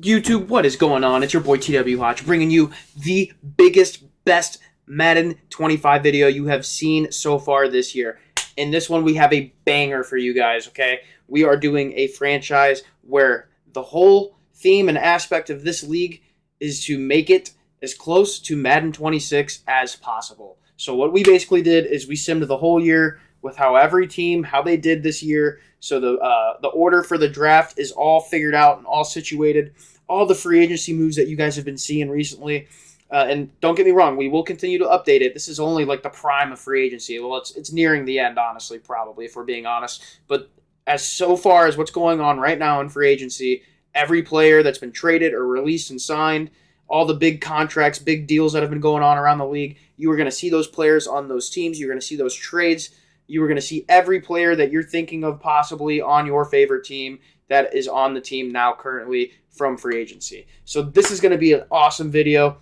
YouTube, what is going on? It's your boy TW Watch, bringing you the biggest, best Madden 25 video you have seen so far this year. In this one, we have a banger for you guys, okay? We are doing a franchise where the whole theme and aspect of this league is to make it as close to Madden 26 as possible. So what we basically did is we simmed the whole year with how every team, how they did this year. So the order for the draft is all figured out and all situated. All the free agency moves that you guys have been seeing recently. And don't get me wrong, we will continue to update it. This is only like the prime of free agency. Well, it's nearing the end, honestly, probably, if we're being honest. But as so far as what's going on right now in free agency, every player that's been traded or released and signed, all the big contracts, big deals that have been going on around the league, you are going to see those players on those teams. You're going to see those trades. You are going to see every player that you're thinking of possibly on your favorite team that is on the team now currently from free agency. So this is going to be an awesome video.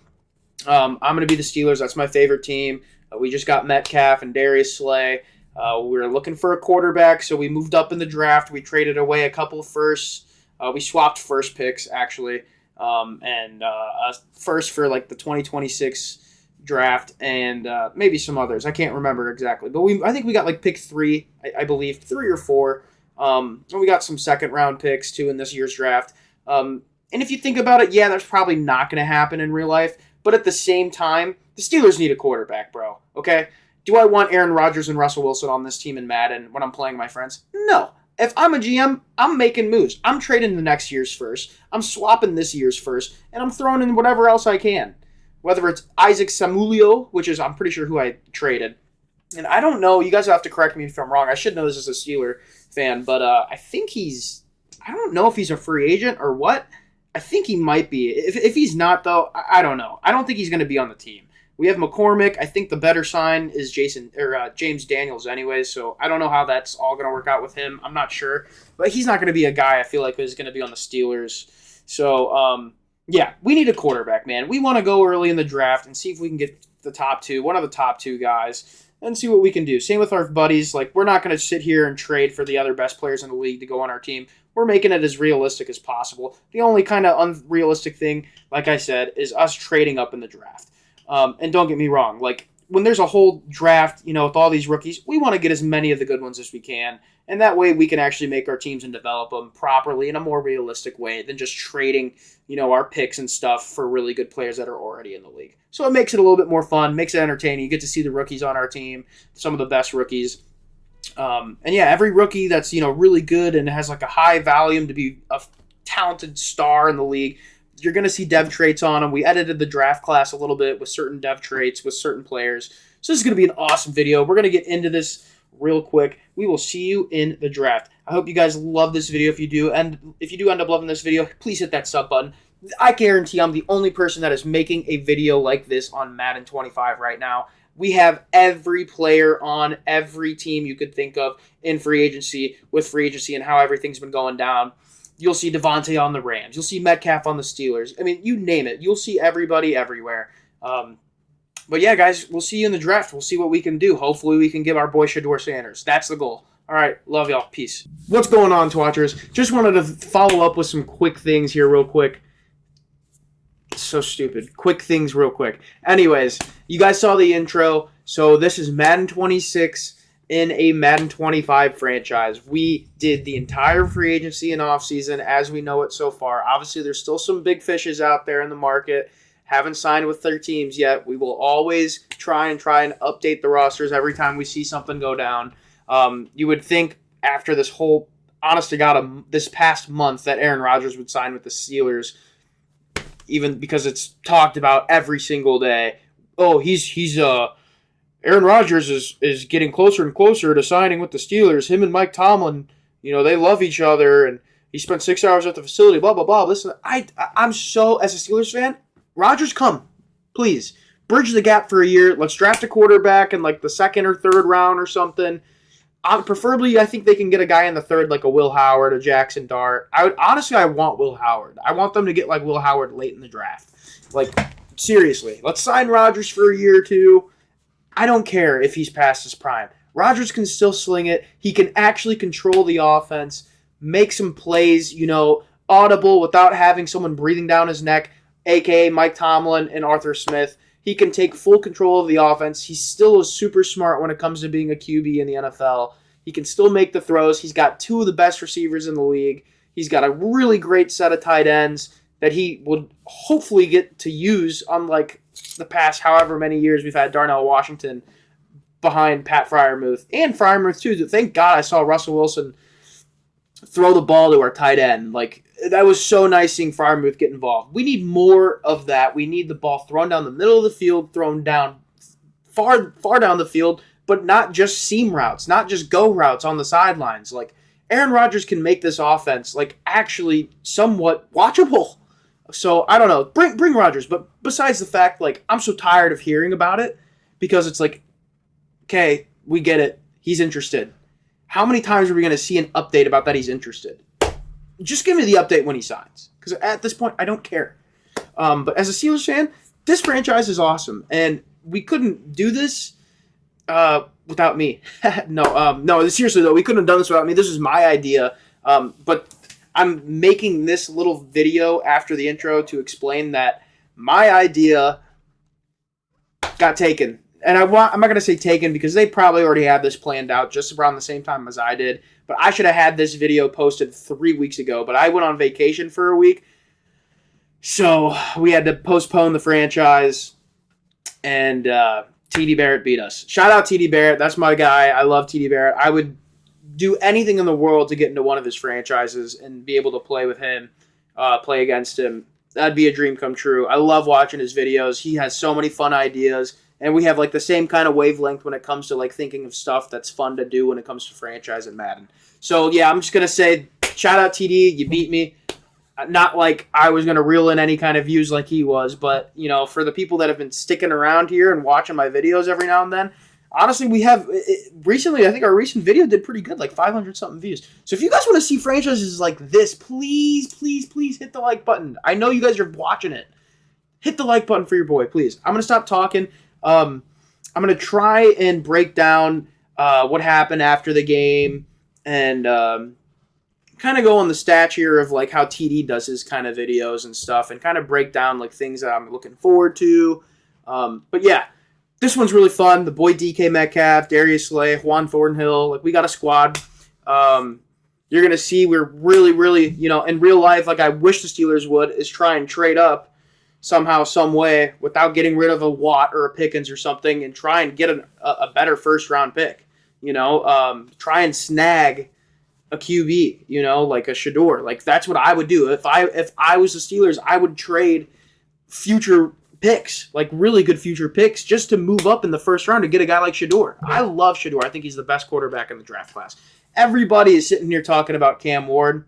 I'm going to be the Steelers. That's my favorite team. We just got Metcalf and Darius Slay. We're looking for a quarterback, so we moved up in the draft. We traded away a couple firsts. We swapped first picks, actually, and a first for like the 2026 draft and maybe some others. I can't remember exactly, but I think we got like pick 3, I believe, 3 or 4. And we got some second round picks too in this year's draft. And if you think about it, yeah, that's probably not going to happen in real life. But at the same time, the Steelers need a quarterback, bro. Okay? Do I want Aaron Rodgers and Russell Wilson on this team in Madden when I'm playing my friends? No. If I'm a GM, I'm making moves. I'm trading the next year's first. I'm swapping this year's first. And I'm throwing in whatever else I can. Whether it's Isaac Samuelio, which is, I'm pretty sure, who I traded. And I don't know. You guys have to correct me if I'm wrong. I should know this as a Steeler fan. But I think I don't know if he's a free agent or what. I think he might be. If he's not, though, I don't know. I don't think he's going to be on the team. We have McCormick. I think the better sign is James Daniels anyways, so I don't know how that's all going to work out with him. I'm not sure. But he's not going to be a guy I feel like is going to be on the Steelers. So, yeah, we need a quarterback, man. We want to go early in the draft and see if we can get one of the top 2 guys, and see what we can do. Same with our buddies. Like, we're not going to sit here and trade for the other best players in the league to go on our team. We're making it as realistic as possible. The only kind of unrealistic thing, like I said, is us trading up in the draft. And don't get me wrong, like when there's a whole draft, with all these rookies, we want to get as many of the good ones as we can. And that way we can actually make our teams and develop them properly in a more realistic way than just trading, our picks and stuff for really good players that are already in the league. So it makes it a little bit more fun, makes it entertaining. You get to see the rookies on our team, some of the best rookies. And yeah, every rookie that's, really good and has like a high volume to be a talented star in the league, you're going to see dev traits on them. We edited the draft class a little bit with certain dev traits with certain players. So this is going to be an awesome video. We're going to get into this real quick. We will see you in the draft. I hope you guys love this video. If you do, and if you do end up loving this video, please hit that sub button. I guarantee I'm the only person that is making a video like this on Madden 25 right now. We have every player on every team you could think of in free agency with free agency and how everything's been going down. You'll see Devontae on the Rams. You'll see Metcalf on the Steelers. I mean, you name it. You'll see everybody everywhere. But yeah, guys, we'll see you in the draft. We'll see what we can do. Hopefully, we can give our boy Shedeur Sanders. That's the goal. All right, love y'all. Peace. What's going on, Twatchers? Just wanted to follow up with some quick things here real quick. So stupid. Quick things real quick. Anyways, you guys saw the intro. So this is Madden 26 in a Madden 25 franchise. We did the entire free agency and offseason as we know it so far. Obviously, there's still some big fishes out there in the market. Haven't signed with their teams yet. We will always try and update the rosters every time we see something go down. You would think after this whole, honest to God, this past month that Aaron Rodgers would sign with the Steelers, even because it's talked about every single day. Oh, Aaron Rodgers is getting closer and closer to signing with the Steelers. Him and Mike Tomlin, they love each other, and he spent 6 hours at the facility, blah, blah, blah. Listen, I'm so, as a Steelers fan, Rodgers, come. Please. Bridge the gap for a year. Let's draft a quarterback in like the 2nd or 3rd round or something. Preferably, I think they can get a guy in the 3rd, like a Will Howard, a Jackson Dart. I want Will Howard. I want them to get like Will Howard late in the draft. Like, seriously. Let's sign Rodgers for a year or 2. I don't care if he's past his prime. Rodgers can still sling it. He can actually control the offense, make some plays, audible without having someone breathing down his neck, a.k.a. Mike Tomlin and Arthur Smith. He can take full control of the offense. He still is super smart when it comes to being a QB in the NFL. He can still make the throws. He's got two of the best receivers in the league. He's got a really great set of tight ends that he would hopefully get to use, unlike the past however many years we've had Darnell Washington behind Pat Freiermuth. And Freiermuth, too. Thank God I saw Russell Wilson throw the ball to our tight end. Like, that was so nice seeing Freiermuth get involved. We need more of that. We need the ball thrown down the middle of the field, thrown down far down the field, but not just seam routes, not just go routes on the sidelines. Like, Aaron Rodgers can make this offense, like, actually somewhat watchable. So, I don't know. Bring Rodgers. But besides the fact, like, I'm so tired of hearing about it because it's like, okay, we get it. He's interested. How many times are we going to see an update about that he's interested? Just give me the update when he signs. Because at this point, I don't care. But as a Steelers fan, this franchise is awesome. And we couldn't do this without me. No, seriously, though, we couldn't have done this without me. This is my idea. But I'm making this little video after the intro to explain that my idea got taken. And I'm not going to say taken because they probably already have this planned out just around the same time as I did. But I should have had this video posted 3 weeks ago. But I went on vacation for a week. So we had to postpone the franchise. And TD Barrett beat us. Shout out TD Barrett. That's my guy. I love TD Barrett. I would do anything in the world to get into one of his franchises and be able to play with him, play against him. That'd be a dream come true. I love watching his videos. He has so many fun ideas. And we have like the same kind of wavelength when it comes to like thinking of stuff that's fun to do when it comes to franchise and Madden. So yeah, I'm just going to say, shout out TD. You beat me. Not like I was going to reel in any kind of views like he was, but you know, for the people that have been sticking around here and watching my videos every now and then, honestly, we have recently, I think our recent video did pretty good, like 500 something views. So if you guys want to see franchises like this, please hit the like button. I know you guys are watching it. Hit the like button for your boy, please. I'm going to stop talking. I'm going to try and break down what happened after the game and kind of go on the stature of like how TD does his kind of videos and stuff and kind of break down like things that I'm looking forward to. But yeah, this one's really fun. The boy DK Metcalf, Darius Slay, Juan Thornhill, like we got a squad. You're going to see we're really, you know, in real life, like I wish the Steelers would, is try and trade up somehow, some way, without getting rid of a Watt or a Pickens or something, and try and get a better first-round pick. You know, try and snag a QB, you know, like a Shador. Like, that's what I would do. If I was the Steelers, I would trade future picks, like really good future picks, just to move up in the first round to get a guy like Shador. I love Shador. I think he's the best quarterback in the draft class. Everybody is sitting here talking about Cam Ward.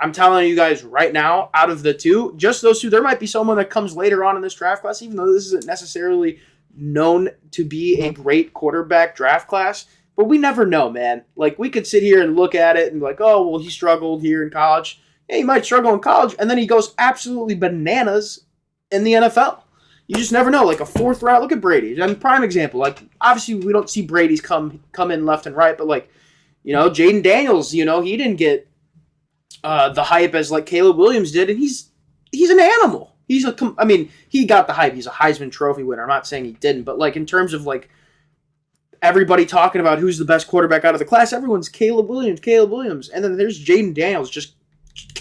I'm telling you guys right now, out of the two, just those two, there might be someone that comes later on in this draft class, even though this isn't necessarily known to be a great quarterback draft class. But we never know, man. Like, we could sit here and look at it and be like, oh, well, he struggled here in college. Yeah, he might struggle in college, and then he goes absolutely bananas in the NFL. You just never know. Like a fourth round, look at Brady. I mean, prime example. Like, obviously, we don't see Brady's come in left and right, but like, you know, Jaden Daniels, you know, he didn't get the hype as like Caleb Williams did, and he's an animal. He got the hype. He's a Heisman Trophy winner. I'm not saying he didn't, but like in terms of like everybody talking about who's the best quarterback out of the class, everyone's Caleb Williams, and then there's Jaden Daniels just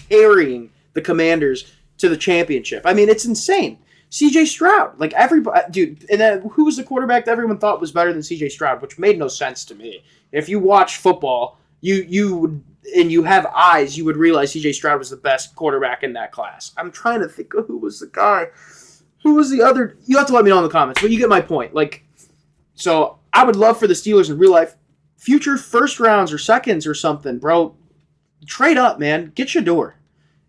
carrying the Commanders to the championship. I mean, it's insane. CJ Stroud, like everybody, dude, and then who was the quarterback that everyone thought was better than CJ Stroud, which made no sense to me. If you watch football, you would, and you have eyes, you would realize CJ Stroud was the best quarterback in that class. I'm trying to think of who was the guy. Who was the other? You have to let me know in the comments, but you get my point. Like, so I would love for the Steelers in real life, future first rounds or seconds or something, bro. Trade up, man. Get Shador.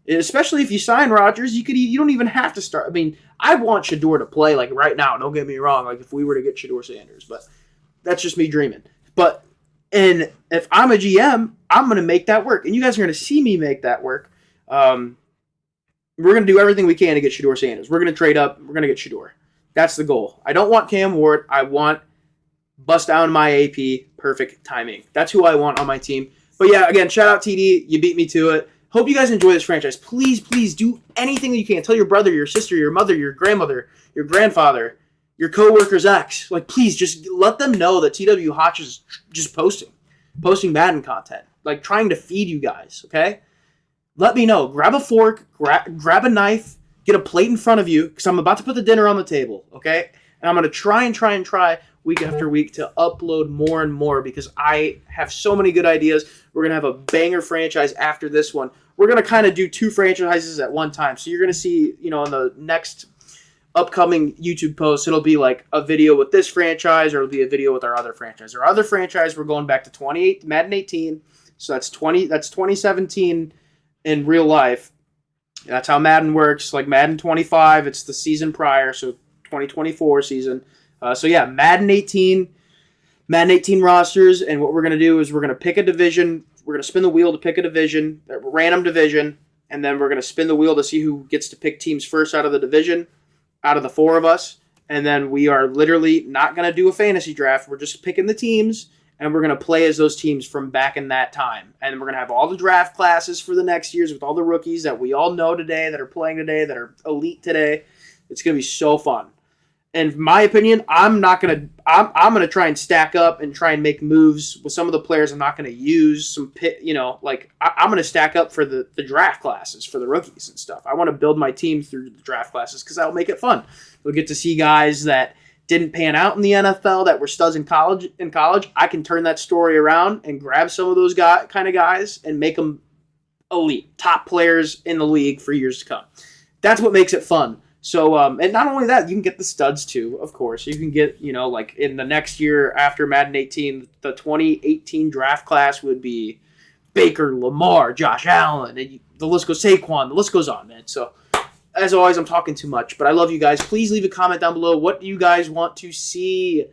Especially if you sign Rodgers, you don't even have to start. I mean, I want Shador to play like right now. Don't get me wrong. Like if we were to get Shador Sanders, but that's just me dreaming. And if I'm a GM, I'm going to make that work. And you guys are going to see me make that work. We're going to do everything we can to get Shador Sanders. We're going to trade up. We're going to get Shador. That's the goal. I don't want Cam Ward. I want bust down my AP, perfect timing. That's who I want on my team. But yeah, again, shout out TD. You beat me to it. Hope you guys enjoy this franchise. Please, please do anything that you can. Tell your brother, your sister, your mother, your grandmother, your grandfather, your coworker's ex. Like, please, just let them know that TW Hotch is just posting Madden content. Like, trying to feed you guys, okay? Let me know. Grab a fork, grab a knife, get a plate in front of you, because I'm about to put the dinner on the table, okay? And I'm going to try week after week to upload more and more because I have so many good ideas. We're going to have a banger franchise after this one. We're going to kind of do 2 franchises at one time. So you're going to see, in the next upcoming YouTube posts, it'll be like a video with this franchise or it'll be a video with our other franchise. Our other franchise, we're going back to Madden 18. So that's 2017 in real life. That's how Madden works. Like Madden 25, it's the season prior, so 2024 season. So yeah, Madden 18 rosters, and what we're going to do is we're going to pick a division. We're going to spin the wheel to pick a division, a random division, and then we're going to spin the wheel to see who gets to pick teams first out of the division, out of the 4 of us. And then we are literally not going to do a fantasy draft. We're just picking the teams, and we're going to play as those teams from back in that time. And we're going to have all the draft classes for the next years with all the rookies that we all know today, that are playing today, that are elite today. It's going to be so fun. In my opinion, I'm gonna try and stack up and try and make moves with some of the players I'm not gonna use. I'm gonna stack up for the draft classes for the rookies and stuff. I want to build my team through the draft classes because that'll make it fun. We'll get to see guys that didn't pan out in the NFL that were studs in college. I can turn that story around and grab some of those kind of guys and make them elite, top players in the league for years to come. That's what makes it fun. So, and not only that, you can get the studs too, of course. You can get, like in the next year after Madden 18, the 2018 draft class would be Baker, Lamar, Josh Allen, and the list goes Saquon. The list goes on, man. So, as always, I'm talking too much, but I love you guys. Please leave a comment down below. What do you guys want to see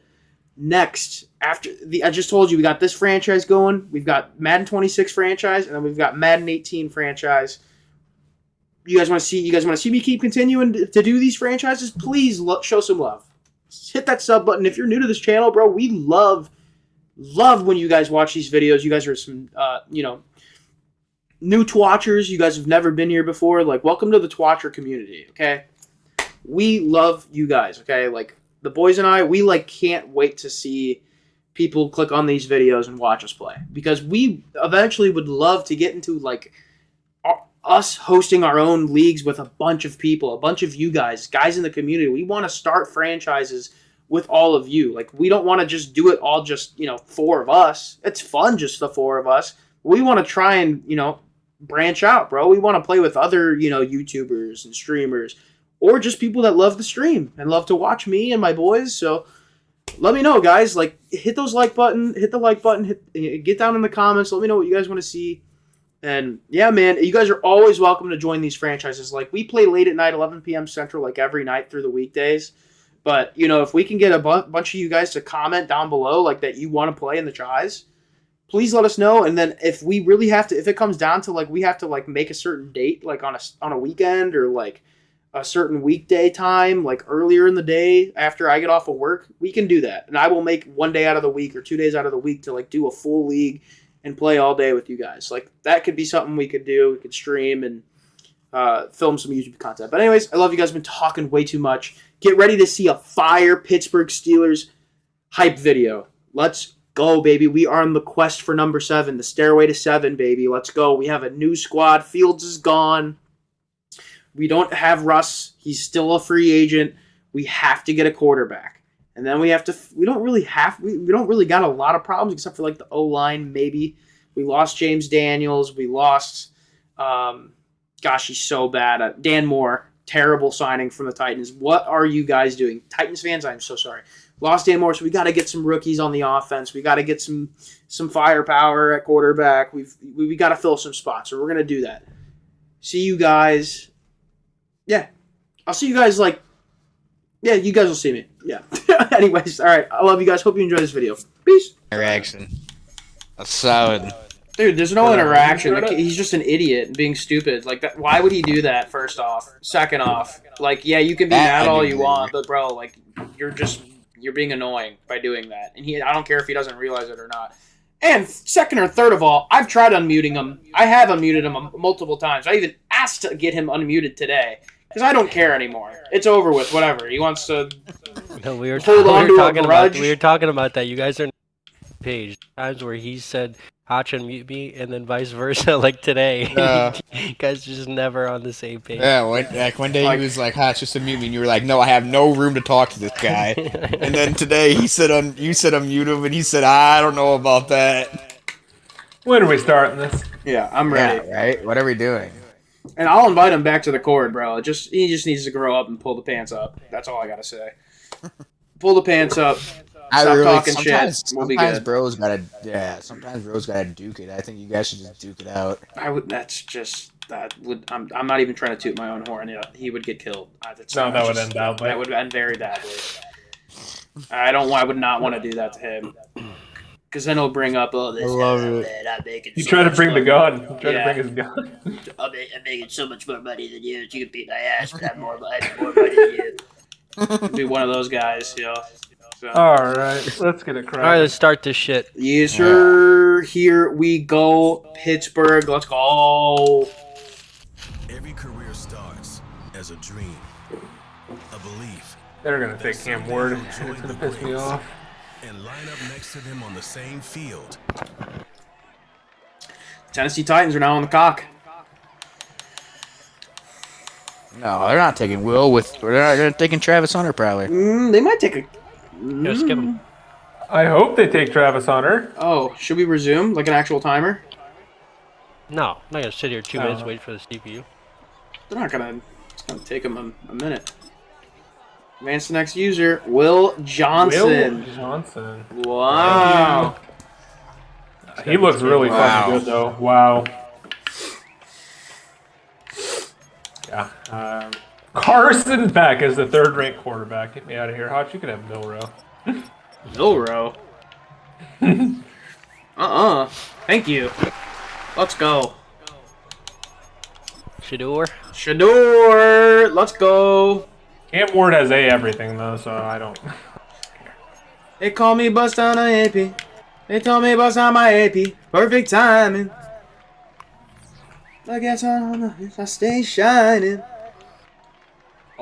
next? I just told you we got this franchise going. We've got Madden 26 franchise, and then we've got Madden 18 franchise. You guys want to see me keep continuing to do these franchises? Please show some love. Hit that sub button. If you're new to this channel, bro, we love when you guys watch these videos. You guys are some, new Twatchers. You guys have never been here before. Like, welcome to the Twatcher community, okay? We love you guys, okay? Like, the boys and I, we, can't wait to see people click on these videos and watch us play. Because we eventually would love to get into, us hosting our own leagues with a bunch of people, a bunch of you guys in the community. We want to start franchises with all of you. Like, we don't want to just do it all just, 4 of us. It's fun just the 4 of us. We want to try and, branch out, bro. We want to play with other, YouTubers and streamers or just people that love the stream and love to watch me and my boys. So let me know, guys. Hit the like button, get down in the comments. Let me know what you guys want to see. And yeah, man, you guys are always welcome to join these franchises. We play late at night, 11 p.m. Central, every night through the weekdays. But, if we can get a bunch of you guys to comment down below, that you want to play in the tries, please let us know. And then if we really have to, if it comes down to, we have to, make a certain date, on a weekend or, a certain weekday time, earlier in the day after I get off of work, we can do that. And I will make 1 day out of the week or 2 days out of the week to, do a full league and play all day with you guys. That could be something we could do. We could stream and film some YouTube content. But anyways, I love you guys. I've been talking way too much. Get ready to see a fire Pittsburgh Steelers hype video. Let's go, baby. We are on the quest for number 7, the stairway to 7, baby. Let's go. We have a new squad. Fields is gone. We don't have Russ. He's still a free agent. We have to get a quarterback. And then we don't really got a lot of problems except for the O-line maybe. We lost James Daniels. We lost, he's so bad. Dan Moore, terrible signing from the Titans. What are you guys doing? Titans fans, I'm so sorry. Lost Dan Moore, so we got to get some rookies on the offense. We got to get some firepower at quarterback. We got to fill some spots, so we're going to do that. See you guys. Yeah. I'll see you guys yeah, you guys will see me. Yeah. Anyways, all right. I love you guys. Hope you enjoy this video. Peace. Interaction. A solid. Dude, there's no interaction. He's just an idiot and being stupid. That. Why would he do that, first off? Second off, yeah, you can be mad all you want, but bro, you're being annoying by doing that. And I don't care if he doesn't realize it or not. And second or third of all, I've tried unmuting him. I have unmuted him multiple times. I even asked to get him unmuted today because I don't care anymore. It's over with. Whatever he wants to. No, we were hold on to a grudge. We were talking about that. You guys are on the page. Times where he said Hotch unmute me, and then vice versa, like today. You guys are just never on the same page. Yeah, like one day he was like, "Hotch, just unmute me," and you were like, "No, I have no room to talk to this guy." And then today you said unmute him, and he said, "I don't know about that." When are we starting this? Yeah, I'm ready. Yeah, right. What are we doing? And I'll invite him back to the court, bro. He just needs to grow up and pull the pants up. That's all I gotta say. Pull the pants up. Stop talking shit. We'll be good. Sometimes bro's gotta duke it. I think you guys should just duke it out. I'm not even trying to toot my own horn. Yeah, he would get killed. That would end badly. That would end very badly. I would not want to do that to him. Because then he'll bring up, this. I love it. I'm making you try to bring the gun. Try to bring his gun. I'm making so much more money than you. You can beat my ass, but I have more money than you. Be one of those guys, you know. So. All right, let's get it cracking. All right, let's start this shit. Yes, sir. Yeah. Here we go, Pittsburgh. Let's go. Every career starts as a dream, a belief. They're gonna take Cam Ward, and it's gonna piss me off. And line up next to them on the same field. Tennessee Titans are now on the cock. No, they're not taking Will. They're taking Travis Hunter probably. They might take a. Skip him. I hope they take Travis Hunter. Oh, should we resume like an actual timer? No, I'm not gonna sit here 2 minutes wait for the CPU. They're not gonna. It's gonna take them a minute. Advance the next user, Will Johnson. Will Johnson. Wow. He looks really fucking good though. Wow. Yeah. Carson Beck is the third-ranked quarterback. Get me out of here, Hotch. You can have Milrow. Milrow. Thank you. Let's go. Shador. Let's go. Cam Ward has everything though, so I don't. They call me bust on my AP. They told me bust on my AP. Perfect timing. I guess I stay shining.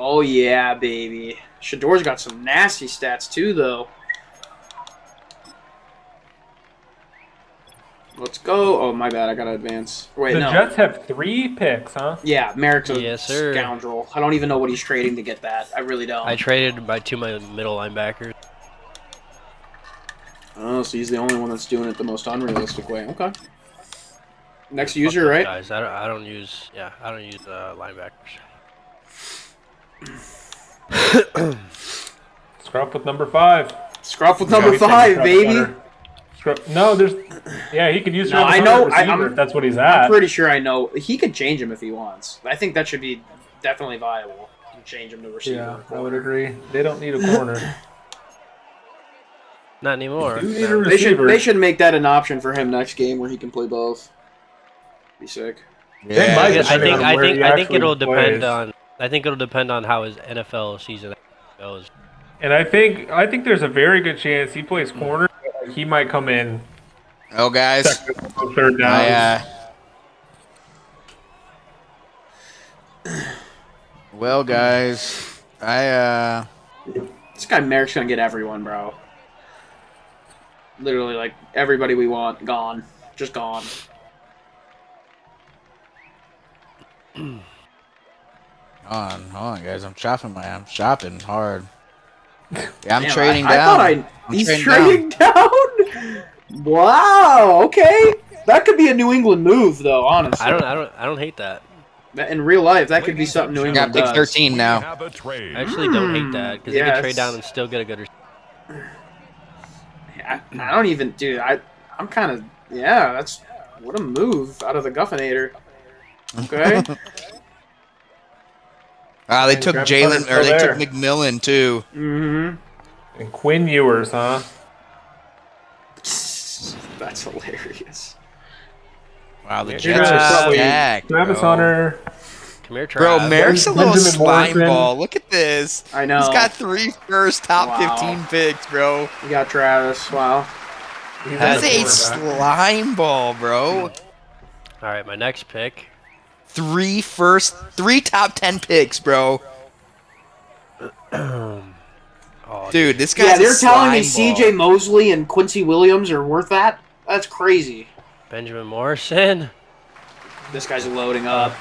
Oh yeah, baby. Shador's got some nasty stats too, though. Let's go. Oh, my bad. I got to advance. Wait, the no. Jets have 3 picks, huh? Yeah, Merrick's a Yes, sir. scoundrel. I don't even know what he's trading to get that. I really don't. I traded my 2 middle linebackers. Oh, so he's the only one that's doing it the most unrealistic way. Okay. Next user, right? Guys, I don't use linebackers. Scruff with number 5. Scruff with number 5, baby. No, there's. Yeah, he could use. No, I know. That's what he's at. I'm pretty sure I know. He could change him if he wants. I think that should be definitely viable. Change him to receiver. Yeah, I would agree. They don't need a corner. Not anymore. They should make that an option for him next game where he can play both. Be sick. Yeah, I think it'll depend on. I think it'll depend on how his NFL season goes. And I think there's a very good chance he plays corner. He might come in. Oh, guys. Third down. Well, guys, this guy Merrick's gonna get everyone, bro. Literally, like everybody we want gone, just gone. Hold on, guys. I'm shopping hard. Yeah, I'm trading down. He's trading down. Wow. Okay, that could be a New England move, though. Honestly, I don't hate that. In real life, that could be something New England does. Got pick 13 now. I actually don't hate that because they can trade down and still get a good receiver. I don't even, dude. I'm kind of, that's what a move out of the Guffinator. Okay. They took Jalen, or they took McMillan too. Mm-hmm. And Quinn Ewers, huh? That's hilarious. Wow, the Jets are stacked. Travis Hunter. Come here, Travis. Bro, Merrick's a little slime ball. Look at this. I know. He's got 3 first top 15 picks, bro. You got Travis. Wow. He's That's a a quarterback. slime ball, bro. All right, my next pick. 3 top 10 picks, bro. Oh, Dude, this Yeah, guy's a they're telling me slime C.J. ball. Mosley and Quincy Williams are worth that. That's crazy. Benjamin Morrison. This guy's loading up.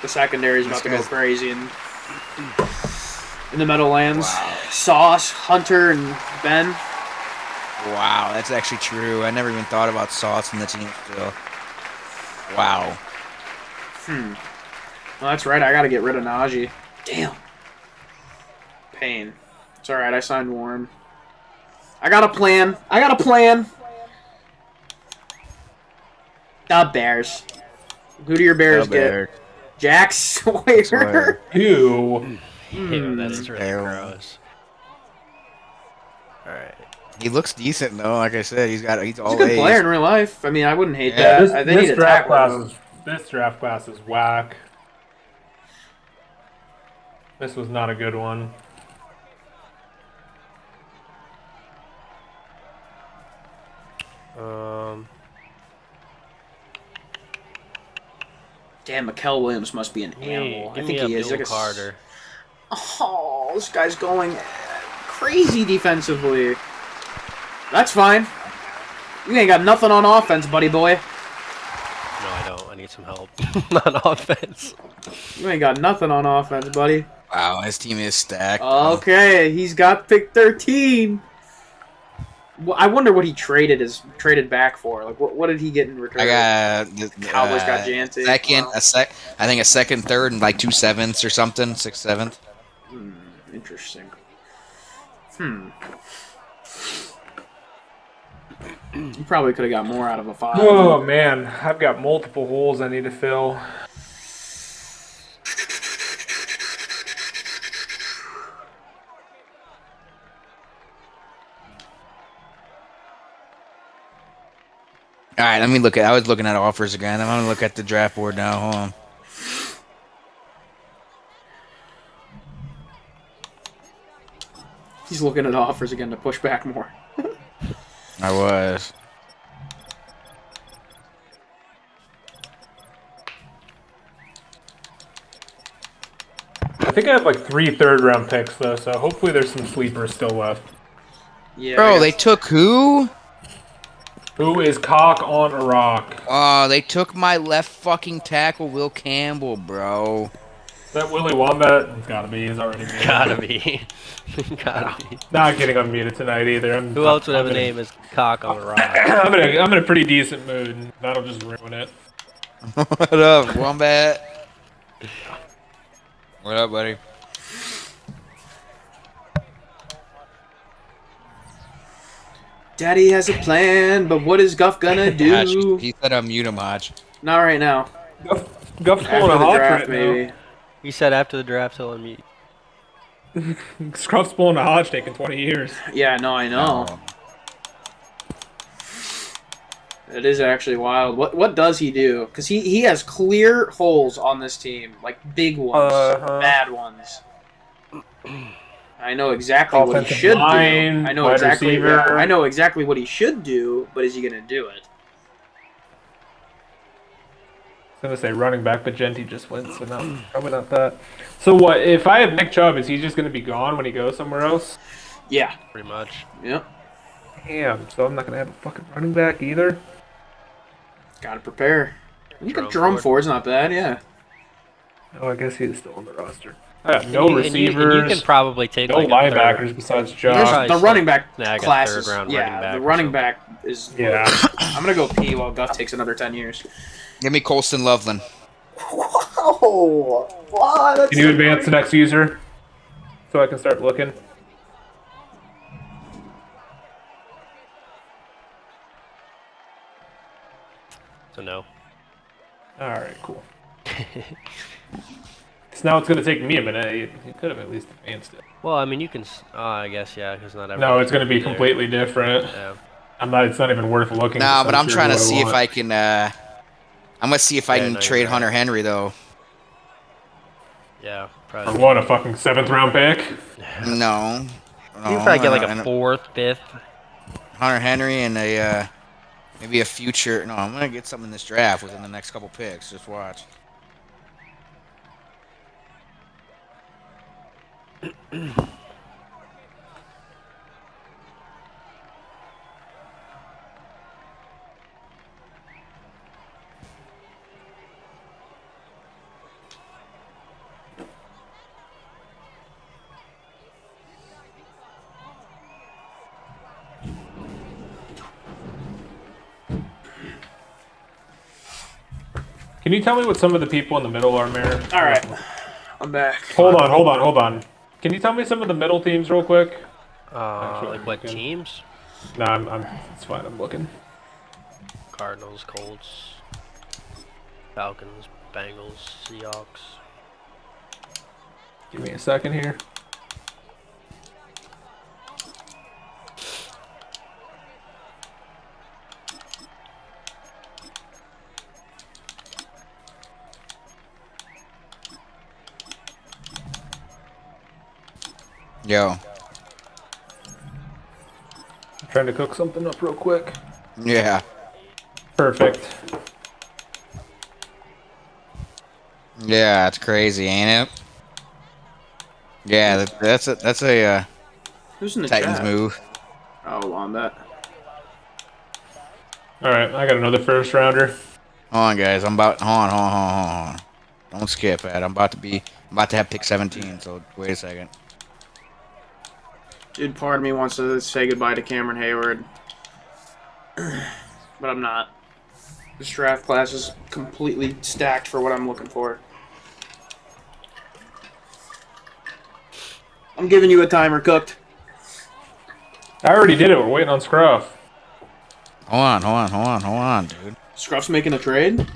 The secondary is about to go crazy in the Meadowlands. Wow. Sauce, Hunter, and Ben. Wow, that's actually true. I never even thought about Sauce in the team still. Wow. Well, that's right. I got to get rid of Najee. Damn. Pain. It's all right. I signed Warren. I got a plan. The Bears. Who do your Bears get? Jack Sawyer. Ew. Ew, that is really Terrible. gross. All right. He looks decent though. Like I said, he's all He's a good A's. player in real life. I mean, I wouldn't hate Yeah. that. They need a tackle. This draft class is whack. This was not a good one. Damn, Mikael Williams must be an animal. I Give think me he is. Abdul Carter. Oh, this guy's going crazy defensively. That's fine. You ain't got nothing on offense, buddy boy. No, I don't. I need some help on offense. You ain't got nothing on offense, buddy. Wow, his team is stacked. Okay, he's got pick 13. Well, I wonder what he traded back for. Like, what did he get in return? I got the Cowboys got Jante. Second, Wow. I think a second, third, and like 2 7ths or something, 6 7th. Interesting. You probably could have got more out of a 5. Oh man, I've got multiple holes I need to fill. All right, let me look at. I was looking at offers again. I'm gonna look at the draft board now. Hold on. He's looking at offers again to push back more. I was. I think I have like 3 third-round picks though, so hopefully there's some sleepers still left. Yeah. Bro, they took who? Who is cock on a rock? Oh, they took my left fucking tackle, Will Campbell, bro. Is that Willie Wombat? It's gotta be. He's already muted. Gotta be. Gotta be. Not getting unmuted tonight either. Who else would have a name as Cock on a Rock? I'm in a pretty decent mood. And that'll just ruin it. What up, Wombat? What up, buddy? Daddy has a plan, but what is Guff gonna do? He said unmute him, Hodge. Not right now. Guff's After pulling a the Hodge draft, right maybe. He said after the draft he'll unmute. now. Scruff's pulling a Hodge taking 20 years. Yeah, no, I know. It is actually wild. What does he do? Because he has clear holes on this team, like big ones, bad ones. I know exactly what he Offensive should line, do. I know wide exactly. receiver. Yeah, I know exactly what he should do, but is he gonna do it? I was gonna say running back, but Genty just went, so no, probably not that. So what? If I have Nick Chubb, is he just gonna be gone when he goes somewhere else? Yeah. Pretty much. Yep. Damn. So I'm not gonna have a fucking running back either. Gotta prepare. You got Jerome Jerome Ford. Ford's not bad. Yeah. Oh, I guess he's still on the roster. I have no And you- receivers. and you can probably take no like a linebackers third. besides There's Josh. Probably the running back snag a classes. third-round Yeah, running back the or running something. back is. Yeah. I'm gonna go pee while Guff takes another 10 years. Give me Colston Loveland. Whoa! Wow, that's Can you advance the next user so I can start looking? So no. All right, cool. So now it's gonna take me a minute. You could have at least advanced it. Well, I mean, you can. I guess yeah, because not every. No, it's gonna be completely different. Yeah. I'm not. It's not even worth looking. No, to but I'm sure trying to who see if want. I can. I'm gonna see if I Yeah, can no, you're trade right. Hunter Henry though. Yeah. For Probably. what, a fucking 7th round pick? No. You can probably get like and a 4th, 5th. Hunter Henry and a Maybe a future. No, I'm gonna get something in this draft within the next couple picks. Just watch. Can you tell me what some of the people in the middle are, Mayor? All right, I'm back. Hold on. Can you tell me some of the middle teams real quick? Actually, Like what looking. teams? No, it's fine. I'm looking. Cardinals, Colts, Falcons, Bengals, Seahawks. Give me a second here. Yo. I'm trying to cook something up real quick. Yeah. Perfect. Yeah, it's crazy, ain't it? Yeah, that's a Who's in the Titans chat? move. Oh, on that. All right, I got another first rounder. Hold on, guys. I'm about. Hold on. Don't skip it. I'm about to have pick 17. So wait a second. Dude, part of me wants to say goodbye to Cameron Hayward, but I'm not. This draft class is completely stacked for what I'm looking for. I'm giving you a timer, Cooked. I already did it. We're waiting on Scruff. Hold on, dude. Scruff's making a trade?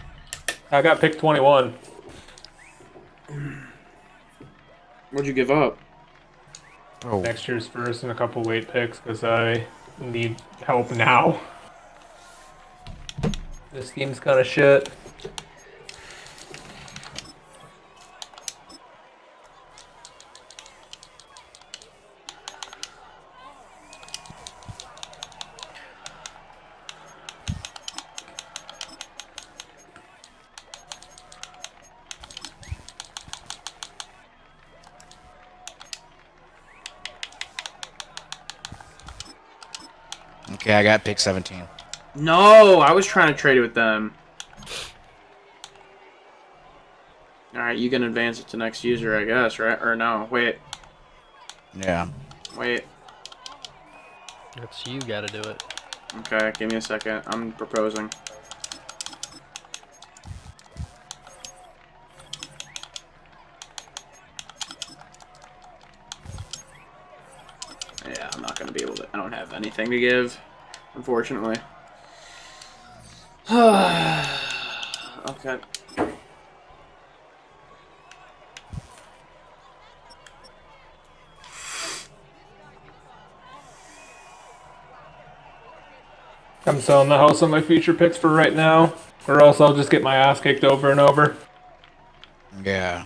I got pick 21. What'd you give up? Bro, Next year's first and a couple late picks because I need help now. This team's kind of shit. okay, I got pick 17. No, I was trying to trade it with them. Alright, you can advance it to next user, I guess, right? Or no, wait. Yeah. Wait. That's you gotta do it. Okay, give me a second. I'm proposing. Yeah, I'm not gonna be able to. I don't have anything to give, unfortunately. Okay. I'm selling the house on my future picks for right now, or else I'll just get my ass kicked over and over. Yeah.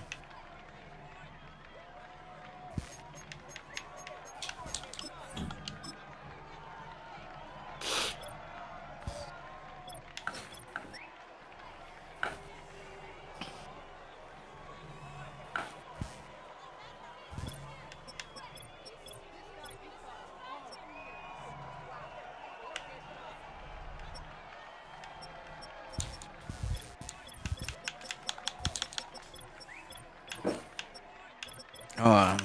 Hold on.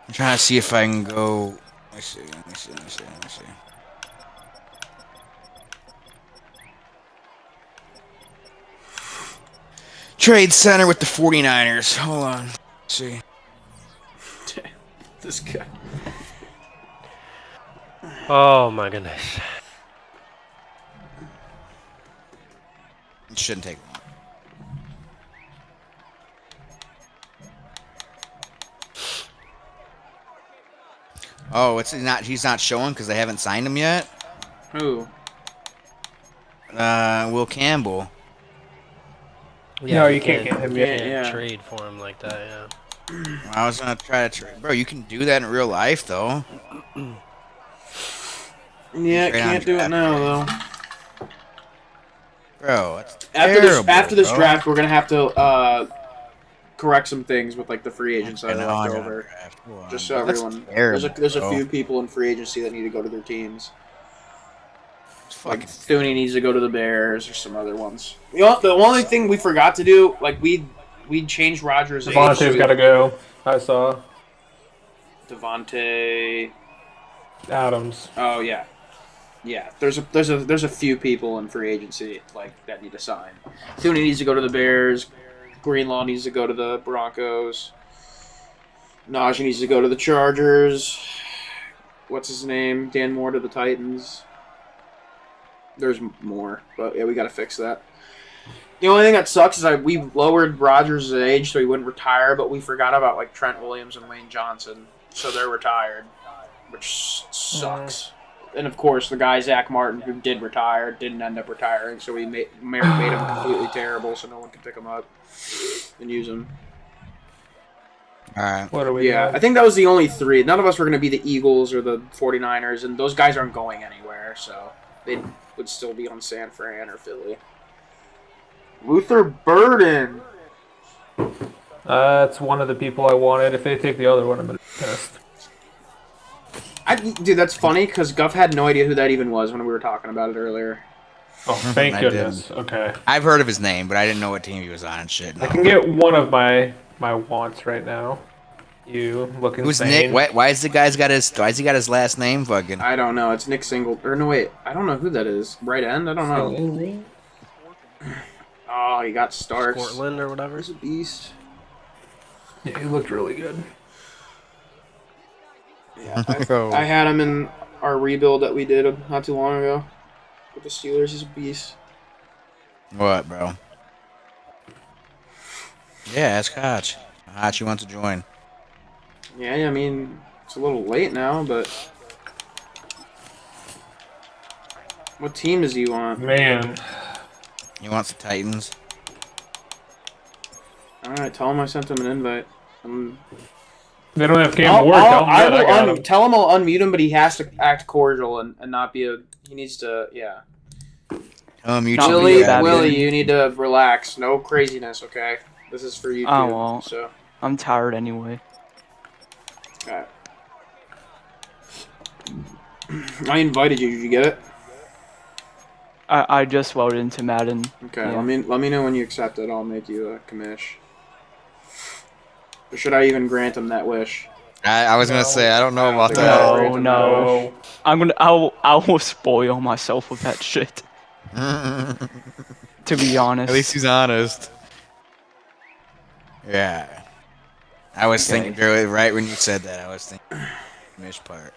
I'm trying to see if I can go. Let me see. Trade center with the 49ers. Hold on. Let's see. This guy. Oh my goodness. It shouldn't take long. Oh, it's not. He's not showing because they haven't signed him yet. Who? Will Campbell. Yeah, No, you can't get him You yet. can't Yeah. trade for him like that, yeah. I was gonna try to trade, bro. You can do that in real life, though. Yeah, Straight on can't do it draft now day. though. Bro, that's After this bro. draft, we're gonna have to correct some things with like the free agents that Okay, are now left I gotta over. draft. Hold on, Just so bro. That's everyone, terrible, there's a bro. few people in free agency that need to go to their teams. It's Like fucking Thuney needs to go to the Bears or some other ones. You know, the only thing we forgot to do, like we changed Rogers' age. Devontae's got to go. I saw Devontae. Adams. Oh yeah, yeah. There's a few people in free agency like that need to sign. Thuney needs to go to the Bears. Greenlaw needs to go to the Broncos. Najee needs to go to the Chargers. What's his name? Dan Moore to the Titans. There's more, but yeah, we got to fix that. The only thing that sucks is we lowered Rodgers' age so he wouldn't retire, but we forgot about like Trent Williams and Lane Johnson, so they're retired, which sucks. And of course, the guy Zach Martin who did retire didn't end up retiring, so we made him completely terrible, so no one could pick him up and use him. All right. What are we Yeah, doing? I think that was the only three. None of us were going to be the Eagles or the 49ers, and those guys aren't going anywhere, so they would still be on San Fran or Philly. Luther Burden. That's one of the people I wanted. If they take the other one, I'm gonna be pissed. Dude, that's funny because Guff had no idea who that even was when we were talking about it earlier. Oh, thank I goodness. Okay, I've heard of his name, but I didn't know what team he was on and shit. I can get one of my wants right now. You look insane. Who's Nick? Why is the guy's got his? Why's he got his last name? Fucking. I don't know. It's Nick Single. Or no, wait. I don't know who that is. Right end? I don't know. Oh, he got Starks. Portland or whatever. He's a beast. Yeah, he looked really good. Yeah, I had him in our rebuild that we did not too long ago with the Steelers. He's a beast. What, bro? Yeah, ask Hotch. Hotch, you want to join? Yeah, I mean, it's a little late now, but what team does he want? Man, He wants the Titans. All right, tell him I sent him an invite. they don't have Cam Ward. Tell him that I got him. Tell him I'll unmute him, but he has to act cordial and not be a. He needs to, yeah. You Not should Willie, be bad, Willie, you need to relax. No craziness, okay? This is for you too. I won't. So, I'm tired anyway. alright. I invited you. Did you get it? I just voted into Madden. Okay. Yeah. Let me know when you accept it. I'll make you a commish. Or should I even grant him that wish? I was gonna say I don't know about think that. I- No, no. I will spoil myself with that shit. To be honest. At least he's honest. Yeah. I was Okay. thinking right when you said that. I was thinking Mish part.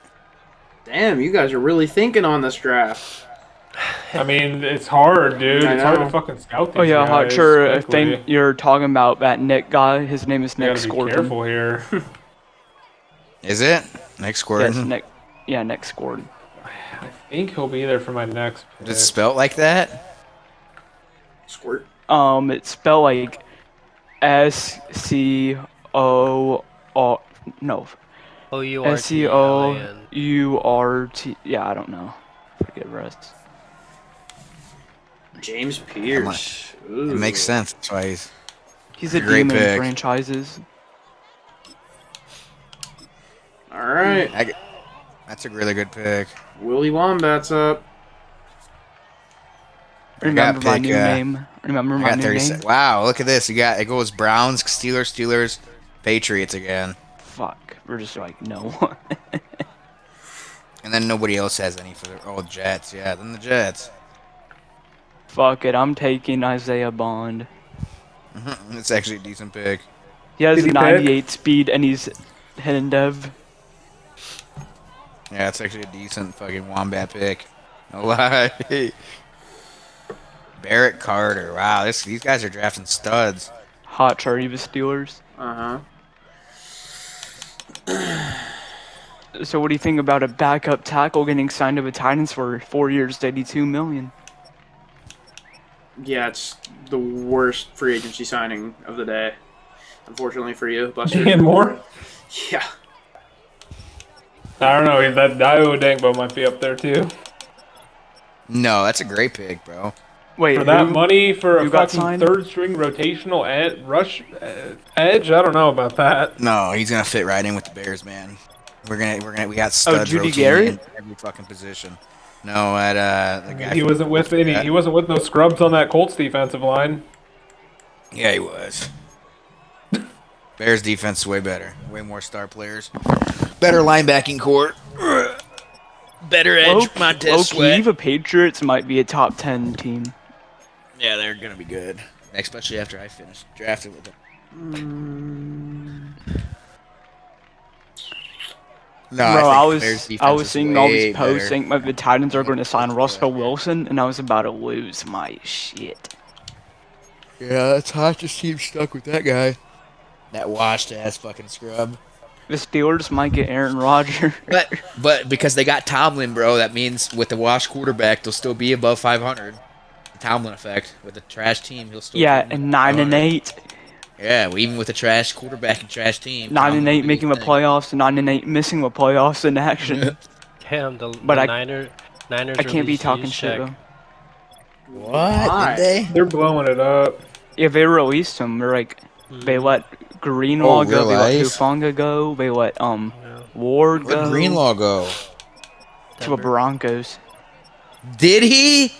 Damn, you guys are really thinking on this draft. I mean, it's hard, dude. I It's hard know. to fucking scout these Oh yeah, guys Hotcher, I quickly. think you're talking about that Nick guy. His name is You Nick gotta be Scorton. careful here. Is it next squirt? Yes, Nick. Yeah, Nick Scorton. I think he'll be there for my next pick. Is it spelt like that? Squirt. It's spelled like S-C-O-R. No, O-U-R-T-L-A-N. S-C-O-U-R-T. Yeah, I don't know. Forget the rest. James Pierce. It makes sense. That's why He's a Great demon in pick. franchises. All right. That's a really good pick. Willie Wombat's up. Remember my pick, new name. Remember I my got new 30 name. Wow, look at this. It goes Browns, Steelers, Patriots again. Fuck. We're just like, no. And then nobody else has any for the Jets. Yeah, then the Jets. Fuck it. I'm taking Isaiah Bond. It's actually a decent pick. He has Did he 98 speed and he's hidden dev. Yeah, it's actually a decent fucking Wombat pick. No lie. Barrett Carter. Wow, these guys are drafting studs. Hot Charlie the Steelers. So what do you think about a backup tackle getting signed to the Titans for 4 years, $82 million? Yeah, it's the worst free agency signing of the day. Unfortunately for you, Buster. Dan Moore? Yeah. I don't know. That Dio Dangbo might be up there too. No, that's a great pick, bro. Wait, For that money, for a who got fucking signed? third string rotational rush edge, I don't know about that. No, he's gonna fit right in with the Bears, man. We got studs Judy rotating Garrett? in every fucking position. No, at the guy. He wasn't with any. He wasn't with no scrubs on that Colts defensive line. Yeah, he was. Bears defense is way better. Way more star players. Better linebacking core. Better edge. Montez Sweat. The Patriots might be a top 10 team. Yeah, they're gonna be good, especially after I finish drafting with them. No, Bro, I think Bears defense I was is seeing all way these posts better. saying the Titans are going to sign Russell Wilson, and I was about to lose my shit. Yeah, it's hard to seem stuck with that guy. That washed ass fucking scrub. The Steelers might get Aaron Rodgers. But because they got Tomlin, bro, that means with the washed quarterback, they'll still be above 500. The Tomlin effect. With a trash team, he'll still Yeah, be and 9-8. Yeah, well, even with a trash quarterback and trash team. 9-8 making the playoffs, and 9-8 missing the playoffs in action. Damn, But the I Niners. I can't be talking shit though. What? Did they? They're blowing it up. Yeah, they released him. They're like, they let Greenlaw go, they let realize? Hufanga go, they let Ward Where'd go Greenlaw go? to the Broncos. Did he?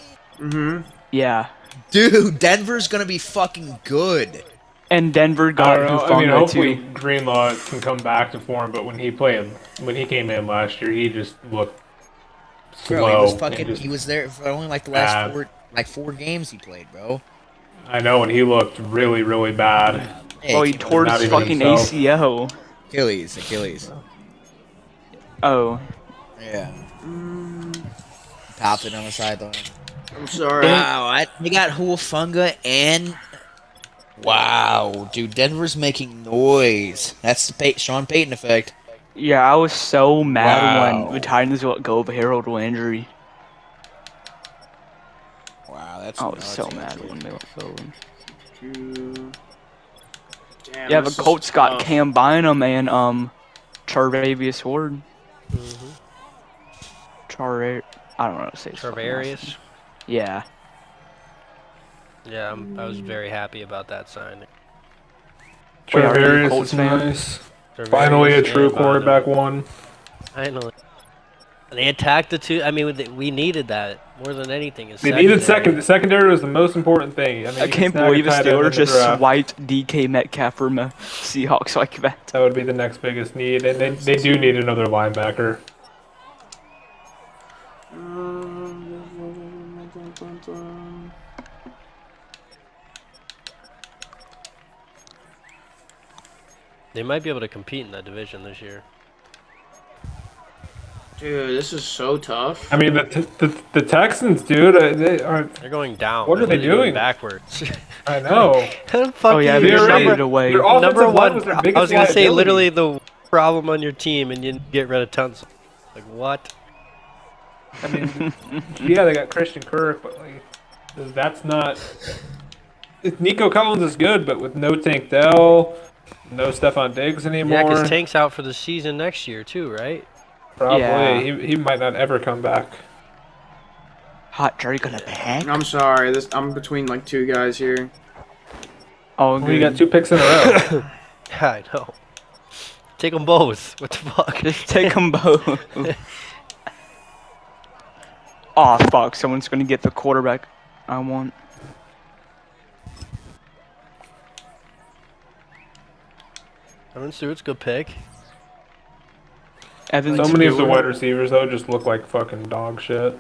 Yeah, Dude, Denver's gonna be fucking good. and Denver I got don't know. I mean, Hufanga hopefully too. Greenlaw can come back to form. But when he came in last year, he just looked slow. Bro, he was and fucking. just He was there for only like the last bad. four games he played, bro. I know, and he looked really, really bad. Hey, Well, he tore not his even fucking himself. ACL. Achilles. Oh, Yeah. Popped it on the sideline. I'm sorry. Wow, they got Huafunga and. Wow, dude, Denver's making noise. That's the Sean Payton effect. yeah, I was so mad when Wow. the Titans let go of Harold Landry. Wow, that's. I was nuts, so actually. mad when they let go of him. Damn, Yeah, the this is Colts got tough. Cam Bynum and Charvavius Ward. I don't know how to say his fucking last name. Charvarius. Yeah. Yeah, I was very happy about that signing. Wait, are you a Travarius Colts is fan? nice. Charvarius Finally, a and true Bynum. quarterback one. Finally. They attacked the two. I mean, we needed that more than anything. They needed second. The secondary was the most important thing. I mean, I you can can't snag a believe the tight end in Steelers the just draft. swiped DK Metcalf from the Seahawks like that. That would be the next biggest need, and they do need another linebacker. They might be able to compete in that division this year. Dude, this is so tough. I mean, the Texans, dude, they are. They're going down. What are They're they literally doing? backwards. I know. Oh yeah, they They're traded already- away. their offensive Number line one, was their I biggest was gonna say liability. literally the problem on your team, and you get rid of tons. Like what? I mean, yeah, they got Christian Kirk, but like, that's not. Nico Collins is good, but with no Tank Dell, no Stephon Diggs anymore. Yeah, because Tank's out for the season next year too, right? Probably Yeah. he might not ever come back. Hot Drake on the back. I'm sorry. I'm between like two guys here. Oh, We got 2 picks in a row. Yeah, I know. Take them both. What the fuck? Just take them both. Aw, fuck. Someone's gonna get the quarterback I want. Evan Stewart's a good pick. Evan So many of the Stewart. wide receivers though just look like fucking dog shit.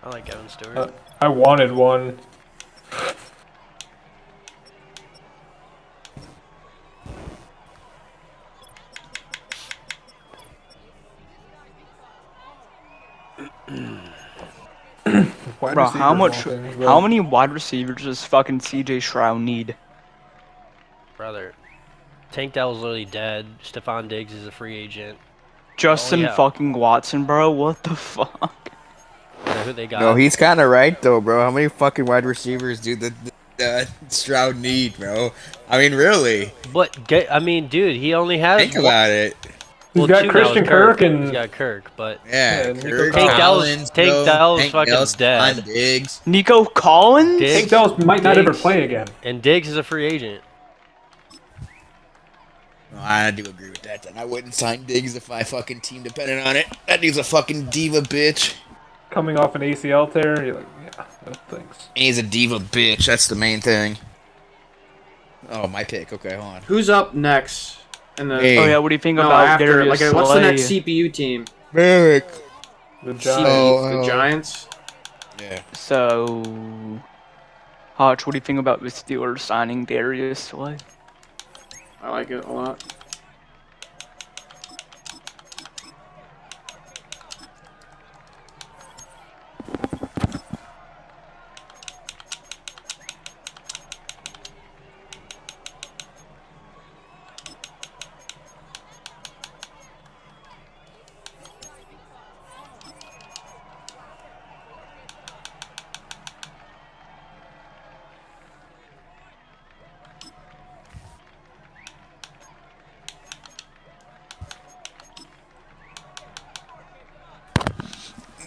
I like Evan Stewart. I wanted one. Wide Bro, how receivers much? all things, bro. How many wide receivers does fucking CJ Stroud need? Brother. Tank Dell's literally dead. Stephon Diggs is a free agent. Justin yeah. fucking Watson, bro. What the fuck? You know who they got? No, he's kind of right though, bro. How many fucking wide receivers do the Stroud need, bro? I mean, really? But I mean, dude, he only has Think about it. He's got Christian Kirk and he's got Kirk, but Yeah, Nico Kirk, Tank Collins, Dell's Tank fucking Dell's dead. on Diggs. Nico Collins? Diggs- Tank Dell might not ever Diggs- play again. And Diggs is a free agent. Well, I do agree with that. Then I wouldn't sign Diggs if my fucking team depended on it. That dude's a fucking diva bitch. Coming off an ACL tear, you're like, yeah, no thanks. He's a diva bitch. That's the main thing. Oh, my pick. Okay, hold on. Who's up next? In the Hey. Oh yeah, what do you think no, about after Darius like what's the next Slay? CPU team? Merrick. The CPU, Giants. the Giants. Yeah. So, Hotch, what do you think about the Steelers signing Darius Slay? I like it a lot.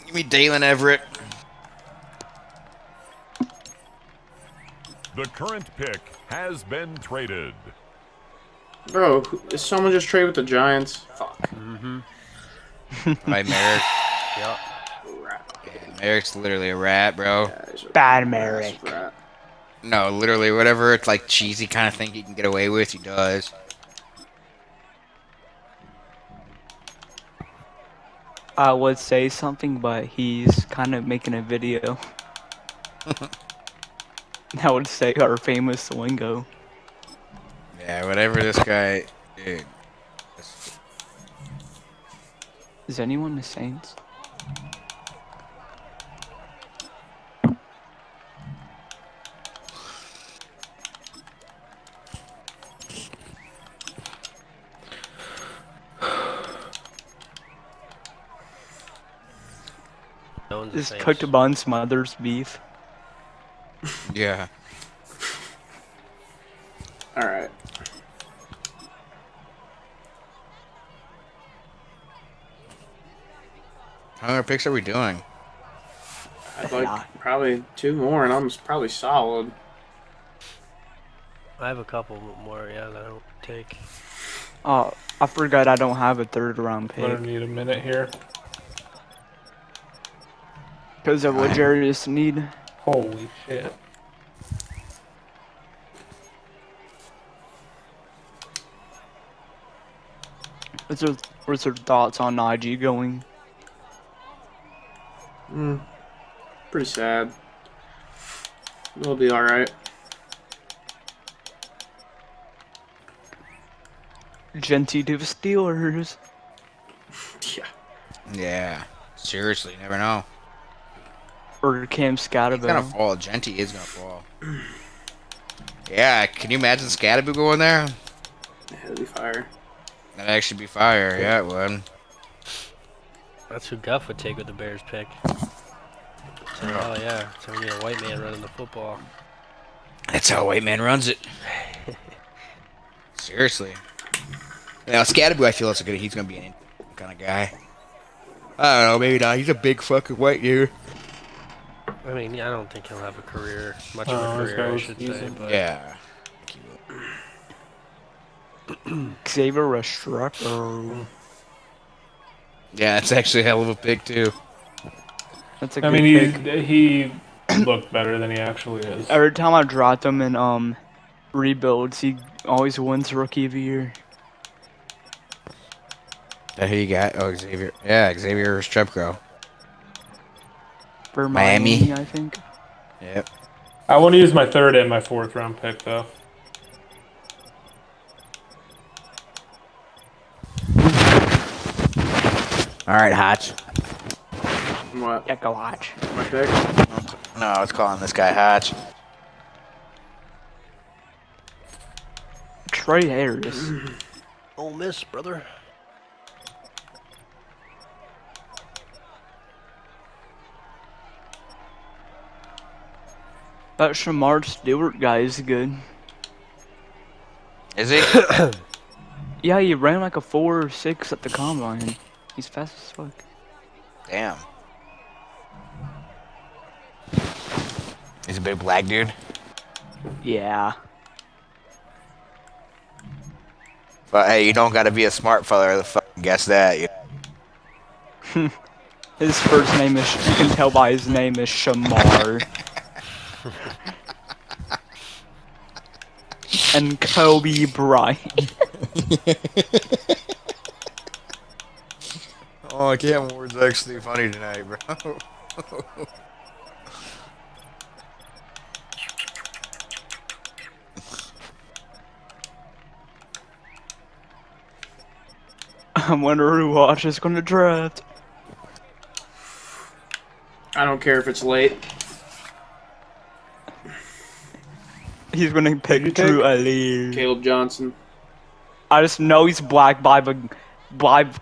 Give me Dalen Everett. The current pick has been traded. Bro, is someone just trade with the Giants? Fuck. By Merrick. Yep. Rat. Yeah, Merrick's literally a rat, bro. Yeah, he's a Bad rat, Merrick. rat. No, literally, whatever it's like cheesy kind of thing he can get away with, he does. I would say something, but he's kind of making a video. I would say our famous lingo. Yeah, whatever this guy. Dude. Is anyone the Saints? No one's the Is Saints. cooked buns mother's beef? Yeah. All right. How many picks are we doing? I'd like probably 2 more, and I'm probably solid. I have a couple more, yeah, that I don't take. Oh, I forgot I don't have a third round I'm gonna pick. need a minute here. Because of what Jarius need. Holy shit. What's your thoughts on IG going? Pretty sad. We'll be all right. Genty to the Steelers. Yeah. Yeah. Seriously, you never know. Or Cam He's gonna Scatterbo. fall. Genty is gonna fall. Yeah, can you imagine Scatterbo going there? It'll be fire. That'd actually be fire. Yeah, it would. That's who Guff would take with the Bears pick. So, oh yeah, so we need a white man running the football. That's how white man runs it. Seriously. Now, Scatterbo, I feel he's gonna be an kind of guy. I don't know, maybe not. He's a big fucking white dude. I mean, yeah, I don't think he'll have a career, much Oh, of a this career, guy I was should say. using- But Yeah. Xavier Restrepo. Yeah, it's actually a hell of a pick too. That's a I good mean, pick. he looked better than he actually is. Every time I dropped him in rebuilds, he always wins Rookie of the Year. Who you got? Oh, Xavier. Yeah, Xavier Restrepo. For Miami. Miami, I think. Yep. I want to use my 3rd and my 4th round pick, though. All right, Hotch. What? Yeah, go watch. My pick? No, I was calling this guy Hotch. Trey Harris. Ole Miss, brother. That Shamar Stewart guy is good. Is he? Yeah, he ran like a 4 or 6 at the combine. He's fast as fuck. Damn. He's a big black dude. Yeah. But hey, you don't gotta be a smart fella to fucking guess that. His first name is, you can tell by his name is Shamar. And Kobe Bryant. Oh, Cam Ward's actually funny tonight, bro. I wonder who Watch is gonna draft. I don't care if it's late. He's gonna pick Drew Ali. Caleb Johnson. I just know he's black by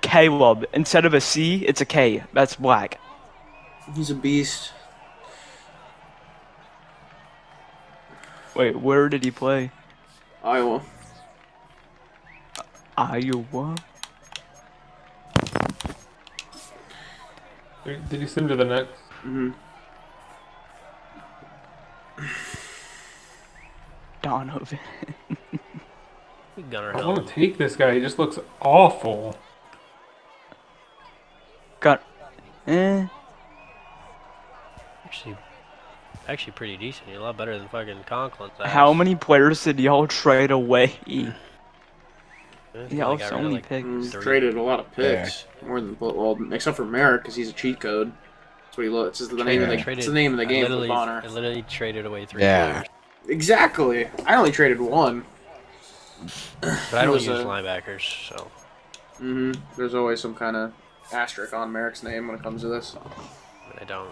Caleb. Instead of a C, it's a K. That's black. He's a beast. Wait, where did he play? Iowa. Iowa? Did you send to the next? Mm-hmm. Donovan. Gunner I Hill. want to take this guy. He just looks awful. Got. Actually pretty decent. He's a lot better than fucking Conklin's ass. How many players did y'all trade away? I Y'all got rid so of, many like, picks. Traded a lot of picks. More than, well, except for Merrick, because he's a cheat code. That's what he looks. It's the name of the. It's the name of the game for Bonner. I literally traded away 3 Yeah. players. Exactly. I only traded one. But I don't was use a- linebackers, so. Mm-hmm. There's always some kind of asterisk on Merrick's name when it comes to this. I don't.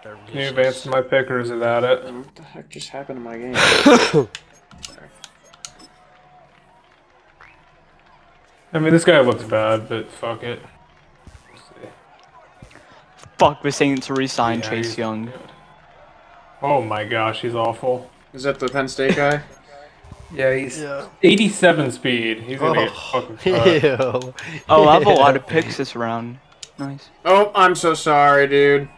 They're Can you useless. advance to my pickers without it? What the heck just happened to my game? Sorry. I mean, this guy looks bad, but fuck it. Let's see. Fuck, we're saying to resign Yeah, Chase he's Young. good. Oh my gosh, he's awful. Is that the Penn State guy? Yeah, he's Yeah. 87 speed. He's gonna get fucking cut. Ew. Oh, I have a lot of picks this round. Nice. Oh, I'm so sorry, dude.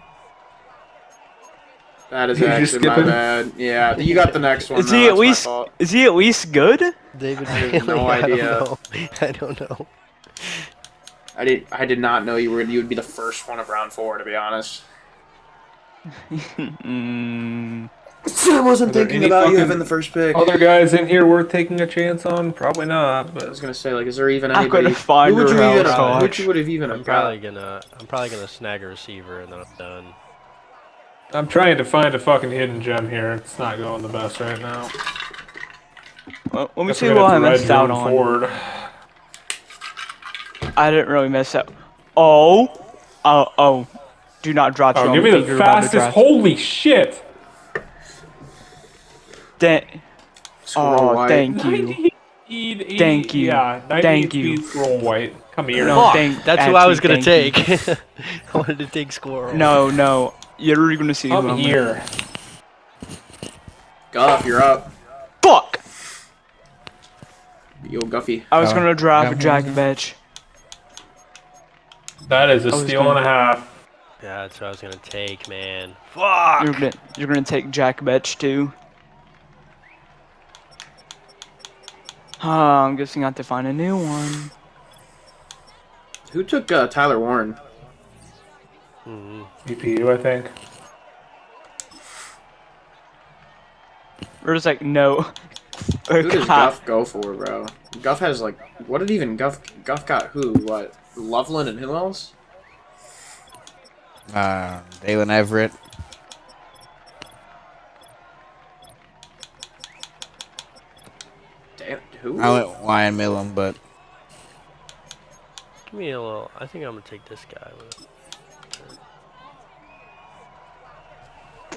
That is You're actually my skipping? bad. Yeah, you got the next one. Is though. he at That's my least? fault. Is he at least good? David I have Bailey, no idea. I don't know. I did not know you would be the first one of round 4, to be honest. Mm, I wasn't Are there thinking any about you fucking having the first pick. Other guys in here worth taking a chance on? Probably not, I but was gonna say, like, is there even I'm anybody? gonna find Who would you your even? house, Who Josh. you would have even I'm have probably got? gonna snag a receiver and then I'm done. I'm trying to find a fucking hidden gem here. It's not going the best right now. well, let me Guess see we're gonna what I have to missed ride out Jordan on. Ford. I didn't really miss out. Oh. Do not drop your Oh, own give me think the you're about to fastest. draft. Holy shit! Squirrel White. Thank you. 98 speed, 80, Thank you. Yeah, 98 Thank you. speed Squirrel White. Come here. No, Fuck, that's who I was gonna actually, take. thank I wanted to take Squirrel. No. You're gonna see who Come I'm gonna- here. Guff, you're up. Fuck! Yo, Guffy. I was gonna draft Jack Betch. That is a was steal gonna- and a half. Yeah, that's what I was gonna take, man. Fuck! You're gonna take Jack Betch too. I'm guessing I have to find a new one. Who took Tyler Warren? GPU, I think. We're just like, no. Who does Guff go for, bro? Guff has, like, what did even Guff got who? What? Loveland and who else? Dalen Everett. Damn, who? I went Ryan Millam, but Give me a little. I think I'm gonna take this guy.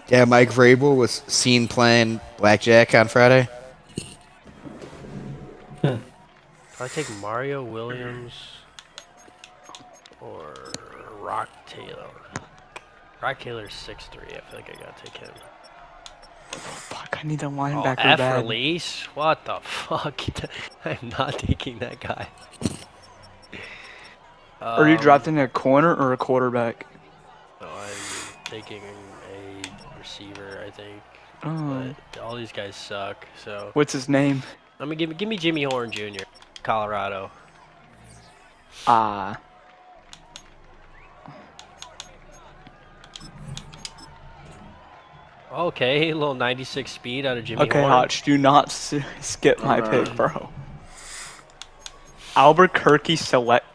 yeah, Mike Vrabel was seen playing blackjack on Friday. Do I take Mario Williams or Rock Taylor? Rock Taylor's 6'3". I feel like I gotta take him. Fuck, I need a Oh, linebacker F bad. release? What the fuck? I'm not taking that guy. Are you drafting a corner or a quarterback? No, I'm taking a receiver, I think. Oh. But all these guys suck, so... What's his name? Give me Jimmy Horn Jr., Colorado. Ah. Okay, a little 96 speed out of Jimmy Okay, Horn. Hotch, do not skip my pick, bro. Albuquerque Select.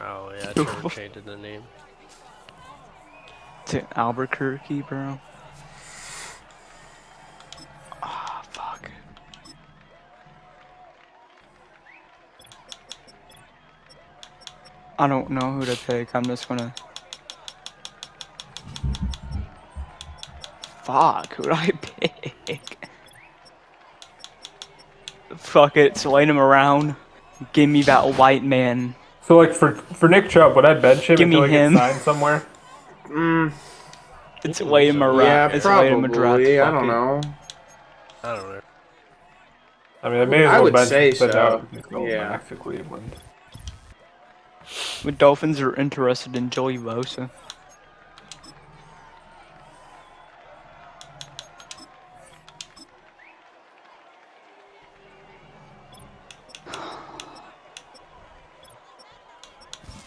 Oh, yeah, Trevor changed the name. To Albuquerque, bro. Ah, fuck. I don't know who to pick. I'm just gonna. Fuck, who do I pick? Fuck it, slide him around. Give me that white man. So like for Nick Chubb, would I bench him Give until me he gets him. signed somewhere? It's lay him a Yeah, rat. It's lay him a draft. probably. I Fuck don't it. know. I don't know. I mean, I may as I well would bench say him because so. I go Yeah. back to Cleveland. The Dolphins are interested in Joey Bosa.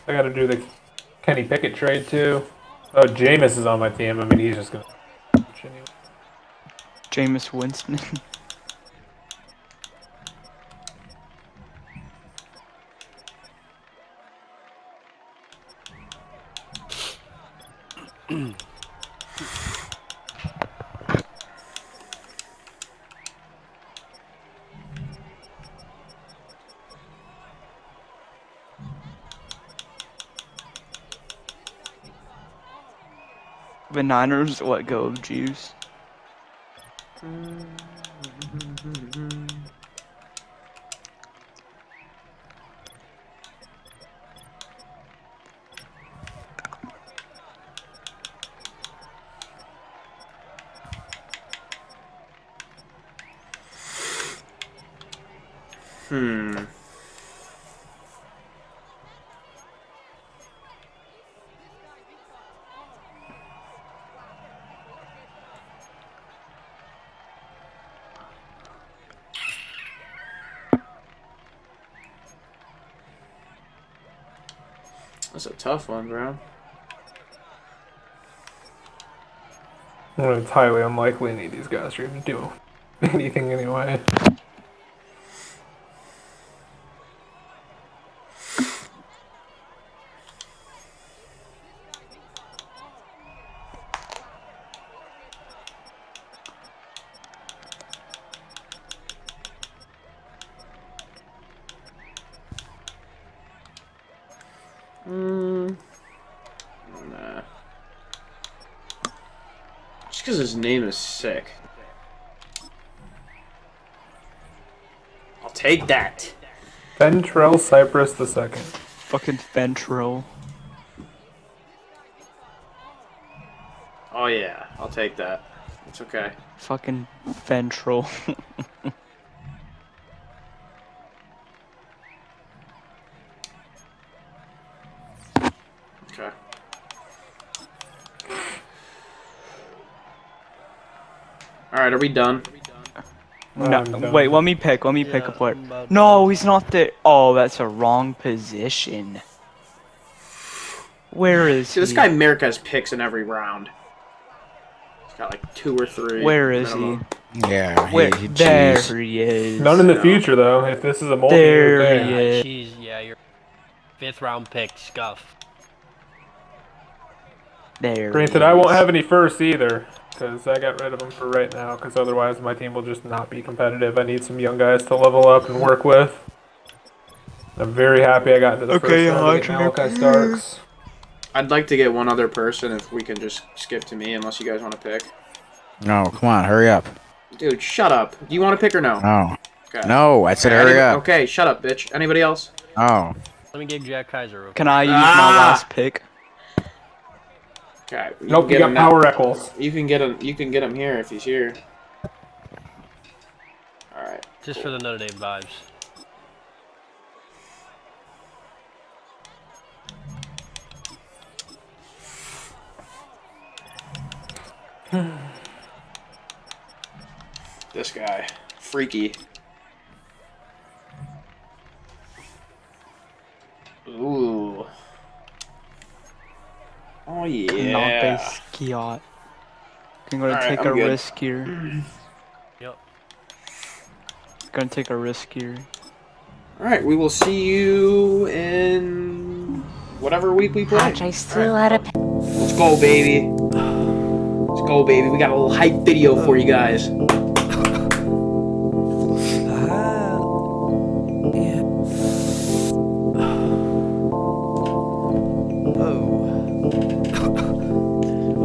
I got to do the Kenny Pickett trade too. Oh, Jameis is on my team. I mean, he's just gonna. Anyway. Jameis Winston. The Niners let go of Juice. That's a tough one, bro. Well, it's highly unlikely any of these guys are gonna do anything anyway. Nah. Just because his name is sick. I'll take that. Ventrell Cypress II. Fucking Ventrell. Oh yeah, I'll take that. It's okay. Fucking Ventrell. Okay. Alright, are we done? No, I'm done. wait, let me pick. Let me pick a Yeah, player. I'm about No, he's not there. Oh, that's a wrong position. Where is See, he? this guy Merrick has picks in every round. He's got like 2 or 3. Where is minimum. Yeah, Where? he There cheese. he is. None in the No. future though. If this is a multi-year There thing. he Yeah, is. cheese. Yeah, your 5th round pick, scuff. There. Granted, he I won't is. have any firsts either, because I got rid of them for right now, because otherwise my team will just not be competitive. I need some young guys to level up and work with. I'm very happy I got into the Okay, first round to get Malachi Starks. I'd like to get one other person if we can just skip to me, unless you guys want to pick. No, come on, hurry up. Dude, shut up. Do you want to pick or no? No. Okay. No, I said Okay, hurry up. Okay, shut up, bitch. Anybody else? Oh. Let me get Jack Kaiser real quick. Can I use my last pick? Okay. Nope, you got Power Eccles. You can get him. You can get him here if he's here. Just for the Notre Dame vibes. This guy. Freaky. Ooh. Oh, yeah. Kiot. I'm gonna Alright, take I'm a good. risk here. Yep. Gonna take a risk here. Alright, we will see you in whatever week we play. I still had a. Let's go, baby. Let's go, baby. We got a little hype video for you guys.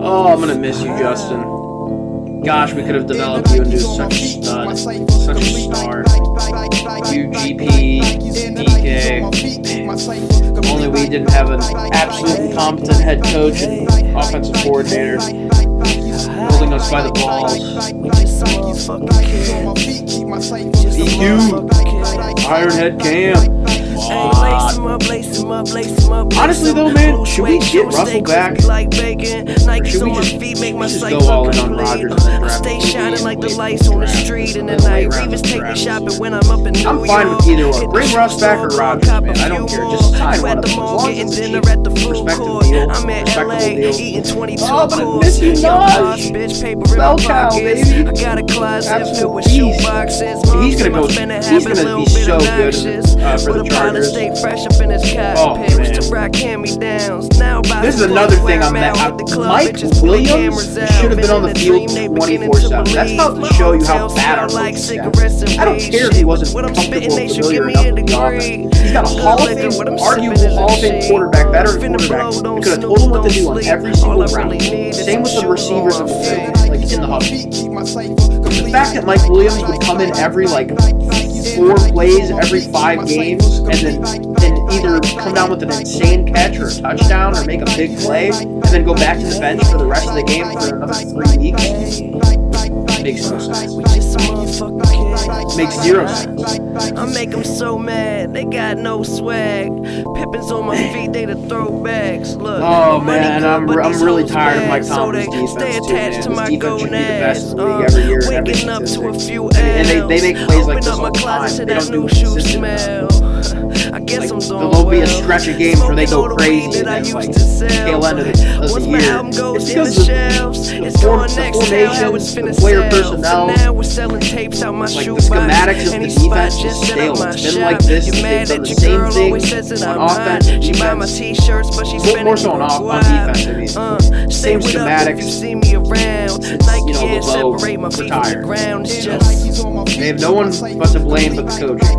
Oh, I'm gonna miss you, Justin. Gosh, we could have developed you into such a stud, such a star. You, GP, DK. Only we didn't have an absolutely competent head coach and offensive coordinator holding us by the balls. DQ, Ironhead Cam. Honestly though, man, should we get Russell back? Or should we just go all in on Rodgers and then draft him? I'm fine with either or. Bring Russ back or Rodgers, man. I don't care. Just sign one of them. As long as it's a cheap, respectable deal. Oh, but I miss you, Naj. Bell cow, baby. Absolute beast. He's gonna be so good for the Chargers. Oh, man. This is another thing I'm mad at. Mike Williams should have been on the field 24/7. That's how to show you how bad our coach is. I don't care if he wasn't comfortable or familiar enough with the offense. He's got a Hall of Fame, arguable Hall of Fame quarterback, veteran quarterback, who could have told him what to do on every single round. Same with the receivers in the field, like in the huddle. The fact that Mike Williams would come in every like 4 plays every 5 games and either come down with an insane catch or a touchdown or make a big play and then go back to the bench for the rest of the game for another 3 weeks makes no sense. Makes 0 sense. I make them so mad, they got no swag. Pippins on my feet, they the throwbacks. Look, oh man, I'm really tired of Mike Tomlin's defense too, man. His defense should be the best in the league every year and every statistic. And they make plays like this all the time. They don't do it consistently. There'll be a stretch of games where they go crazy and then like tail end of the year. It's because the formations, the player personnel, like the schematics of the defense is stale. It's been like this. They've done the same thing on offense and defense. More so on defense, I mean. Same schematics. It's, the low retire. They have no one but to blame but the coaching.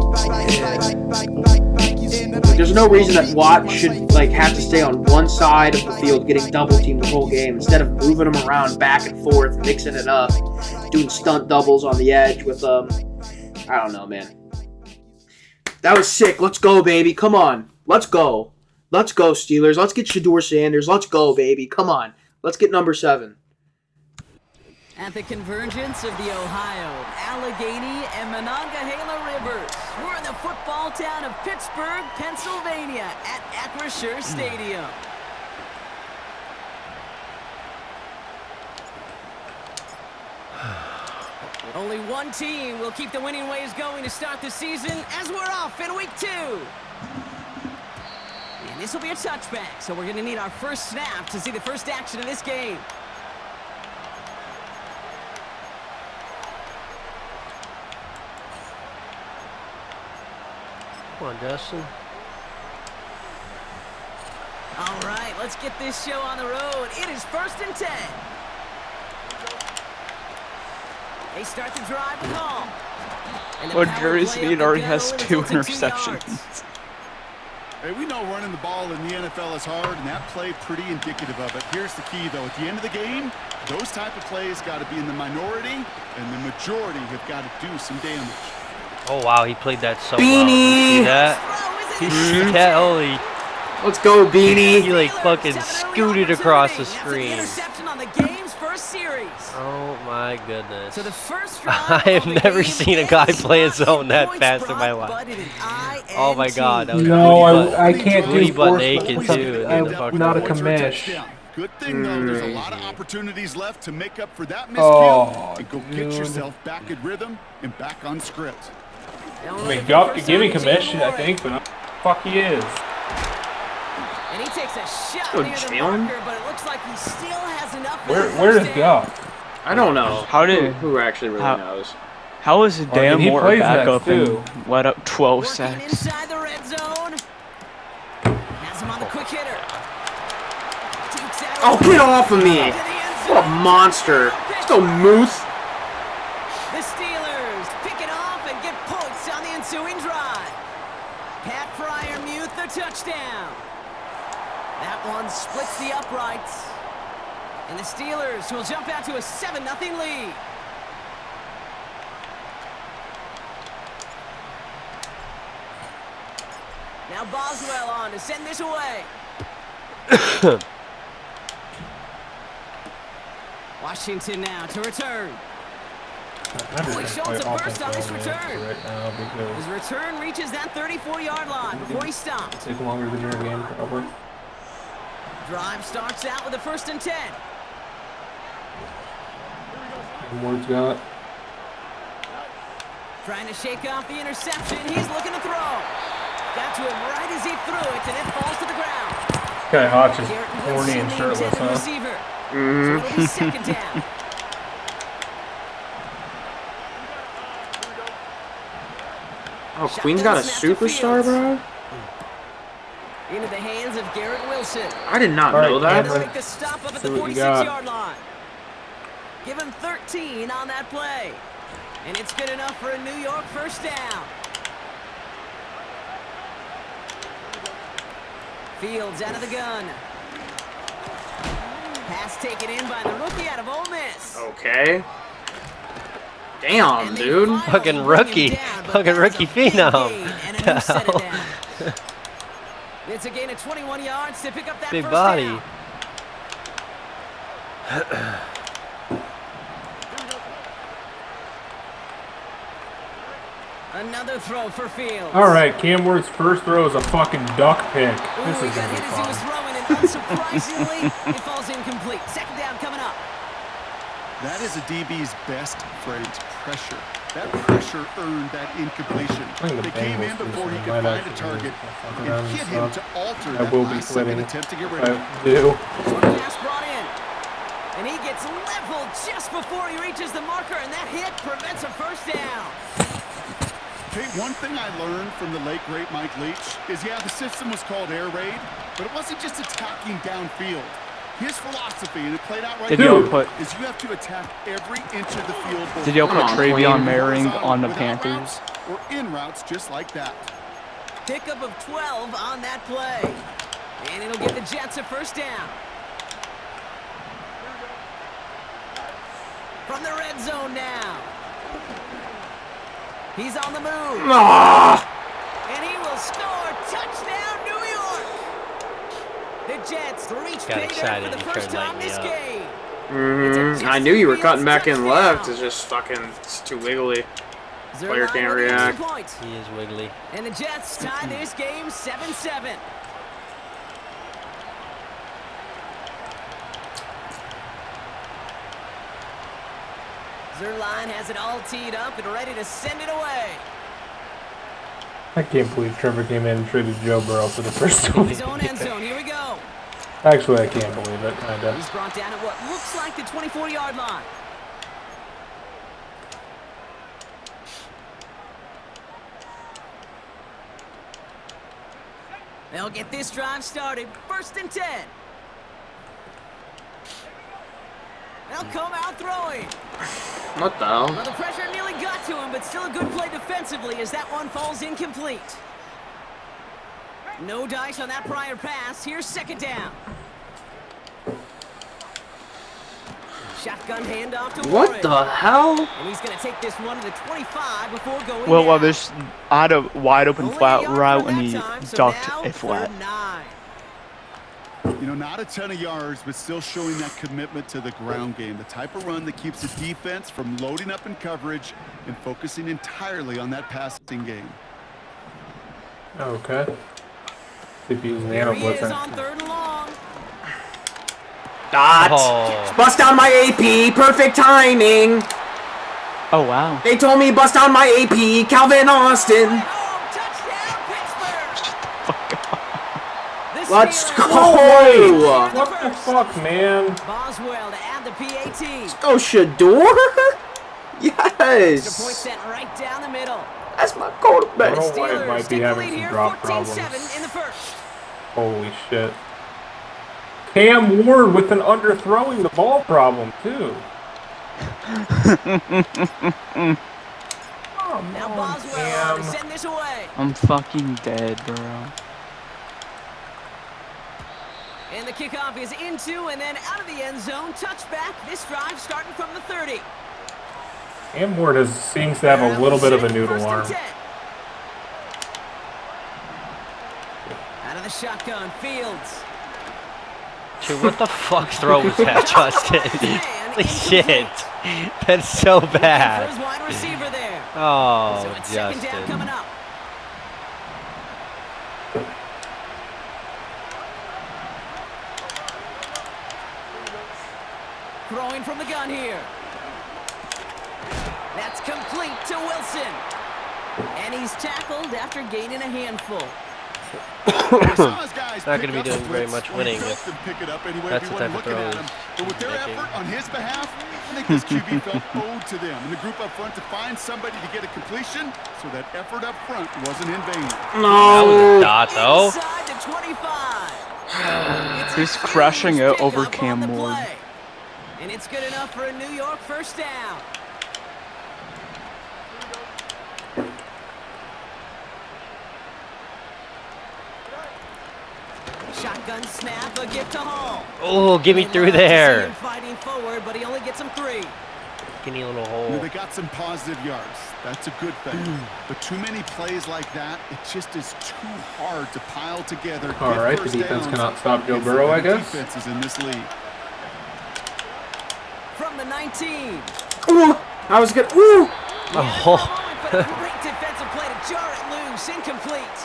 There's no reason that Watt should have to stay on one side of the field getting double teamed the whole game instead of moving him around back and forth, mixing it up, doing stunt doubles on the edge with I don't know, man. That was sick. Let's go, baby. Come on. Let's go. Let's go, Steelers. Let's get Shedeur Sanders. Let's go, baby. Come on. Let's get number 7. At the convergence of the Ohio, Allegheny, and Monongahela Rivers, we're in the football town of Pittsburgh, Pennsylvania, at Acrisure Stadium. Only one team will keep the winning ways going to start the season as we're off in week 2. And this will be a touchback, so we're going to need our first snap to see the first action of this game. Come on, Dustin. All right, let's get this show on the road. It is 1st and 10. They start the drive with Hall. Well, Jerry Sneed already has 2 interceptions. Hey, we know running the ball in the NFL is hard, and that play pretty indicative of it. Here's the key, though. At the end of the game, those type of plays got to be in the minority, and the majority have got to do some damage. Oh, wow, he played that so Beanie. well. You see that? He see that? Holy. Let's go, Beanie. He fucking scooted across the screen. series. Oh my goodness. So the first drive I have of the never game seen a guy is play a not zone in that points fast in my brought, life. but in Oh my god, that was No, I booty can't booty do butt force, naked but too. I'm The fuck not a out. commish. Good thing though, there's a lot of opportunities left to make up for that miscue Oh, and go get yourself back in rhythm and back on script. I mean, give me commission, I think, but fuck he is. And he takes a shot Oh, near the Jalen? marker, but it looks like he still has enough. Where did it go? I don't know. How did- Who actually really knows? How is Dan he Moore plays back next, up too. and let up 12 Working sacks? inside the red zone. Has him on the quick hitter. Dukes out Oh, get off of me! to the end What a zone. monster! Still Moose. The Steelers pick it off and get points on the ensuing drive. Pat Fryermuth the touchdown. That one splits the uprights. And the Steelers will jump out to a 7-0 lead. Now Boswell on to send this away. Washington now to return. He shows a burst on this return. right now because His return reaches that 34-yard line before he stops. it's longer than your game, probably. Drive starts out with a 1st and 10. Ward's got. Trying to shake off the interception. He's looking to throw. Got to him right as he threw it, and it falls to the ground. Okay, Hotch is Garrett horny Wilson, and the shirtless, intended huh? receiver. So it'll be 2nd down. Oh, Queen's got a superstar, bro? Into the hands of Garrett Wilson. I did not All know right, that. They'll make the stop up at the See what you got. 46-yard line. Give him 13 on that play. And it's good enough for a New York 1st down. Fields out of the gun. Pass taken in by the rookie out of Ole Miss. Okay. Damn, And they dude. finally Fucking bring him rookie. down, but Fucking that was rookie a big phenom. gain and a new set it down. It's a gain of 21 yards to pick up that Big 1st body. down. Another throw for Fields. All right, Cam Ward's first throw is a fucking duck pick. Ooh, This he is got gonna hit be as he was fun. throwing, and unsurprisingly, it falls incomplete. 2nd down coming up. That is a DB's best phrase, pressure. That pressure earned that incompletion. think the They came in Bengals before he might could find a actually target fuck and around and hit him to stuff. alter I that will be last second quitting. attempt to get rid of him. I do. Short pass brought in. And he gets leveled just before he reaches the marker, and that hit prevents a 1st down. Hey, one thing I learned from the late, great Mike Leach is, yeah, the system was called air raid, but it wasn't just attacking downfield. His philosophy, and it played out right Did here, y'all put is you have to attack every inch of the field. both Did y'all put Come on, Travion Queen. Merring on the without Panthers? routes or in routes just like that. Pickup of 12 on that play. And it'll give the Jets a 1st down. From the red zone now. He's on the move. And he will score. Touchdown, New York. The Jets reach Got pay dirt excited. for the He first tried time lighting this me up. game. It's a I knew you were Justin cutting back Fields in left. touchdown. It's just fucking it's too wiggly. Zerline can't with an extra react. point. He is wiggly. And the Jets tie this game 7-7. Zerline has it all teed up and ready to send it away. I can't believe Trevor came in and traded Joe Burrow for the first His one. own end zone. Here we go. Actually, I can't believe it, kinda. He's brought down at what looks like the 24-yard line. They'll get this drive started. 1st and 10. They'll come out throwing. What the hell? Well, the pressure nearly got to him, but still a good play defensively as that one falls incomplete. No dice on that prior pass. Here's 2nd down. Shotgun handoff to Warren. What the hell? And he's going to take this one to the 25 before going Well, down. this I had a wide open Only a flat yard route for and that he time, so ducked now a flat. 3rd and 9. You know, not a ton of yards, but still showing that commitment to the ground game. The type of run that keeps the defense from loading up in coverage and focusing entirely on that passing game. Okay. If he's an Here he is blitzing. on 3rd and long. Dot. Oh. Bust down my AP. Perfect timing. Oh, wow. They told me bust down my AP. Calvin Austin. Touchdown, Pittsburgh. Let's go. What the fuck, man? Boswell to add the PAT. Let's go, Shador. Yes. Point sent right down the middle. That's my quarterback. Earl White might be having some drop 14-7 problems. in the first. Holy shit. Cam Ward with an underthrowing the ball problem, too. Now Boswell to send this away. I'm fucking dead, bro. And the kickoff is into and then out of the end zone. Touchback. This drive starting from the 30. Cam Ward seems to have a little bit of a noodle arm. Out of the shotgun, Fields. Dude, what the fuck throw was that, Justin? Holy shit. That's so bad. First wide receiver there. Oh, So it's second down coming Justin. up. Throwing from the gun here. That's complete to Wilson. And he's tackled after gaining a handful. Not going to be doing very much winning if that's the type of throws. But with their effort on his behalf, I think this QB felt owed to them. And the group up front to find somebody to get a completion, so that effort up front wasn't in vain. That was a dot, though. Inside to 25. He's crushing it over Cam Ward. And it's good enough for a New York first down. Shotgun snap, a gift to Hall. Oh, get me through there. Fighting forward, but he only gets him 3. Skinny little You hole. know, they got some positive yards. That's a good thing. But too many plays like that, it just is too hard to pile together. All right, the defense cannot stop Joe Burrow, I guess. Defenses in this league. From the 19. Ooh, I was good. Ooh. Oh. Great defensive play to jar it loose. Incomplete.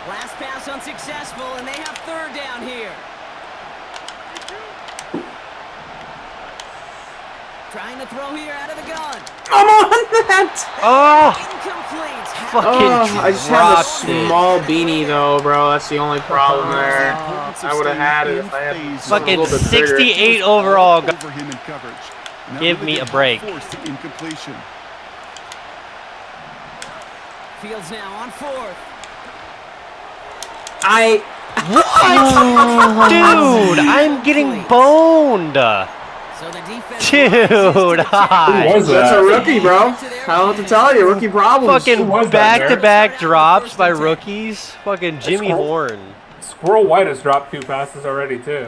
Last pass unsuccessful, and they have 3rd down here. Trying to throw here out of the gun. I'm on that. Oh. Incomplete. Fucking I just have a dropped small beanie, though, bro. That's the only problem there. I would have had it if I had Fucking a little bit bigger. 68 overall. Over him in coverage. And that Give really me a did break. force the incompletion. Fields now on 4th. Dude, I'm getting boned. So the defense Dude, hi. Who was That's that? a rookie, bro. I don't have to tell you, rookie problems. Fucking was that, back-to-back drops by rookies. Fucking Jimmy Squirrel- Horn. Squirrel White has dropped 2 passes already, too.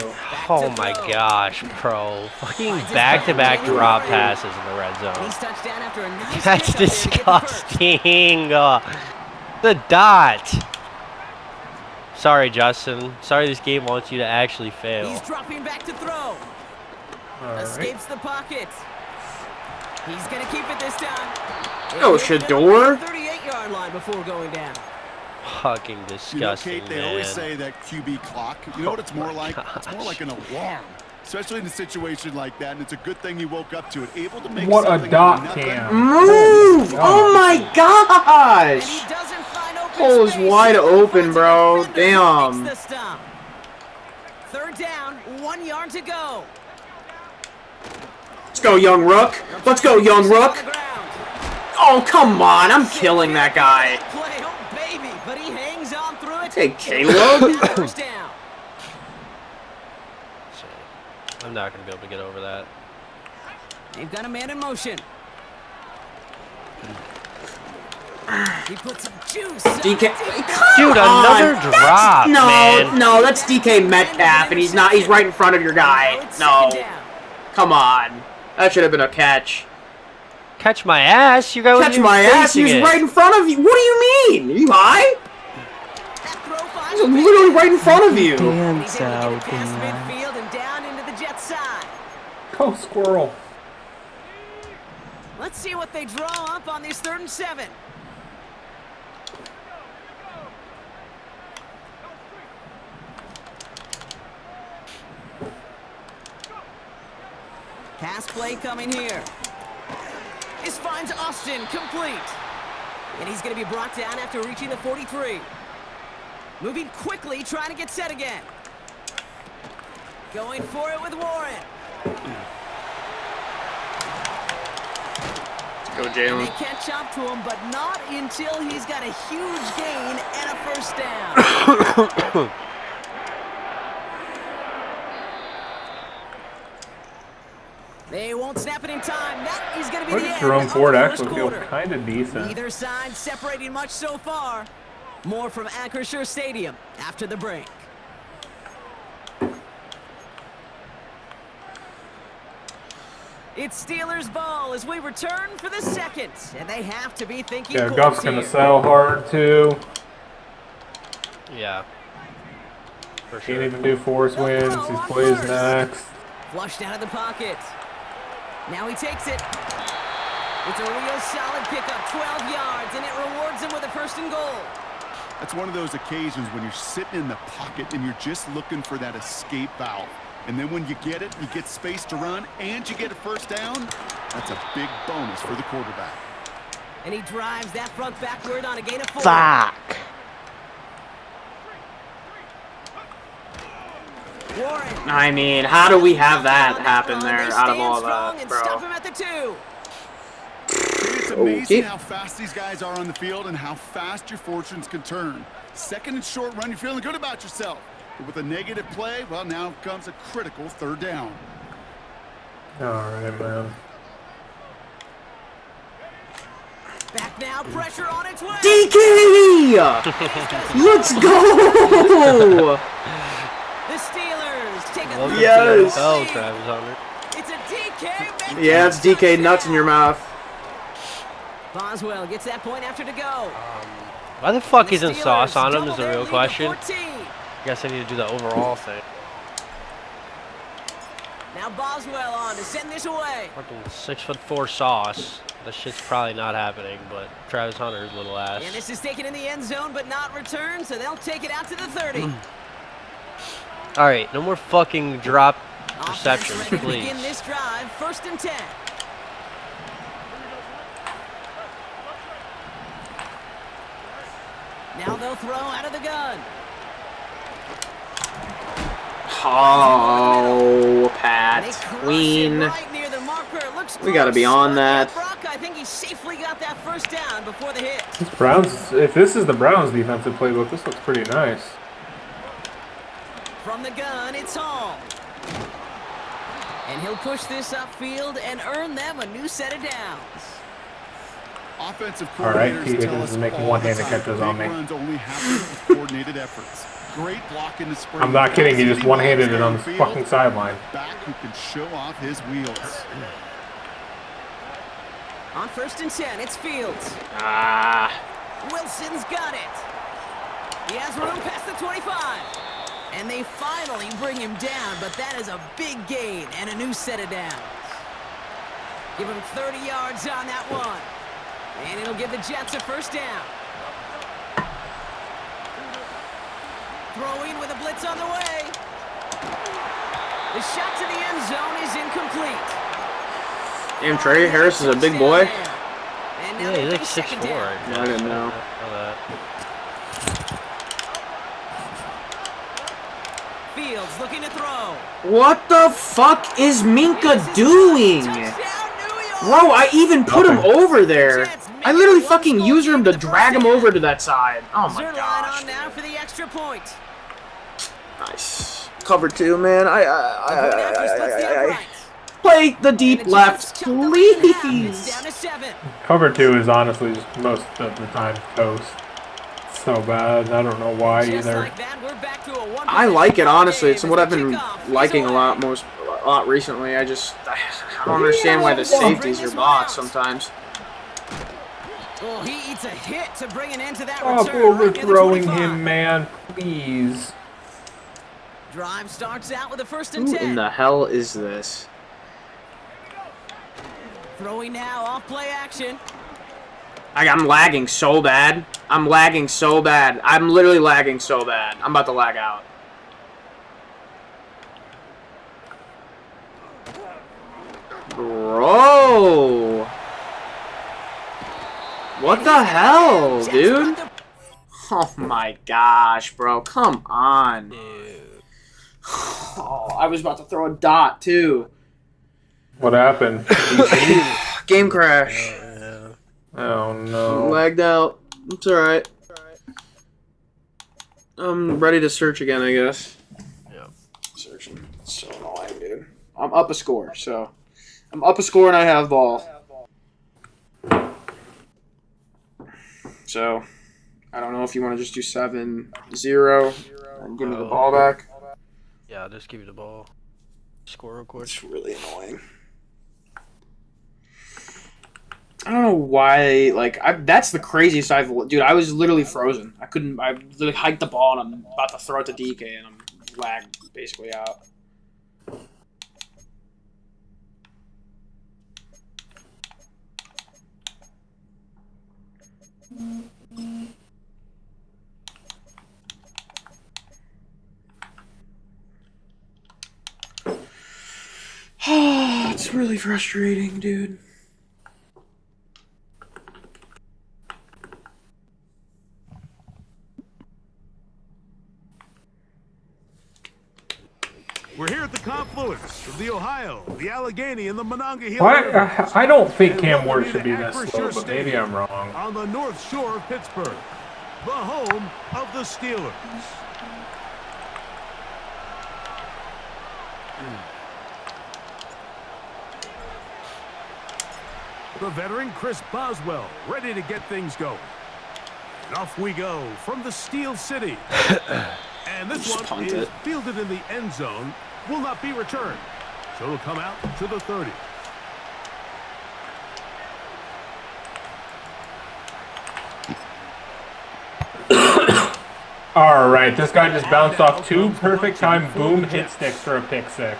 Oh my gosh, bro. Fucking back-to-back drop passes in the red zone. He's touchdown after a nice That's pickup there to get the first. disgusting. The dot. Sorry, Justin. Sorry this game wants you to actually fail. He's dropping back to throw. All right. Escapes the pocket. He's going to keep it this time. Yo, Shador. 38-yard line before going down. Fucking You know, disgusting, Kate, they always man. say that QB clock. You know what it's more like? It's more like an alarm. Especially in a situation like that, and it's a good thing you woke up to it. Able to make What a something dot, out of nothing. Cam. Move! Oh my And gosh! he doesn't find open Hole is space. wide He open, finds a bro. defender who Damn. makes the stop. 3rd down, 1 yard to go. Let's go, young rook. Let's go, young rook. On the ground. Oh, come on. I'm killing that guy. Play, oh baby, but he hangs on through it. Hey, Caleb. First down. I'm not going to be able to get over that. They've got a man in motion. He put some juice. DK. Dude, another drop, No, man. no, that's DK Metcalf, and he's not. He's right in front of your guy. No, come on. That should have been a catch. Catch my ass. You guys Catch my ass. He was right in front of you. What do you mean? Are you high? He's literally right in front of you. Dance out, Past man. midfield and down into the Jets side. Go squirrel. Let's see what they draw up on this 3rd and 7. Pass play coming here. This finds Austin complete. And he's going to be brought down after reaching the 43. Moving quickly, trying to get set again. Going for it with Warren. Go, And they Jalen. catch up to him, but not until he's got a huge gain and a first down. They won't snap it in time. That is going to be the end Jerome of Ford the actually first feels quarter. kind of decent. Neither side separating much so far. More from Acrisure Stadium after the break. It's Steelers ball as we return for the second, and they have to be thinking. Yeah, points Goff's gonna here. sell hard too. Yeah. For Can't sure. even do force wins. He plays next. Flushed out of the pocket. Now he takes it. It's a real solid pickup, 12 yards, and it rewards him with a 1st and goal. That's one of those occasions when you're sitting in the pocket and you're just looking for that escape valve. And then when you get it, you get space to run, and you get a first down. That's a big bonus for the quarterback. And he drives that front backward on a gain of 4. Fuck. Warren. I mean, how do we have that happen there They out of stand all strong that, and bro? stop him at the 2. It's amazing how fast these guys are on the field and how fast your fortunes can turn. 2nd and short run, you're feeling good about yourself. But with a negative play, well, now comes a critical 3rd down. All right, man. Back now, pressure on its way. DK! Let's go! The Steelers take a Welcome Yes. to the NFL, Travis Hunter. It's a DK. Yeah, it's DK nuts in your mouth. Boswell gets that point after to go. Why the fuck The isn't Steelers sauce on him double is the their real lead to question. 14. Guess I need to do the overall thing. Now Boswell on to send this away. Fucking 6'4" sauce. That shit's probably not happening, but Travis Hunter's little ass. And this is taken in the end zone, but not returned, so they'll take it out to the 30. All right, no more fucking drop receptions, Offense ready to please. begin this drive, 1st and 10. Now they'll throw out of the gun. Oh, They Pat. crush Queen. it right near the marker. It looks We gotta be close, on but that. Brock, I think he safely got that first down before the hit. This Browns. If this is the Browns' defensive playbook, this looks pretty nice. From the gun, it's Hall. And he'll push this upfield and earn them a new set of downs. Offensive All right, coordinators T. Higgins tell is us making all one-handed the time catches on big me. runs only happen with coordinated efforts. Great block in the spring. I'm not kidding. He just one-handed it on the fucking sideline. Back who can show off his wheels. On 1st and 10, it's Fields. Ah. Wilson's got it. He has room past the 25. And they finally bring him down, but that is a big gain and a new set of downs. Give him 30 yards on that one. And it'll give the Jets a first down. Throwing with a blitz on the way. The shot to the end zone is incomplete. Damn, Trey Harris is a big boy. And now Yeah, they he's like face second 6'4". down. I didn't know. that. Fields looking to throw. What the fuck is Minka doing? Bro, I even put him over there. I literally fucking used him to drag him over to that side. Oh my Zerline gosh. on now for the extra point. Nice. Cover 2, man. I Play the deep left, It's please. down to 7. Cover 2 is honestly just most of the time toast. It's so bad. I don't know why Just either. like that, we're back to a one I like it, honestly. It's game what as I've the been kickoff is liking a away. lot recently. I don't understand why the safeties are bots sometimes. Oh, he eats a hit to bring an end to that Stop return. Right near the overthrowing 25. him, man. Please. Drive starts out with a 1st and Who 10. in the hell is this? Throwing now off play action. I'm lagging so bad. I'm lagging so bad. I'm literally lagging so bad. I'm about to lag out. Bro. What the hell, dude? Oh my gosh, bro. Come on. Oh, I was about to throw a dot, too. What happened? Game crash. Oh no. Lagged out. It's alright. I'm ready to search again, I guess. Yeah. Searching. It's so annoying, dude. I'm up a score, so. I'm up a score and I have ball. So, I don't know if you want to just do 7-0 and give me the ball back. Yeah, I'll just give you the ball. Score real quick. It's really annoying. I don't know why, like, that's the craziest dude, I was literally frozen. I literally hiked the ball and I'm about to throw it to DK and I'm lagged basically out. It's really frustrating, dude. We're here at the confluence of the Ohio, the Allegheny, and the Monongahela. I don't think Cam Ward should be this slow, but maybe I'm wrong. On the north shore of Pittsburgh, the home of the Steelers. The veteran Chris Boswell ready to get things going. And off we go from the Steel City. And this one is fielded in the end zone, will not be returned. So it'll come out to the 30. All right, this guy just bounced off 2 perfect time boom hit sticks for a pick 6.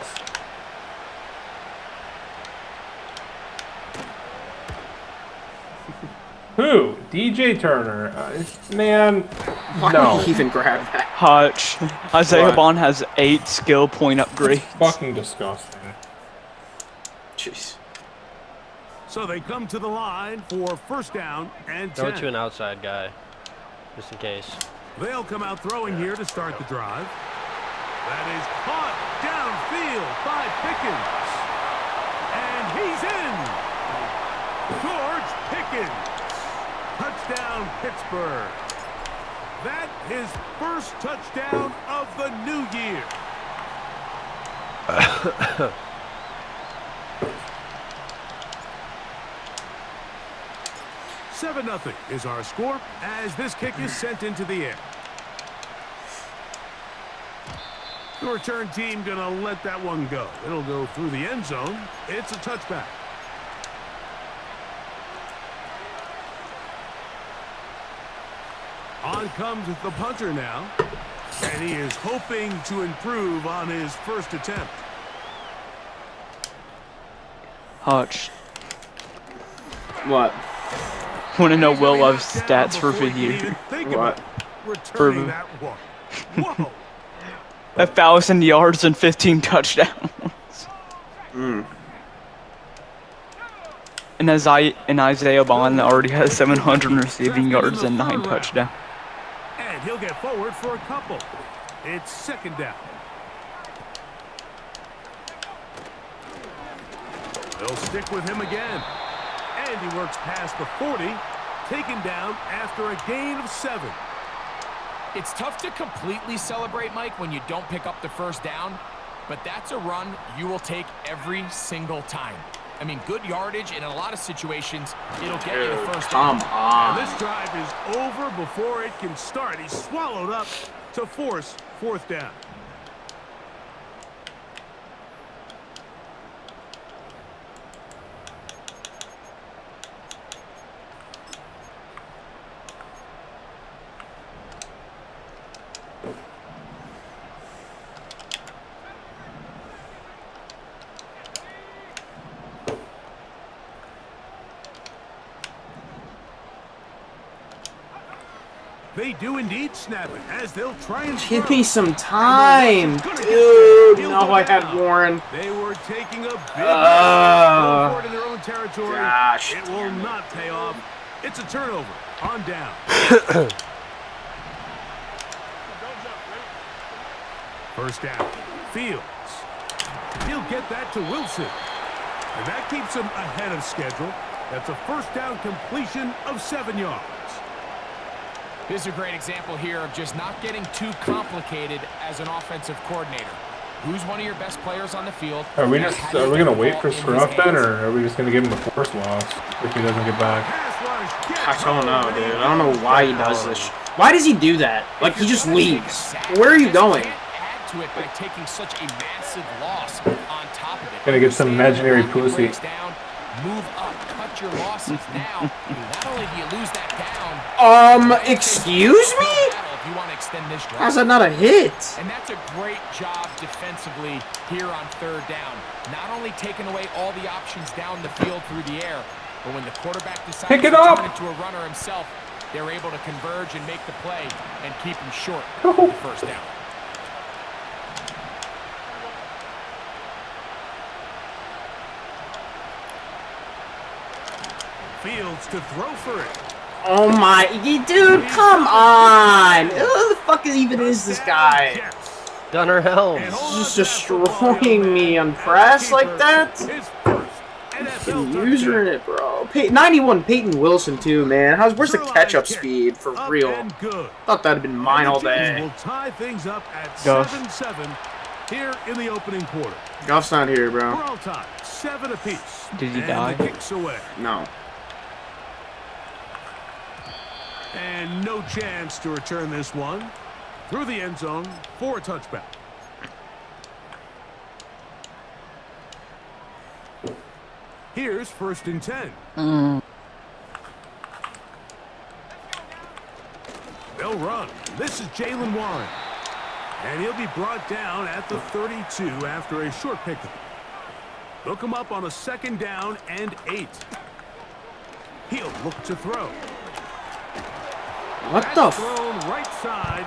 Who? DJ Turner. Man, Why no. did he even grab that? Hutch. Isaiah What? Bond has 8 skill point upgrades. Fucking disgusting. Jeez. So they come to the line for 1st down and 10. Throw it to an outside guy, just in case. They'll come out throwing here to start the drive. That is caught downfield by Pickens. And he's in. George Pickens. Touchdown, Pittsburgh. That his first touchdown of the new year. 7-0 is our score as this kick is sent into the air. The return team gonna let that one go. It'll go through the end zone. It's a touchback. On comes the punter now, and he is hoping to improve on his first attempt. Hutch. What? Want to know Will Love's stats for the year? What? Returning that one. Whoa. 1,000 yards and 15 touchdowns. And Isaiah Bond already has 700 receiving yards and 9 touchdowns. And he'll get forward for a couple. It's 2nd down. They'll stick with him again. And he works past the 40, taken down after a gain of 7. It's tough to completely celebrate, Mike, when you don't pick up the 1st down, but that's a run you will take every single time. I mean, good yardage, and in a lot of situations, it'll get you the 1st down. Come on. And this drive is over before it can start. He's swallowed up to force 4th down. They do indeed snap it as they'll try and Give me some time, dude. No, I had Warren. They were taking a big going for it in their own territory. Gosh. It will not pay off. It's a turnover on down. First down. Fields. He'll get that to Wilson. And that keeps him ahead of schedule. That's a first down completion of 7 yards. This is a great example here of just not getting too complicated as an offensive coordinator. Who's one of your best players on the field? Are we gonna wait for Scruff then, or are we just gonna give him a forced loss if he doesn't get back? I don't know, dude. I don't know why he does this. Why does he do that? Like, he just leaves. Where are you going? Add to it by taking such a massive loss on top of it. Gonna get some imaginary pussy. Move up, cut your losses now. Not only do you lose that down. Excuse me? If you want to extend this drive. How's that not a hit? And that's a great job defensively here on third down. Not only taking away all the options down the field through the air, but when the quarterback decides to turn into a runner himself, they're able to converge and make the play and keep him short of the first down. Fields to throw for it. Oh my, dude, come on! Who the fuck even is this guy? Gunnar Helms. He's just destroying me on press like that? Fucking user in it, bro. 91 Peyton Wilson too, man. Where's the catch-up speed for real? Thought that'd been mine all day. Will tie things up at 7-7 here in the opening quarter. Goff's not here, bro. We're all tied, 7 apiece. Did he die? The kicks away. No. And no chance to return this one through the end zone for a touchback. Here's 1st and 10. They'll run. This is Jalen Warren. And he'll be brought down at the 32 after a short pickup. They'll come up on a 2nd down and 8. He'll look to throw. What the thrown right side,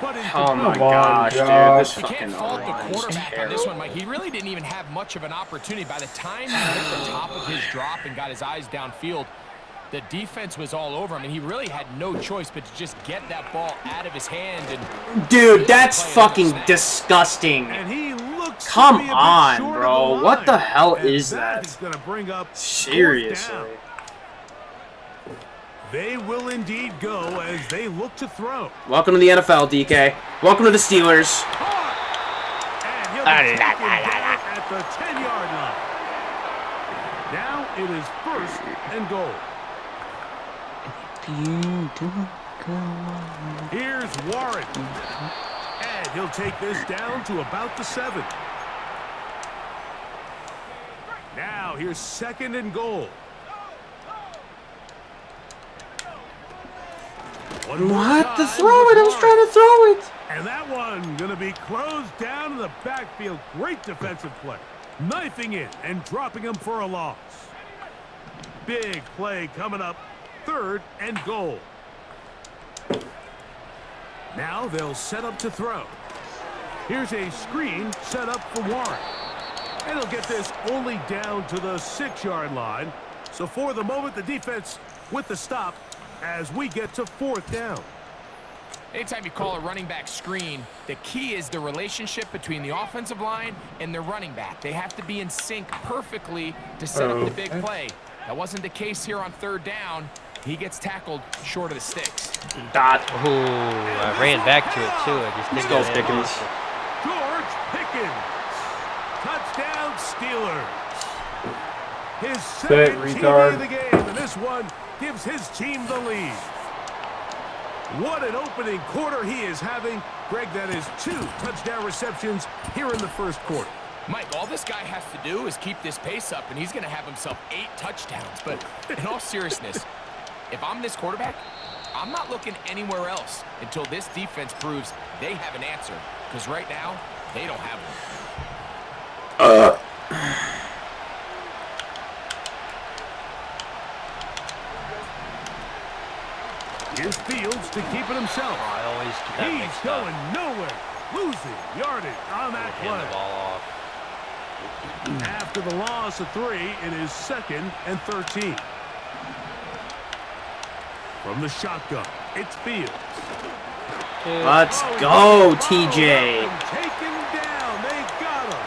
but oh my gosh, dude, this you fucking can't fault the line is quarterback on this one, terrible. Mike. He really didn't even have much of an opportunity. By the time he hit the top of his drop and got his eyes downfield, the defense was all over him, and he really had no choice but to just get that ball out of his hand. And dude, that's fucking disgusting. And he looks come on, bro. What the hell is that? Is gonna bring up seriously. They will indeed go as they look to throw. Welcome to the NFL, DK. Welcome to the Steelers. And he'll be taken down at the 10-yard line. Now it is 1st and goal. Here's Warren. And he'll take this down to about the 7. Now here's 2nd and goal. What? To throw it? I was trying to throw it. And that one going to be closed down in the backfield. Great defensive play. Knifing in and dropping him for a loss. Big play coming up. 3rd and goal. Now they'll set up to throw. Here's a screen set up for Warren. And he'll get this only down to the 6-yard line. So for the moment, the defense with the stop as we get to 4th down. Anytime you call a running back screen, the key is the relationship between the offensive line and the running back. They have to be in sync perfectly to set up the big play. That wasn't the case here on 3rd down. He gets tackled short of the sticks. Dot. Oh, I ran back to it too. I just didn't go get Pickens. George Pickens. Touchdown Steelers. His 2nd TD of the game, and this one gives his team the lead. What an opening quarter he is having. Greg, that is 2 touchdown receptions here in the 1st quarter. Mike, all this guy has to do is keep this pace up, and he's going to have himself 8 touchdowns. But in all seriousness, if I'm this quarterback, I'm not looking anywhere else until this defense proves they have an answer. Because right now, they don't have one. Here's Fields to keep it himself. I always do that He's mixed up. going nowhere. Losing yardage on that Hand the play. ball off. After the loss of 3, it is 2nd and 13. From the shotgun, it's Fields. Let's go, TJ. Taken down. They got him.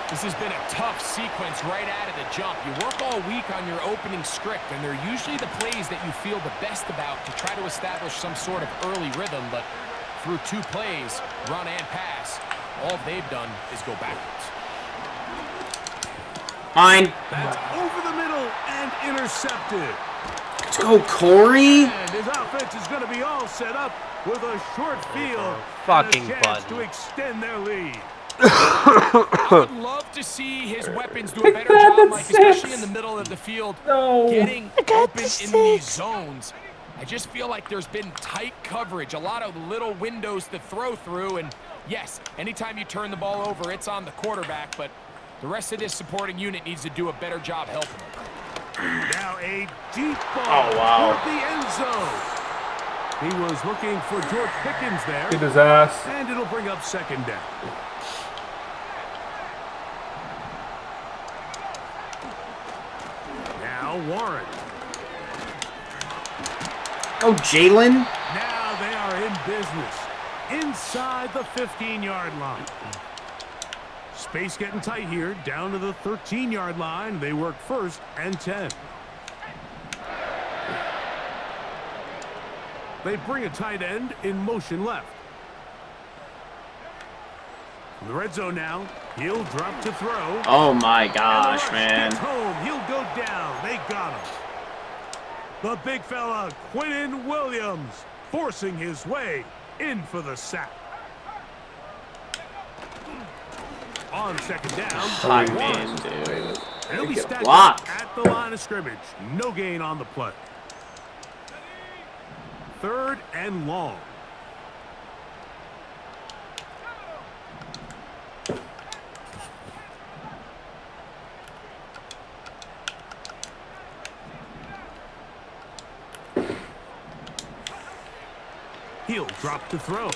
This has been a tough sequence right out of the jump. You work all week on your opening script, and they're usually the plays that you feel the best about to try to establish some sort of early rhythm, but through 2 plays, run and pass, all they've done is go backwards. Mine. That's over the middle and intercepted. Let's go, Corey. And his offense is going to be all set up with a short field Fucking and a chance button. to extend their lead. I would love to see his weapons do a better job, Mike, especially in the middle of the field, getting open in these zones. I just feel like there's been tight coverage, a lot of little windows to throw through, and yes, anytime you turn the ball over, it's on the quarterback, but the rest of this supporting unit needs to do a better job helping him. Now a deep ball toward the end zone. He was looking for George Pickens there. Get his ass. And it'll bring up 2nd down. Now Warren. Oh, Jalen. Now they are in business. Inside the 15-yard line. Space getting tight here. Down to the 13-yard line. They work 1st and 10. They bring a tight end in motion left. In the red zone now. He'll drop to throw. Oh my gosh, man. Gets home. He'll go down. They got him. The big fella, Quinnen Williams, forcing his way in for the sack. On 2nd down. I mean, dude. He'll be Get stacked blocked. up at the line of scrimmage. No gain on the play. 3rd and long. He'll drop to throw.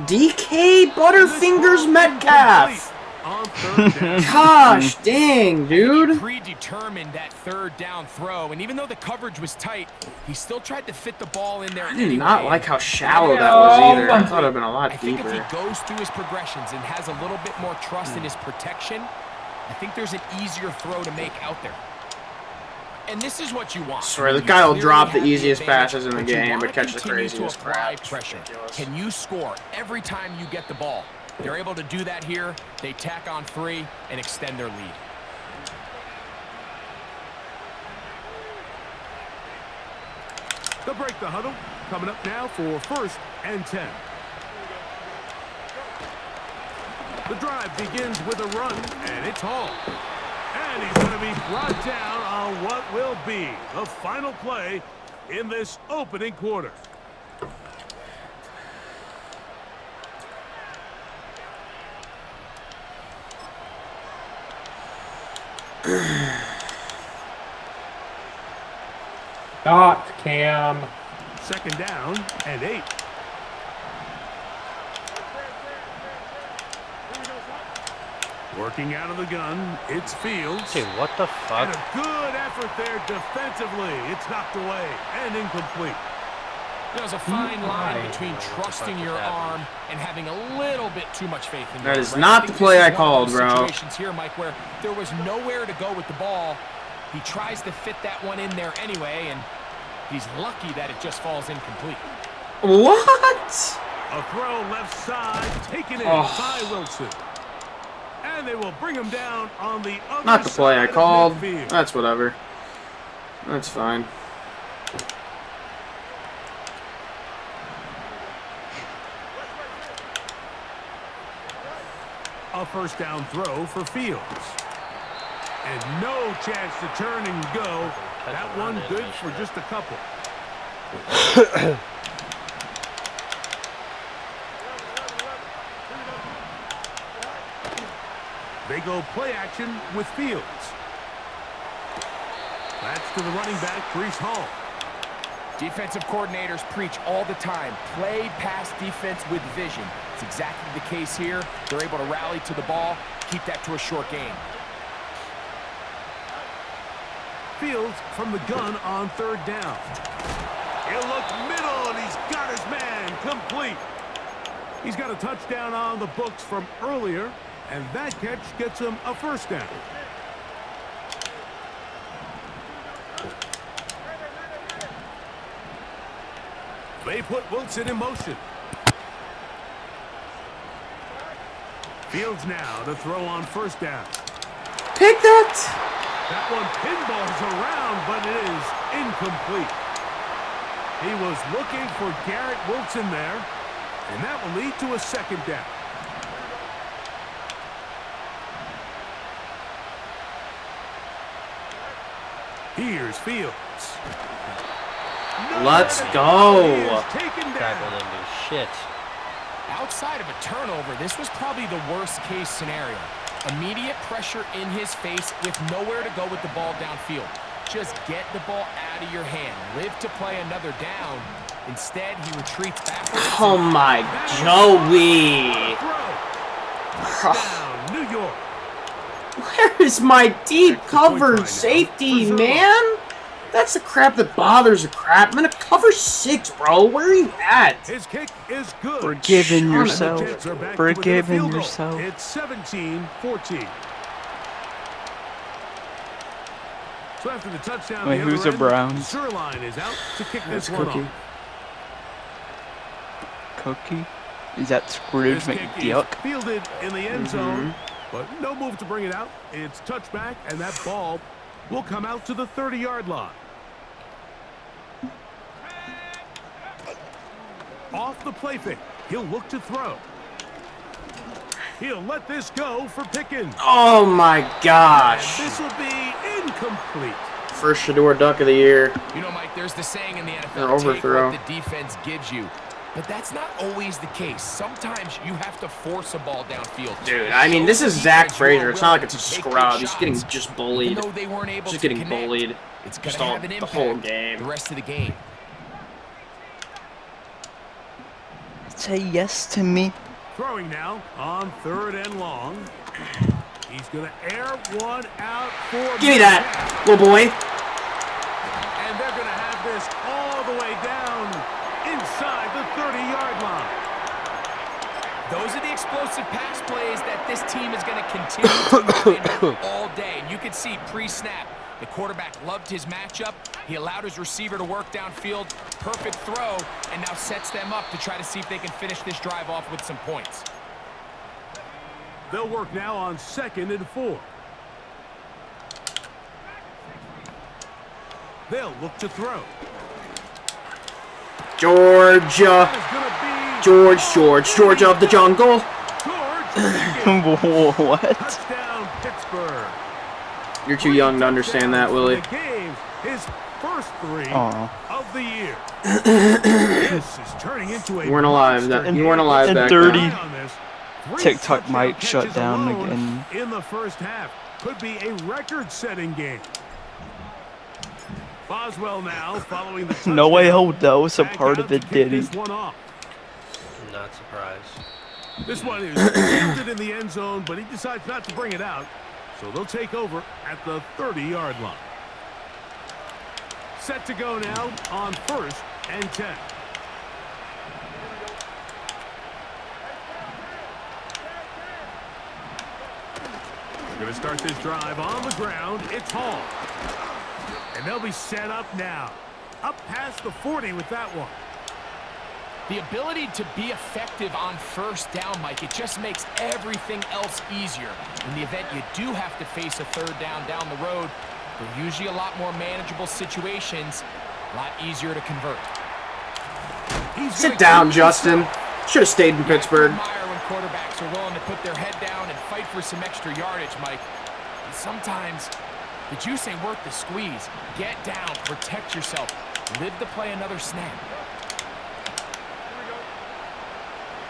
DK Butterfingers Metcalf. On 3rd down. Gosh dang, dude. Predetermined that 3rd down throw, and even though the coverage was tight, he still tried to fit the ball in there. I did not like how shallow that was either. I thought it would have been a lot I think deeper. if he goes through his progressions and has a little bit more trust in his protection, I think there's an easier throw to make out there. And this is what you want. Swear, this You guy will clearly drop the have easiest advantage, passes in the but you game, wanna but catch the continue to craziest apply crap. pressure. Ridiculous. Can you score every time you get the ball? They're able to do that here. They tack on 3 and extend their lead. They'll break the huddle. Coming up now for 1st and 10. The drive begins with a run, and it's Hall. And he's going to be brought down on what will be the final play in this opening quarter. Dot Cam. 2nd down and 8. Working out of the gun, it's Fields. Dude, what the fuck? And a good effort there defensively. It's knocked away and incomplete. There's a fine line between trusting your arm and having a little bit too much faith in your That arm, is right? not I the think play this I is one of called, those bro. Situations here, Mike, where there was nowhere to go with the ball. He tries to fit that one in there anyway, and he's lucky that it just falls incomplete. What? A throw left side, taken in by Wilson. And they will bring him down on the other Not the play I side of called. midfield. That's whatever. That's fine. A 1st down throw for Fields. And no chance to turn and go. That one good for just a couple. They go play action with Fields. That's to the running back, Brees Hall. Defensive coordinators preach all the time, play pass defense with vision. It's exactly the case here. They're able to rally to the ball, keep that to a short game. Fields from the gun on 3rd down. He'll look middle, and he's got his man complete. He's got a touchdown on the books from earlier, and that catch gets him a 1st down. They put Wilson in motion. Fields now to throw on 1st down. Pick that! That one pinballs around, but it is incomplete. He was looking for Garrett Wilson there, and that will lead to a 2nd down. Here's Fields. Let's go. Tackled into shit. Outside of a turnover, this was probably the worst case scenario. Immediate pressure in his face with nowhere to go with the ball downfield. Just get the ball out of your hand. Live to play another down. Instead, he retreats backwards. Oh my, Joey. Touchdown, New York. Where is my deep covered safety, man? That's the crap that bothers the crap. I'm in a cover 6, bro. Where are you at? His kick is good. Forgiving yourself. Forgiving Goal. yourself. It's 17-14. So after the touchdown, Wait, the who's other a end, Browns? Zerline is out to kick this one Cookie. off. Cookie? Is that Scrooge This kick McDuck? is fielded in the end zone, but no move to bring it out. It's touchback, and that ball will come out to the 30-yard line. Off the play fake, he'll look to throw. He'll let this go for Pickens. Oh my gosh. This will be incomplete. First Shador Duck of the year. You know, Mike, there's the saying in the An NFL, take overthrow. what the defense gives you. But that's not always the case. Sometimes you have to force a ball downfield. Dude, I mean, this is Zach Frazier. It's not like it's a scrub. He's getting just bullied. Even though they weren't able Just to getting connect, bullied. It's Just gonna all, have an the impact whole the game. rest of the game. Say yes to me. Throwing now on 3rd and long. He's going to air one out for... Give me that, little boy. And they're going to have this all the way down inside the 30-yard line. Those are the explosive pass plays that this team is going to continue to win all day. And you can see pre-snap, the quarterback loved his matchup. He allowed his receiver to work downfield. Perfect throw, and now sets them up to try to see if they can finish this drive off with some points. They'll work now on 2nd and 4. They'll look to throw. Georgia. Georgia of the jungle. What? Touchdown, Pittsburgh. You're too young to understand that, Willie. Game, his first 3 Aw. of the year. This is turning into a You weren't alive. You weren't alive And back 30. then. on this. 3 TikTok touchdown might shut catches down alone again. in the first half. Could be a record-setting game. Boswell now following the touchdown. No Way Home, though, was a Back part out of to it, kick did he? this one off. Not surprised. This one is fielded in the end zone, but he decides not to bring it out. So they'll take over at the 30-yard line. Set to go now on 1st and 10. We're going to start this drive on the ground. It's Hall. And they'll be set up now. Up past the 40 with that one. The ability to be effective on 1st down, Mike, it just makes everything else easier. In the event you do have to face a 3rd down the road, they're usually a lot more manageable situations, a lot easier to convert. Sit down, Justin. Should have stayed in Pittsburgh. Admire when quarterbacks are willing to put their head down and fight for some extra yardage, Mike. And sometimes the juice ain't worth the squeeze. Get down, protect yourself. live to play another snap.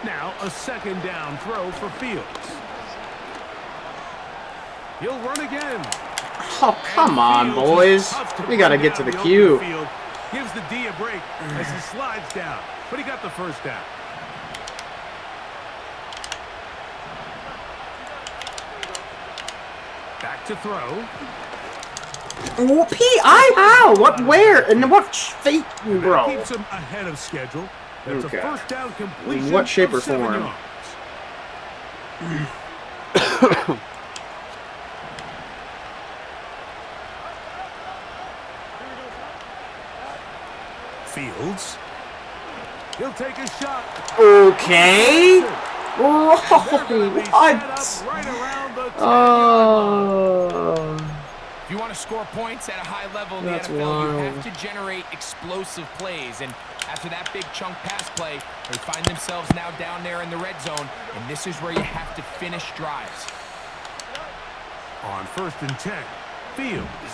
Now a second down throw for Fields. He'll run again. Oh, come on, boys. We got to get to the queue. Gives the D a break as he slides down, but he got the first down. Back to throw. Oh, how? What, where? And what fate, bro? Keeps him ahead of schedule. That's a first down completion. In what shape or of 7 form? yards. Fields. He'll take a shot. Okay. What? If you want to score points at a high level in the NFL, you have to generate explosive plays. And after that big chunk pass play, they find themselves now down there in the red zone. And this is where you have to finish drives. On 1st and 10, Fields.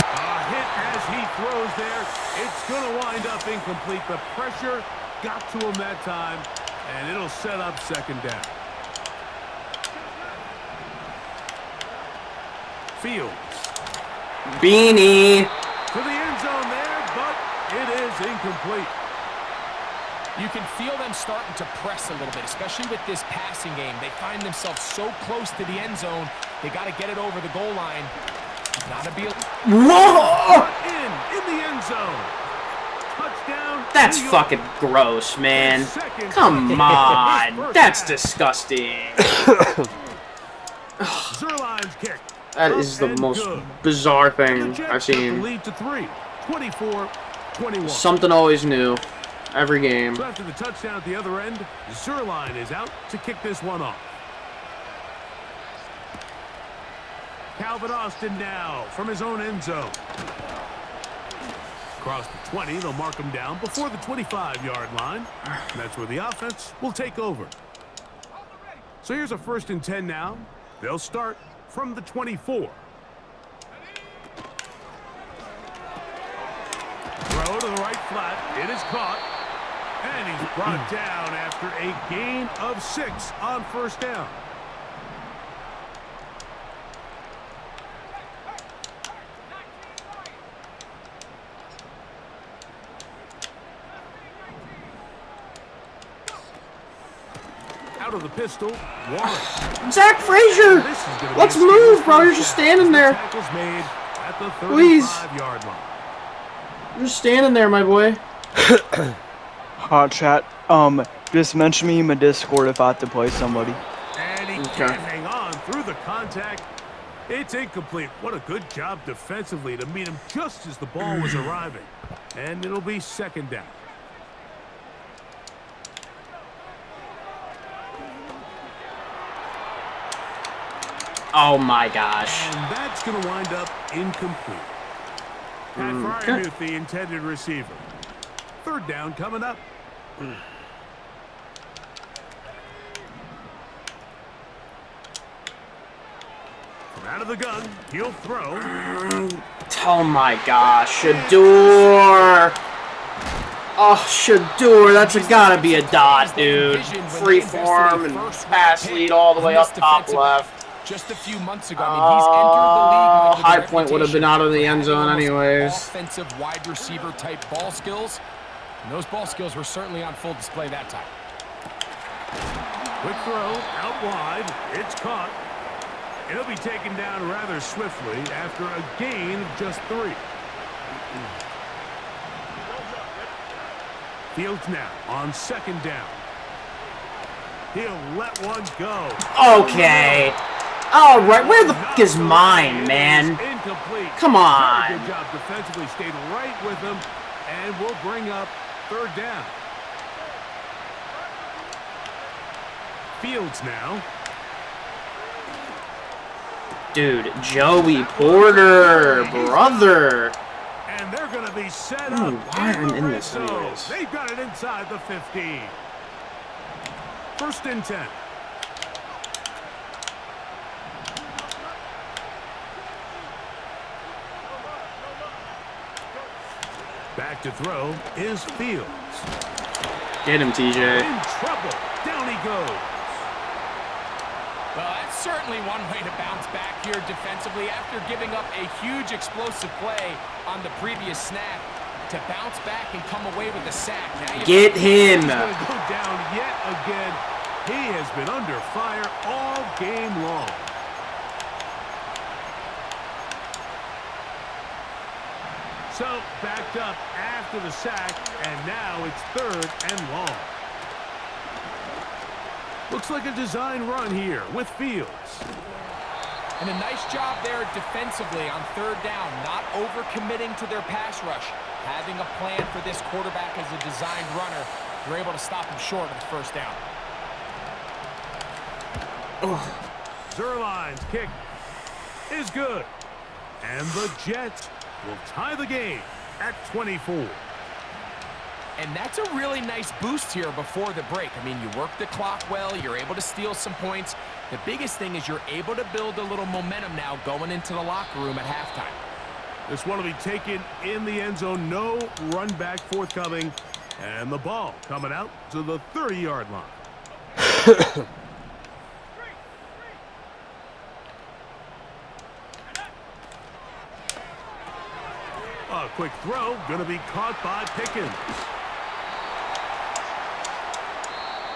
A hit as he throws there. It's going to wind up incomplete. The pressure got to him that time, and it'll set up 2nd down. Fields. Beanie. To the end zone there, but it is incomplete. You can feel them starting to press a little bit, especially with this passing game. They find themselves so close to the end zone, they got to get it over the goal line. Not a deal. Whoa! In the end zone. Touchdown. That's fucking gross, man. Come on. That's disgusting. Zerline's kick. That is the most bizarre thing I've seen. Lead to 3. 24-21. Something always new. Every game. So after the touchdown at the other end, Zerline is out to kick this one off. Calvin Austin now from his own end zone. Across the 20, they'll mark him down before the 25-yard line. And that's where the offense will take over. So here's a 1st and 10 now. They'll start from the 24. Throw to the right flat. It is caught. And he's brought down after a gain of 6 on 1st down. Out of the pistol, Warren. Zach Frazier! Let's move, bro. You're just standing there. Made at the 35-yard line. You're just standing there, my boy. Hot chat. Just mention me in my Discord if I have to play somebody. And he can't hang on through the contact. It's incomplete. What a good job defensively to meet him just as the ball was arriving. And it'll be 2nd down. Oh my gosh. And that's going to wind up incomplete. Pat Fryermuth, the intended receiver. 3rd down coming up. From out of the gun, he'll throw. Oh my gosh. Shador. Oh, Shador. That's gotta be a dot, dude. Free form and pass lead all the way up top left. Just a few months ago, I mean, he's entered the league with high point would have been out of the end zone anyways. Offensive wide receiver type ball skills. And those ball skills were certainly on full display that time. Quick throw out wide. It's caught. It'll be taken down rather swiftly after a gain of just 3. Fields now on 2nd down. He'll let one go. Okay. All right, where the fuck is mine, man? Come on. Good job defensively, stayed right with him, and we'll bring up 3rd down. Fields now. Dude, Joey Porter, brother. And they're going to be set up. Why am I in this anyways? They've got it inside the 15. 1st and 10. Back to throw is Fields. Get him, TJ. In trouble. Down he goes. Well, that's certainly one way to bounce back here defensively after giving up a huge explosive play on the previous snap. To bounce back and come away with a sack. Now Get him. He's going to go down yet again. He has been under fire all game long. So backed up after the sack, and now it's 3rd and long. Looks like a design run here with Fields. And a nice job there defensively on 3rd down, not overcommitting to their pass rush. Having a plan for this quarterback as a designed runner, you're able to stop him short of the 1st down. Zerline's kick is good. And the Jets will tie the game at 24. And that's a really nice boost here before the break. I mean, you work the clock well, you're able to steal some points. The biggest thing is you're able to build a little momentum now going into the locker room at halftime. This one will be taken in the end zone. No run back forthcoming. And the ball coming out to the 30-yard line. A quick throw, going to be caught by Pickens.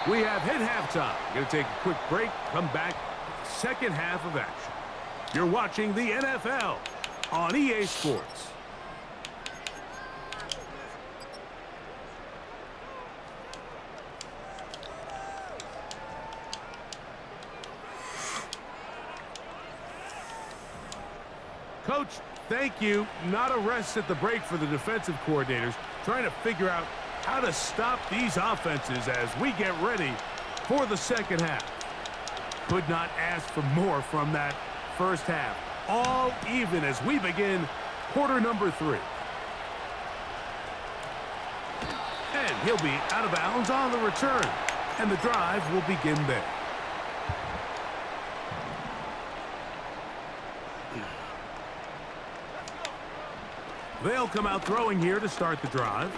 We have hit halftime. Going to take a quick break, come back, second half of action. You're watching the NFL on EA Sports. Coach, thank you. Not a rest at the break for the defensive coordinators, trying to figure out how to stop these offenses as we get ready for the second half. Could not ask for more from that first half. All even as we begin quarter number 3. And he'll be out of bounds on the return. And the drive will begin there. They'll come out throwing here to start the drive.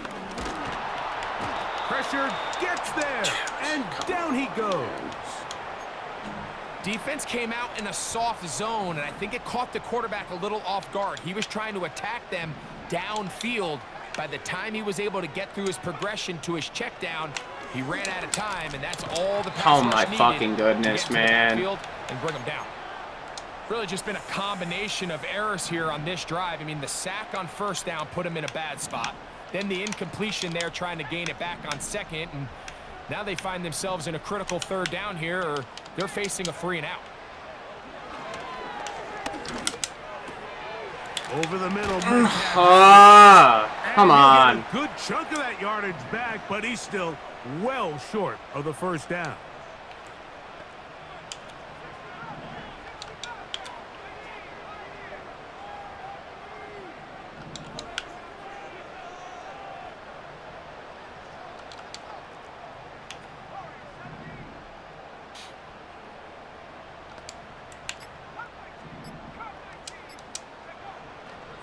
Pressure gets there, and down he goes. Defense came out in a soft zone, and I think it caught the quarterback a little off guard. He was trying to attack them downfield. By the time he was able to get through his progression to his check down, he ran out of time, and that's all the pass rush needed. Fucking goodness, man. And bring him down. Really just been a combination of errors here on this drive. I mean, the sack on 1st down put him in a bad spot. Then the incompletion there trying to gain it back on 2nd. And now they find themselves in a critical 3rd down here, or they're facing a 3 and out. Over the middle. Come on. A good chunk of that yardage back, but he's still well short of the 1st down.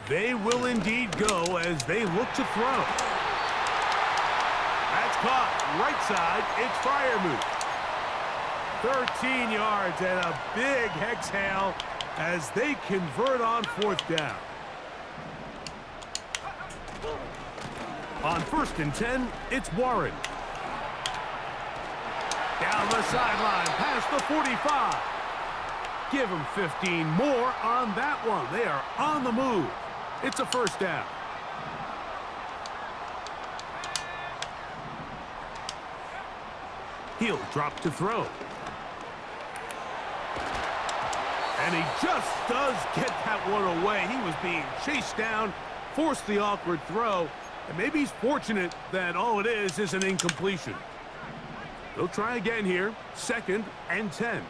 They will indeed go as they look to throw. That's caught. Right side, it's Freiermuth. 13 yards and a big exhale as they convert on 4th down. On 1st and 10, it's Warren. Down the sideline, past the 45. Give them 15 more on that one. They are on the move. It's a 1st down. He'll drop to throw. And he just does get that one away. He was being chased down, forced the awkward throw, and maybe he's fortunate that all it is an incompletion. They'll try again here, 2nd and 10.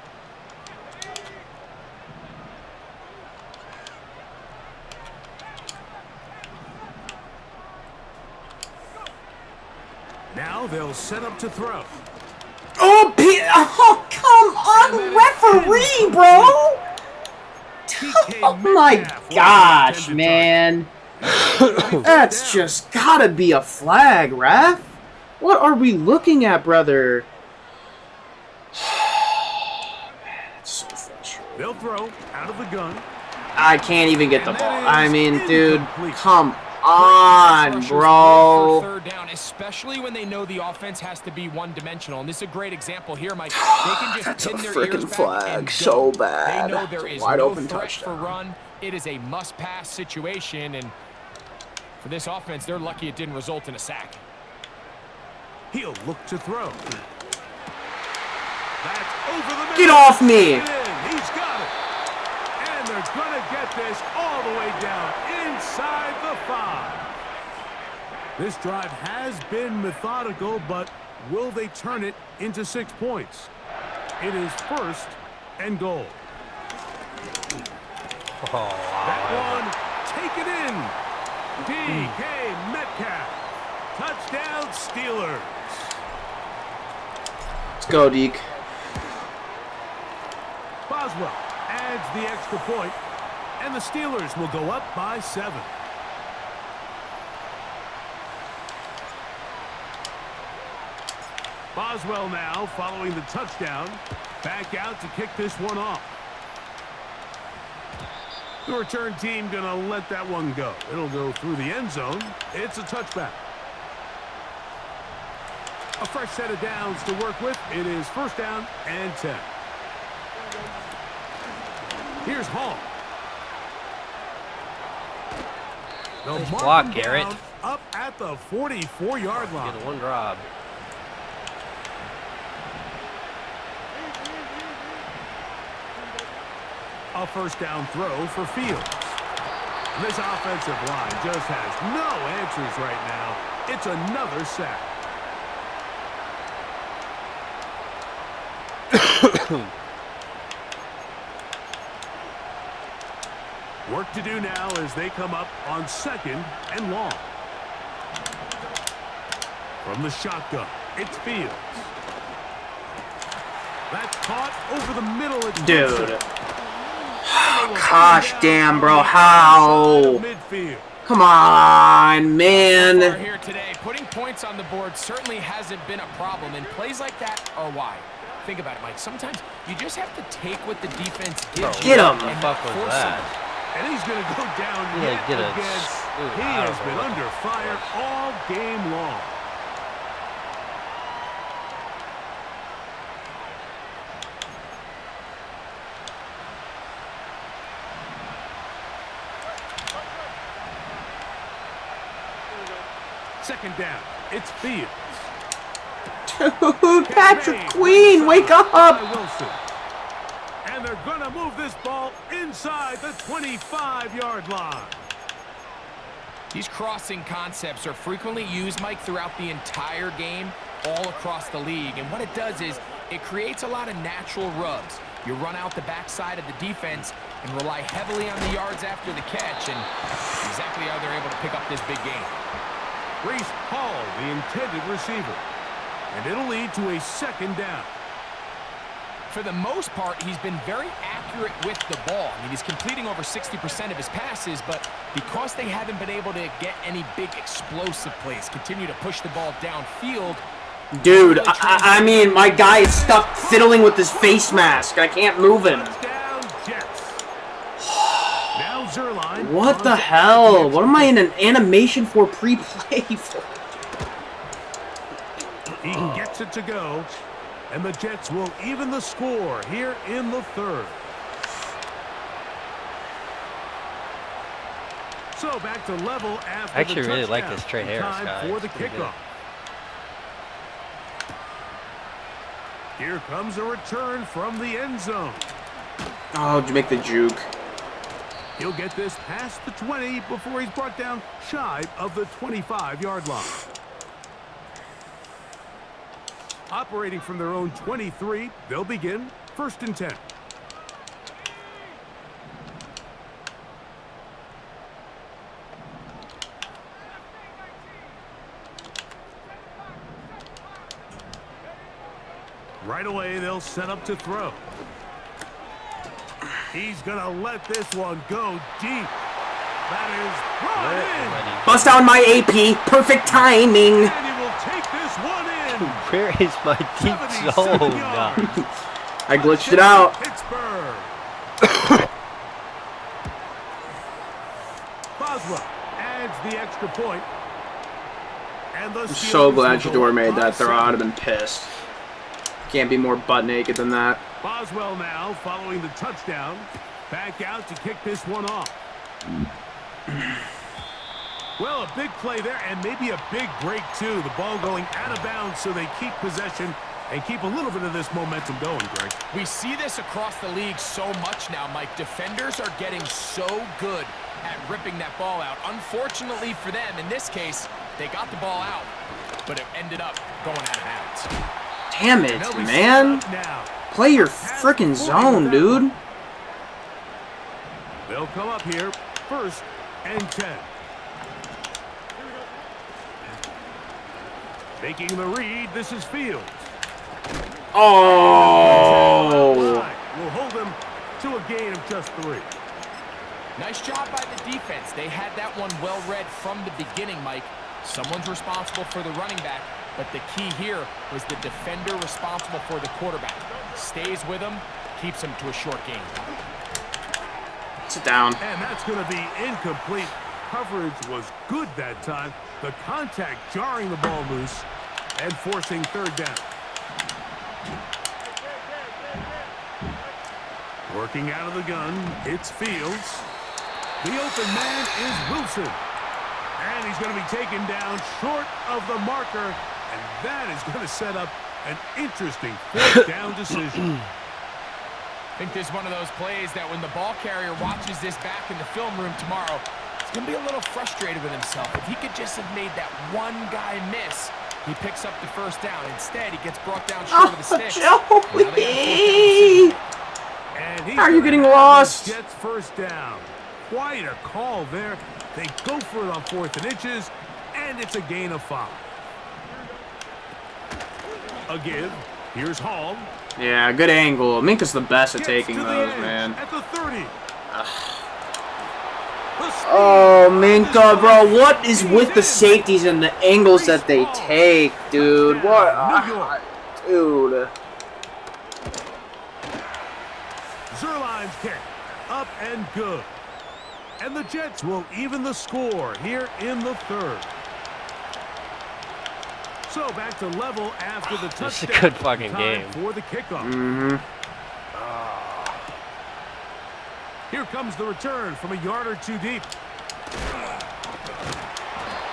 Now they'll set up to throw. Oh, come on, referee, bro! Oh my gosh, man. That's just gotta be a flag, ref. What are we looking at, brother? It's so frustrating. They'll throw out of the gun. I can't even get the ball. I mean, dude, come on, bro. Third down, especially when they know the offense has to be one-dimensional. And this is a great example here, Mike. They can just That's a pin their freaking ears back flag. and So go. bad. They know there is Wide no open threat touchdown. for run. It is a must-pass situation, and for this offense, they're lucky it didn't result in a sack. He'll look to throw. That's over the middle. Get off me. He's got it. And they're going to get this all the way down inside the 5. This drive has been methodical, but will they turn it into 6 points? It is 1st and goal. That one, take it in. DK Metcalf. Touchdown Steelers. Let's go, Deke. Boswell adds the extra point, and the Steelers will go up by 7. Boswell now following the touchdown, back out to kick this one off. The return team gonna let that one go. It'll go through the end zone. It's a touchback. A fresh set of downs to work with. It is 1st down and 10. Here's Hall. Nice block, Garrett. Up at the 44-yard line. Get one drop. A 1st down throw for Fields. This offensive line just has no answers right now. It's another sack. Work to do now as they come up on 2nd and long. From the shotgun, it's Fields. That's caught over the middle. It's Dude. Gosh damn, bro. How? Come on, man. So far here today, putting points on the board certainly hasn't been a problem, and plays like that are why. Think about it, Mike. Sometimes you just have to take what the defense gives you. Get him. And What the fuck was force that? And he's going to go down Yeah, yet get a again. scoop. He I don't has know been what under the fire all game long. Second down, it's Fields. Dude, Patrick Queen, wake up. Wilson. And they're going to move this ball inside the 25-yard line. These crossing concepts are frequently used, Mike, throughout the entire game, all across the league. And what it does is it creates a lot of natural rubs. You run out the backside of the defense and rely heavily on the yards after the catch, and exactly how they're able to pick up this big game. Reese Hall, the intended receiver. And it'll lead to a 2nd down. For the most part, he's been very accurate with the ball. I mean, he's completing over 60% of his passes, but because they haven't been able to get any big explosive plays, continue to push the ball downfield. Dude, I mean, my guy is stuck fiddling with his face mask. I can't move him. Touchdown, Jets. Now Zerline. What the hell? What am I in an animation for pre-play for? He gets it to go, and the Jets will even the score here in the 3rd. So back to level after I actually the really like touchdown. this Trey Harris Time guy. for the He's pretty good. kickoff. Here comes a return from the end zone. Oh, did you make the juke? He'll get this past the 20 before he's brought down shy of the 25-yard line. Operating from their own 23, they'll begin 1st and 10. Right away, they'll set up to throw. He's going to let this one go deep. That is brought in. Bust down my AP. Perfect timing. And he will take this one in. Where is my deep 77 zone? yards. I glitched it out. Pittsburgh. Boswell adds the extra point. And the I'm so Steelers glad will go Shador made up that throw. I would 7. have been pissed. Can't be more butt naked than that. Boswell now following the touchdown. Back out to kick this one off. Well, a big play there and maybe a big break too. The ball going out of bounds so they keep possession and keep a little bit of this momentum going, Greg. We see this across the league so much now, Mike. Defenders are getting so good at ripping that ball out. Unfortunately for them, in this case, they got the ball out, but it ended up going out of bounds. Damn it, man. Play your frickin' zone, dude. They'll come up here, 1st and 10. Making the read, this is Fields. Oh! We'll hold them to a gain of just 3. Nice job by the defense. They had that one well read from the beginning, Mike. Someone's responsible for the running back, but the key here was the defender responsible for the quarterback. Stays with him, keeps him to a short gain. Sit down. And that's going to be incomplete. Coverage was good that time. The contact jarring the ball loose and forcing 3rd down. Working out of the gun, it's Fields. The open man is Wilson. And he's going to be taken down short of the marker. And that is going to set up an interesting 4th down decision. I think this is one of those plays that when the ball carrier watches this back in the film room tomorrow, he's going to be a little frustrated with himself. If he could just have made that one guy miss, he picks up the 1st down. Instead, he gets brought down short of the sticks. Joey! How are you getting lost? Gets 1st down. Quite a call there. They go for it on 4th and inches, and it's a gain of 5. A give. Here's Hall. Yeah, good angle. Minka's the best at Gets taking to the those, edge man. At the 30. Oh, Minka, bro, what is with the safeties and the angles that they take, dude? What? Dude. Zerline's kick. Up and good. And the Jets will even the score here in the 3rd. So back to level after the touchdown. It's a good fucking game. For the kickoff. Here comes the return from a yard or 2 deep.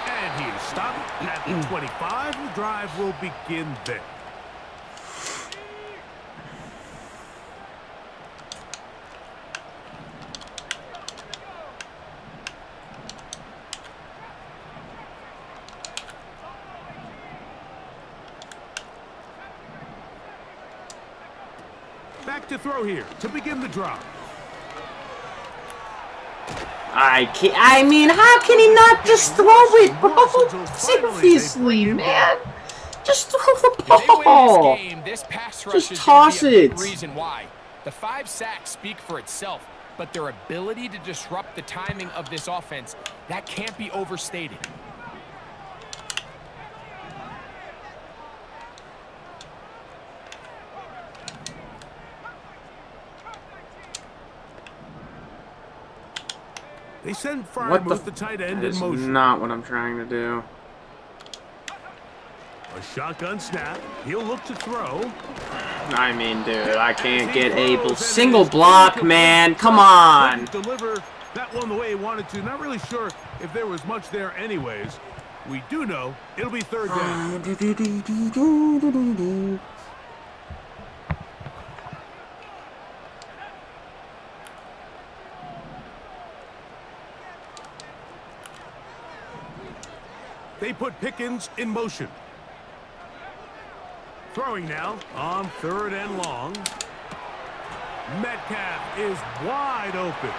And he is stopped at the 25. The drive will begin there. Back to throw here to begin the drive. I mean, how can he not just throw it, bro? Seriously, man. Just throw the ball. Just toss it. Reason why. The 5 sacks speak for itself, but their ability to disrupt the timing of this offense, that can't be overstated. They send Fryermuth, the tight end, in motion. That is not what I'm trying to do. A shotgun snap. He'll look to throw. I mean, dude, I can't get a single block, man. Come on. Deliver that one the way he wanted to. Not really sure if there was much there anyways. We do know it'll be 3rd down. They put Pickens in motion. Throwing now on 3rd and long. Metcalf is wide open.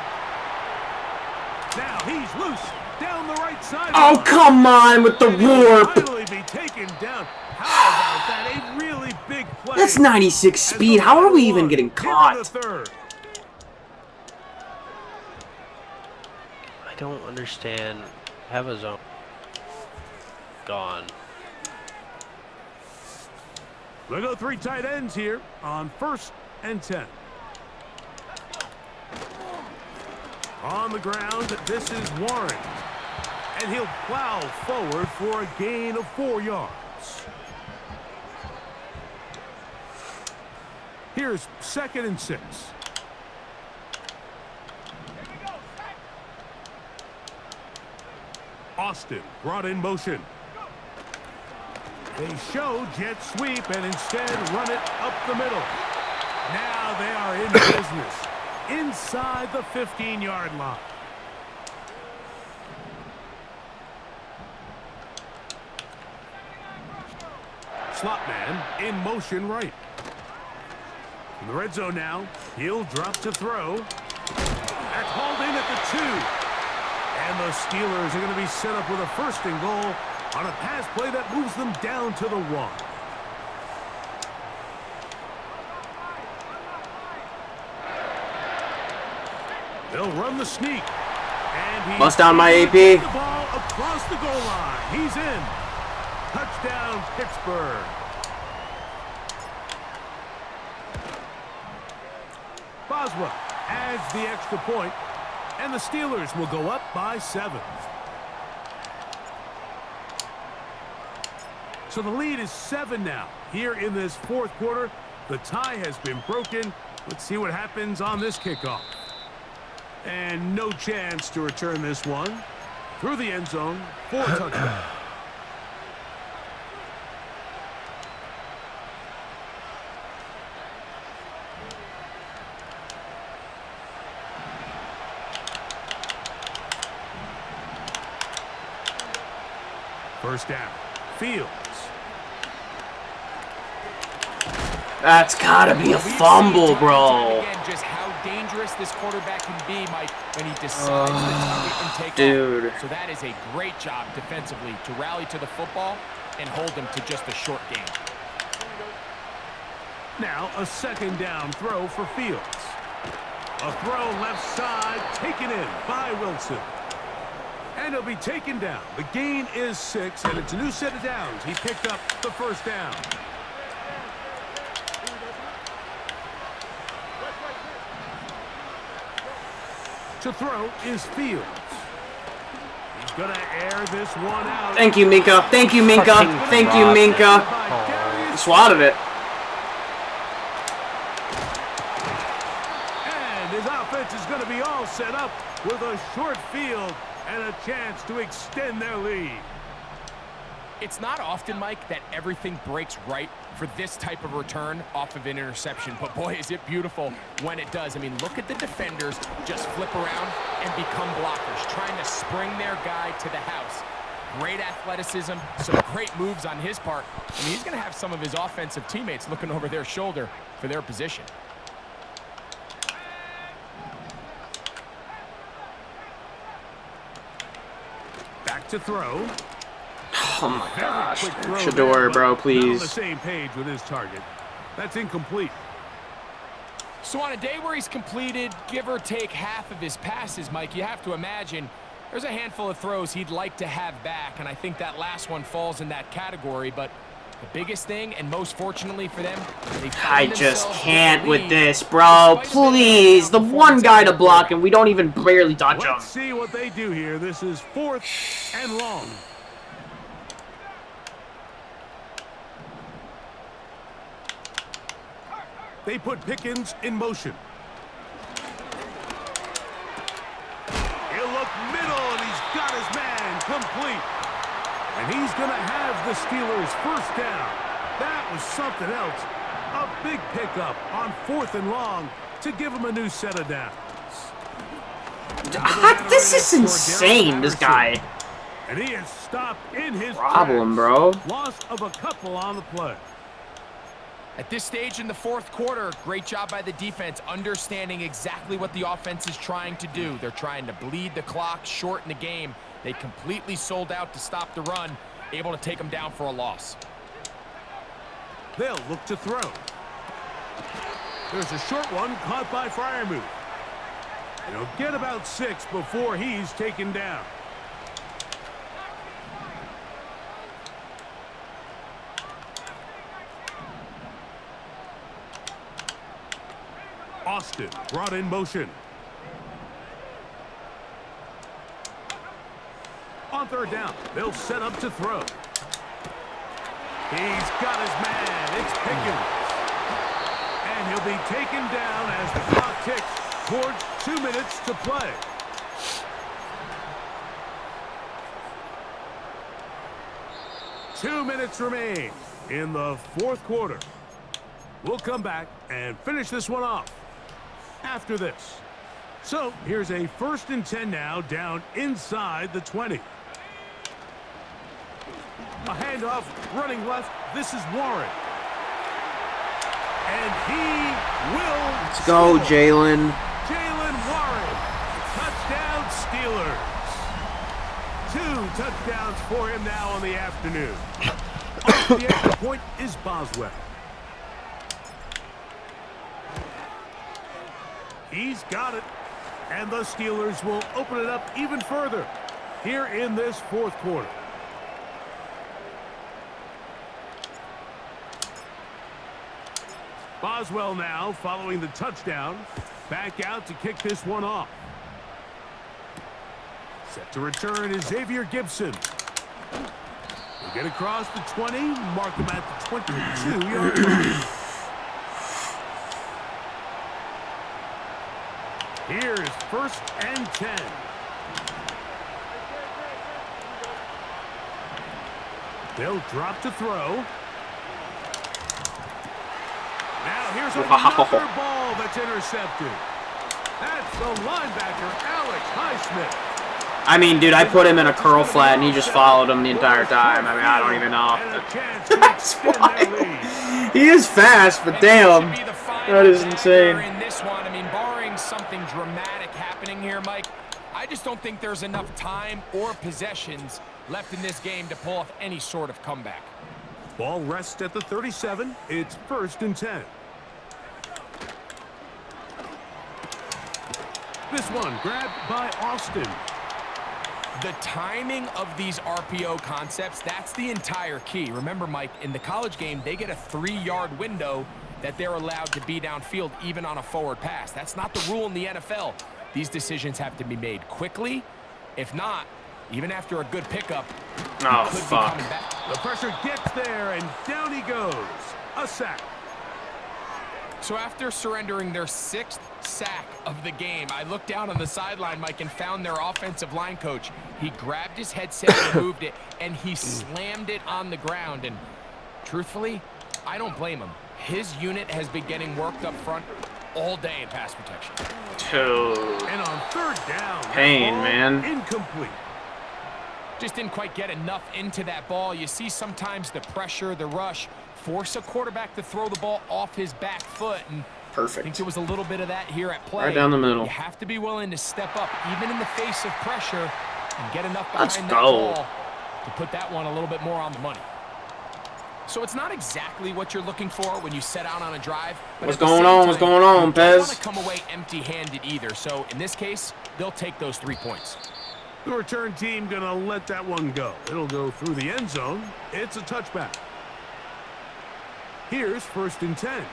Now he's loose down the right side. Oh, come on with the warp. Finally be taken down. How about that? A really big play. That's 96 speed. How are we even getting caught? don't understand. Have a zone. Gone. They go 3 tight ends here on 1st and 10. On the ground, this is Warren. And he'll plow forward for a gain of 4 yards. Here's 2nd and 6. Austin brought in motion. They show jet sweep and instead run it up the middle. Now they are in business inside the 15-yard line. Slot man in motion right. In the red zone now, he'll drop to throw. That's hauled in at the 2. And the Steelers are going to be set up with a 1st and goal on a pass play that moves them down to the 1. They'll run the sneak. And he bust down my AP. The ball across the goal line. He's in. Touchdown, Pittsburgh. Boswell adds the extra point, and the Steelers will go up by 7. So the lead is 7 now. Here in this 4th quarter, the tie has been broken. Let's see what happens on this kickoff. And no chance to return this one. Through the end zone for a touchdown. First down. Fields. That's gotta be a fumble, bro. Again, just how dangerous this quarterback can be, Mike, when he decides to target and take dude. off. So that is a great job defensively to rally to the football and hold them to just a short game. Now a 2nd down throw for Fields. A throw left side, taken in by Wilson. And he'll be taken down. The gain is 6, and it's a new set of downs. He picked up the 1st down. To throw is Fields. He's going to air this one out. Thank you, Minka. Thank you, Minka. Thank you, Minka. He swatted it. And his offense is going to be all set up with a short field and a chance to extend their lead. It's not often, Mike, that everything breaks right for this type of return off of an interception. But boy, is it beautiful when it does. I mean, look at the defenders just flip around and become blockers, trying to spring their guy to the house. Great athleticism, some great moves on his part. I mean, he's going to have some of his offensive teammates looking over their shoulder for their position. Back to throw. Oh my gosh. Shador, bro, On the please. same page with his target. That's incomplete. So on a day where he's completed, give or take half of his passes, Mike, you have to imagine there's a handful of throws he'd like to have back, and I think that last one falls in that category. But the biggest thing, and most fortunately for them, I just can't with this, bro. Please. The one guy to block, and we don't even barely touch him. Let's see what they do here. This is 4th and long. They put Pickens in motion. He'll look middle, and he's got his man complete. And he's going to have the Steelers 1st down. That was something else. A big pickup on 4th and long to give him a new set of downs. This is insane, this guy. And he is stopped in his Problem, bro. Loss of a couple on the play. At this stage in the 4th quarter, great job by the defense, understanding exactly what the offense is trying to do. They're trying to bleed the clock, shorten the game. They completely sold out to stop the run, able to take them down for a loss. They'll look to throw. There's a short one caught by Freiermuth. He'll get about 6 before he's taken down. Austin brought in motion. On 3rd down, they'll set up to throw. He's got his man. It's Pickens. And he'll be taken down as the clock ticks towards 2 minutes to play. Two minutes remain in the 4th quarter. We'll come back and finish this one off after this. So here's a 1st and 10 now, down inside the 20. A handoff, running left. This is Warren. And he will Let's go, Jalen. Jalen Warren. Touchdown Steelers. 2 touchdowns for him now on the afternoon. Off the extra point is Boswell. He's got it. And the Steelers will open it up even further here in this 4th quarter. Boswell now following the touchdown. Back out to kick this one off. Set to return is Xavier Gibson. We'll get across the 20, mark him at the 22-yard line. Here is 1st and 10. They'll drop to throw. Now here's another ball that's intercepted. That's the linebacker, Alex Highsmith. I mean, dude, I put him in a curl flat and he just followed him the entire time. I mean, I don't even know. That's why. He is fast, but damn. That is insane. In this one, I mean, barring something dramatic happening here, Mike, I just don't think there's enough time or possessions left in this game to pull off any sort of comeback. Ball rests at the 37. It's 1st and 10. This one grabbed by Austin. The timing of these RPO concepts, that's the entire key. Remember, Mike, in the college game, they get a 3-yard window that they're allowed to be downfield even on a forward pass. That's not the rule in the NFL. These decisions have to be made quickly. If not, even after a good pickup, oh, fuck. The pressure gets there, and down he goes. A sack. So after surrendering their 6th sack of the game, I looked down on the sideline, Mike, and found their offensive line coach. He grabbed his headset and moved it, and he slammed it on the ground. And truthfully, I don't blame him. His unit has been getting worked up front all day in pass protection. And on 3rd down, pain, man. Incomplete. Just didn't quite get enough into that ball. You see sometimes the pressure, the rush, force a quarterback to throw the ball off his back foot. And perfect. I think there was a little bit of that here at play. Right down the middle. You have to be willing to step up, even in the face of pressure, and get enough behind that ball to put that one a little bit more on the money. So it's not exactly what you're looking for when you set out on a drive. But What's going on, Pez? You don't want to come away empty-handed either. So in this case, they'll take those 3 points. The return team gonna let that one go. It'll go through the end zone. It's a touchback. Here's 1st and 10.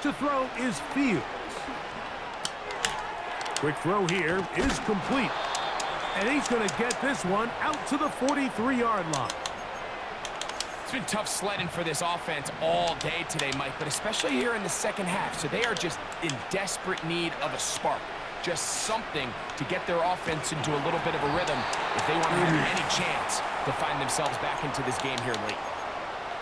To throw is Fields. Quick throw here is complete. And he's going to get this one out to the 43-yard line. It's been tough sledding for this offense all day today, Mike, but especially here in the 2nd half. So they are just in desperate need of a spark. Just something to get their offense into a little bit of a rhythm if they want to have any chance to find themselves back into this game here late.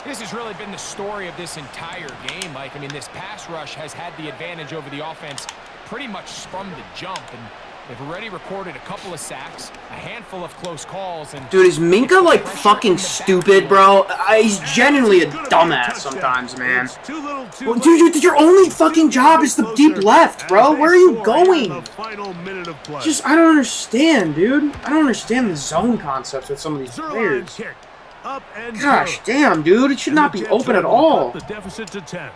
This has really been the story of this entire game, Mike. I mean, this pass rush has had the advantage over the offense pretty much from the jump, and they've already recorded a couple of sacks, a handful of close calls, and dude, is Minka like fucking stupid, bro? He's genuinely a dumbass sometimes, man. Well, dude, your only fucking job is the deep left, bro. Where are you going? Just, I don't understand, dude. I don't understand the zone concepts with some of these players. Gosh damn, dude, it should not be open at all. The deficit to 10.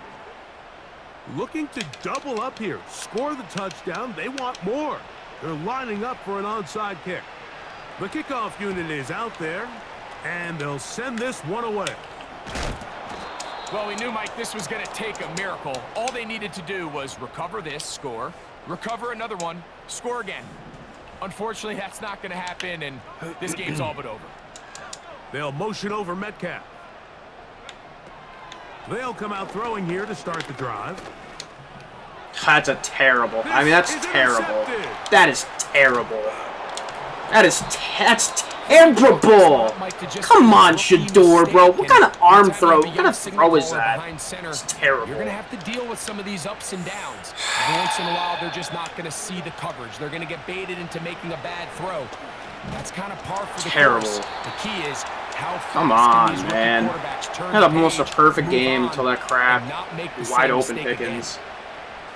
looking to double up here, score the touchdown. They want more. They're lining up for an onside kick. The kickoff unit is out there, and they'll send this one away. Well, we knew, Mike, this was going to take a miracle. All they needed to do was recover this, score, recover another one, score again. Unfortunately, that's not going to happen, and this game's all but over. They'll motion over Metcalf. They'll come out throwing here to start the drive. That's a terrible. I mean, that's terrible. That is terrible. That's terrible. Come on, Shador, bro. What kind of arm throw? What kind of throw is that? It's terrible. You're going to have to deal with some of these ups and downs. Every once in a while, they're just not going to see the coverage. They're going to get baited into making a bad throw. That's kind of par for the course. The key is how fast Come on, can these man. rookie quarterbacks turn Had the almost a page, perfect move game on, until that and crap. not make the Wide same open mistake Pickens. again.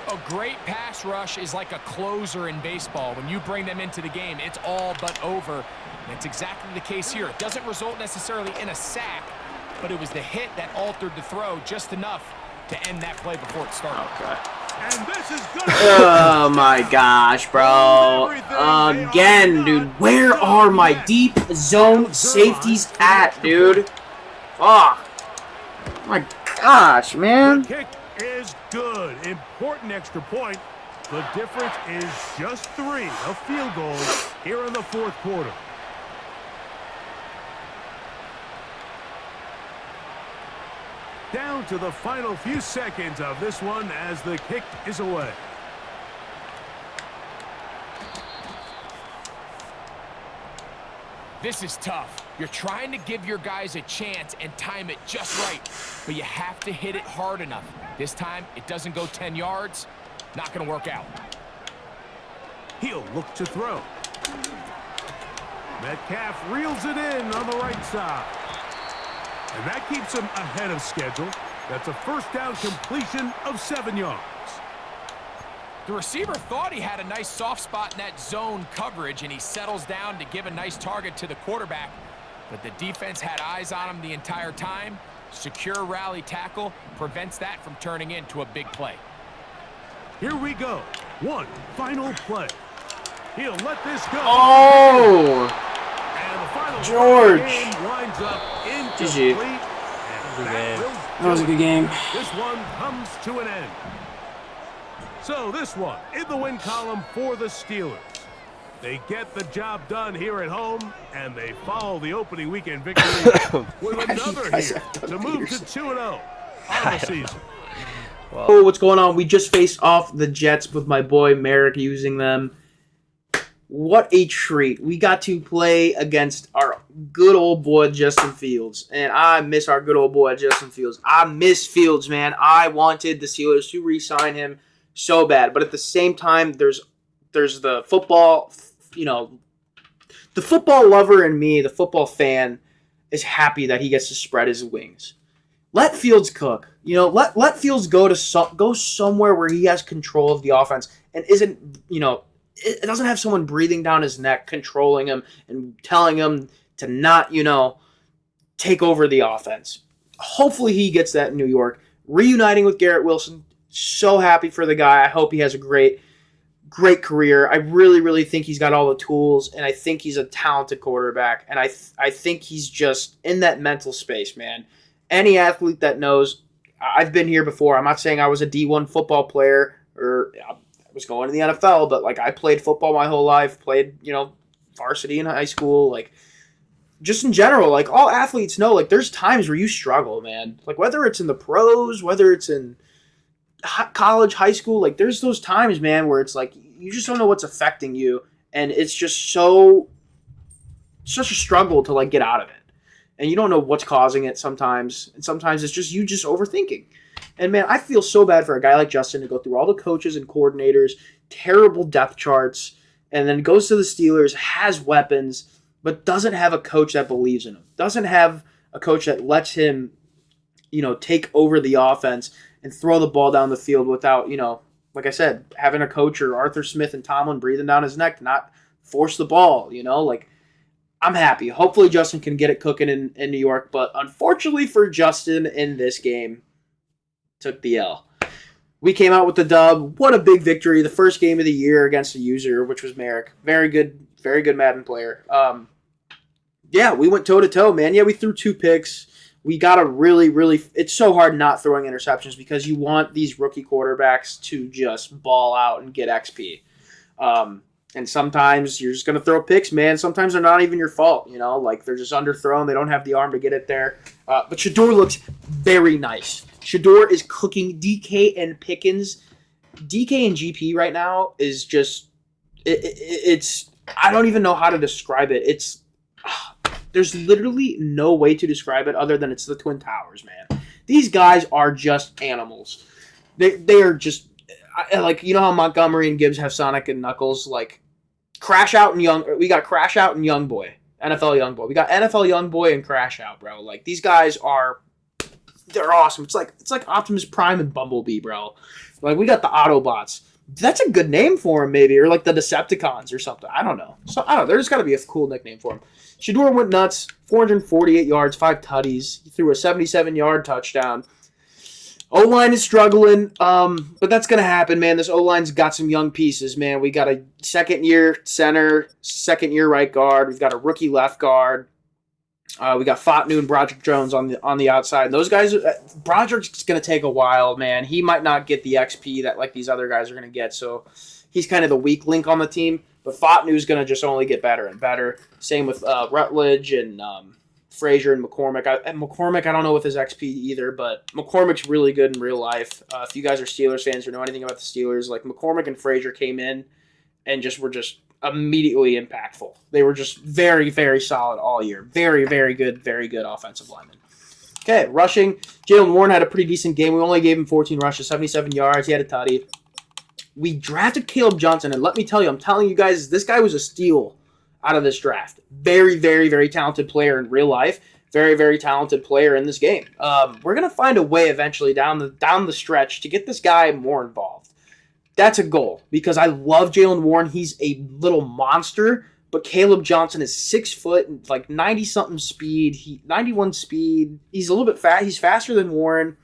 A great pass rush is like a closer in baseball. When you bring them into the game, it's all but over. And it's exactly the case here. It doesn't result necessarily in a sack, but it was the hit that altered the throw just enough to end that play before it started. Okay. And this is good. Oh my gosh, bro. Again, dude. Where are my deep zone safeties at, dude? Fuck. My gosh, man. The kick is good. Important extra point. The difference is just 3 of field goals here in the fourth quarter. Down to the final few seconds of this one as the kick is away. This is tough. You're trying to give your guys a chance and time it just right, but you have to hit it hard enough. This time, it doesn't go 10 yards. Not going to work out. He'll look to throw. Metcalf reels it in on the right side. And that keeps him ahead of schedule. That's a first down completion of 7 yards. The receiver thought he had a nice soft spot in that zone coverage, and he settles down to give a nice target to the quarterback. But the defense had eyes on him the entire time. Secure rally tackle prevents that from turning into a big play. Here we go. One final play. He'll let this go. Oh! And the final George. game winds up GG. incomplete. That was a good game. This one comes to an end. So this one in the win column for the Steelers. They get the job done here at home, and they follow the opening weekend victory with another here to move to 2-0 on the season. Oh, what's going on? We just faced off the Jets with my boy Merrick using them. What a treat. We got to play against our good old boy Justin Fields. And I miss our good old boy Justin Fields. I miss Fields, man. I wanted the Steelers to re-sign him so bad. But at the same time, there's the football, the football lover in me, the football fan, is happy that he gets to spread his wings. Let Fields cook. Let Fields go somewhere where he has control of the offense and isn't, it doesn't have someone breathing down his neck, controlling him and telling him to not, take over the offense. Hopefully he gets that in New York. Reuniting with Garrett Wilson. So happy for the guy. I hope he has a great career. I really, really think he's got all the tools, and I think he's a talented quarterback. And I think he's just in that mental space, man. Any athlete that knows, I've been here before. I'm not saying I was a D1 football player or I was going to the NFL, but I played football my whole life, played, varsity in high school, just in general, all athletes know, there's times where you struggle, man. Whether it's in the pros, whether it's in college, high school, there's those times, man, where it's you just don't know what's affecting you, and it's just such a struggle to get out of it. And you don't know what's causing it sometimes. And sometimes it's just you just overthinking. And, man, I feel so bad for a guy like Justin to go through all the coaches and coordinators, terrible depth charts, and then goes to the Steelers, has weapons, but doesn't have a coach that believes in him. Doesn't have a coach that lets him, take over the offense and throw the ball down the field without, like I said, having a coach or Arthur Smith and Tomlin breathing down his neck to not force the ball, I'm happy. Hopefully Justin can get it cooking in New York, but unfortunately for Justin in this game, took the L. We came out with the dub. What a big victory. The first game of the year against a user, which was Merrick. Very good Madden player. Yeah, we went toe-to-toe, man. Yeah, we threw 2 picks. We got to really, it's so hard not throwing interceptions because you want these rookie quarterbacks to just ball out and get XP. And sometimes you're just going to throw picks, man. Sometimes they're not even your fault, like they're just underthrown. They don't have the arm to get it there. But Shador looks very nice. Shador is cooking. DK and Pickens. DK and GP right now is just, it's, I don't even know how to describe it. There's literally no way to describe it other than it's the Twin Towers, man. These guys are just animals. They are just, like, how Montgomery and Gibbs have Sonic and Knuckles, like, Crash Out and we got Crash Out and Young Boy. NFL Young Boy. We got NFL Young Boy and Crash Out, bro. Like, these guys they're awesome. It's like Optimus Prime and Bumblebee, bro. Like, we got the Autobots. That's a good name for him, maybe. Or, like, the Decepticons or something. I don't know. There's got to be a cool nickname for him. Shador went nuts. 448 yards, 5 tutties. He threw a 77-yard touchdown. O-line is struggling, but that's going to happen, man. This O-line's got some young pieces, man. We got a second-year center, second-year right guard. We've got a rookie left guard. We got Fatnu and Broderick Jones on the outside. And those guys, Broderick's going to take a while, man. He might not get the XP that, like, these other guys are going to get, so he's kind of the weak link on the team. But Fatnu's going to just only get better and better. Same with Rutledge and Frazier and McCormick. McCormick, I don't know with his XP either, but McCormick's really good in real life. If you guys are Steelers fans or know anything about the Steelers, like, McCormick and Frazier came in and were just immediately impactful. They were just very, very solid all year. Very, very good offensive linemen. Okay, rushing. Jalen Warren had a pretty decent game. We only gave him 14 rushes, 77 yards. He had a tutty. We drafted Caleb Johnson, and let me tell you, I'm telling you guys, this guy was a steal out of this draft. Very, very, very talented player in real life. Very, very talented player in this game. We're going to find a way eventually down the stretch to get this guy more involved. That's a goal because I love Jalen Warren. He's a little monster, but Caleb Johnson is 6 foot and like 90-something speed. 91 speed. He's a little bit fast. He's faster than Warren,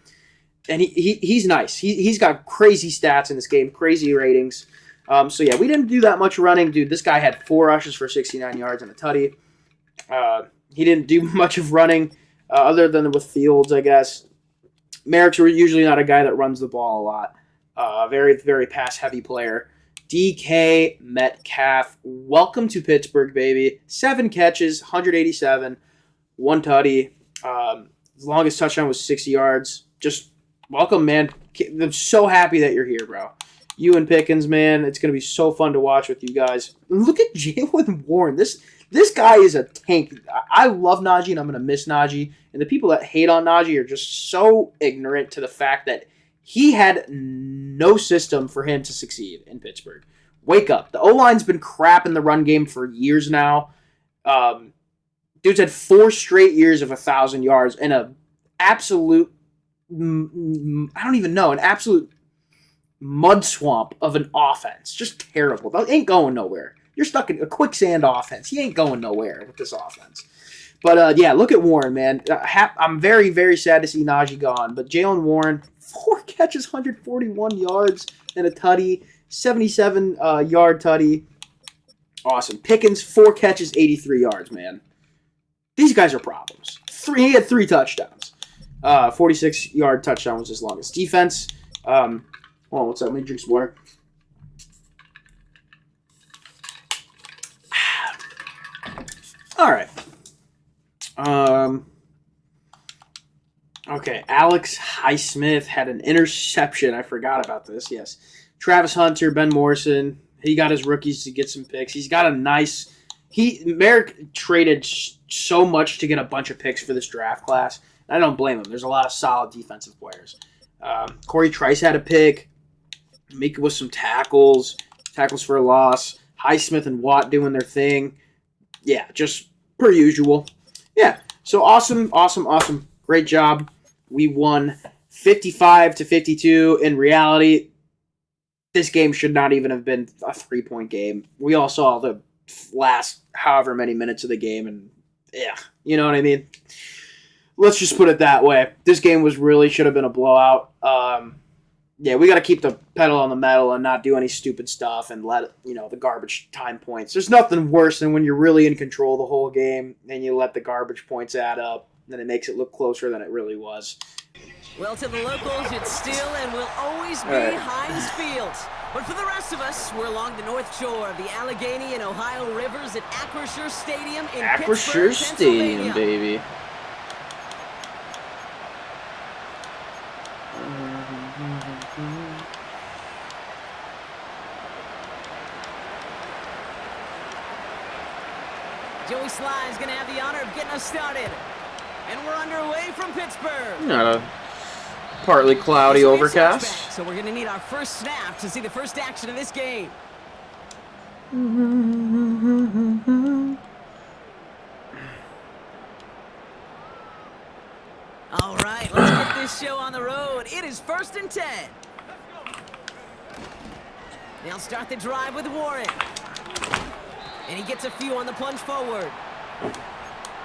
and he's nice. He's got crazy stats in this game, crazy ratings. So yeah, we didn't do that much running, dude. This guy had 4 rushes for 69 yards and a tutty. He didn't do much of running other than with Fields, I guess. Merrick's usually not a guy that runs the ball a lot. Very, very pass-heavy player. DK Metcalf, welcome to Pittsburgh, baby. 7 catches, 187, 1 tutty. His longest touchdown was 60 yards. Just welcome, man. I'm so happy that you're here, bro. You and Pickens, man. It's going to be so fun to watch with you guys. Look at Jalen Warren. This guy is a tank. I love Najee, and I'm going to miss Najee. And the people that hate on Najee are just so ignorant to the fact that he had no system for him to succeed in Pittsburgh. Wake up. The O-line's been crap in the run game for years now. Dude's had 4 straight years of 1,000 yards and an absolute, an absolute mud swamp of an offense. Just terrible. That ain't going nowhere. You're stuck in a quicksand offense. He ain't going nowhere with this offense. But, yeah, look at Warren, man. I'm very, very sad to see Najee gone. But Jalen Warren, 4 catches, 141 yards, and a tutty, 77-yard tutty. Awesome. Pickens, 4 catches, 83 yards, man. These guys are problems. He had 3 touchdowns. 46-yard touchdown was his longest. Defense, hold on, what's that? Let me drink some water. All right. Okay, Alex Highsmith had an interception. I forgot about this, yes. Travis Hunter, Ben Morrison, he got his rookies to get some picks. He's got a nice... Merrick traded so much to get a bunch of picks for this draft class. I don't blame him. There's a lot of solid defensive players. Corey Trice had a pick. Mika with some tackles for a loss. Highsmith and Watt doing their thing. Yeah, just per usual. Yeah, so awesome. Great job. We won 55-52. In reality, this game should not even have been a 3-point game. We all saw the last however many minutes of the game, and yeah, you know what I mean? Let's just put it that way. This game should have been a blowout. Yeah, we got to keep the pedal on the metal and not do any stupid stuff and let the garbage time points. There's nothing worse than when you're really in control the whole game and you let the garbage points add up. Then it makes it look closer than it really was. Well, to the locals, it's still and will always be Heinz Field. But for the rest of us, we're along the north shore of the Allegheny and Ohio Rivers at Acrisure Stadium in Acrisure Pittsburgh, Stadium, Pennsylvania. baby. Joey Sly's going to have the honor of getting us started. And we're underway from Pittsburgh. Not a partly cloudy overcast. So we're going to need our first snap to see the first action of this game. All right, let's get this show on the road. It is 1st and 10. They'll start the drive with Warren. And he gets a few on the plunge forward.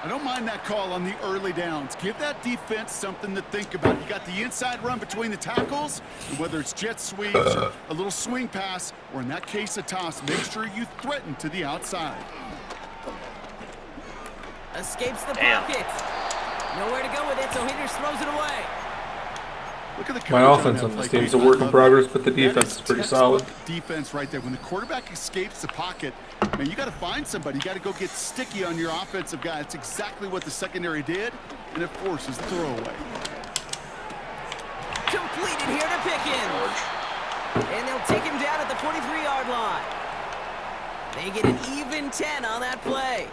I don't mind that call on the early downs. Give that defense something to think about. You got the inside run between the tackles, and whether it's jet sweeps, a little swing pass, or in that case a toss, make sure you threaten to the outside. Escapes the pocket. Nowhere to go with it, so he just throws it away. Look at the My offense on this team is a work in progress, but the defense is pretty solid. Defense right there. When the quarterback escapes the pocket, man, you got to find somebody. You got to go get sticky on your offensive guy. That's exactly what the secondary did, and it forces the throwaway. Completed here to Pickens. And they'll take him down at the 43-yard line. They get an even 10 on that play.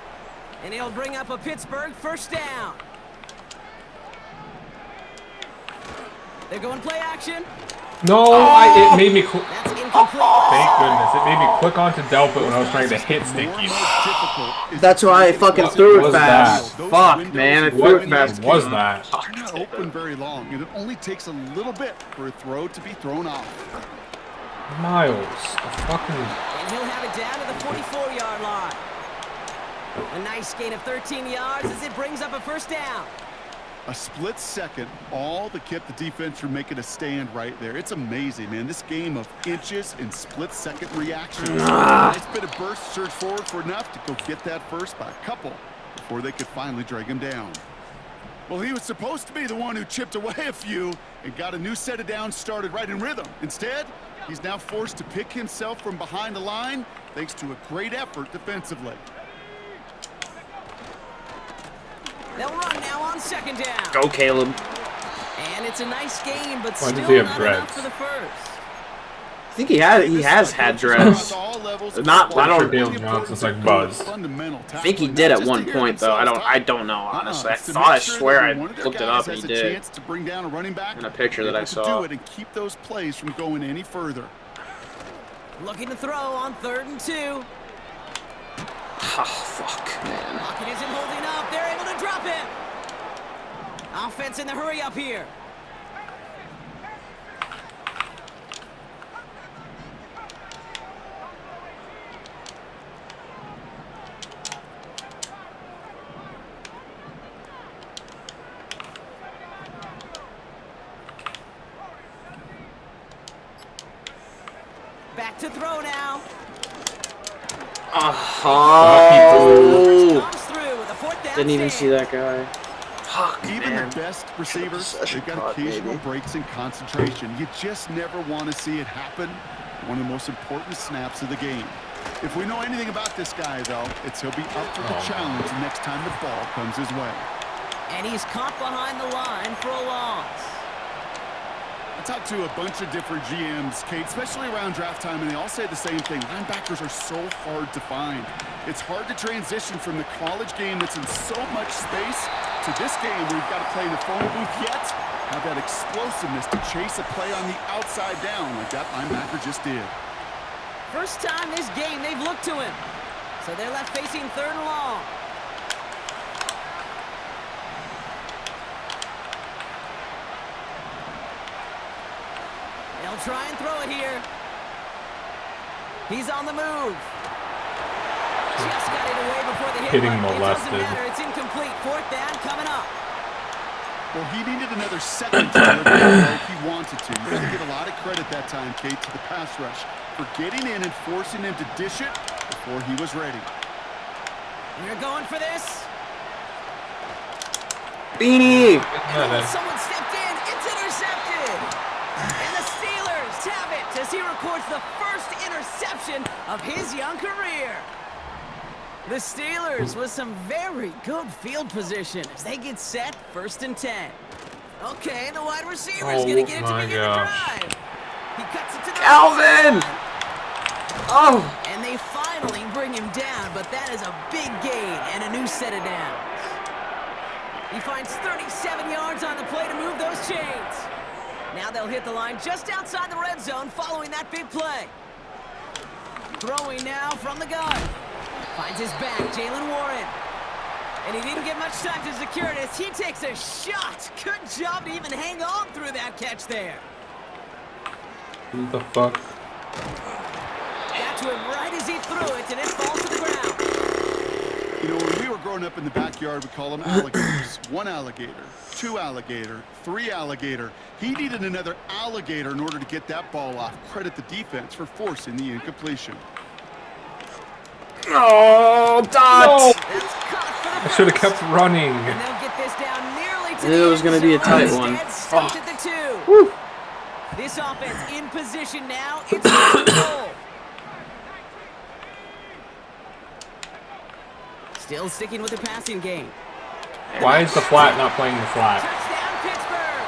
And he'll bring up a Pittsburgh first down. They're going play action. No, it made me click. That's incomplete. Thank goodness. It made me click onto Delpit when I was trying to hit Stinky. That's why I fucking threw it fast. That? Fuck, man. I threw it fast. What was that? They're not open very long, and it only takes a little bit for a throw to be thrown off. Miles. The fucking... And he'll have it down to the 44-yard line. A nice gain of 13 yards as it brings up a first down. A split second, all that kept the defense from making a stand right there. It's amazing, man. This game of inches and split-second reactions. Nice bit of burst, surge forward for enough to go get that first by a couple before they could finally drag him down. Well, he was supposed to be the one who chipped away a few and got a new set of downs started right in rhythm. Instead, he's now forced to pick himself from behind the line thanks to a great effort defensively. They'll run now on second down. Go, Caleb. And it's a nice game, but Why does still he have not dreads? enough for the first. I think he has had dreads. Not. I don't. Dale Johnson's like buzzed. I think he did at one point though. I don't know honestly. I swear I looked it up and he did. In a picture that I saw. Do it and keep those plays from going any further. Looking to throw on 3rd and 2. Oh, fuck, man. Lockett isn't holding up. They're able to drop him. Offense in the hurry up here. Back to throw now. Oh! Didn't even see that guy. Fuck, Even man. the best receivers, they've got occasional breaks in concentration. You just never want to see it happen. One of the most important snaps of the game. If we know anything about this guy, though, it's he'll be up for the challenge next time the ball comes his way. And he's caught behind the line for a loss. I talked to a bunch of different GMs, Kate, especially around draft time, and they all say the same thing. Linebackers are so hard to find. It's hard to transition from the college game that's in so much space to this game where you've got to play in the phone booth yet have that explosiveness to chase a play on the outside down like that linebacker just did. First time this game they've looked to him. So they're left facing 3rd and long. They'll try and throw it here. He's on the move. Just got it away before the hit. Hitting It doesn't molested. matter. It's incomplete. 4th down coming up. Well, he needed another second to deliver the throw he wanted to. You got to give a lot of credit that time, Kate, to the pass rush for getting in and forcing him to dish it before he was ready. We're going for this. Beanie! Someone stepped in. It's intercepted. And the Steelers have it as he records the first interception of his young career. The Steelers with some very good field position as they get set 1st and 10. Okay, the wide receiver is going to get it to begin the drive. He cuts it to the Calvin! Oh! And they finally bring him down, but that is a big gain and a new set of downs. He finds 37 yards on the play to move those chains. Now they'll hit the line just outside the red zone following that big play. Throwing now from the gun. Finds his back, Jalen Warren. And he didn't get much time to secure it as he takes a shot. Good job to even hang on through that catch there. Who the fuck? Got to him right as he threw it, and it falls to the ground. You know, when we were growing up in the backyard, we call them alligators. 1 alligator, 2 alligator, 3 alligator. He needed another alligator in order to get that ball off. Credit the defense for forcing the incompletion. Oh, Dot! No. I should have kept running. And they'll get this down nearly to I knew it was going to be a tight one. Stopped at the 2. Woo. This offense in position now. It's time to roll. Still sticking with the passing game. Why is the flat not playing the flat? Touchdown, Pittsburgh.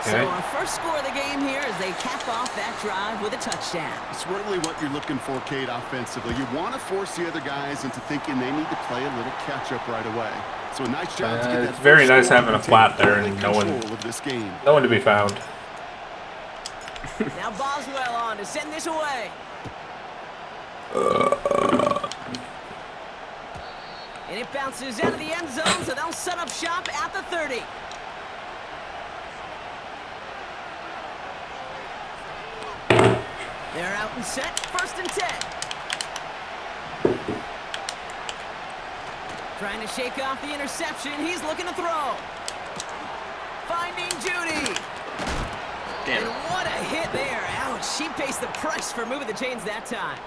Okay. So our first score of the game here as they cap off that drive with a touchdown. It's really what you're looking for, Kate, offensively. You want to force the other guys into thinking they need to play a little catch-up right away. So a nice job to get that. It's very nice score having a flat there and no one to be found. Now Boswell on to send this away. And it bounces out of the end zone, so they'll set up shop at the 30. They're out and set, 1st and 10. Trying to shake off the interception. He's looking to throw. Finding Judy. Damn. And what a hit there. Ouch, she pays the price for moving the chains that time.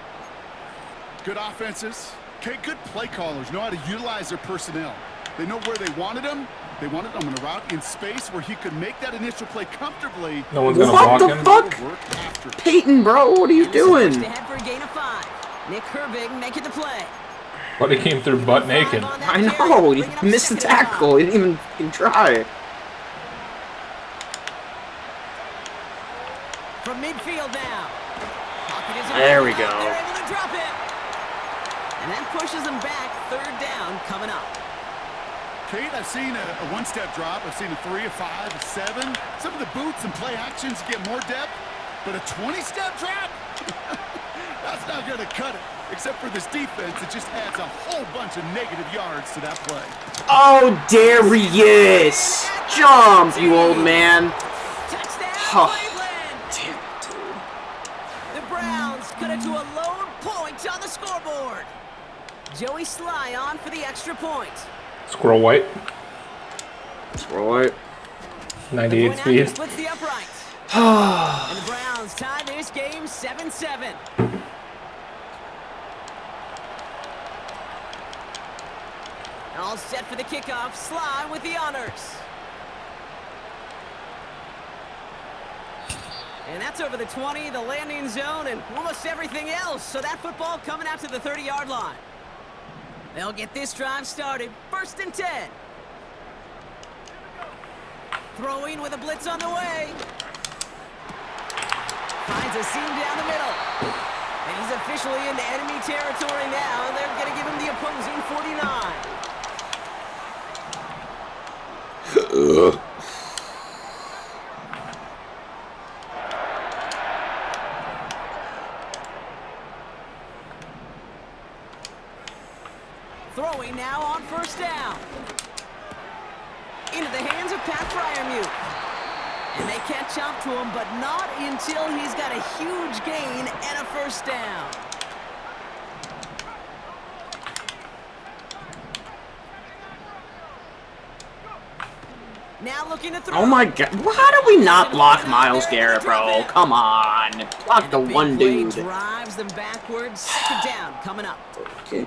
Good offenses. Okay, good play callers know how to utilize their personnel. They know where they wanted them. They wanted them on a route in space where he could make that initial play comfortably. No one's going to block him. What the fuck? Peyton, bro, what are you doing? Ahead for a gain of 5. Nick Herbig making the play. But he came through butt naked. I know, he missed the tackle. He didn't even fucking try. From midfield now. There we go. They're able to drop it. And that pushes them back. 3rd down coming up. Kate, I've seen a one-step drop. I've seen a 3, a 5, a 7. Some of the boots and play actions get more depth. But a 20-step drop? That's not going to cut it. Except for this defense, it just adds a whole bunch of negative yards to that play. Oh, Darius! Jump, you old man. Touchdown, Cleveland! Damn it, dude. The Browns cut it to a lone point on the scoreboard. Joey Sly on for the extra point. Squirrel White. Squirrel White. 98 speed. Splits the upright. And the Browns tie this game 7-7. All set for the kickoff. Sly with the honors. And that's over the 20, the landing zone, and almost everything else. So that football coming out to the 30-yard line. They'll get this drive started. 1st and 10. Throwing with a blitz on the way. Finds a seam down the middle. And he's officially into enemy territory now. They're going to give him the opposing 49. Throwing now on 1st down. Into the hands of Pat Fryermuth. And they catch up to him, but not until he's got a huge gain and a 1st down. Now looking to throw. Oh my god. How do we not block Myles Garrett, bro? Come on. Block the one dude. Drives them backwards. Second down coming up. Okay.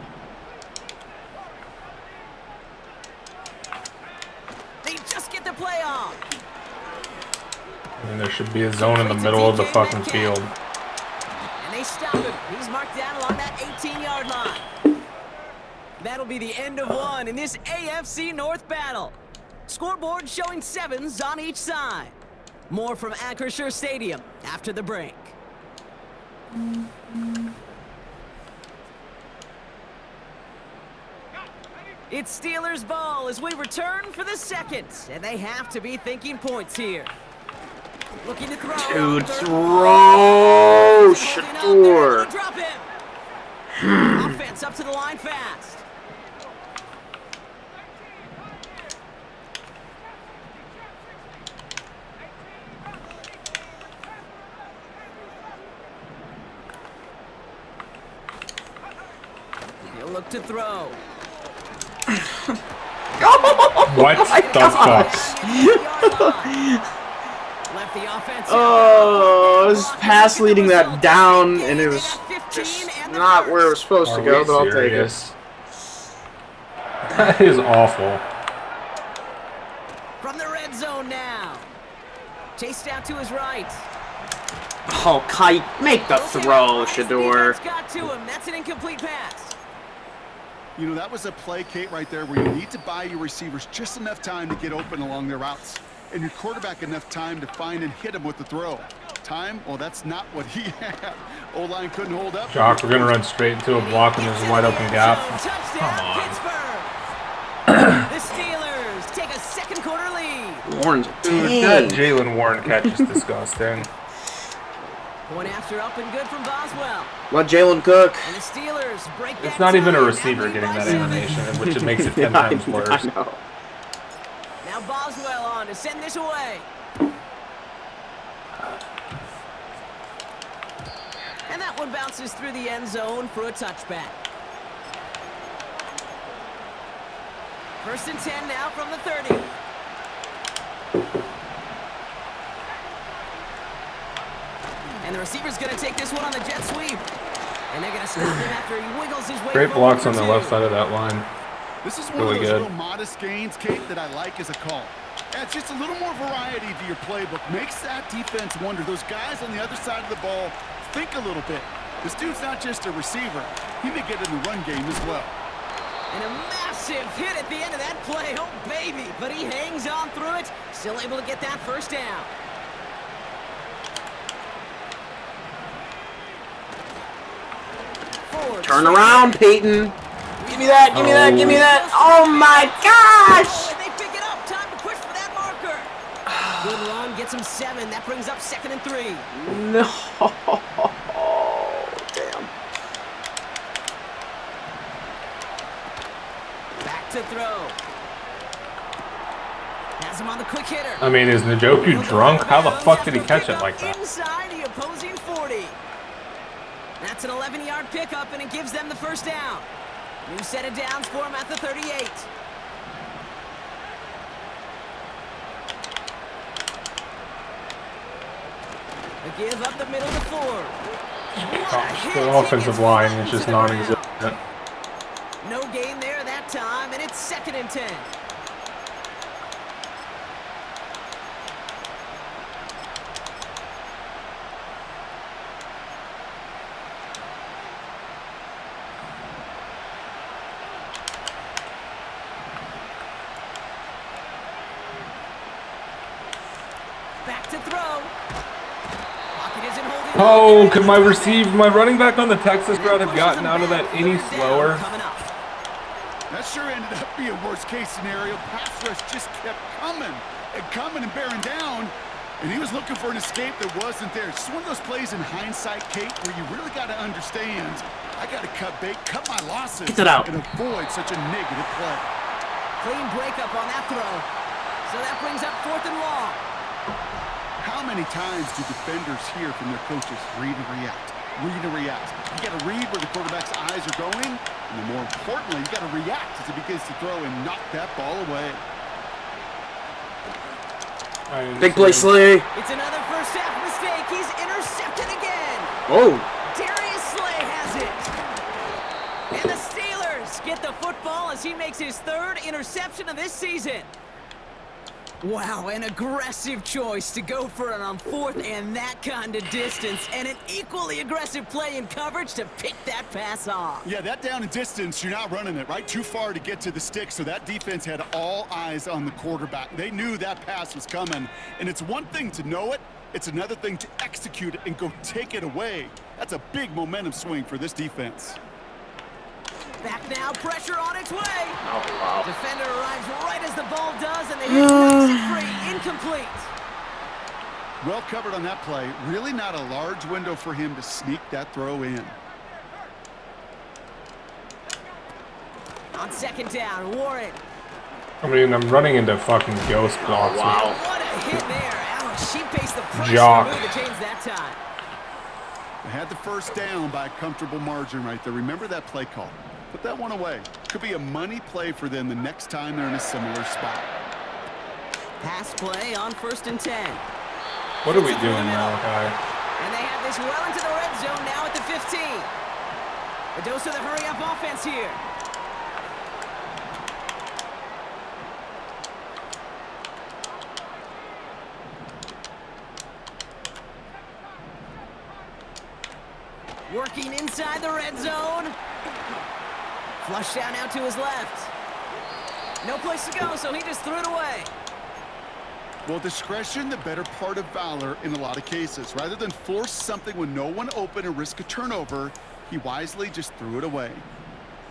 They just get the play off. I mean, there should be a zone in the middle of the fucking field. And they stop him. He's marked down along that 18-yard line. That'll be the end of one in this AFC North battle. Scoreboard showing 7s on each side. More from Acrisure Stadium after the break. It's Steelers ball as we return for the second, and they have to be thinking points here. Looking to throw. Dude, throw! Shador! Drop him. Offense up to the line fast. He'll look to throw. What the fuck? Left the offense. Oh, I was pass leading that down, and it was just not where it was supposed to go, but I'll take it. That is awful. From the red zone now. Chased out to his right. Oh, Kite, make the throw, Shador. Got to him. That's an incomplete pass. You know, that was a play, Kate, right there where you need to buy your receivers just enough time to get open along their routes. And your quarterback enough time to find and hit him with the throw. Time? Well, that's not what he had. O-line couldn't hold up. Jock, we're going to run straight into a block when there's a wide open gap. Come on. The Steelers take a second quarter lead. Warren's Dude, that Jalen Warren catch is disgusting. Point after up and good from Boswell. Let Jalen cook. And the Steelers break that. It's not even a receiver getting that animation, which it makes it 10 times worse. I know. Now Boswell on to send this away. And that one bounces through the end zone for a touchback. 1st and 10 now from the 30. And the receiver's going to take this one on the jet sweep. And they're going to stop him after he wiggles his way. Great blocks on the left side of that line. This is one of those real modest gains, Kate, that I like as a call. Adds just a little more variety to your playbook. Makes that defense wonder. Those guys on the other side of the ball think a little bit. This dude's not just a receiver. He may get in the run game as well. And a massive hit at the end of that play. Oh, baby. But he hangs on through it. Still able to get that first down. Turn around, Peyton. Give me that, give me that, give me that. Oh my gosh! They pick it up. Time to push for that marker. Good run, gets him 7. That brings up 2nd and 3. No. Damn. Back to throw. Has him on the quick hitter. I mean, is Njoku drunk? How the fuck did he catch it like that? Inside the opposing 40. That's an 11-yard pickup, and it gives them the first down. New set of downs for him at the 38. A give up the middle to Ford. The offensive line is just non-existent. No gain there that time, and it's 2nd and 10. Back to throw. Pocket isn't holding. Oh, could my running back on the Texas route have gotten out of that any slower? That sure ended up being worst case scenario. Pass rush just kept coming and bearing down. And he was looking for an escape that wasn't there. It's just one of those plays in hindsight, Kate, where you really got to understand, I got to cut bait, cut my losses, Get it out. and avoid such a negative play. Clean breakup on that throw. So that brings up 4th and long. How many times do defenders hear from their coaches, read and react, read and react? You got to read where the quarterback's eyes are going, and then more importantly, you got to react as he begins to throw and knock that ball away. Big play, Slay. It's another first half mistake. He's intercepted again. Oh. Darius Slay has it. And the Steelers get the football as he makes his 3rd interception of this season. Wow, an aggressive choice to go for it on 4th and that kind of distance, and an equally aggressive play in coverage to pick that pass off. Yeah, that down and distance, you're not running it, right? Too far to get to the stick, so that defense had all eyes on the quarterback. They knew that pass was coming, and it's one thing to know it, it's another thing to execute it and go take it away. That's a big momentum swing for this defense. Back now, pressure on its way. Oh, wow. Defender arrives right as the ball does, and the hit knocks it free. Incomplete. Well covered on that play. Really not a large window for him to sneak that throw in. On 2nd down, Warren. I mean, I'm running into fucking ghost blocks. Oh, wow. What a hit there. Ouch, she faced the pressure Jock. move the chains that time. They had the first down by a comfortable margin right there. Remember that play call. Put that one away. Could be a money play for them the next time they're in a similar spot. Pass play on 1st and 10. What are we doing now, guy? And they have this well into the red zone now at the 15. A dose of the hurry-up offense here. Working inside the red zone. Flush down out to his left. No place to go, so he just threw it away. Well, discretion, the better part of valor in a lot of cases. Rather than force something with no one open and risk a turnover, he wisely just threw it away.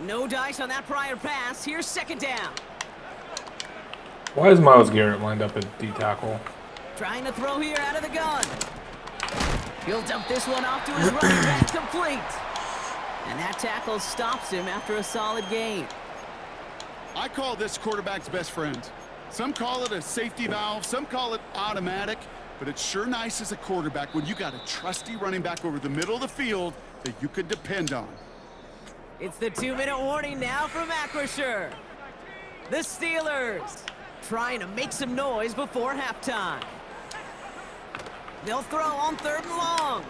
No dice on that prior pass. Here's 2nd down. Why is Myles Garrett lined up at D-tackle? Trying to throw here out of the gun. He'll dump this one off to his running back, complete. And that tackle stops him after a solid gain. I call this quarterback's best friend. Some call it a safety valve, some call it automatic, but it's sure nice as a quarterback when you got a trusty running back over the middle of the field that you can depend on. It's the 2-minute warning now from Acrisure. The Steelers trying to make some noise before halftime. They'll throw on 3rd and long.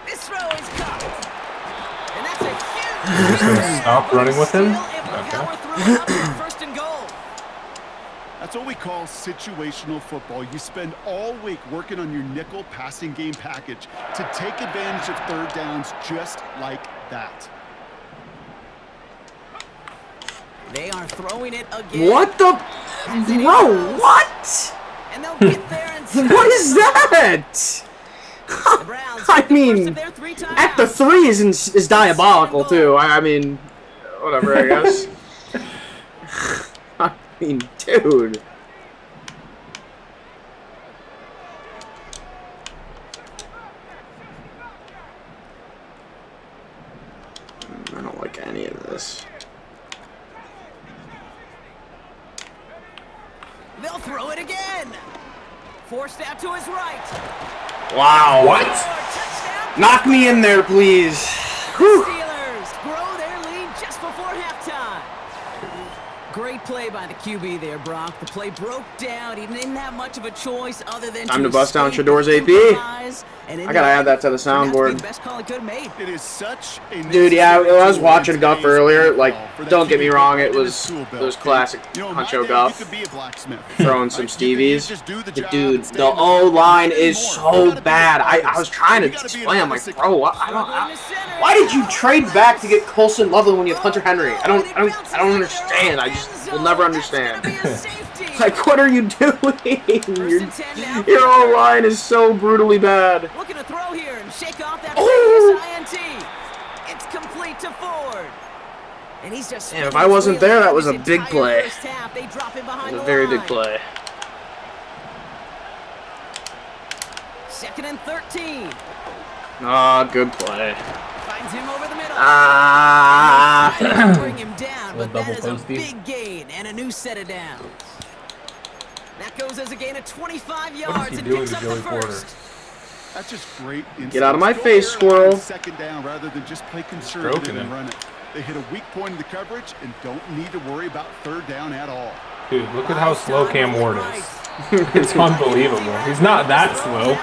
This throw is caught. And that's a huge... Stop running with him? Okay. 1st and goal. That's what we call situational football. You spend all week working on your nickel passing game package to take advantage of 3rd downs just like that. They are throwing it again. What the? Bro, what? And they'll get there and what is that? I mean, at the 3 is diabolical too. I mean, whatever, I guess. I mean, dude. I don't like any of this. They'll throw it again. Forced out to his right. Wow. What? Knock me in there, please. Whew. Steelers grow their lead just before halftime. Great play by the QB there, Brock. The play broke down. He didn't have much of a choice other than time to bust down Shador's AP. I gotta add that to the soundboard. It is such a dude, yeah, I was watching Guff earlier. Like, don't get me wrong, it was classic Huncho Guff throwing some Stevies. But dude, the O line is so bad. I was trying to explain. I'm like, bro, why did you trade back to get Colson Lovely when you have Hunter Henry? I don't understand. I just will never understand. Like, what are you doing? Your O-line is so brutally bad. Looking to throw here and shake off that INT. It's complete to Ford. And he's just if I wasn't there, that was a big play. It was a very big play. 2nd and 13. Ah, good play. Finds him over the middle. Bring him down, but that is a big gain and a new set of downs. That goes as a gain of 25 yards and picks up the first. That's just great. Get out of my face, squirrel. 2nd down rather than just play conservative and run it. They hit a weak point in the coverage and don't need to worry about 3rd down at all. Dude, look at how slow Cam Ward is. It's unbelievable. He's not that slow.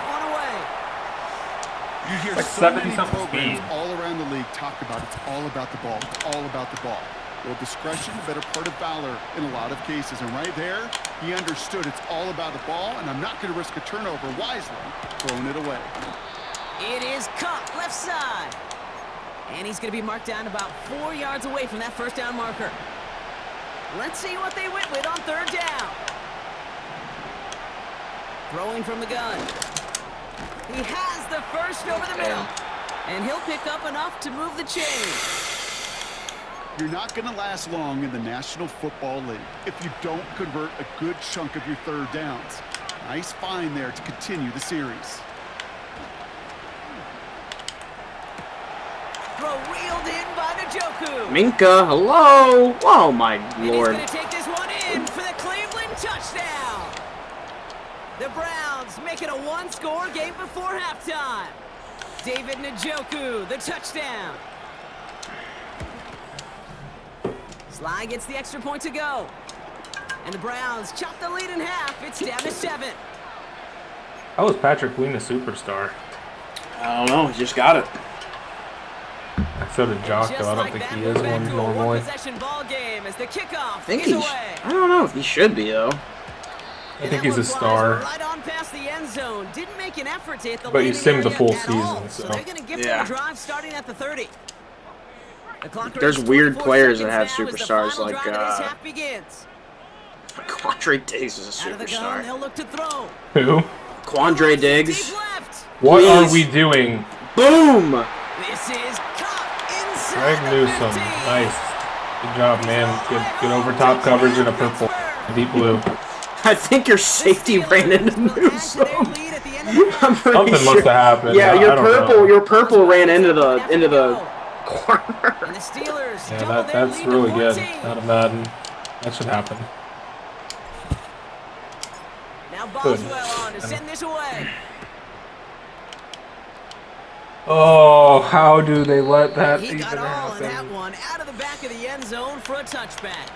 You hear Like so many 70-something programs speed. all around the league talk about it's all about the ball. It's all about the ball. Well, discretion, the better part of valor in a lot of cases. And right there, he understood it's all about the ball, and I'm not going to risk a turnover wisely, throwing it away. It is caught left side. And he's going to be marked down about 4 yards away from that first down marker. Let's see what they went with on third down. Throwing from the gun. He has the first over the middle. And he'll pick up enough to move the chains. You're not going to last long in the National Football League if you don't convert a good chunk of your third downs. Nice find there to continue the series. Throw reeled in by Njoku. Minka, hello. Oh my lord. And he's going to take this one in for the Cleveland touchdown. The Browns make it a one-score game before halftime. David Njoku, the touchdown. Sly gets the extra point to go. And the Browns chop the lead in half. It's down to 7. How is Patrick Queen a superstar? I don't know. He just got it. So did Jock, though. I don't think he is one normally. I think he's. I don't know if he should be though. I think he's a star. Right on past the end zone. Didn't make an effort to hit the But he's simmed the landing full area at all. season, so. They're going to give them a drive starting at the 30. The clock There's runs weird 24 players that have seconds now as the superstars final like drive of this half begins. Quandre Diggs is a Out of the gun, superstar. they'll look to throw. Who? Quandre Diggs. Deep left. What Please. are we doing? Boom! This is caught Greg inside Newsome. Nice. Good job, man. Good over top coverage in a purple. Deep blue. I think your safety ran into Newsome. I'm pretty Something sure. must have happened. Yeah, I your don't purple, know. your purple ran into the corner. And the Steelers Yeah, double their that's lead to really good 14. out of Madden. That should happen. Now Good. Boswell on to send this away. Oh, how do they let that He even got all in that happen? one out of the back of the end zone for a touchback.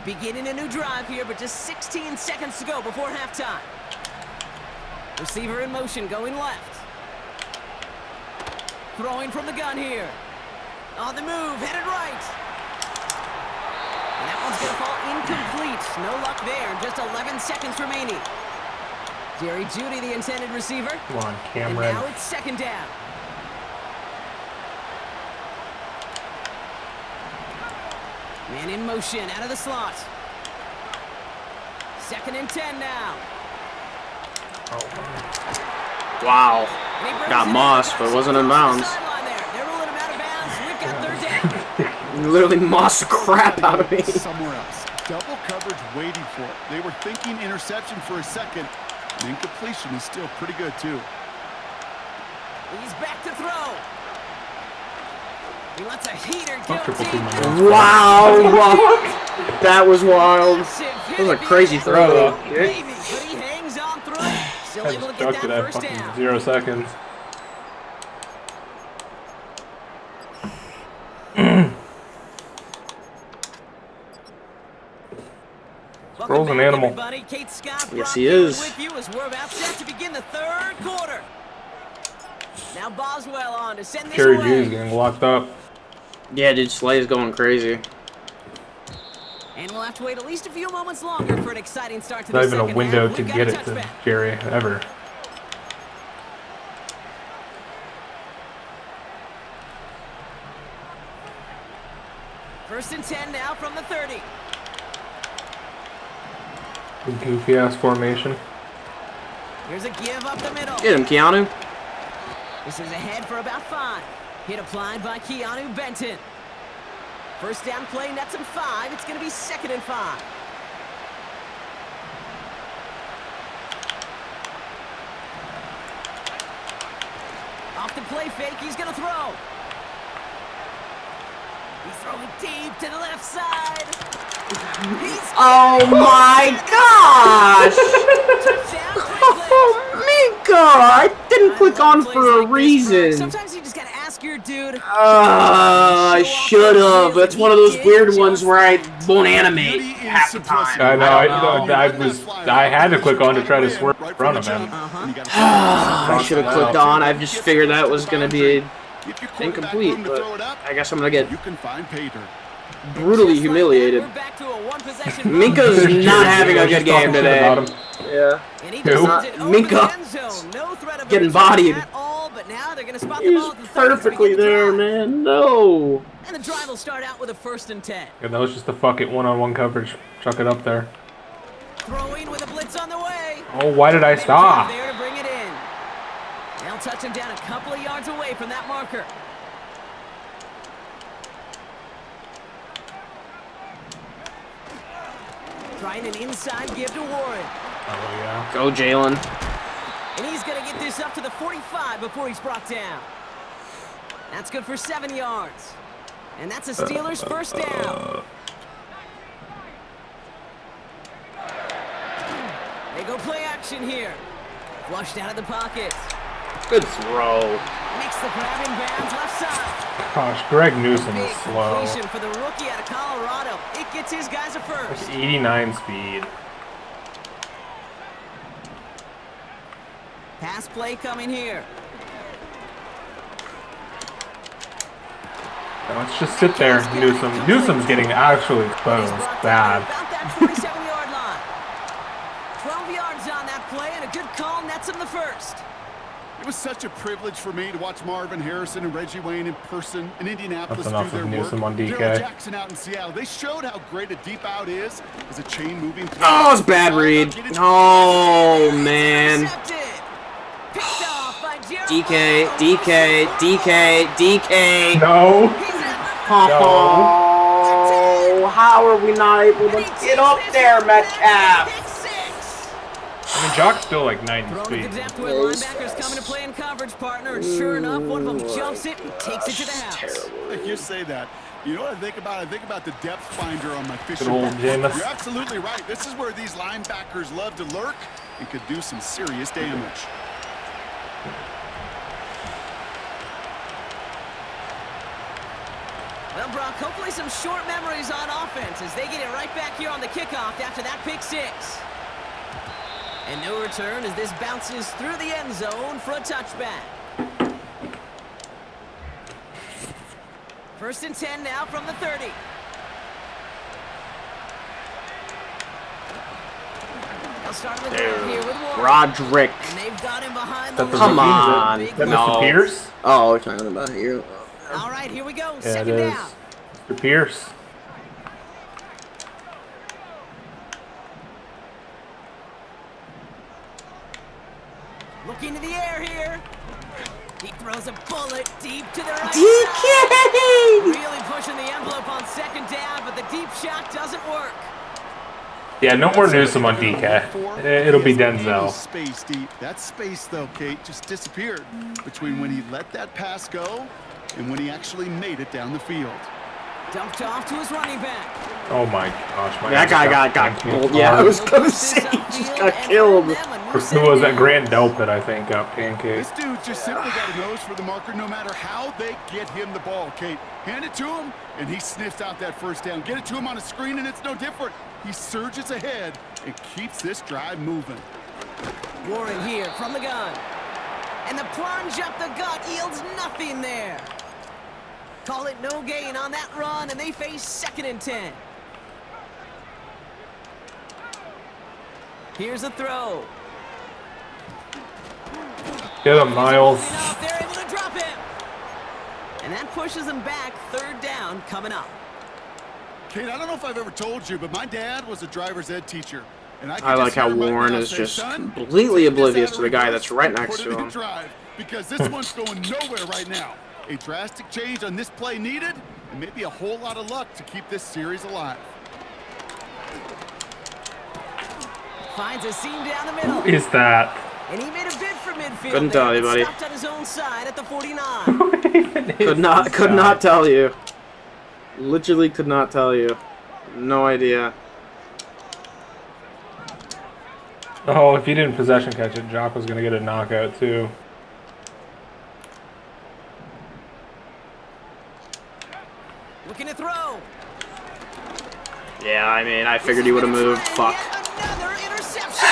Beginning a new drive here, but just 16 seconds to go before halftime. Receiver in motion, going left. Throwing from the gun here. On the move, headed right. And that one's going to fall incomplete. No luck there. Just 11 seconds remaining. Jerry Jeudy, the intended receiver. Come on, And Cameron. now it's second down. Man in motion, out of the slot. 2nd and 10 now. Wow. And he brings Got it Moss, in. but it wasn't in bounds. Sideline there. They're ruling him out of bounds. We've got third down. You literally mossed the crap out of me. Somewhere else. Double coverage waiting for it. They were thinking interception for a second. And incompletion is still pretty good, too. He's back to throw. He lets a heater go triple deep. team my Wow. That was wild. That was a crazy throw. Maybe, but he hangs on through it. Still I able to just get chucked it that at first fucking down. 0 seconds. Squirrel's an animal. Everybody. Kate Scott, Yes, Brock he Taylor is. with you as we're about set to begin the third quarter. Now Boswell on to send this Jerry away. Jeudy's getting locked up. Yeah, dude, Slay's going crazy. And we'll have to wait at least a few moments longer for an exciting start to Not the even a second window half. to We've get got it a to touchback. Jerry, ever. First and 10 now from the 30. Goofy ass formation. Here's a give up the middle. Get him, Keanu. This is ahead for about 5. Hit applied by Keanu Benton. First down play, nets him 5. It's going to be 2nd and 5. Off the play fake, he's going to throw. He's Throw it deep to the left side. Oh my gosh! Oh, Minka! I didn't click on for a reason. Sometimes you just gotta ask your dude. I should have. That's one of those weird ones where I won't animate half the time. I know. I had to click on to try to swerve in front of him. I should have clicked on. I just figured that was gonna be incomplete, but I guess I'm gonna get brutally humiliated. Minka's not having a good game today. Yeah. Minka getting bodied. He's perfectly there, man. No. And the drive will start out with a 1st and 10. Yeah, that was just a fuck it one-on-one coverage. Chuck it up there. Throwing with a blitz on the way. Oh, why did I stop? There to bring it in. They'll touch him down a couple of yards away from that marker. Trying an inside give to Warren. Oh, yeah. Go, Jalen. And he's going to get this up to the 45 before he's brought down. That's good for 7 yards. And that's a Steelers' 1st down. They go play action here. Flushed out of the pocket. Good throw. Makes the grab in bounds left side. Gosh, Greg Newsom is slow. Completion for the rookie out of Colorado. It gets his guys a 1st. Like 89 speed. Pass play coming here. Now let's just sit there, Newsom. Newsom's getting actually exposed. Bad. About that 47-yard line. 12 yards on that play, and a good call nets him the 1st. It was such a privilege for me to watch Marvin Harrison and Reggie Wayne in person in Indianapolis That's enough do their of Newsom work. on DK. Daryl Jackson out in Seattle. They showed how great a deep out is as a chain moving play. Oh, it's bad read. Oh, man. DK, DK, DK, DK. No. Oh, how are we not able to get up there, Metcalf? I mean, Jock's still like 90 speed. Linebackers coming to play in coverage, partner, and sure enough, one of them jumps it and takes it to the house. You say that. You know what I think about? I think about the depth finder on my fishing Good old boat. Jameis. You're absolutely right. This is where these linebackers love to lurk and could do some serious damage. Well, Brock, hopefully some short memories on offense as they get it right back here on the kickoff after that pick 6. And no return as this bounces through the end zone for a touchback. 1st and 10 now from the 30. They'll start the drive here with Warren. Roderick. And they've got him behind the Come on. Is that Mr. Pierce? Oh, we're talking about here. All right, here we go. Yeah, Second it is. down. Mr. Pierce. Looking to the air here. He throws a bullet deep to the right DK! side. Really pushing the envelope on 2nd down, but the deep shot doesn't work. Yeah, no more Newsom on DK. It'll be Denzel. Space deep. That space, though, Kate, just disappeared between when he let that pass go and when he actually made it down the field. Dumped off to his running back. Oh my gosh. That guy got killed. Yeah, I was going to say, he just got killed. Who was that? Grant Delpit, I think, got pancaked. This dude just simply got a nose for the marker no matter how they get him the ball, Kate. Hand it to him, and he sniffs out that 1st down. Get it to him on a screen, and it's no different. He surges ahead and keeps this drive moving. Warren here from the gun. And the plunge up the gut yields nothing there. Call it no gain on that run, and they face 2nd and 10. Here's a throw. Get him, Miles. They're able to drop him. And that pushes them back. 3rd down coming up. Kate, I don't know if I've ever told you, but my dad was a driver's ed teacher. And I like how Warren is just completely oblivious to the guy that's right next to him. Because this one's going nowhere right now. A drastic change on this play needed, and maybe a whole lot of luck to keep this series alive. Finds a seam down the middle. Who is that? And he made a bid for midfield. Couldn't tell you, buddy. Stopped on his own side at the 49. Could not tell you. Literally could not tell you. No idea. Oh, if he didn't possession catch it, Jock was going to get a knockout too. Looking to throw. Yeah, I mean, I figured he would have moved. Fuck. Another interception.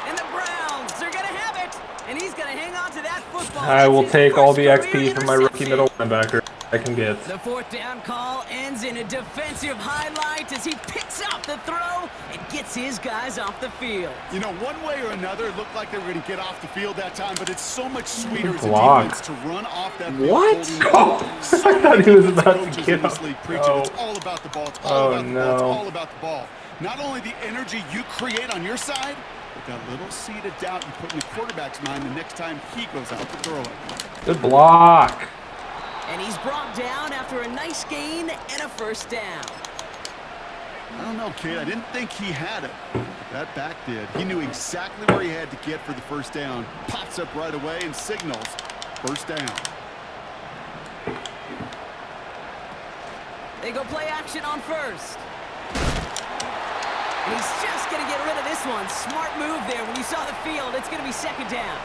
And the Browns are going to have it. And he's going to hang on to that football. I will take all the XP from my rookie middle linebacker I can get. The fourth down call ends in a defensive highlight as he picks out the throw and gets his guys off the field. You know, one way or another, it looked like they were going to get off the field that time, but it's so much sweeter as a defense to run off that field. What? Oh, I thought he was about to get off. Oh. It's all about the ball. It's all about the ball. It's all about the ball. Not only the energy you create on your side, but that little seed of doubt you put in the quarterback's mind the next time he goes out to throw it. Good block. And he's brought down after a nice gain and a first down. I don't know, kid. I didn't think he had it. That back did. He knew exactly where he had to get for the first down. Pops up right away and signals first down. They go play action on first. And he's just going to get rid of this one. Smart move there. When you saw the field, it's going to be second down.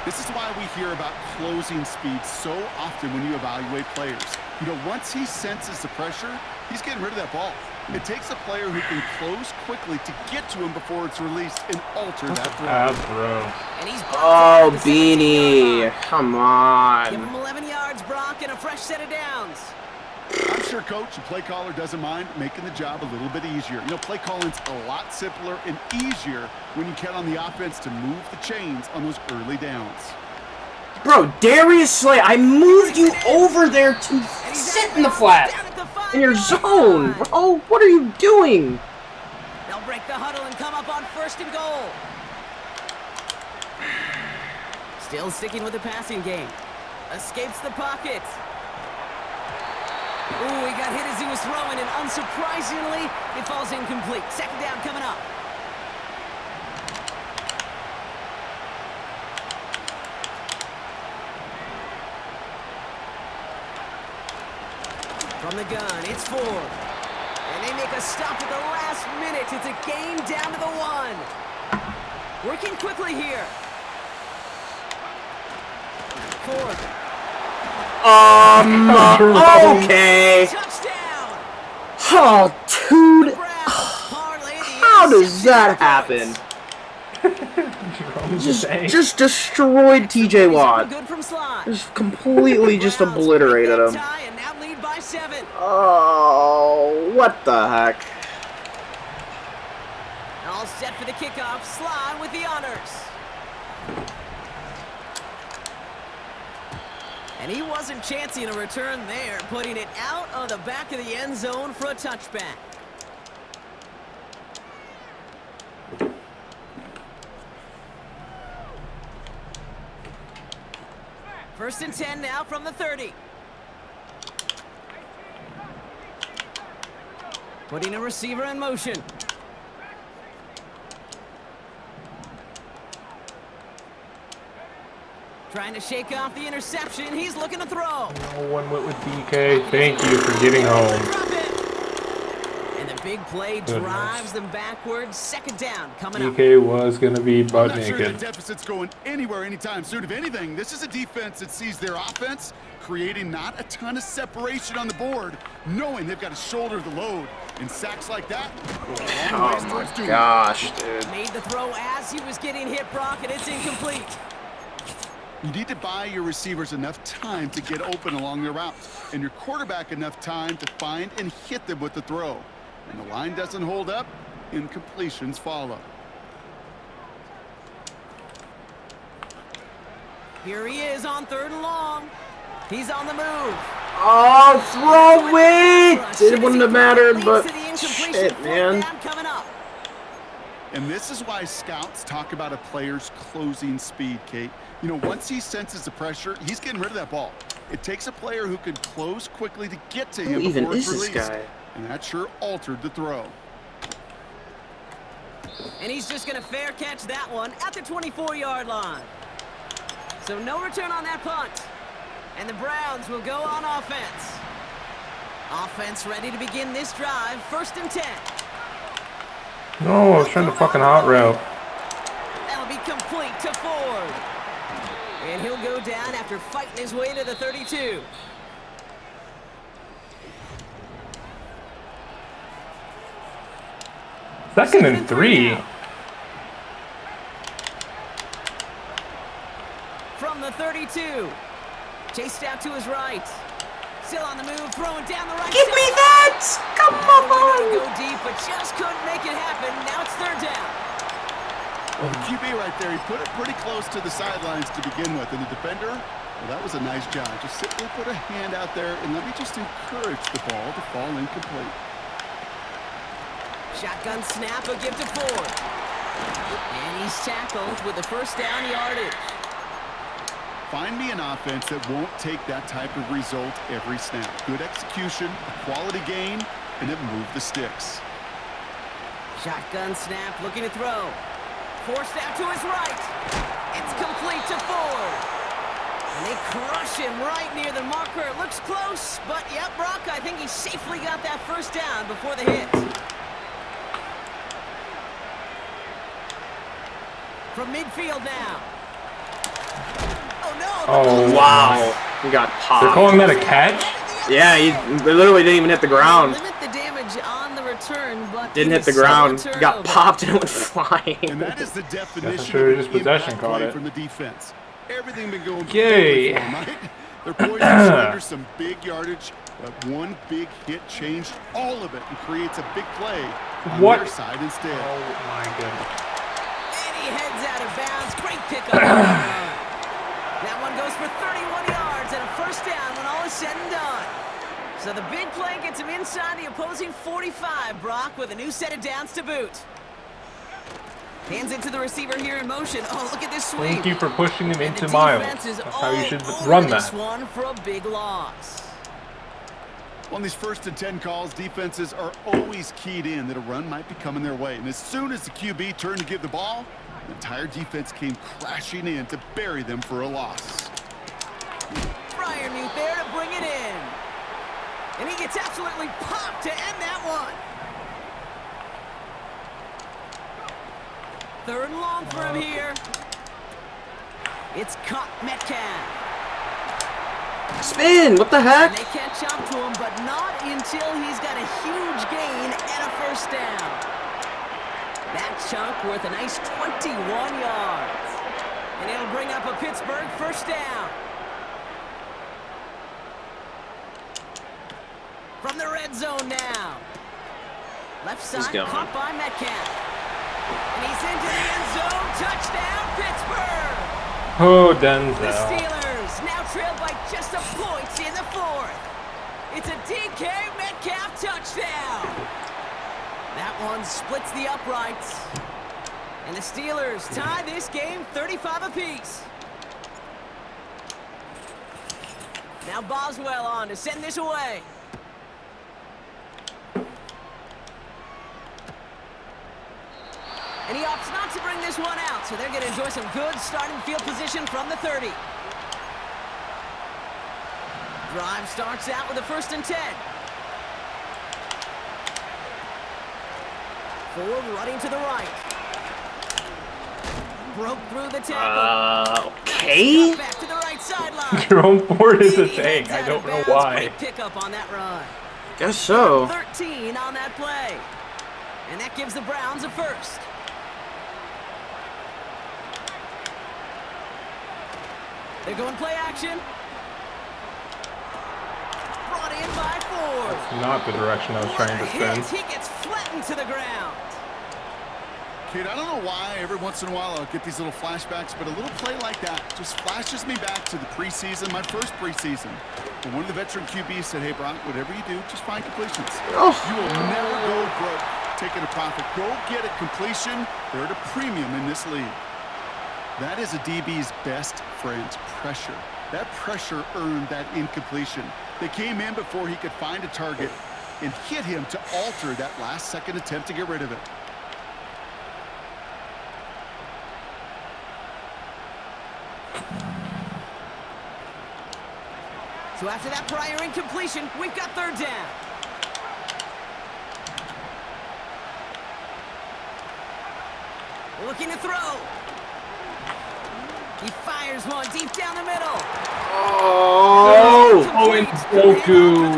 This is why we hear about closing speed so often when you evaluate players. You know, once he senses the pressure, he's getting rid of that ball. It takes a player who can close quickly to get to him before it's released and alter that throw. And he's Oh, Beanie. Come on. Give him 11 yards, Brock, and a fresh set of downs. I'm sure coach and play caller doesn't mind making the job a little bit easier. You know, play calling's a lot simpler and easier when you count on the offense to move the chains on those early downs. Bro, Darius Slay, I moved you over there to sit in the flat. In your zone, bro. What are you doing? They'll break the huddle and come up on first and goal. Still sticking with the passing game. Escapes the pocket. Ooh, he got hit as he was throwing, and unsurprisingly, it falls incomplete. Second down coming up. From the gun, it's Ford. And they make a stop at the last minute. It's a gain down to the 1. Working quickly here. Ford. Okay. Oh, dude. How does that happen? Just destroyed TJ Watt. Just completely just obliterated him. Oh, what the heck? All set for the kickoff. Sly with the honors. And he wasn't chancing a return there, putting it out of the back of the end zone for a touchback. First and 10 now from the 30. Putting a receiver in motion. Trying to shake off the interception. He's looking to throw. No one went with DK. Thank you for getting home. And the big play drives them backwards. Second down coming up. DK was going to be butt I'm not naked. sure the deficit's going anywhere anytime soon. If anything, this is a defense that sees their offense creating not a ton of separation on the board, knowing they've got to shoulder the load. And sacks like that go a long ways towards doing it. Gosh, dude. Made the throw as he was getting hit, Brock, and it's incomplete. You need to buy your receivers enough time to get open along their route, and your quarterback enough time to find and hit them with the throw. When the line doesn't hold up, incompletions follow. Here he is on third and long. He's on the move. Oh, throw it! It wouldn't have mattered, but shit, man. And this is why scouts talk about a player's closing speed, Kate. You know, once he senses the pressure, he's getting rid of that ball. It takes a player who can close quickly to get to him before it's released. And that sure altered the throw. And he's just going to fair catch that one at the 24-yard line. So no return on that punt. And the Browns will go on offense. Offense ready to begin this drive. 1st and 10. No, I was trying to fucking hot route. That'll be complete to Ford. And he'll go down after fighting his way to the 32. Second and 3. From the 32. Chased out to his right. Still on the move, throwing down the right. Give me that! Come on! Go deep, but just couldn't make it happen. Now it's 3rd down. Well, the QB right there, he put it pretty close to the sidelines to begin with. And the defender, well, that was a nice job. Just simply put a hand out there and let me just encourage the ball to fall incomplete. Shotgun snap, a give to Ford. And he's tackled with the 1st down yardage. Find me an offense that won't take that type of result every snap. Good execution, a quality gain, and then move the sticks. Shotgun snap, looking to throw. Forced out to his right. It's complete to Ford. And they crush him right near the marker. It looks close, but yep, Brock, I think he safely got that 1st down before the hit. From midfield now. Oh, wow. He got popped. They're calling that a catch? Yeah, he literally didn't even hit the ground. Limit the damage on the return, but Didn't hit the ground. He got popped and it went flying. And that is the definition sure of just an possession impact caught play it. from the defense. Everything been going Yay. perfectly for 'em, right? They're poised to surrender some big yardage, but one big hit changed all of it and creates a big play on their side instead. Oh my goodness. And he heads out of bounds. Great pickup on that run. That one goes for 31 yards and a 1st down when all is said and done. So the big play gets him inside the opposing 45, Brock, with a new set of downs to boot. Hands it to the receiver here in motion. Oh, look at this sweep. Thank you for pushing him into the miles. defense is That's how you should all run over that. this one for a big loss. On these 1st and 10 calls, defenses are always keyed in that a run might be coming their way. And as soon as the QB turned to give the ball, the entire defense came crashing in to bury them for a loss. Freiermuth there to bring it in. And he gets absolutely popped to end that one. 3rd and long for him here. It's caught Metcalf. Spin! What the heck? And they catch up to him, but not until he's got a huge gain and a 1st down. That chunk worth a nice 21 yards. And it'll bring up a Pittsburgh 1st down. From the red zone now. Left side caught by Metcalf. And he's into the end zone. Touchdown, Pittsburgh! Oh, The Denzel. Steelers now trail by just a point in the 4th. It's a DK Metcalf touchdown. That one splits the uprights. And the Steelers tie this game 35 apiece. Now Boswell on to send this away. And he opts not to bring this one out, so they're going to enjoy some good starting field position from the 30. Drive starts out with a 1st and 10. Ford running to the right. Broke through the tackle. Okay. Back to the right sideline. Jerome Ford is a He tank. heads I out don't of know bounds. why. Great pickup on that run. Guess so. 13 on that play. And that gives the Browns a 1st. They're going play action. Brought in by Ford. That's not the direction I was trying to spin. He gets flattened to the ground. Kid, I don't know why every once in a while I'll get these little flashbacks, but a little play like that just flashes me back to the preseason, my first preseason. And one of the veteran QBs said, hey, Brock, whatever you do, just find completions. Oh. You will never go broke taking a profit. Go get a completion. They're at a premium in this league. That is a DB's best friend, pressure. That pressure earned that incompletion. They came in before he could find a target and hit him to alter that last-second attempt to get rid of it. So after that prior incompletion, we've got third down. Looking to throw. He fires one deep down the middle. Oh! Oh, and Njoku.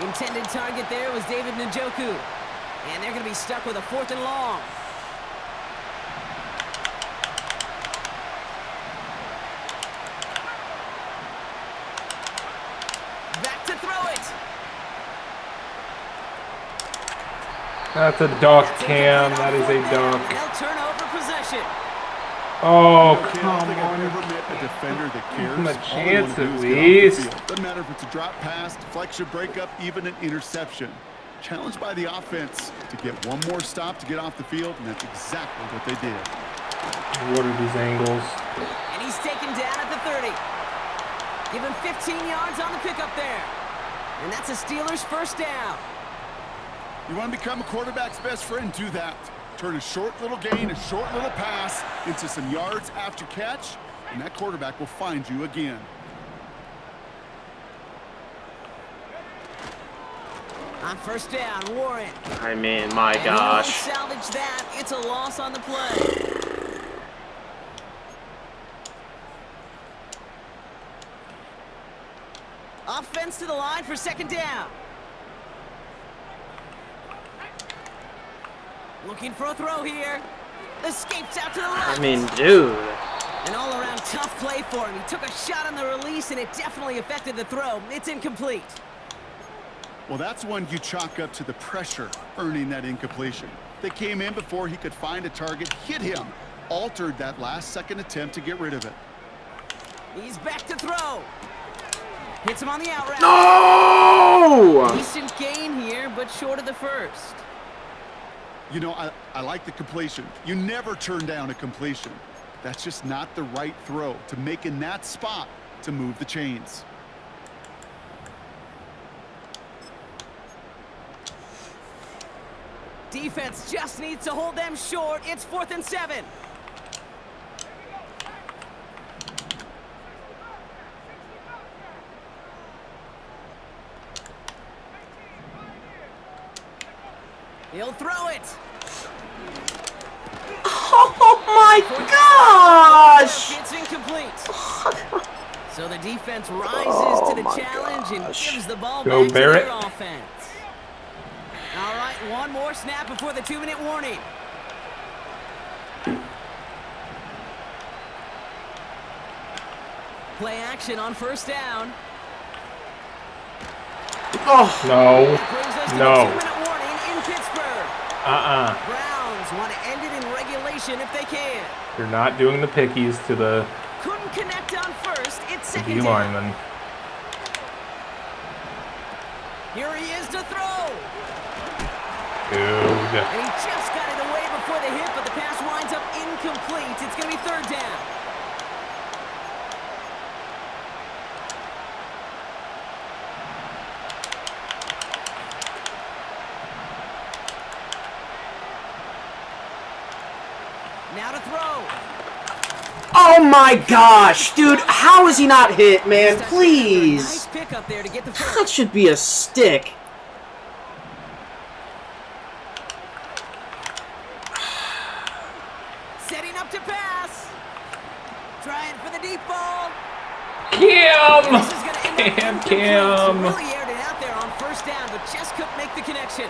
Intended target there was David Njoku. And they're going to be stuck with a 4th and long. Back to throw it. That's a duck, Cam. That is a duck. They'll turn over possession. Oh, Okay, come I don't think I've on. ever met a defender that cares. Give him a All they chance wanna do at is get off the least. field. Doesn't matter if it's a drop pass, deflection, breakup, even an interception. Challenged by the offense to get one more stop to get off the field, and that's exactly what they did. What are these angles? And he's taken down at the 30. Give him 15 yards on the pickup there. And that's a Steelers first down. You want to become a quarterback's best friend? Do that. Turn a short little gain, a short little pass into some yards after catch, and that quarterback will find you again. On first down, Warren. I mean, my And gosh. he won't salvage that. It's a loss on the play. Offense to the line for second down. Looking for a throw here. Escapes out to the left. I mean, dude. An all-around tough play for him. He took a shot on the release, and it definitely affected the throw. It's incomplete. Well, that's one you chalk up to the pressure earning that incompletion. They came in before he could find a target, hit him, altered that last-second attempt to get rid of it. He's back to throw. Hits him on the out route. No! Decent gain here, but short of the first. You know, I like the completion. You never turn down a completion. That's just not the right throw to make in that spot to move the chains. Defense just needs to hold them short. It's 4th and 7. He'll throw it. Oh my gosh! It's incomplete. So the defense rises to the challenge and gives the ball Go back Barrett. to their offense. All right, one more snap before the 2-minute warning. Play action on first down. Oh, No. That brings us to No. the 2-minute warning in Pittsburgh. Uh-uh. Browns want to end it in regulation if they can. You're not doing the pickies to the Couldn't connect on first. It's second D down. lineman. Here he is to throw. Dude. And he just got it away before the hit, but the pass winds up incomplete. It's going to be third down. Now to throw. oh my gosh, dude! How is he not hit, man? Nice Please! pick up there to get the That first. should be a stick. Setting up to pass. Trying for the deep ball. Cam! This is going to end up Cam, incomplete. Cam. Really aired it out there on first down, but just couldn't make the connection.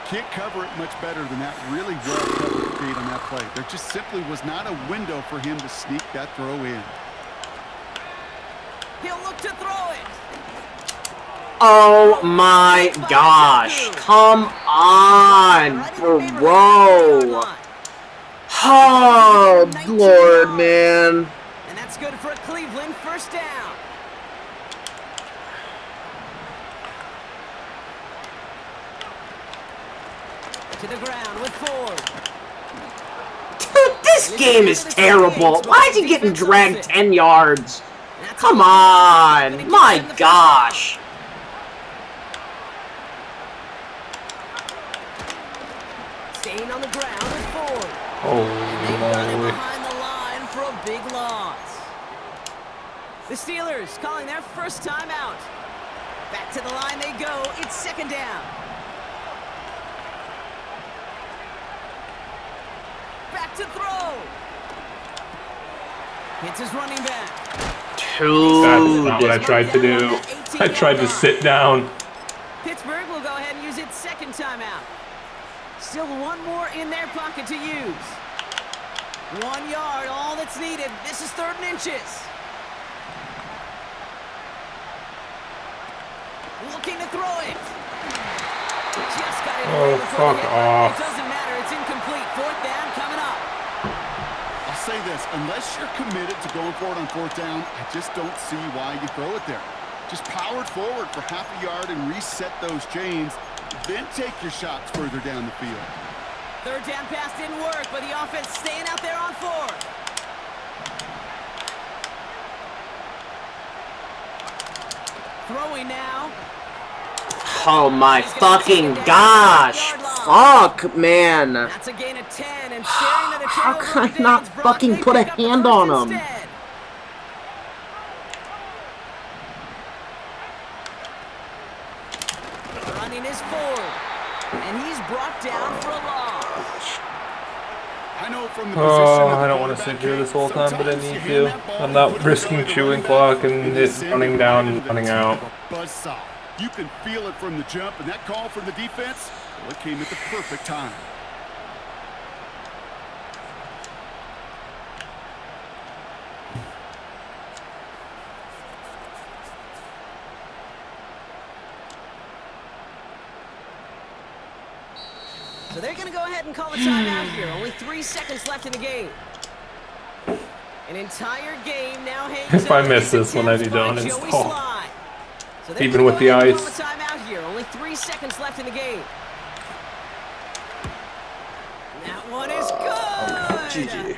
Can't cover it much better than that really well-covered feed on that play. There just simply was not a window for him to sneak that throw in. He'll look to throw it. Oh my gosh. Come on, bro. Oh, Lord, man. And that's good for a Cleveland first down. To the ground with Ford. Dude, this game is terrible. Why is he getting dragged 10 yards? Come on. My gosh. Staying on the ground with Ford. Holy They've got him moly. behind the line for a big loss. The Steelers calling their first time out. Back to the line they go. It's second down. Back to throw. Hits his running back. That's not what I tried to do. I tried to sit down. Pittsburgh will go ahead and use its second timeout. Still one more in their pocket to use. 1 yard, all that's needed. This is 3rd and inches. Looking to throw it. Just got it away before the hit. It doesn't matter. It's incomplete. 4th down coming up. I'll say this. Unless you're committed to going for it on 4th down, I just don't see why you throw it there. Just power it forward for half a yard and reset those chains. Then take your shots further down the field. 3rd down pass didn't work, but the offense staying out there on 4th. Throwing now. Oh my fucking gosh. Fuck, man. That's a gain of 10 and sharing that How can I not fucking put a hand on him? Running his forward. And he's brought down for a loss. I know from the I don't want to sit here this whole time, but I need to. I'm not risking chewing clock and it running down and running out. Buzzsaw. You can feel it from the jump, and that call from the defense, well, it came at the perfect time. So they're going to go ahead and call a timeout here. Only 3 seconds left in the game. An entire game now hangs. If I miss this one, I need to uninstall. So even with the ice. Call a timeout here. Only 3 seconds left in the game. That one is good. GG.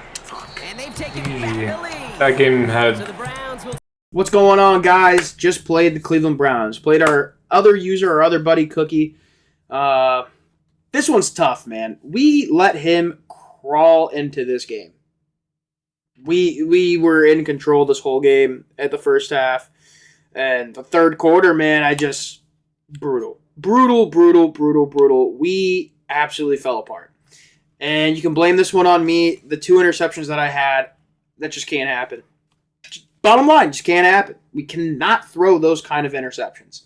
And they've taken back the lead. That game had. So the Browns will. What's going on, guys? Just played the Cleveland Browns. Played our other user, our other buddy, Cookie. This one's tough, man. We let him crawl into this game. We were in control this whole game at the first half. And the third quarter, man, brutal. We absolutely fell apart. And you can blame this one on me. The 2 interceptions that I had, that just can't happen. Bottom line, just can't happen. We cannot throw those kind of interceptions.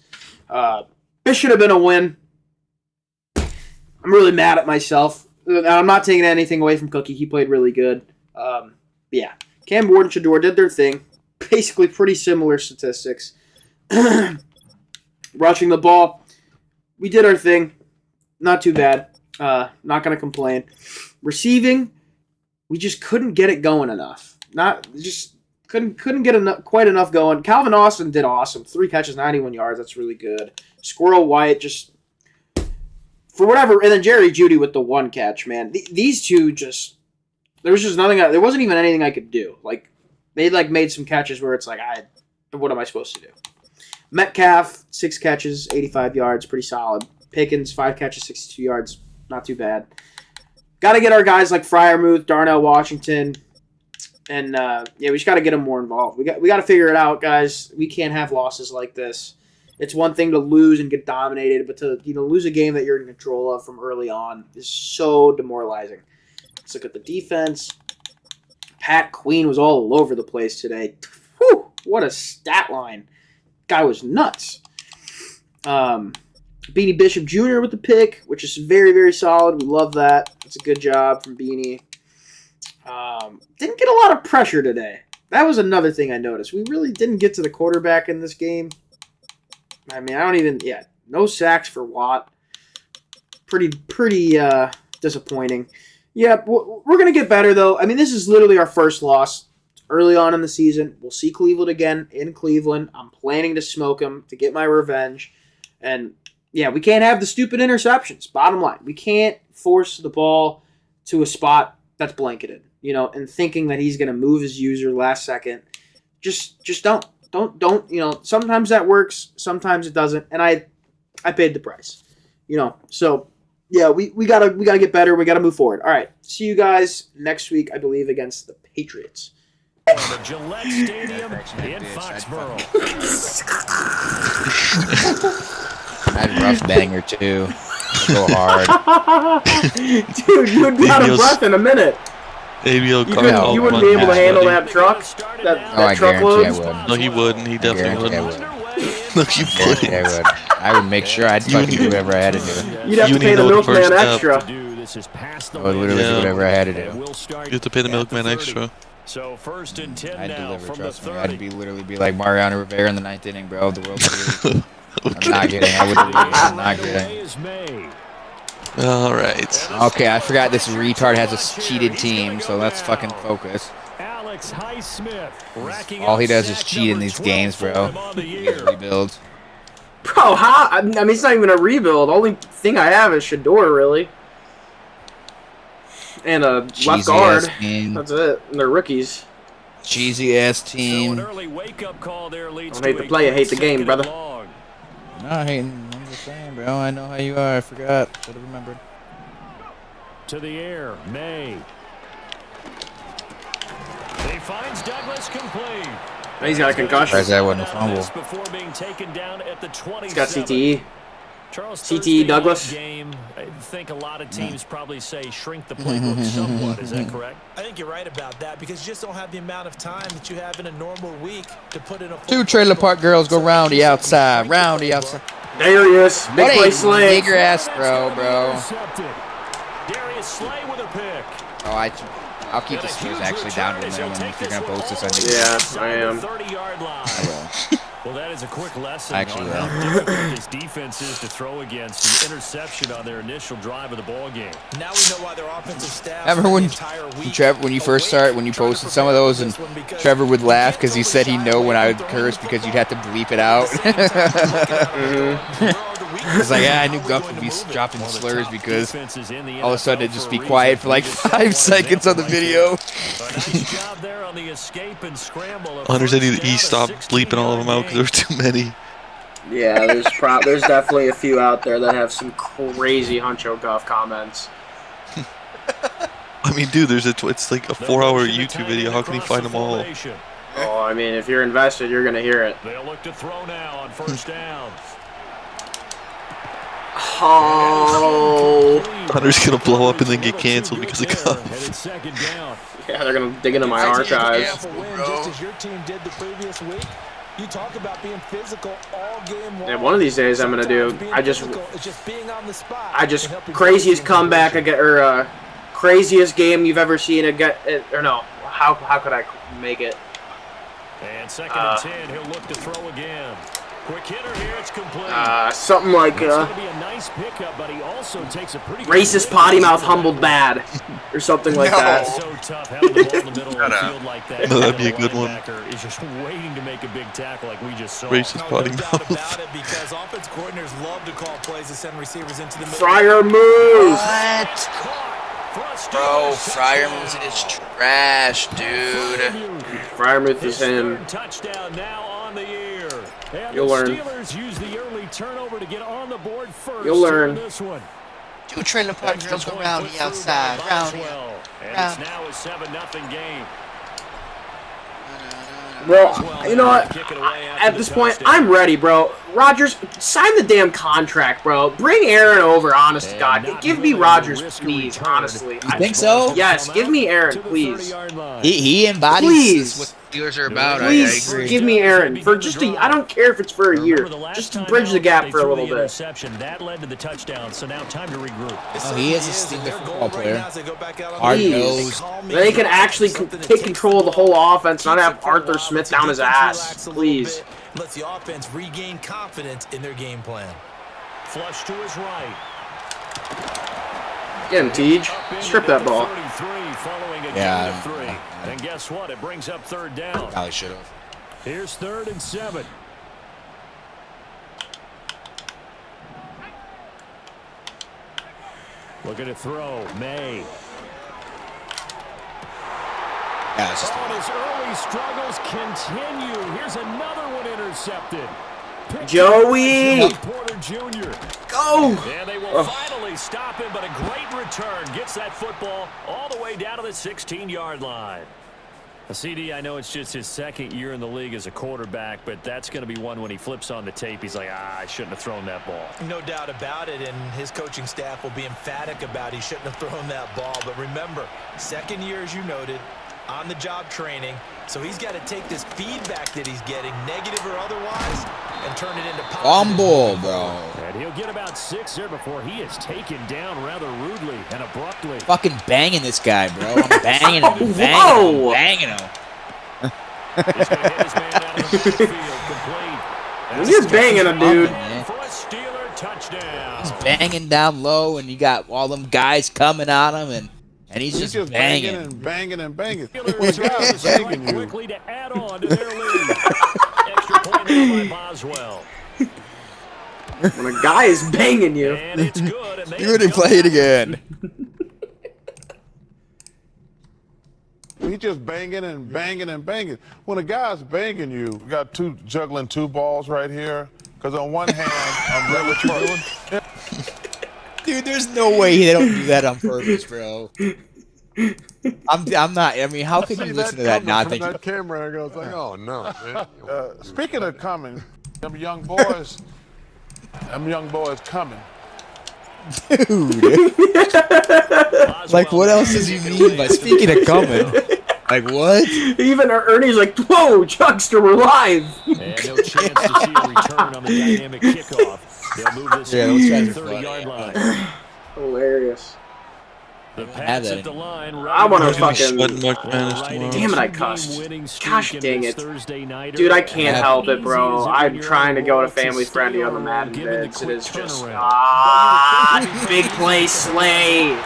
This should have been a win. I'm really mad at myself. I'm not taking anything away from Cookie. He played really good. Yeah. Cam Ward and Shador did their thing. Basically pretty similar statistics. Rushing the ball, we did our thing. Not too bad. Not going to complain. Receiving, we just couldn't get it going enough. Couldn't get quite enough going. Calvin Austin did awesome. 3 catches, 91 yards. That's really good. Squirrel White just... For whatever, and then Jerry Jeudy with the 1 catch, man. These two just, there was just nothing. There wasn't even anything I could do. Like they made some catches where it's like, what am I supposed to do? Metcalf 6 catches, 85 yards, pretty solid. Pickens 5 catches, 62 yards, not too bad. Got to get our guys like Freiermuth, Darnell Washington, and we just got to get them more involved. We got to figure it out, guys. We can't have losses like this. It's one thing to lose and get dominated, but to lose a game that you're in control of from early on is so demoralizing. Let's look at the defense. Pat Queen was all over the place today. Whew, what a stat line. Guy was nuts. Beanie Bishop Jr. with the pick, which is very, very solid. We love that. It's a good job from Beanie. Didn't get a lot of pressure today. That was another thing I noticed. We really didn't get to the quarterback in this game. I mean, no sacks for Watt. Pretty disappointing. Yeah, we're going to get better, though. I mean, this is literally our first loss early on in the season. We'll see Cleveland again in Cleveland. I'm planning to smoke them to get my revenge. And, yeah, we can't have the stupid interceptions. Bottom line, we can't force the ball to a spot that's blanketed, and thinking that he's going to move his user last second. Just don't. Don't, sometimes that works, sometimes it doesn't, and I paid the price, so, yeah, we gotta get better, we gotta move forward. All right, see you guys next week, I believe, against the Patriots. the Gillette Stadium in Foxborough. I'd rough banger too. I'd go hard. Dude, you would be out of breath in a minute. Maybe he'll come out. You wouldn't be able to handle that truck. That I truckload. guarantee I would. No, he wouldn't. He definitely wouldn't. No, you wouldn't. I would. I would make sure I'd fucking do whatever I had to do. You'd have to pay the milkman extra. I would literally do whatever I had to do. You have to pay the milkman extra. So 1st and 10 I'd now deliver, from the trust me. 30. I'd literally be like Mariano Rivera in the 9th inning, bro. The World Series. I'm not kidding. I would. I'm not kidding. All right. Okay, I forgot this retard has a cheated team, so let's fucking focus. Alex Highsmith, All he does is cheat in these games, bro. Rebuilds. Bro, how? I mean, it's not even a rebuild. The only thing I have is Shador, really. And a left guard. That's it. And they're rookies. Cheesy ass team. So an early wake-up call there leads I don't hate the play, I hate the game, brother. I'm not hating. I'm just saying, bro. I know how you are. I forgot. Should have remembered. To the air, May. He finds Douglas complete. He's got a concussion. That wasn't a fumble. Before being taken down at the 27. He's got CTE. Charles, CTE Douglas. Game, I think a lot of teams probably say shrink the playbook somewhat. Is that correct? I think you're right about that because you just don't have the amount of time that you have in a normal week to put in a. Two trailer park girls go roundy outside. Roundy outside. There he is. Big play Slay. Bigger ass throw, bro. Darius Slay with a pick. Oh, I'll keep the scores actually down to a minimum if you're gonna post this on YouTube. Yeah, I am. 30-yard line. I will. Well, that is a quick lesson Actually, on how difficult this defense is to throw against an interception on their initial drive of the ball game. Now we know why their offensive staff. Remember when you first started, when you posted some of those, and Trevor would laugh because he said he'd know when I would curse because you'd have to bleep it out. It's like, yeah, I knew Guff would be dropping slurs because all of a sudden it'd just be quiet for like 5 seconds on the video. Hunter said he stopped bleeping all of them out because there were too many. Yeah, there's definitely a few out there that have some crazy Huncho Guff comments. I mean, dude, it's like a 4-hour YouTube video. How can he find them all? Oh, I mean, if you're invested, you're gonna hear it. They'll look to throw now on first down. Oh. Hunter's gonna blow up and then get canceled because of Guff. Yeah, they're gonna dig into my archives. Just as your team did the previous week. You talk about being physical all game long. Yeah, one of these days I'm gonna do. Craziest comeback or craziest game you've ever seen. Or no, how could I make it? And 2nd and 10, he'll look to throw again. Quick hitter here, it's complete. Something like It's gonna be a nice pickup, but he also takes a pretty racist potty mouth humbled bad, or something like that. So tough having the ball in the middle of the field like that. No, that'd be a good one. Is just waiting to make a big tackle like we just saw. Racist potty mouth. Because offense coordinators love to call plays to send receivers into the middle. Fryer moves. What? Bro, Fryermuth is trash, dude. Fryermuth is him. Touchdown now on the year. And You'll learn. Steelers use the early turnover to get on the board first. You'll learn. This one. Two trailer park girls go roundy outside. Roundy. And it's now a 7-0 game. Well, you know what? At this point, I'm ready, bro. Rodgers, sign the damn contract, bro. Bring Aaron over, honest to God. Give me Rodgers, please, honestly. You think so? Yes, give me Aaron, please. He embodies what Steelers are about. Please, I agree. give me Aaron for just I don't care if it's for a year. Just to bridge the gap for a little bit. That led to the touchdown, so now time to regroup. Oh, he is a Steeler football player. Hard nose. They can actually take control of the whole offense, not have Arthur Smith down his ass. Please. Lets the offense regain confidence in their game plan. Flush to his right. Get him, Tej. Strip that ball. Yeah. And guess what? It brings up 3rd down. Probably should have. Here's 3rd and 7. Looking to throw. May. Yeah, it's just His early struggles continue. Here's another one intercepted. Joey! Porter Jr. Go! And they will finally stop him, but a great return. Gets that football all the way down to the 16-yard line. CD, I know it's just his second year in the league as a quarterback, but that's going to be one when he flips on the tape. He's like, I shouldn't have thrown that ball. No doubt about it, and his coaching staff will be emphatic about he shouldn't have thrown that ball. But remember, second year, as you noted, on-the-job training, so he's got to take this feedback that he's getting, negative or otherwise, and turn it into positive. Fumble, bro. And he'll get about 6 there before he is taken down rather rudely and abruptly. Fucking banging this guy, bro. I'm banging him, Whoa! banging him. He's going to hit his man out of the backfield, complete. He's just banging him, dude. For a Steeler touchdown. He's banging down low, and you got all them guys coming at him, and he's just banging and banging and banging. Steelers banging you. Quickly to add on to their lead. Extra point there by Boswell. When a guy is banging you. And it's good. And you already played again. He's just banging and banging and banging. When a guy's banging you, you got juggling two balls right here. Because on one hand, I'm really what you're doing. Dude, there's no way they don't do that on purpose, bro. I'm not. I mean, how can you listen to that not think? That camera angle, it's like, oh no. Man. Speaking of coming, them young boys coming. Dude. Like, what else does he mean by speaking of coming? Like, what? Even Ernie's like, whoa, Chuckster, we're live. And no chance to see a return on the dynamic kickoff. They'll move this to the 30-yard line. Hilarious. The pass at the line. I want to fucking... Damn it, I cussed. Gosh dang it. Dude, I can't help it, bro. I'm trying to go to family friendly on the Madden vids. It is just... big play slay.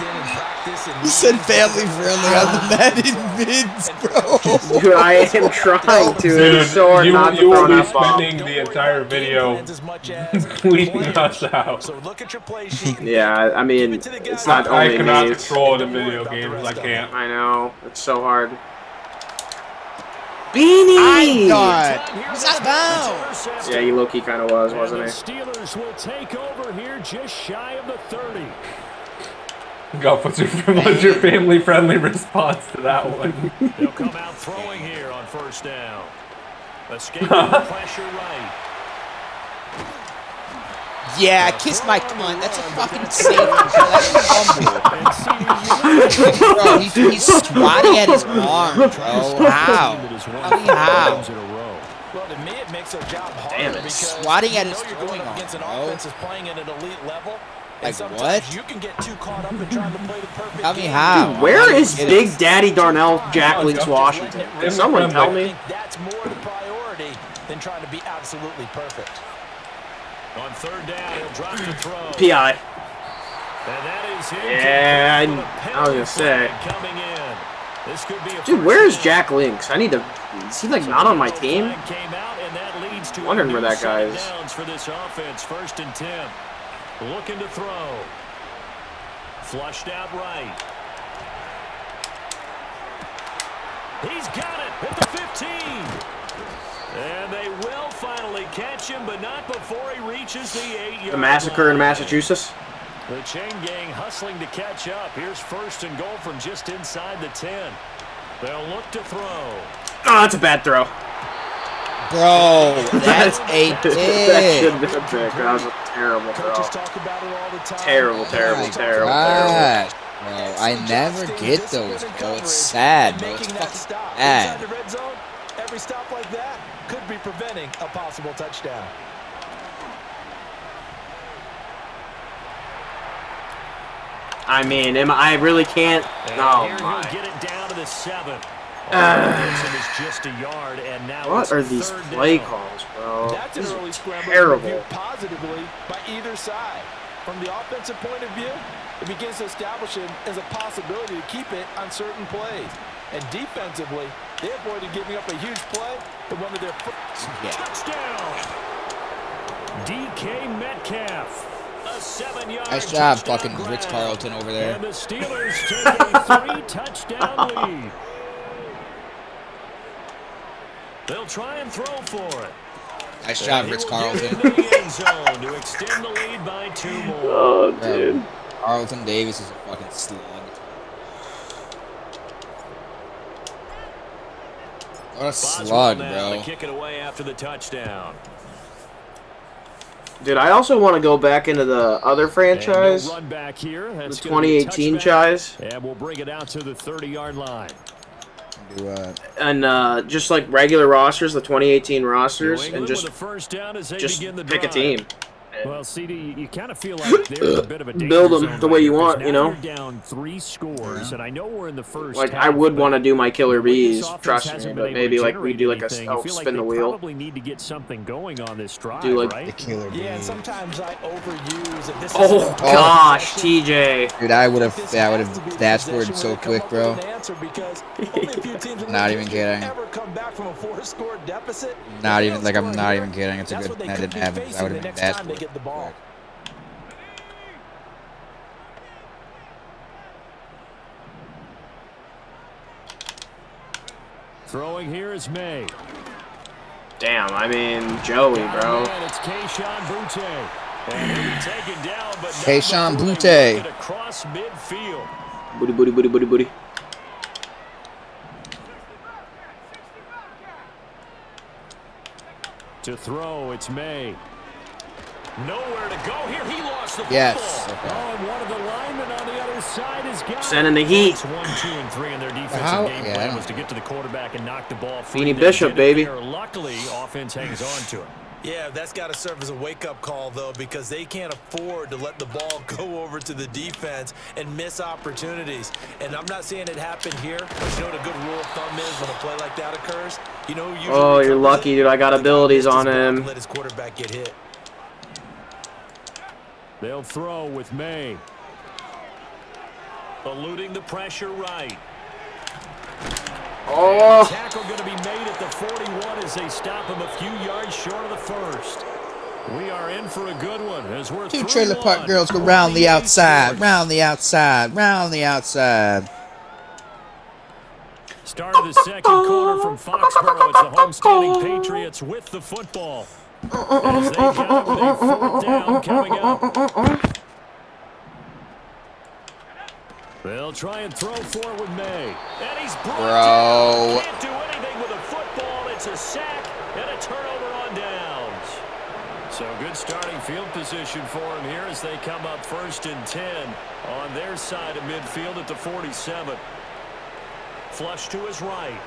You said family friendly on the Madden vids, bro. Dude, I am trying to. Dude, it's so hard not to you throw will be that ball. spending the entire video bleeping us out. So look at your play sheet. Yeah, I mean, it's not I only cannot me. control it in video games. I can't. I know. It's so hard. Beanie! He's out of bounds. Yeah, he low-key kind of was, wasn't he? Steelers will take over here just shy of the 30. Golf, what's your family-friendly response to that one? They'll come out throwing here on first down. Escaping the pressure right. Yeah, kiss my cunt. That's a fucking safety. That's a fumble. Bro, he's swatting at his arm, bro. How? How? Well, to me, it makes their job harder. Damn it. Because Swatting at you his know you're throwing going up against an arm, offense that's playing at an elite level. Like, sometimes what? you can get too caught up in trying to play the perfect Tell me game. how. Dude, where is Big Daddy Darnell Jack Links Washington? Can someone tell me? That's more the priority than trying to be absolutely perfect. On third down, he'll drop the throw. P.I. And that is him. Yeah, I was gonna say. Coming in. This could be a Dude, where is Jack Links? I need to... Is he, like, not on my team? Came out, and that leads to Wondering where that guy is. downs for this offense. 1st and 10. Looking to throw. Flushed out right. He's got it at the 15. And they will finally catch him, but not before he reaches the 8-yard The massacre in Massachusetts? The chain gang hustling to catch up. Here's 1st and goal from just inside the 10. They'll look to throw. Oh, that's a bad throw. Bro, that's a That pick. should have been a pick. That was a terrible throw. Talk about it all the time. Terrible, terrible, terrible, Gosh, bro, I never get those, bro. It's sad, bro. It's fucking sad. Inside the red zone, every stop like that could be preventing a possible touchdown. I mean, I really can't. No, Here my. he'll get it down to the 7. Is just a yard, and now What it's are these third play down. calls, bro? That's an This early is scramble terrible. viewed positively by either side. From the offensive point of view, it begins to establish it as a possibility to keep it on certain plays. And defensively, they avoided giving up a huge play to one of their Touchdown! DK Metcalf. A 7-yard Nice job, touchdown fucking grab. Ritz Carlton over there. And the Steelers take a 3-touchdown lead. They'll try and throw for it. Nice job, Ritz Carlton. Into the end zone to extend the lead by 2 more. Oh, dude. Carlton Davis is a fucking slug. What a slug, bro. Kick it away after the touchdown. Dude, I also want to go back into the other franchise, run back here. the 2018 chise. And we'll bring it out to the 30-yard line. Do what? And just like regular rosters, the 2018 rosters, and just pick a team. Well, CD, you kind of feel like they're a bit of a build them the way you want, you know. Down 3 scores, and I know we're in the first. Like I would want to do my killer bees, trust me, but maybe like we do like a spin the wheel. Probably need to get something going on this drive, do like right? The killer bees. Yeah, and sometimes I overuse it. This oh gosh, TJ. Dude, I would have dashboarded so quick, bro. Not even kidding. Not even like I'm not even kidding. It's a good thing that didn't happen. I would have been dashboarded. Get the ball. Throwing here is May. Damn, I mean Joey, bro. It's Keyshawn Butte. And he'll be taken down, but Keyshawn Butte. Across midfield. Booty, booty, booty, booty, booty. To throw, it's May. Nowhere to go here. He lost the yes. football. Oh, and one of the linemen on the other side is got sending the heat. It's 1, 2, and 3 in their defensive game plan was to get to the quarterback and knock the ball free. Beanie Bishop, baby. Luckily, offense hangs on to it. Yeah, that's got to serve as a wake-up call, though, because they can't afford to let the ball go over to the defense and miss opportunities. And I'm not saying it happened here, but you know what a good rule of thumb is when a play like that occurs? You know, oh, you're lucky, dude. I got abilities on him. Let his quarterback get hit. They'll throw with May. Eluding the pressure right. Oh. Tackle going to be made at the 41 as they stop him a few yards short of the first. We are in for a good one as we're 2 trailer park girls go round the outside, round the outside, round the outside. Start of the second quarter from Foxborough. It's the homestanding Patriots with the football. As they got it with a 4th down coming up. They'll try and throw forward with May. And he's brought down. Can't do anything with a football. It's a sack and a turnover on downs. So good starting field position for him here as they come up 1st and 10 on their side of midfield at the 47. Flush to his right.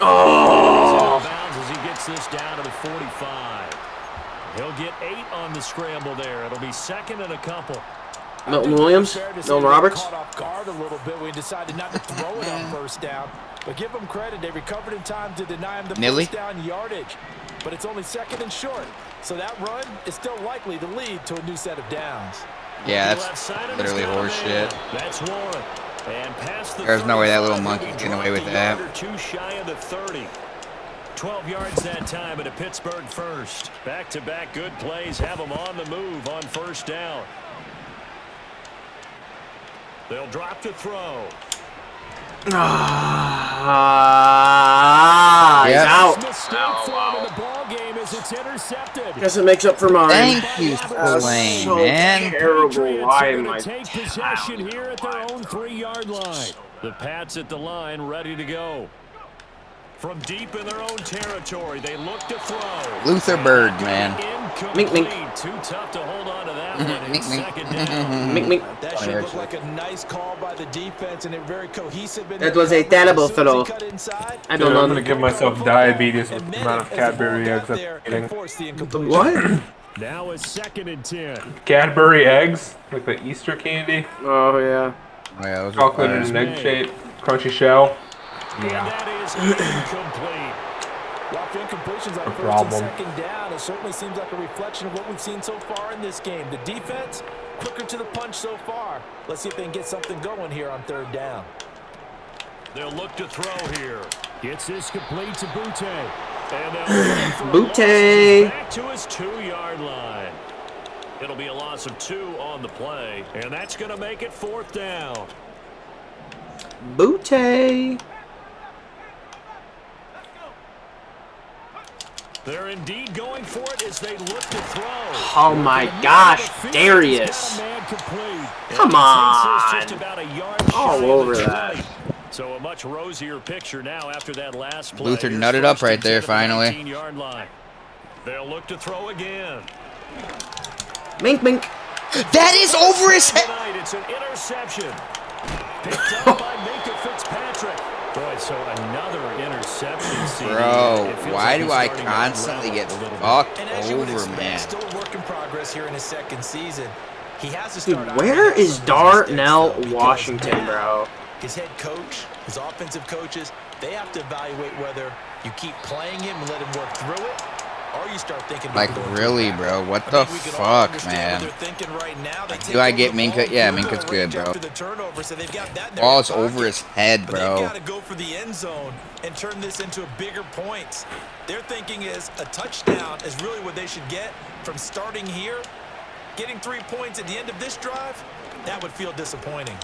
Oh! Bounds as he gets this down to the 45. He'll get 8 on the scramble there. It'll be 2nd and a couple. Milton Williams, Milton Roberts. Caught off guard a little bit. We decided not to throw it on 1st down, but give them credit. They recovered in time to deny him the 1st down yardage. But it's only 2nd and short, so that run is still likely to lead to a new set of downs. Yeah, that's literally horse shit. That's Warren. And past the There's no way that little monkey can get away with that. Too shy of the 30. 12 yards that time at a Pittsburgh first. Back-to-back good plays have them on the move on 1st down. They'll drop to throw. He's out. Guess it makes up for mine. Thank you, Spillane, so man. Terrible. Why am I take possession here at their own 3-yard line? The Pats at the line, ready to go. From deep in their own territory, they look to throw. Luther Bird, man. Mink, mink. Too tough to hold on to that one. It's 2nd down. Mink, mink. That should look like a nice call by the defense, and they're very cohesive. That was a terrible throw. I don't know. I'm gonna give myself diabetes with the amount of Cadbury eggs I'm eating. What? Now is 2nd and 10. Cadbury eggs, like the Easter candy. Oh yeah. Oh, yeah, those chocolate in an egg shape, crunchy shell. Yeah. That is incomplete. After incompletions on 1st and 2nd down, it certainly seems like a reflection of what we've seen so far in this game. The defense, quicker to the punch so far. Let's see if they can get something going here on 3rd down. They'll look to throw here. Gets this complete to Butte. And Butte. Back to his 2-yard line. It'll be a loss of 2 on the play, and that's going to make it 4th down. Butte. They're indeed going for it as they look to throw. Oh my gosh, Darius. Come on. All over that. So a much rosier picture now after that last play. Luther nutted up right there finally. 19-yard line. They'll look to throw again. Mink, mink. That is over his head. Tonight, it's an interception. Picked up by Minka Fitzpatrick. Boy, so another interception. CD. Bro, why do I constantly get fucked over, man? Still a work in progress here in his second season. He has to Dude, start. where is Darnell Washington, bro? His head coach, his offensive coaches, they have to evaluate whether you keep playing him and let him work through it, or you start thinking Like, really, bro? What the fuck, man? Do I get Minka? Yeah, Minka's good, bro. Ball's over his head, bro. They've got to go for the end zone and turn this into a bigger point. Their thinking is a touchdown is really what they should get from starting here. Getting 3 points at the end of this drive, that would feel disappointing.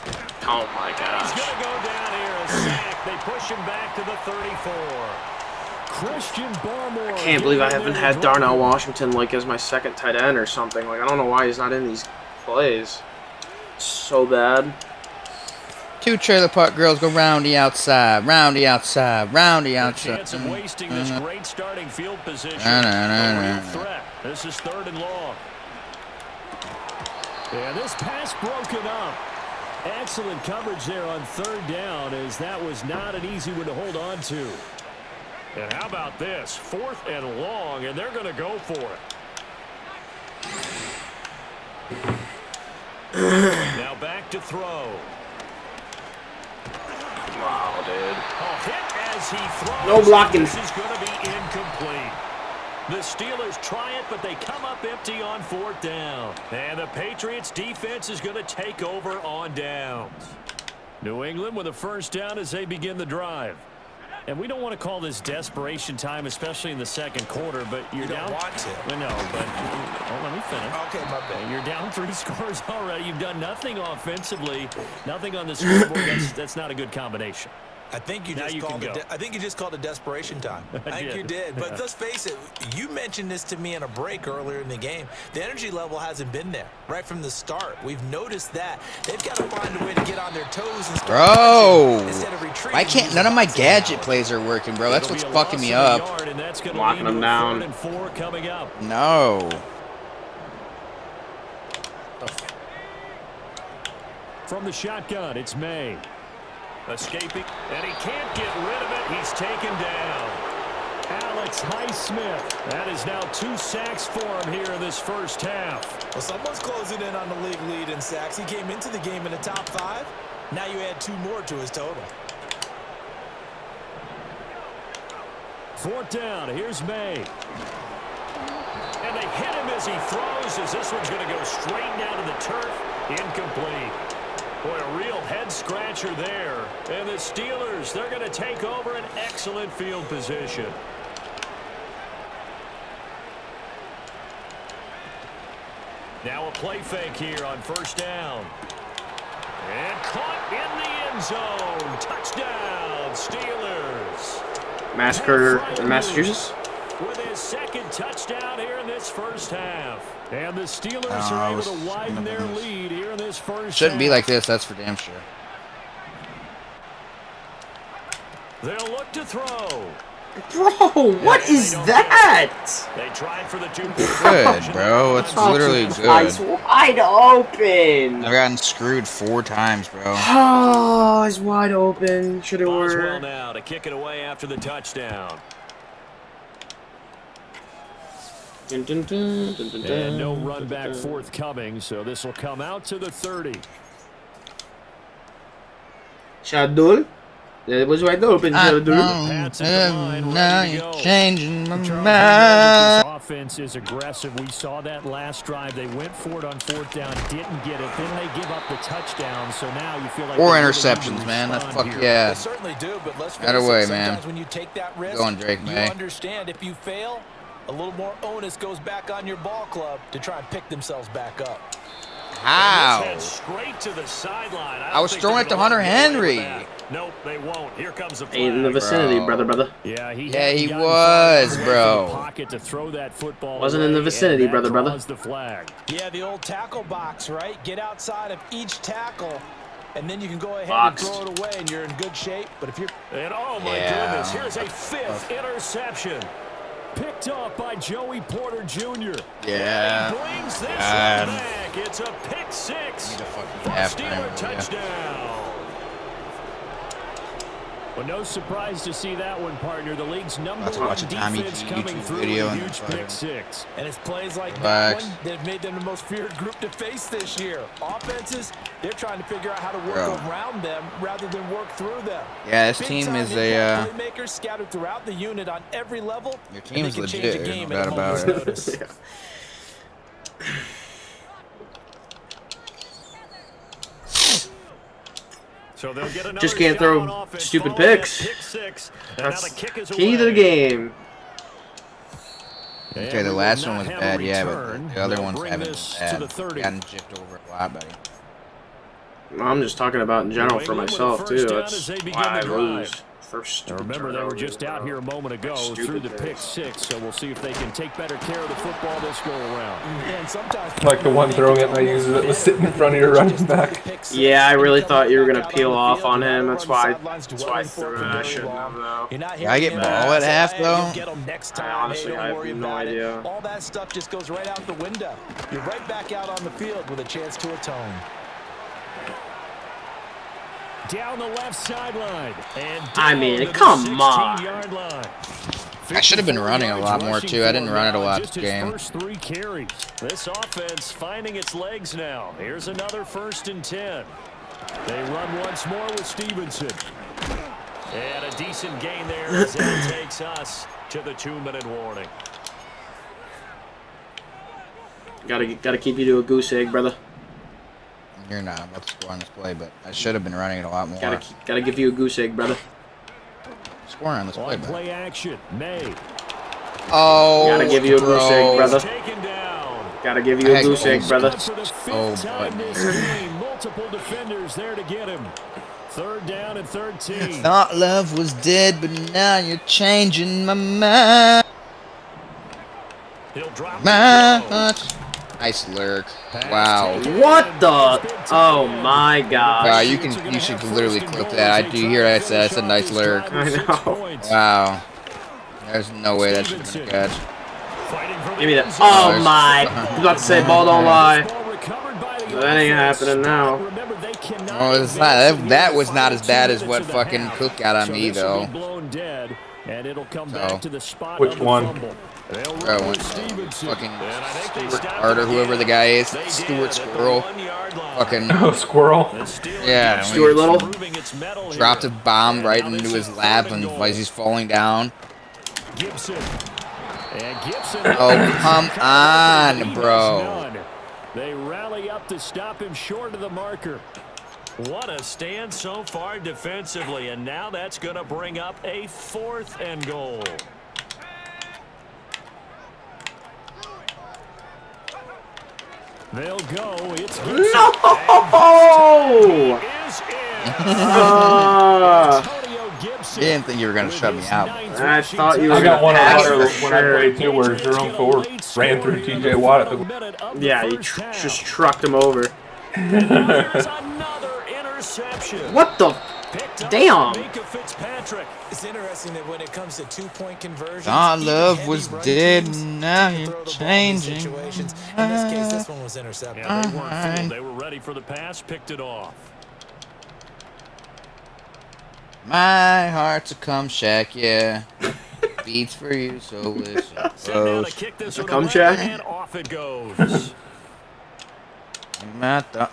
Oh my gosh. He's going to go down here, a sack. They push him back to the 34. Christian Barmore. I can't believe I haven't had Darnell Washington like as my second tight end or something. Like, I don't know why he's not in these plays. So bad. 2 trailer park girls go roundy outside, roundy outside, roundy outside. Chance of wasting this great starting field position. Threat. This is 3rd and long. And this pass broken up. Excellent coverage there on 3rd down, as that was not an easy one to hold on to. And how about this? 4th and long, and they're going to go for it. Now back to throw. Wow, dude. A hit as he throws. No blocking. This is going to be incomplete. The Steelers try it, but they come up empty on 4th down. And the Patriots defense is going to take over on downs. New England with a 1st down as they begin the drive. And we don't want to call this desperation time, especially in the 2nd quarter, but you're down. Don't want to. Well, no, but let me finish. Okay, my bad. You're down 3 scores already. You've done nothing offensively, nothing on the scoreboard. That's not a good combination. I think you just called it desperation time. I think you did. But let's face it, you mentioned this to me in a break earlier in the game. The energy level hasn't been there right from the start. We've noticed that. They've got to find a way to get on their toes and bro, why can't none of my gadget plays are working, bro? That's what's fucking me up. Locking them down. No. From the shotgun, it's May. Escaping, and he can't get rid of it. He's taken down. Alex Highsmith. That is now 2 sacks for him here in this 1st half. Well, someone's closing in on the league lead in sacks. He came into the game in the top 5. Now you add 2 more to his total. 4th down. Here's May. And they hit him as he throws, as this one's going to go straight down to the turf. Incomplete. Boy, a real head-scratcher there. And the Steelers, they're going to take over an excellent field position. Now a play fake here on 1st down. And caught in the end zone. Touchdown, Steelers. Massacre in Massachusetts. With his 2nd touchdown here in this 1st half. And the Steelers are able to widen their lead here in this 1st half. Shouldn't be like this, that's for damn sure. They'll look to throw. Bro, what is that? They tried for the 2. Good, bro. It's literally good. Eyes wide open. I've gotten screwed 4 times, bro. Oh, it's wide open. Should it work? Boswell now to kick it away after the touchdown. Dun, dun, dun, dun, dun, dun, and no run back forthcoming, so this will come out to the 30. Shadul. It was wide open, Shadul. Now you're changing my mind. Offense is aggressive. We saw that last drive. They went for it on 4th down, didn't get it. Then they give up the touchdown. So now you feel like 4 interceptions, man. That's fuck yeah. They certainly do, but let's face it, sometimes man. When you take that risk, Going Drake, you man. understand if you fail, a little more onus goes back on your ball club to try and pick themselves back up. How? Straight to the sideline. I was throwing it to Hunter Henry. Nope, they won't. Here comes the flag. Ain't in the vicinity, brother. Yeah, he was, bro. Pocket to throw that football. Wasn't in the vicinity, brother. The flag. Yeah, the old tackle box, right? Get outside of each tackle and then you can go ahead Boxed. and throw it away, and you're in good shape. But if you're... And oh my goodness, here's a 5th interception. Picked off by Joey Porter Jr. Yeah. He brings this one back. It's a pick 6. Steeler touchdown. Well, no surprise to see that one, partner. The league's number one defense coming through a huge pick 6. And it's plays like that one that have made them the most feared group to face this year. Offenses, they're trying to figure out how to work around them rather than work through them. Yeah, this team is a playmakers scattered throughout the unit on every level. Your team's legit, there's no doubt about it. So they'll get another Just can't throw stupid picks. That's key to the game. Okay, the last one was bad, yeah, but the other ones haven't been bad. Gotten jipped over a lot, buddy. I'm just talking about in general for myself, too. That's why I lose. First remember, they were just out here a moment ago through the pick 6, so we'll see if they can take better care of the football this go around. And sometimes Like the one throwing it and I used it was sitting in front of your running back. Yeah, I really thought you were going to peel off on him. That's why I threw it. I shouldn't have, though. Did I get ball at half, though? Honestly, I have no idea. All that stuff just goes right out the window. You're right back out on the field with a chance to atone. Down the left sideline. And I mean, come on. I should have been running a lot more, too. I didn't run it a lot this game. First 3 carries. This offense finding its legs now. Here's another 1st and 10. They run once more with Stevenson. And a decent gain there as that takes us to the 2-minute warning. Gotta keep you to a goose egg, brother. You're not about to score on this play, but I should have been running it a lot more. Gotta give you a goose egg, brother. Score on this play, play action, May. Oh, gotta give you a goose egg, brother. Gotta give you a goose egg, brother. Oh, Multiple defenders there to get him. 3rd down and 13. Thought love was dead, but now you're changing my mind. He'll drop Nice lurk. Wow. What the? Oh my god. Wow, you should literally clip that. I do hear that. That's a nice lurk. I know. Wow. There's no way that should have been a catch. Give me that. Oh my. I was about to say ball don't lie. That ain't happening now. Oh, it's not. That was not as bad as what fucking Cook got on me, though. Which one? Fucking Stuart Carter, whoever the guy is. Stuart Squirrel. Fucking. Oh, Squirrel? Yeah. Stuart Little? Dropped a bomb right into his lap and as he's falling down. Oh, come on, bro. They rally up to stop him short of the marker. What a stand so far defensively, and now that's going to bring up a 4th and goal. They'll go. It's Gibson. No! You didn't think you were going to shut me out. I thought you were I got one on sure. when I played too, where Jerome Ford ran through TJ Watt at the. Yeah, he just trucked him over. What the? Damn. It's interesting that when it comes to 2-point conversions, Our love was dead, now you're changing. In this case, this one was intercepted. Yeah, they weren't fooled. They were ready for the pass, picked it off. My heart's a cum shack, yeah. Beats for you, so wish it A cum shack? And off it goes.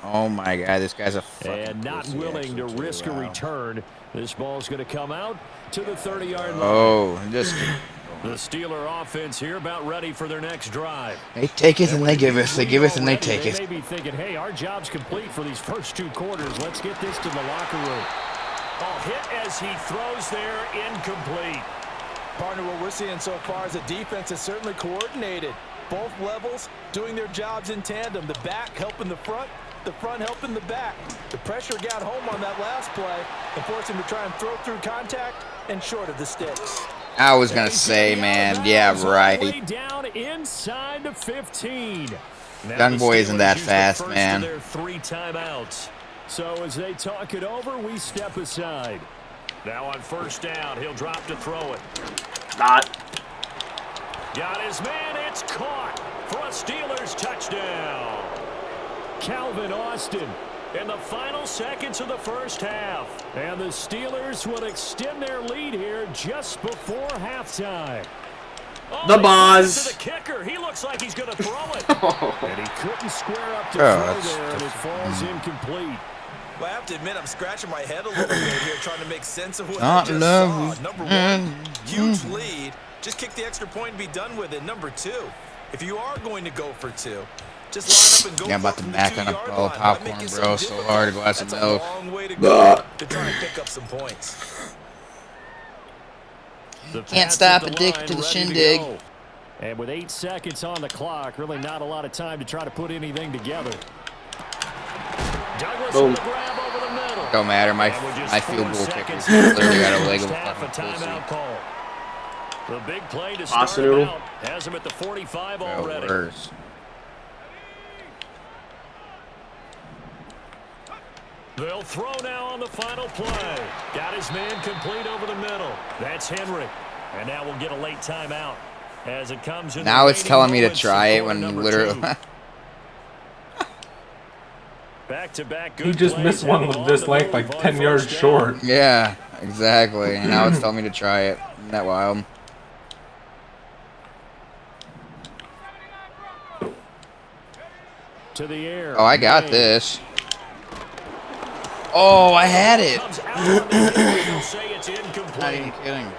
Oh my god, this guy's a fucking and not willing to risk a return. This ball's going to come out to the 30-yard line. Oh, just the Steeler offense here about ready for their next drive. They take it and they give us. They give us and they take it. They may be thinking, hey, our job's complete for these first 2 quarters. Let's get this to the locker room. A hit as he throws there, incomplete. Partner, what we're seeing so far is the defense is certainly coordinated. Both levels doing their jobs in tandem. The back helping the front helping the back. The pressure got home on that last play and forced him to try and throw through contact and short of the sticks. I was gonna say, man, yeah, right. Down inside the 15. Young boy isn't that fast, man. Their 3 timeouts. So as they talk it over, we step aside. Now on first down, he'll drop to throw it. Not. Got his man. It's caught for a Steelers touchdown. Calvin Austin in the final seconds of the first half. And the Steelers will extend their lead here just before halftime. Oh, the boss. The kicker. He looks like he's going to throw it. And he couldn't square up to throw there, and it falls incomplete. Well, I have to admit, I'm scratching my head a little bit here trying to make sense of what I just saw. Number one, huge lead. Just kick the extra point and be done with it. Number two, if you are going to go for two, just line up and go yeah, I'm about to back on a bowl of popcorn, bro. So hard, a glass of milk. That's a long way to go to try to pick up some points. Can't stop addicted to the shindig. And with 8 seconds on the clock, really not a lot of time to try to put anything together. Douglas Boom. with the grab over the middle. Don't matter, my field goal kicker literally got a leg of a fucking pussy. The big play to Pasta start noodle. out has him at the 45 already. Worse. They'll throw now on the final play. Got his man complete over the middle. That's Henry. And now we'll get a late timeout as it comes in. Now it's telling me to try it when literally. Back-to-back good He just plays missed one with this length, like 10 yards short. Yeah, exactly. And now it's telling me to try it. Isn't that wild? To the air. Oh, I got this. Oh, I had it. Not even kidding.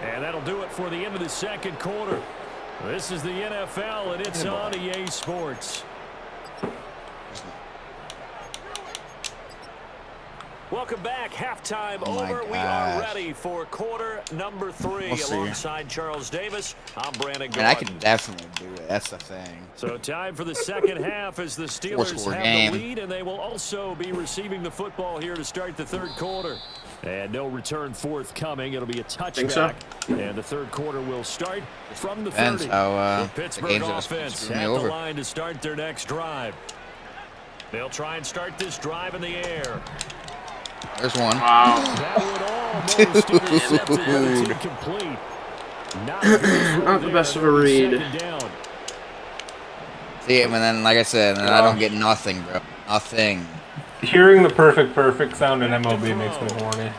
And that'll do it for the end of the second quarter. This is the NFL, and it's on EA Sports. Welcome back. Halftime over. We are ready for quarter number 3. Alongside Charles Davis, I'm Brandon Gordon. And I can definitely do it. That's the thing. So time for the second half as the Steelers have the lead, and they will also be receiving the football here to start the third quarter. And no return forthcoming. It'll be a touchback. So? And the third quarter will start from the 30. How, the Pittsburgh offense at the line to start their next drive. They'll try and start this drive in the air. There's one. Wow. That would almost intercept it, but it's incomplete. Not the best of a read. See, and then, like I said, I don't get nothing, bro. Nothing. Hearing the perfect sound in MLB makes me horny.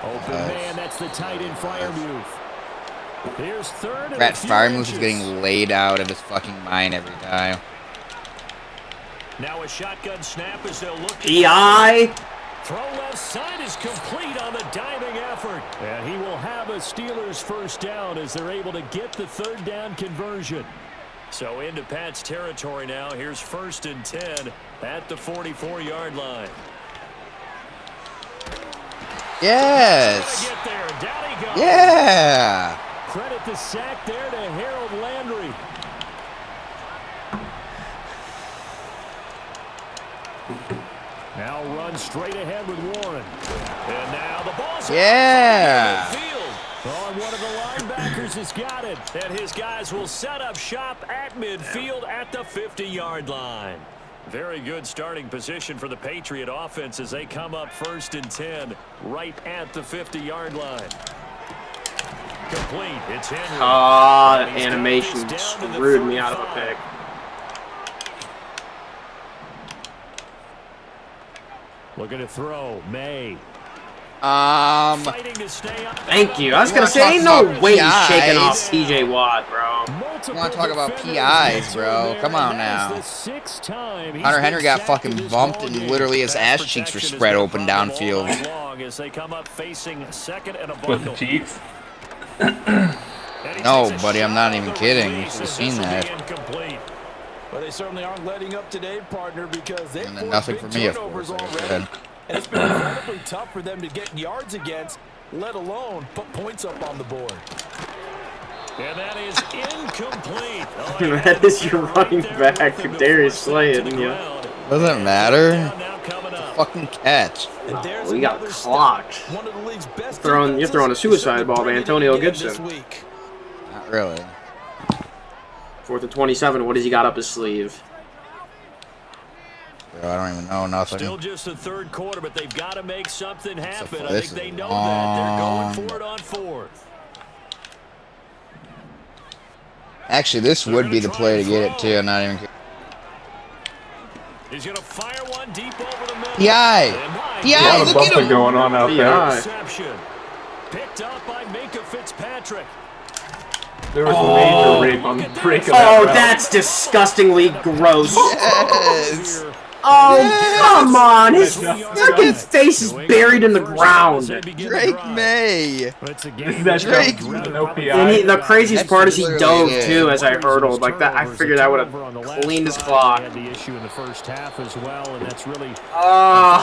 Open man, that's the tight end Freiermuth. Here's third. Rat Freiermuth is getting laid out of his fucking mind every time. Now a shotgun snap as they'll look. PI. Throw left side is complete on the diving effort. And he will have a Steelers first down as they're able to get the third down conversion. So into Pat's territory now. Here's 1st and 10 at the 44-yard line. Yes. Get there. Down he goes. Yeah. Credit the sack there to Harold Landry. Now run straight ahead with Warren. And now the ball's yeah. Oh, and one of the linebackers has got it. And his guys will set up shop at midfield at the 50-yard line. Very good starting position for the Patriot offense as they come up 1st and 10 right at the 50-yard line. Complete. It's Henry. Ah, the animation screwed me out of a pick. Looking to throw. May. Thank you. I was going to say, ain't no way he's shaking off TJ Watt, bro. You want to talk about PIs, bro? Come on now. Hunter Henry got fucking bumped and literally his ass cheeks were spread open downfield. With cheeks? No, buddy, I'm not even kidding. You should have seen that. Well, they certainly aren't letting up today, partner, because they've nothing for me, of course, like I said. And it's been incredibly tough for them to get yards against, let alone put points up on the board. And that is incomplete. That is your running back, Darius Slay, isn't you? Doesn't matter. It's a fucking catch. Oh, we got clocked. You're throwing a suicide ball to Antonio Gibson. Not really. 4th and 27. What does he got up his sleeve? Bro, I don't even know nothing. Still just the third quarter, but they've got to make something happen. I This think they is know that. They're long. going for it on fourth. Actually, this would be the play to get it too. I'm not even kidding. He's going to fire one deep over the middle. PI! PI, look at him! Going on out there. Reception. Picked up by Minka Fitzpatrick. There was a major break of that Oh, route. that's disgustingly gross. Yes! Oh, come on. His fucking face is buried in the ground. Drake May! Drake. No And PI. the craziest part is he dove literally too as I hurdled. Like that, I figured that would have cleaned his clock. Had the issue in the first half as well, and that's really to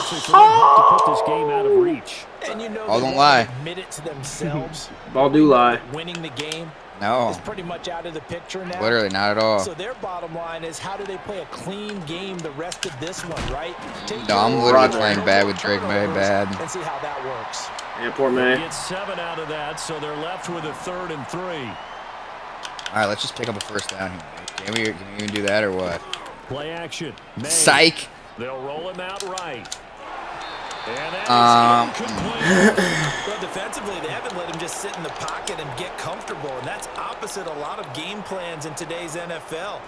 put this game out of reach. And you know Oh, they don't won't lie. admit it to themselves. Ball do lie. Winning the game No. is pretty much out of the picture now. Literally, not at all. So their bottom line is, how do they play a clean game the rest of this one, right? No, I'm literally playing bad with Drake May, bad. And see how that works. Yeah, poor man. Get 7 out of that, so they're left with a 3rd and 3. Alright, let's just pick up a first down here. Can we even do that or what? Play action. May. Psych! They'll roll him out right. And that is incomplete. Well, defensively, they haven't let him just sit in the pocket and get comfortable, and that's opposite a lot of game plans in today's NFL.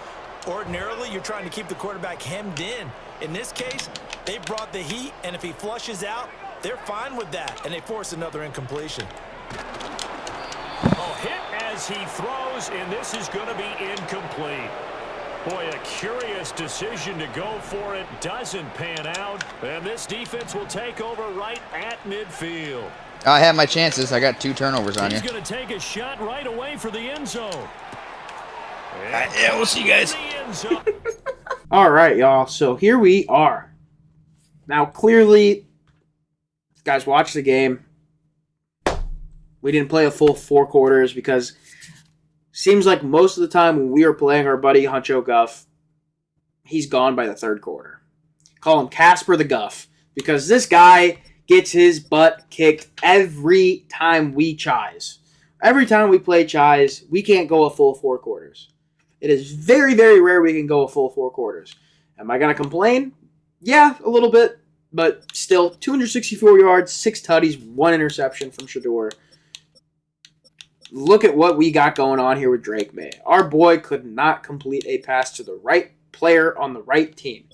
Ordinarily, you're trying to keep the quarterback hemmed in. In this case, they brought the heat, and if he flushes out, they're fine with that, and they force another incompletion. Oh, hit as he throws, and this is going to be incomplete. Boy, a curious decision to go for it. Doesn't pan out. And this defense will take over right at midfield. I have my chances. I got 2 turnovers on you. He's going to take a shot right away for the end zone. Yeah, we'll see you guys. All right, y'all. So here we are. Now, clearly, if you guys watch the game. We didn't play a full 4 quarters because seems like most of the time when we are playing our buddy Huncho Guff, he's gone by the 3rd quarter. Call him Casper the Guff because this guy gets his butt kicked every time we chise. Every time we play chise, we can't go a full 4 quarters. It is very, very rare we can go a full 4 quarters. Am I going to complain? Yeah, a little bit, but still 264 yards, 6 tutties, 1 interception from Shador. Look at what we got going on here with Drake May. Our boy could not complete a pass to the right player on the right team.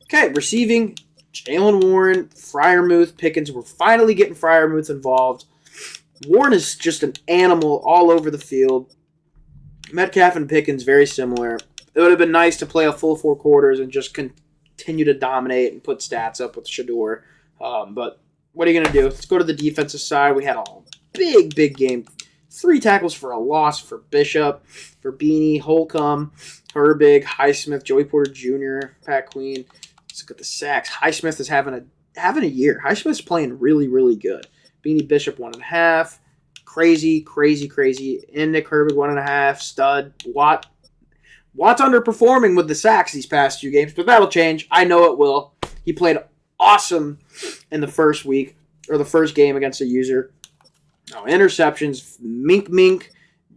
Okay, receiving, Jalen Warren, Freiermuth, Pickens. We're finally getting Freiermuth involved. Warren is just an animal all over the field. Metcalf and Pickens, very similar. It would have been nice to play a full 4 quarters and just continue to dominate and put stats up with Shador. But what are you going to do? Let's go to the defensive side. We had a big, big game. 3 tackles for a loss for Bishop, for Beanie, Holcomb, Herbig, Highsmith, Joey Porter Jr., Pat Queen. Let's look at the sacks. Highsmith is having a year. Highsmith's playing really, really good. Beanie Bishop 1.5. Crazy, crazy, crazy. And Nick Herbig 1.5. Stud. Watt's underperforming with the sacks these past 2 games, but that'll change. I know it will. He played awesome in the first week, or the first game against a user. No, interceptions, Mink,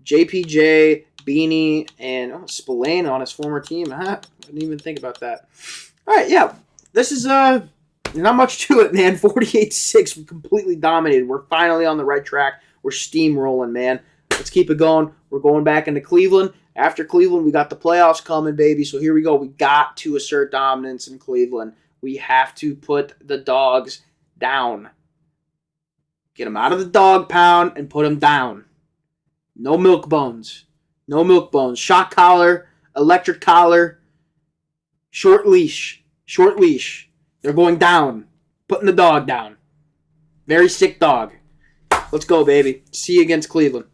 JPJ, Beanie, and Spillane on his former team. I didn't even think about that. All right, yeah. This is not much to it, man. 48-6. We completely dominated. We're finally on the right track. We're steamrolling, man. Let's keep it going. We're going back into Cleveland. After Cleveland, we got the playoffs coming, baby. So here we go. We got to assert dominance in Cleveland. We have to put the dogs down. Get them out of the dog pound and put them down. No milk bones. No milk bones. Shock collar, electric collar, short leash. Short leash. They're going down. Putting the dog down. Very sick dog. Let's go, baby. See you against Cleveland.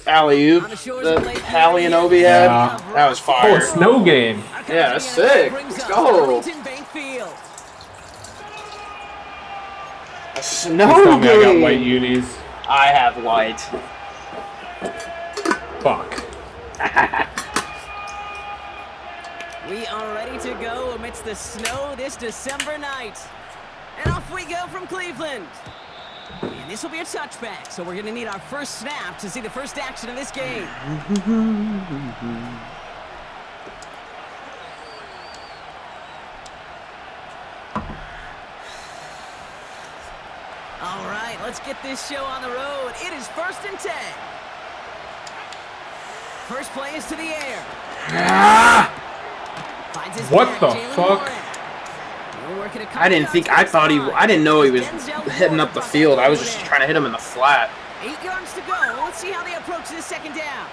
Alley-oop. The Hallie and Obi had. That was fire. Oh, a snow game. Yeah, that's sick. Let's go. A snow game. I got white unis. I have white. Fuck. We are ready to go amidst the snow this December night. And off we go from Cleveland. And this will be a touchback, so we're going to need our first snap to see the first action of this game. All right, let's get this show on the road. It is 1st and 10. First play is to the air. Finds his What man, the Jalen fuck? Warren. He'll work it a couple I didn't think. I yards thought he. down the I didn't know he was Denzel heading up the Ward field. I was over just there. trying to hit him in the flat. 8 yards to go. Let's see how they approach this second down.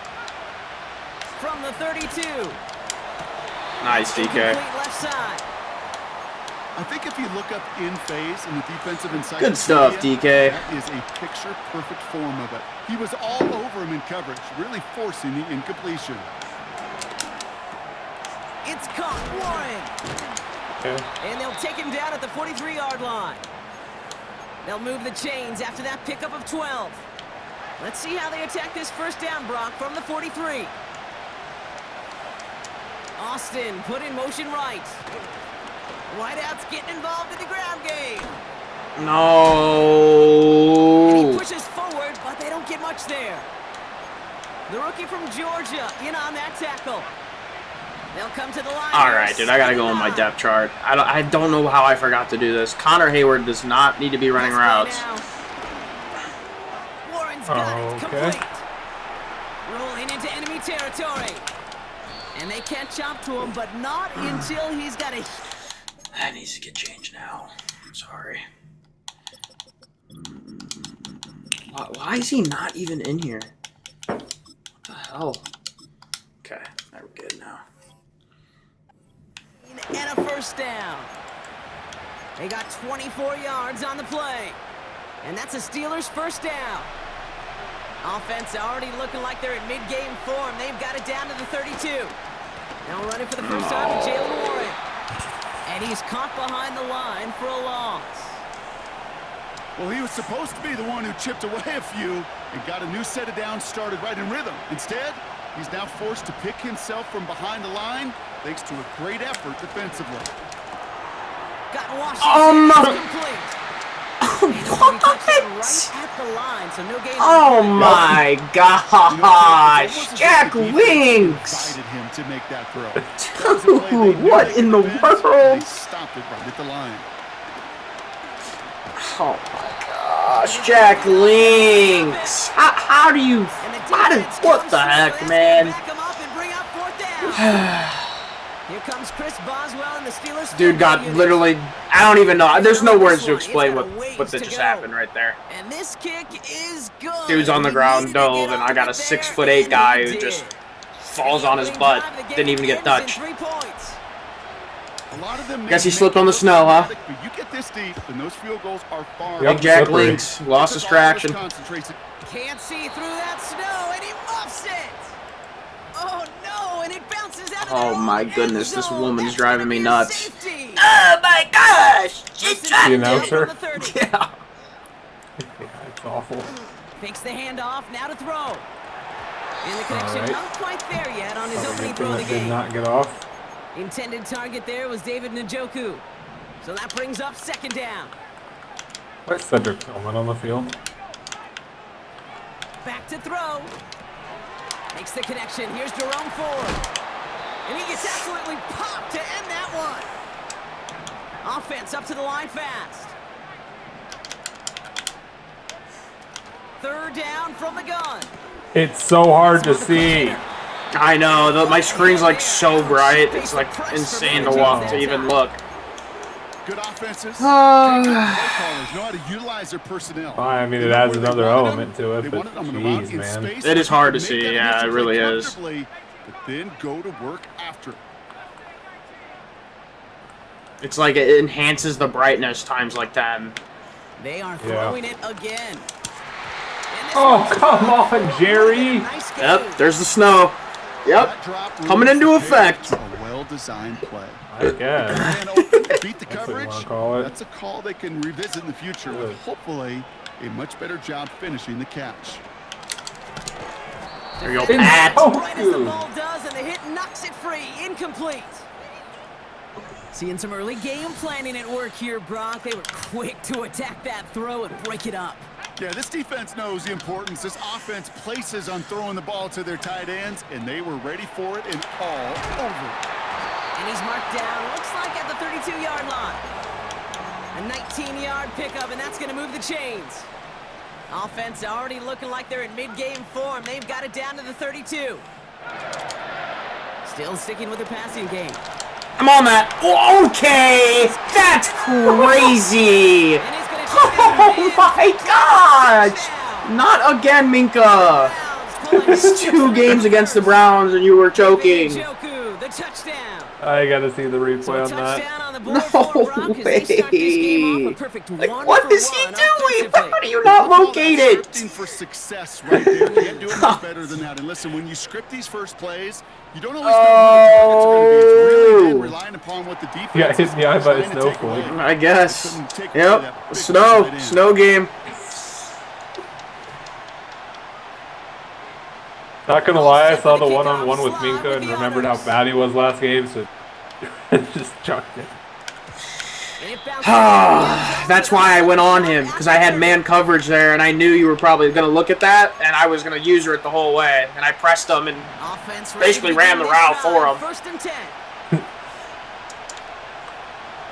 From the 32. Nice, DK. Complete left side. I think if you look up in phase in the defensive encyclopedia, Good stuff, DK. that is a picture-perfect form of it. He was all over him in coverage, really forcing the incompletion. It's caught. Warren. Okay. And they'll take him down at the 43-yard line. They'll move the chains after that pickup of 12. Let's see how they attack this first down, Brock, from the 43. Austin put in motion right. Wideout's getting involved in the ground game. And he No. pushes forward, but they don't get much there. The rookie from Georgia in on that tackle. They'll come to the line. All right, dude. I gotta go on my depth chart. I don't know how I forgot to do this. Connor Hayward does not need to be running routes. Warren's got it. Okay. Complete. Rolling into enemy territory. And they can't chop to him, but not until he's got a... That needs to get changed now. I'm sorry. Why is he not even in here? What the hell? Okay, we're good now. And a first down. They got 24 yards on the play. And that's a Steelers first down. Offense already looking like they're in mid-game form. They've got it down to the 32. Now running for the first time with Jalen Warren. And he's caught behind the line for a loss. Well, he was supposed to be the one who chipped away a few and got a new set of downs started right in rhythm. Instead, he's now forced to pick himself from behind the line thanks to a great effort defensively. Got Washington. Oh, What? Right at the line, so no gain. Oh my gosh! Jack Winks! Invited him to make that throw. Dude, what in the world? They stopped it right at the line. Oh my gosh, Jack Winks! How do you? What the heck, man? Here comes Chris Boswell and the Steelers. Dude got literally. I don't even know. There's no words to explain what just happened right there. And this kick is good. Dude's on the ground, dove, and I got a 6'8" guy who just falls on his butt. Didn't even get touched. Guess he slipped on the snow, huh? But you get this deep, and those field goals are far. Big Jack Winks lost his traction. Can't see through that snow, and he muffs it. Oh no, and it bounces out of Oh my goodness, this woman's driving me nuts. safety. Oh my gosh! She The announcer? Yeah. It's awful. Fakes the handoff, now to throw. And the connection All right. not quite there yet on his opening Good throw thing of the that did game. not get off. Intended target there was David Njoku. So that brings up second down. What's Cedric Tillman on the field? Back to throw. Makes the connection. Here's Jerome Ford. And he gets absolutely popped to end that one. Offense up to the line fast. Third down from the gun. It's so hard to see. I know. My screen's like so bright. It's like insane to even look. Good offenses. Callers know how to utilize their personnel. I mean, it adds another element to it, but jeez, man. It is hard to see. Yeah, it really is. But then go to work after. It's like it enhances the brightness times like 10. They are throwing it again. Oh, come on, Jerry. Yep, there's the snow. Yep, coming into effect. A well-designed play. I guess. Man open, beat the coverage. Call it. That's a call they can revisit in the future with hopefully a much better job finishing the catch. There you go, Pat. Right as the ball does, and the hit knocks it free. Incomplete. Seeing some early game planning at work here, Brock. They were quick to attack that throw and break it up. Yeah, this defense knows the importance this offense places on throwing the ball to their tight ends, and they were ready for it and all over it. And he's marked down, looks like at the 32-yard line. A 19-yard pickup, and that's going to move the chains. Offense already looking like they're in mid-game form. They've got it down to the 32. Still sticking with their passing game. Come on, Matt. Okay, that's crazy. Oh my gosh! Not again, Minka. It's 2 games against the Browns, and you were choking. I gotta see the replay on that. No way. Like, what is he doing? How do you not locate it? Scripting for success right there. Can't do it much better than that. And listen, when you script these first plays, you don't always know who the targets are going to be. It's really then relying upon what the defense You got hit in the eye by a snowflake. I guess. Yep. Snow game. Not gonna lie, I saw the one-on-one with Minka and remembered how bad he was last game, so just chucked it. That's why I went on him, because I had man coverage there, and I knew you were probably going to look at that, and I was going to use her it the whole way. And I pressed him and basically ran the route for him. First and 10.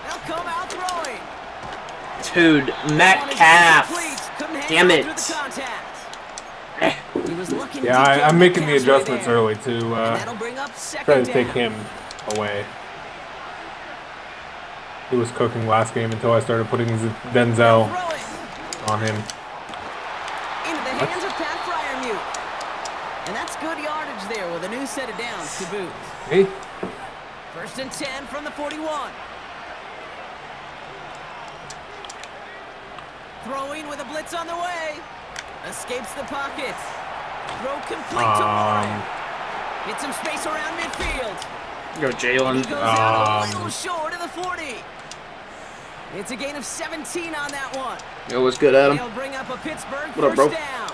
They'll come out throwing. Dude, Metcalf. Damn it. Yeah, I'm making the adjustments early to try to take him away. He was cooking last game until I started putting Denzel on him. Into the hands of Pat Fryermuth. And that's good yardage there with a new set of downs to boot. Hey. First and 10 from the 41. Throwing with a blitz on the way. Escapes the pocket. Throw complete to Warren. Get some space around midfield. Go Jalen. He goes out a little short of the 40. It's a gain of 17 on that one. It was good, Adam. They'll bring up a Pittsburgh What up, bro? first down.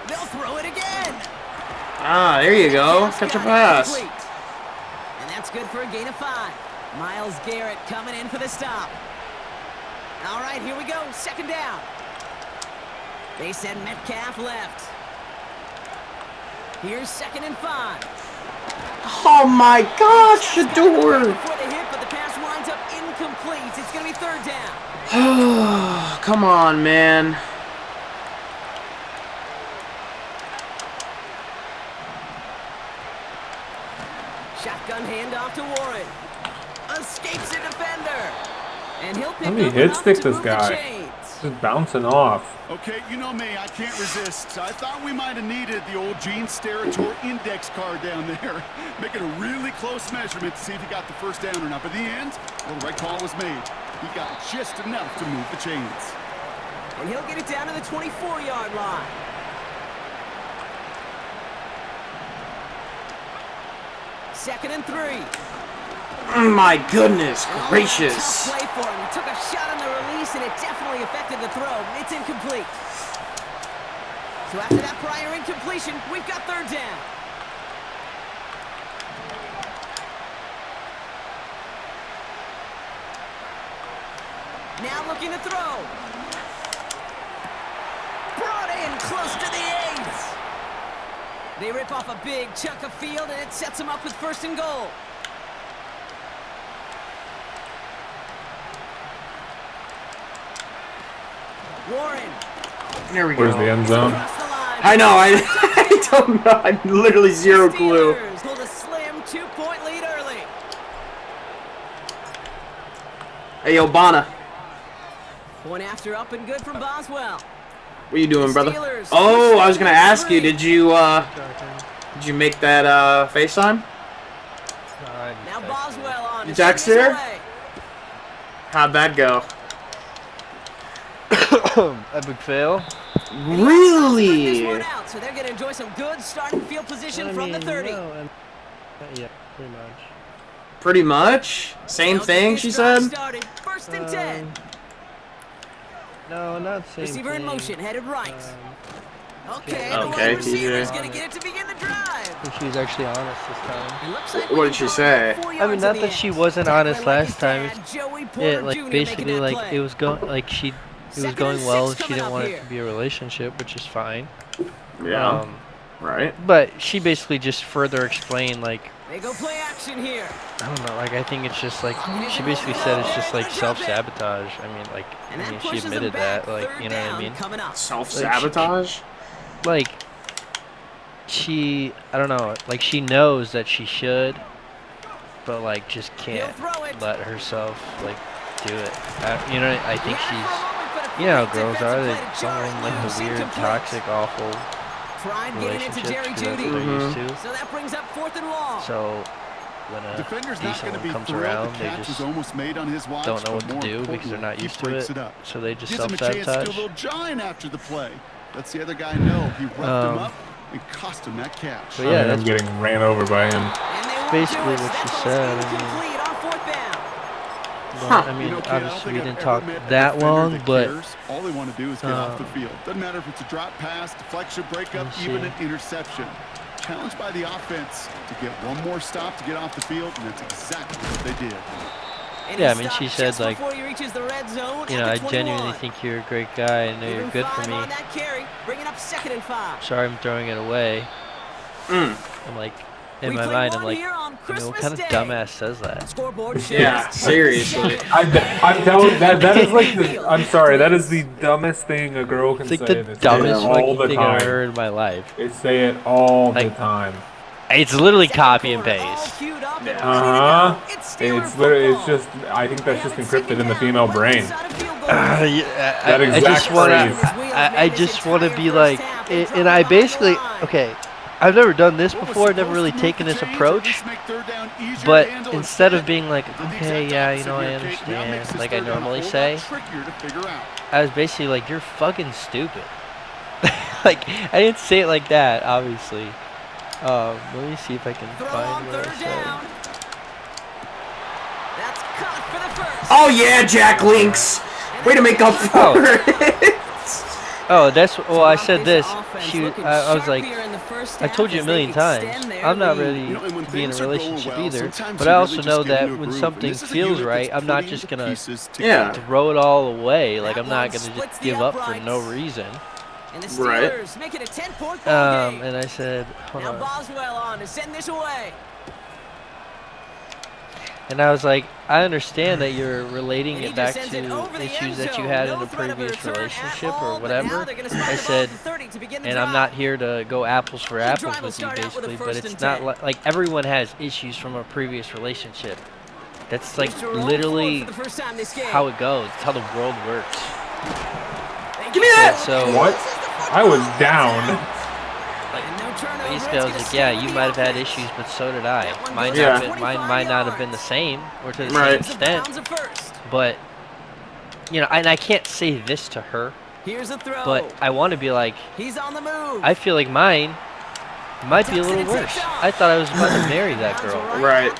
They'll throw it again. Ah, there you go. Catch a pass. And that's good for a gain of 5. Myles Garrett coming in for the stop. All right, here we go. Second down. They said Metcalf left. Here's 2nd and 5. Oh my God, Shador! Before they hit, but the pass winds up incomplete. It's going to be 3rd down. Come on, man. Shotgun handoff to Warren. Escapes the defender. And he'll pick How many up hit enough stick to this move the guy? chains. Just bouncing off. Okay, you know me, I can't resist. I thought we might have needed the old Gene Steratore index card down there. Making a really close measurement to see if he got the first down or not. But in the end, well, the right call was made. He got just enough to move the chains. And he'll get it down to the 24-yard line. Second and 3. My goodness gracious. Tough play for him. He took a shot on the release, and it definitely affected the throw. It's incomplete. So after that prior incompletion, we've got 3rd down. Now looking to throw. Brought in close to the 8. They rip off a big chunk of field, and it sets them up with 1st and goal. Warren. There we go. Where's the end zone? I know. I don't know. I have literally zero clue. Hold a slim 2-point lead early. Hey, yo, Bana. Point after up and good from Boswell. What are you doing, brother? Oh, I was gonna ask you. Did you make that FaceTime? Now Boswell on. You text her? How'd that go? Epic fail. Really? Out, so they're gonna enjoy some good starting field position from the 30. No, yeah, pretty much. Pretty much? Same thing, she said? Started. 1st and 10. No, not same Receiver thing. in motion, headed right. Okay, Okay, the wide receiver's TJ. gonna get it to begin the drive. She was actually honest this time. What did she say? I mean, not that she wasn't honest last time. Yeah, like basically, like it was going, like it was going well. She didn't want it to be a relationship, which is fine. Yeah. Right. But she basically just further explained like They go play action here. I don't know. Like I think it's just like she basically said it's just like self-sabotage. I mean, like she admitted that. Like you know what I mean? Self-sabotage. Like she, I don't know. Like she knows that she should, but like just can't let herself like do it. You know, I think she's. You know how girls are. They fall in like the weird, toxic, awful relationships because that's what they're used to. So that brings up 4th and long. So when a decent one comes around, they just don't know what to do because they're not used to it. So they just self-sabotage. Giant after the play. Lets the other guy know he roughed him up and cost him that catch. But yeah, I'm getting ran over by him. Basically what she said. I mean, obviously we didn't talk that long, but all they want to do is get off the field. Doesn't matter if it's a drop pass, deflection, breakup, even an interception. Challenged by the offense to get one more stop to get off the field, and that's exactly what they did. Yeah, I mean, she said, like, you know, I genuinely think you're a great guy. I know you're good for me. Sorry I'm throwing it away. I'm like, in my mind, I'm like, I mean, what kind of dumbass says that? Yeah, seriously. I'm telling that is like I'm sorry, that is the dumbest thing a girl can say. It's like the dumbest fucking thing I've heard in my life. They say it all the time. It's literally copy and paste. It's literally, it's just, I think that's just encrypted in the female brain. I just want to be like, and I basically, okay, I've never done this before, never really taken this approach, but instead of being like, okay, yeah, you know, I understand, like I normally say, I was basically like, you're fucking stupid. Like, I didn't say it like that, obviously. Let me see if I can find what I said. Oh yeah, Jack Links! Way to make up for it! Oh, that's, well, I said this. I was like, I told you a million times, I'm not ready to be in a relationship either, but I also know that when something feels right, I'm not just gonna throw it all away. Like, I'm not gonna just give up for no reason. And the Steelers make it a 10-point ball game. And I said, hold on. Now Boswell on to send this away. And I was like, I understand that you're relating it back to issues that you had in a previous relationship or whatever. I said, and I'm not here to go apples for apples with you, basically, but it's not like everyone has issues from a previous relationship. That's like literally how it goes. It's how the world works. Give me that! So what? I was down. Basically, I was like, yeah, you might have had issues, but so did I. Mine might not have been the same, or to the same extent. But, you know, and I can't say this to her, but I want to be like, I feel like mine might be a little worse. I thought I was about to marry that girl. Right.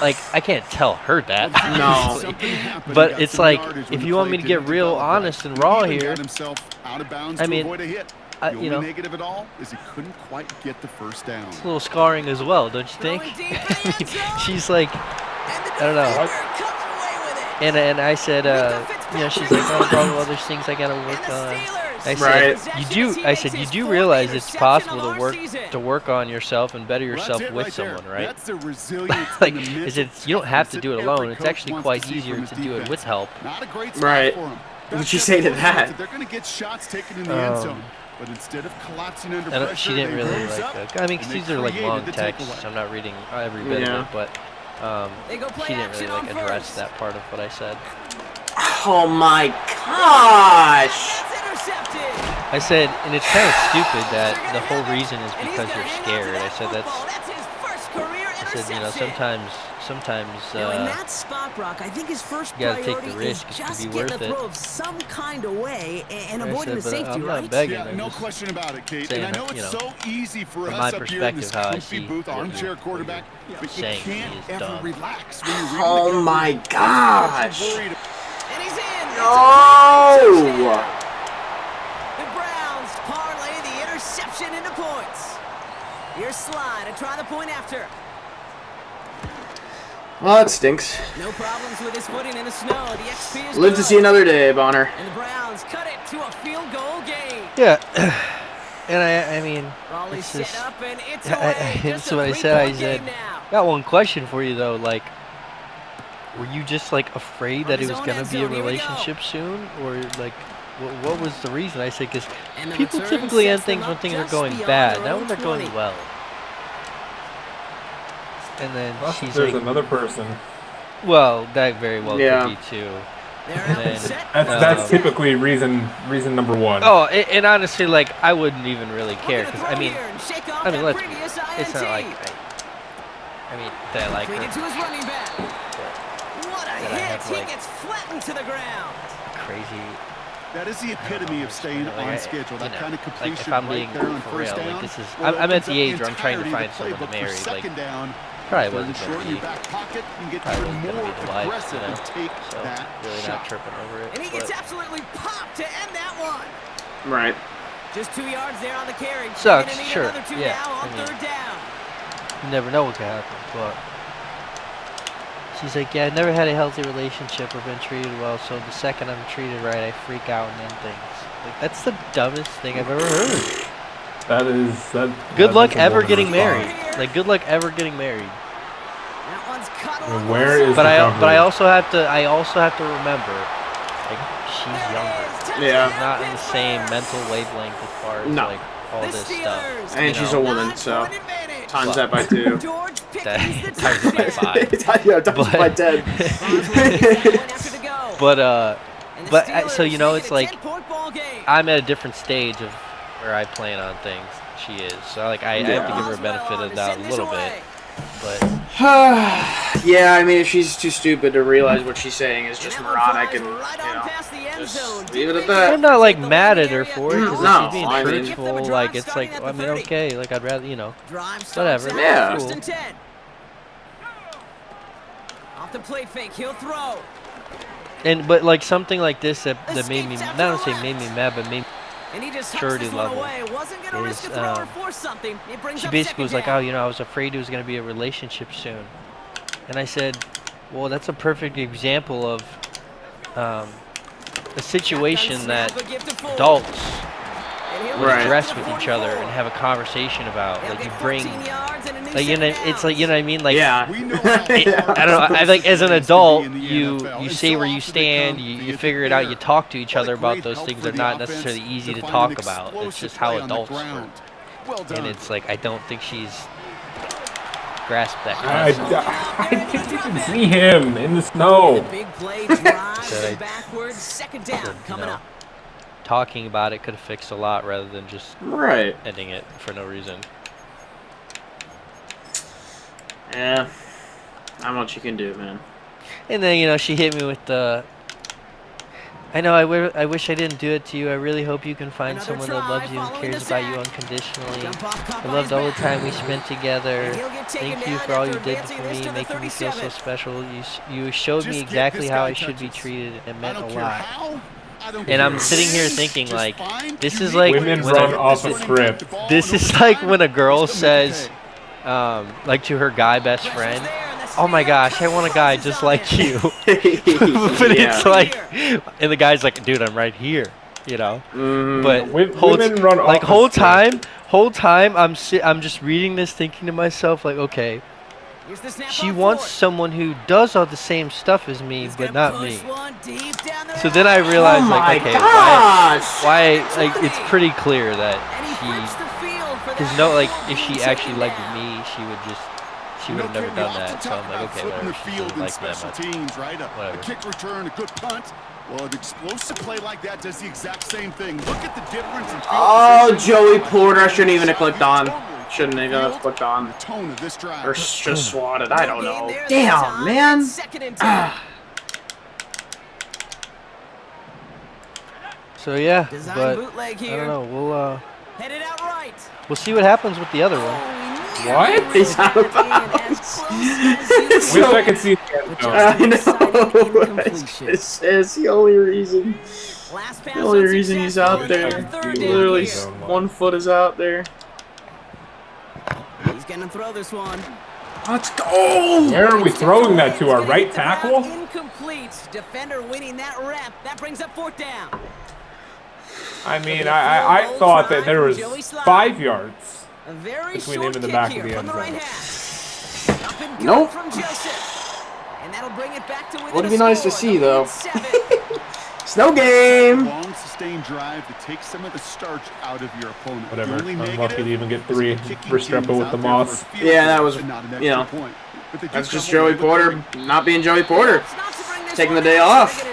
Like, I can't tell her that. No. But it's like, if you want me to get real honest and raw here, I mean, you know, negative at all is he couldn't quite get the first down. It's a little scarring as well, don't you think? She's like, I don't know. And I said, you know, she's like, oh, well, there's things I gotta work on. I said, you do realize it's possible to work on yourself and better yourself with someone, right? Like, you don't have to do it alone. It's actually quite easier to do it with help. Right. What would you say to that? They're going to get shots taken in the end zone. But instead of collapsing under pressure, she didn't really like that. I mean, because these are like long texts. I'm not reading every bit of it, but she didn't really like address that part of what I said. Oh my gosh! I said, and it's kind of stupid that the whole reason is because you're scared. I said I said, you know, sometimes in that spot, Brock, I think his first priority take the risk is just to be getting worth the throw it. of some kind of way and avoiding the but safety, I'm right? not begging, Yeah, no question about it, Kate. And I know it's so easy for from us my up here in this perspective, how I comfy see booth, what armchair you're quarterback, but you saying can't he is ever dumb. relax when you're reading Oh my gosh! And he's in. No! The Browns parlay the interception into points. Here's Slide to try the point after. Well, that stinks. No problems with his footing in the snow. The XP is Live to see another day, Bonner. And the Browns cut it to a field goal game. Yeah, and I mean, Raleigh it's set just, up and it's that's what I said. I said, Got one question for you though. Like, were you just like afraid that it was gonna be a relationship soon, or like, what was the reason? I say because people typically end things when things are going bad, not when they're going well. And then she's There's like, another person. well, that very well could be too. And then, that's typically reason number one. Oh, and honestly, like I wouldn't even really care because I mean, let's be, it's not like I mean that I like her. What a hit! He gets flattened to the ground. Crazy. That is the epitome of staying on schedule. That kind of completion like if I'm being right there on for real, first down. like this is, I'm at the age where I'm trying to find someone to marry. Like, probably wasn't going to be. Probably wasn't going to be the wife, you know. So really not tripping over it. And he gets absolutely popped to end that one. Right. Just 2 yards there on the carry. Sucks, sure. Yeah. I On mean, third down. you never know what could happen, but. She's like, yeah, I never had a healthy relationship or been treated well, so the second I'm treated right, I freak out and end things. Like, that's the dumbest thing I've ever heard. That is that. Good luck ever getting married. Like, good luck ever getting married. That one's cut off. Where is but I also have to remember, like, she's younger. Yeah. She's not in the same mental wavelength as far as like all this stuff. And she's a woman, so times that by 2. Times it by 5. Yeah, times it by 10. but so you know, it's like I'm at a different stage of where I plan on things. She is, so like I have to give her a benefit of the doubt a little bit. But yeah, I mean, if she's too stupid to realize what she's saying is just moronic, and just leave it at that. I'm not like mad at her for it because No, she's being I mean, truthful. Like it's like I mean, okay, like I'd rather whatever. Yeah. Cool. Off the play fake, he'll throw. But like something like this that made me not say made me mad, but made me maturity level is she basically was like, oh, you know, I was afraid it was going to be a relationship soon, and I said, well, that's a perfect example of a situation that adults would address with each other and have a conversation about. Like you bring, like you know, it's like, you know what I mean? Like yeah. I don't know. I like as an adult, you say where you stand, you figure it out, you talk to each other about those things. They're not necessarily easy to talk about. It's just how adults work. And it's like I don't think she's grasped that concept. I didn't see him in the snow. Big play drive backwards, second down coming up. Talking about it could have fixed a lot rather than just ending it for no reason. Yeah, not much you can do, man. And then, you know, she hit me with the, I know, I wish I didn't do it to you. I really hope you can find someone that loves you and cares about you unconditionally. I loved all the time we spent together. Thank you for all you did for me, making me feel so special. You showed me exactly how I should be treated, and it meant a lot. And I'm sitting here thinking, like, this is like women run off a script. This is like when a girl says, like to her guy best friend, "Oh my gosh, I want a guy just like you." But it's like, and the guy's like, "Dude, I'm right here," you know. But women run off whole time, I'm just reading this, thinking to myself, like, okay. She wants someone who does all the same stuff as me, but not me. So then I realized, like, okay, why? Like, it's pretty clear that because no, like, if she actually liked me, she would have never done that. So I'm like, okay, whatever. She doesn't like that much. Whatever. A kick return, a good punt. Well, an explosive play like that does the exact same thing. Look at the difference in Oh, Joey Porter! I shouldn't even have clicked on. Shouldn't even have clicked on. Or just swatted. I don't know. Damn, man. So yeah, but I don't know. We'll see what happens with the other one. What? He's out of bounds. Wish I could see it. I know. It's the only reason. The only reason he's out there. Literally, 1 foot is out there. He's gonna throw this one. Let's go! Where are we throwing that to? Our right tackle? Incomplete. Defender winning that rep. That brings up 4th down. I mean, I thought that there was 5 yards between him and the back of the end zone. been good Nope. from Joseph. And that'll bring it back to within Would a be nice to score. see, The though. lead's 7. Snow game. Long, sustained drive to take some of the starch out of your opponent. Whatever. The only Unlucky negative to even get is 3 the kicking for team Strepo is with out the there moss. for a field Yeah, goal that was, and not an you extra know, point. But they do that's just come away Joey with Porter the win. not being Joey Porter. Taking the day off.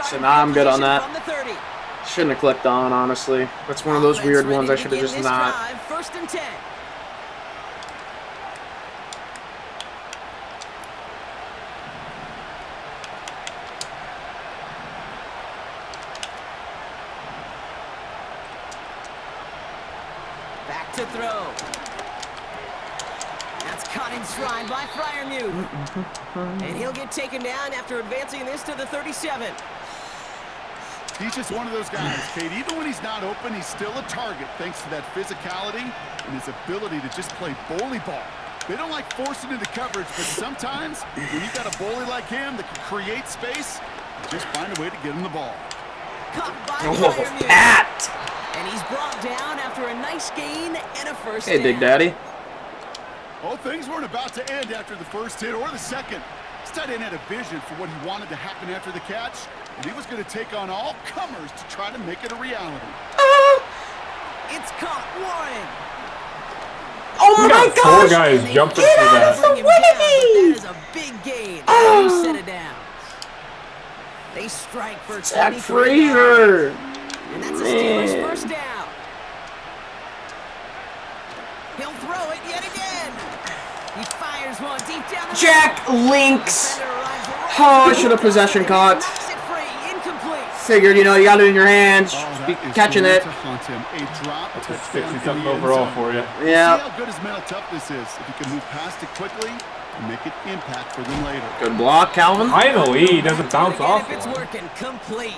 So now I'm good on that. Shouldn't have clicked on, honestly. That's one of those weird ones I should have just not. First and 10. Back to throw. That's caught in stride by Freiermuth. And he'll get taken down after advancing this to the 37. He's just one of those guys, Kate. Even when he's not open, he's still a target thanks to that physicality and his ability to just play bully ball. They don't like forcing into coverage, but sometimes when you've got a bully like him that can create space, you just find a way to get him the ball. Caught by Oh, Pat! And he's brought down after a nice gain and a first Hey, down. Big Daddy. Oh, things weren't about to end after the first hit or the second. This tight end had a vision for what he wanted to happen after the catch, and he was going to take on all comers to try to make it a reality. It's caught, Warren. Oh We my got gosh! 4 guys jumping for that. Bring him down, but that is a big gain. You set it down. They strike for Zach 23 Frazier! yards. And that's a Steelers first down. He'll throw it yet again. He fires one deep down the Jack Links! Defender arrives right Oh, I should have possession caught. knocks it free, incomplete. Figured, you know, you got it in your hands. Oh, Just that be is catching going it. to haunt him. A drop That's touchdown a in 60-something the end overall zone. for you. Yeah. See how good his mental toughness is. If he can move past it quickly and make an impact for them later. Good block, Calvin. Finally, he doesn't bounce off. If it's working, complete.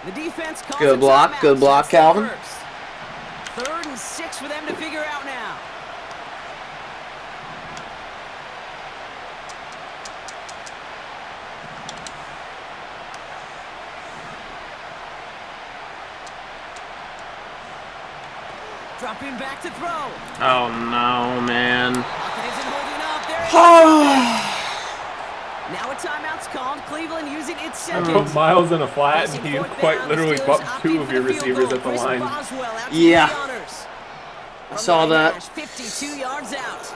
The defense calls Good a block, timeout, good block, sets the Calvin. first. 3rd and 6 for them to figure out now. Dropping back to throw. Oh no, man. Pocket isn't holding up. There it Oh. is. Now a timeout's called. Cleveland using its Put second. Miles in a flat, and he Fourth quite down, literally Steelers bumped opting 2 of for your the field receivers goal. at the Chris line. Boswell out to Yeah. the honors. I saw that. 52 yards out.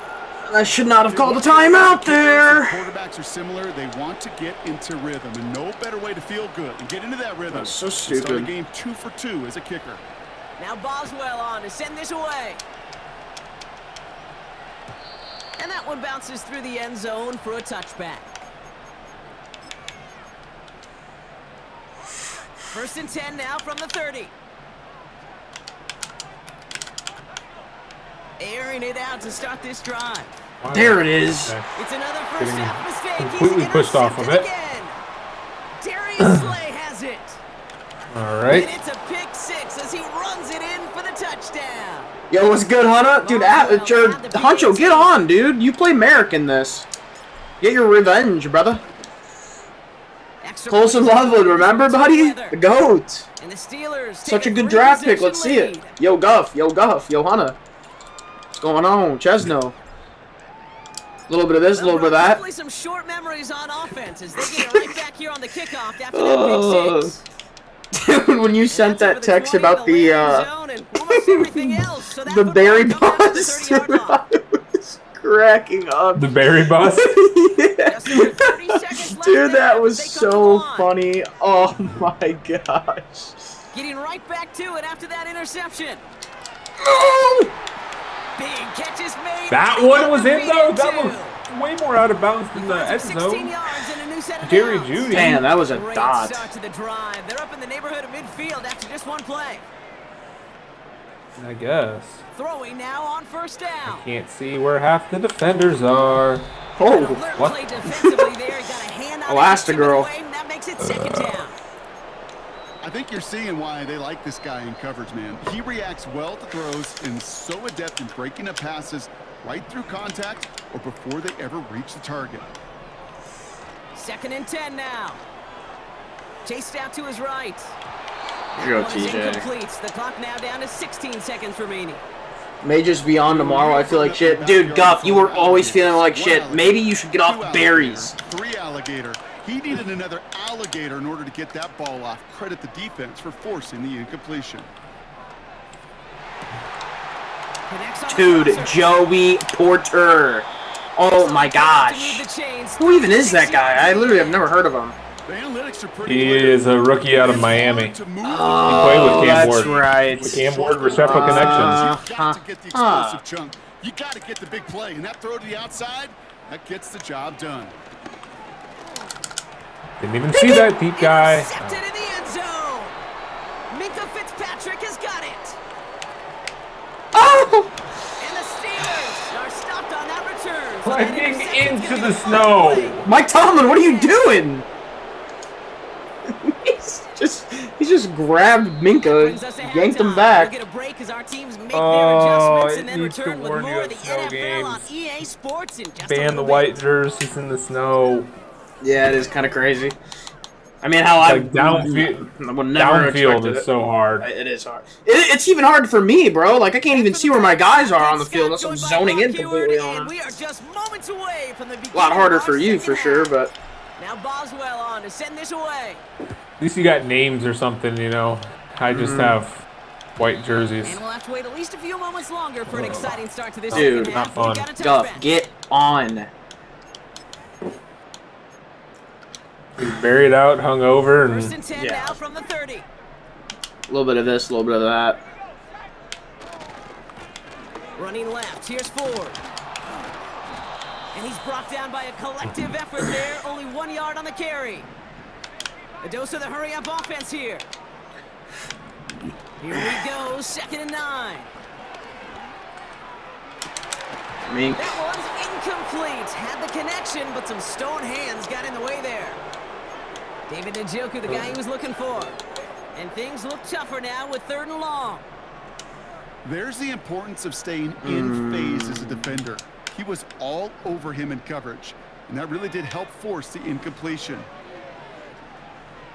I should not have called a timeout there. Quarterbacks are similar. They want to get into rhythm, and no better way to feel good and get into that rhythm. That's so Start stupid. a game 2 for 2 as a kicker. Now Boswell on to send this away. And that one bounces through the end zone for a touchback. 1st and 10 now from the 30. Airing it out to start this drive. There it is. Okay. It's another first Getting half mistake. completely He's pushed off of it. intercepted again. Darius Slay has it. All right. And it's a pick 6 as he runs it in for the touchdown. Yo, what's good, Hunter? Dude, Huncho, get on, dude. You play Merrick in this. Get your revenge, brother. Colson Loveland, remember, buddy? The GOAT. And the Steelers Such a take good draft pick. 3-position Let's see it. lead. Yo, Guff. Yo, Hunter. What's going on? Chesno. A little bit of this, a little bit of that. Hopefully some short memories on offense as they get it right back here on the kickoff after that pick 6. Dude, when you sent that text about the the Barry bus, I was cracking up. The Barry bus? Yeah. Dude, that was so funny. Oh my gosh. Getting right back to it after that interception. Big catches made. That one was in, though? That was way more out of bounds than the end 16 zone. yards and a new set of Jerry downs. Jeudy. Damn, that was a Great dot. start to the drive. They're up in the neighborhood of midfield after just one play. I guess. Throwing now on first down. Can't see where half the defenders are. Oh, what? Play defensively there. Got a hand on it, Elastigirl. chipping away, and that makes it second down. I think you're seeing why they like this guy in coverage, man. He reacts well to throws and so adept in breaking up passes right through contact or before they ever reach the target. 2nd and 10 now. Chased out to his right. Go, That one is TJ. incomplete. The clock now down to 16 seconds remaining. May just be on tomorrow. I feel like shit. Dude, Guff, you were always feeling like shit. Maybe you should get off the berries. 3 alligator. He needed another alligator in order to get that ball off. Credit the defense for forcing the incompletion. Dude, Joey Porter. Oh my gosh. Who even is that guy? I literally have never heard of him. He is a rookie out of Miami. Oh, he played with Cam that's Ward. right. With Cam Ward, Receptacle Connections. You got to get the explosive chunk. You got to get the big play, and that throw to the outside, that gets the job done. Didn't even see that deep guy. Intercepted in the end zone. Minka Fitzpatrick has got it. Oh! And the Steelers are stopped on that return. Plunging into the snow. Mike Tomlin, what are you doing? He just grabbed Minka, yanked him back. Oh, it needs to warn you of snow games. Ban the white jerseys in the snow. Yeah, it is kind of crazy. I mean, how I downfield is so hard. It is hard. It's even hard for me, bro. Like I can't even see where my guys are on the field unless I'm zoning in completely on them. A lot harder for you, for sure, but. Now Boswell on to send this away. At least you got names or something, you know. I just have white jerseys. And we'll have to wait at least a few moments longer for an exciting start to this Dude, second not half. fun. Guff, get on. Buried out, hung over, and First and 10 now from the 30. A little bit of this, a little bit of that. Running left, here's Ford. And he's brought down by a collective effort there. Only 1 yard on the carry. A dose of the hurry-up offense here. Here we go, 2nd and 9. Mink. That one's incomplete. Had the connection, but some stone hands got in the way there. David Njoku, the guy he was looking for. And things look tougher now with 3rd and long. There's the importance of staying in phase as a defender. He was all over him in coverage, and that really did help force the incompletion.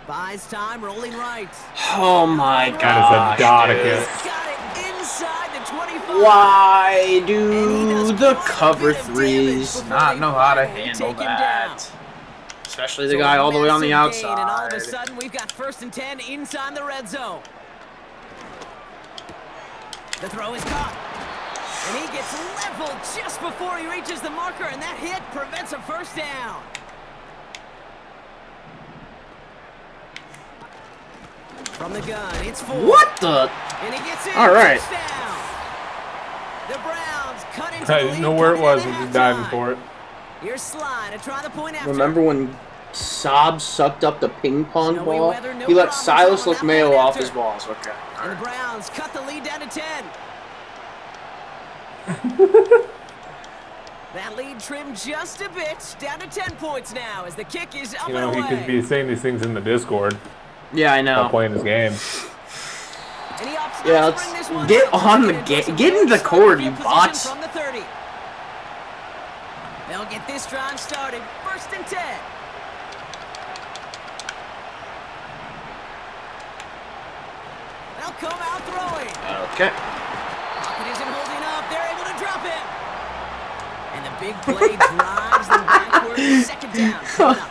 Buys time, rolling right. Oh my that gosh. is a He's got it inside the 25. Why do the cover threes not know how to handle that? Especially the guy all the way on the outside. And all of a sudden, we've got 1st and 10 inside the red zone. The throw is caught. And he gets leveled just before he reaches the marker, and that hit prevents a first down. From the gun, it's Ford. What the? And he gets in. All right. Touchdown. The Browns cut into I the didn't lead know where it coming was. into Was just diving halftime. for it. Here's Sly to try the point after. Remember when Saab sucked up the ping pong Snowy ball? weather, no He let problem Silas throwing that Mayo point off after. his balls. Okay. And the Browns cut the lead down to 10. That lead trimmed just a bit, down to 10 points now as the kick is up You know, and he away. could be saying these things in the Discord. Yeah, I know. While playing his game. And he opts Yeah, not to bring this one let's get down. on the game. Get in the cord, you bots. From the 30. They'll get this drive started. 1st and 10. They'll come out throwing. Okay. Pocket isn't holding up. They're able to drop him. And the big play drives them backward. 2nd down. Coming up.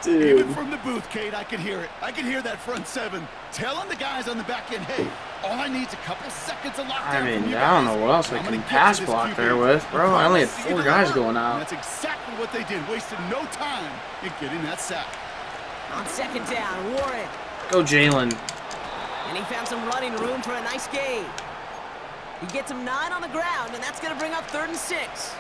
Dude. Even from the booth, Kate, I could hear it. I could hear that front 7 telling the guys on the back end, hey, all I need is a couple seconds of lockdown. I mean, from you I don't guys. know what else I I'm gonna can get pass to this block QB. there with, bro. I only had See 4 the guys run. going And out. that's exactly what they did. Wasted no time in getting that sack. On 2nd down, Warren. Go Jalen. And he found some running room for a nice gain. He gets him 9 on the ground, and that's going to bring up 3rd and 6.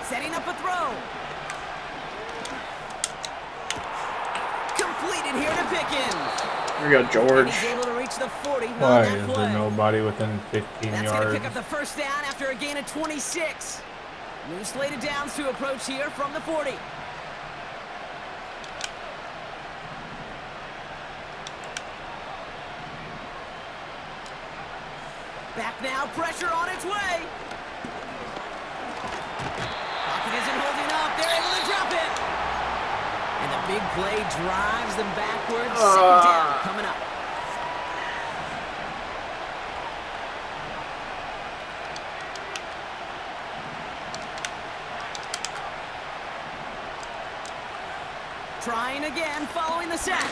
Setting up a throw. Completed here to Pickens. Here we go, And George. he's able to reach the 40. on Why that is there play. nobody within 15 That's going to yards? pick up the 1st down after a gain of 26. New slated downs to approach here from the 40. Back now, pressure on its way. Pocket isn't holding up. They're able to drop big play drives them backwards. Second down coming up. Trying again, following the sack.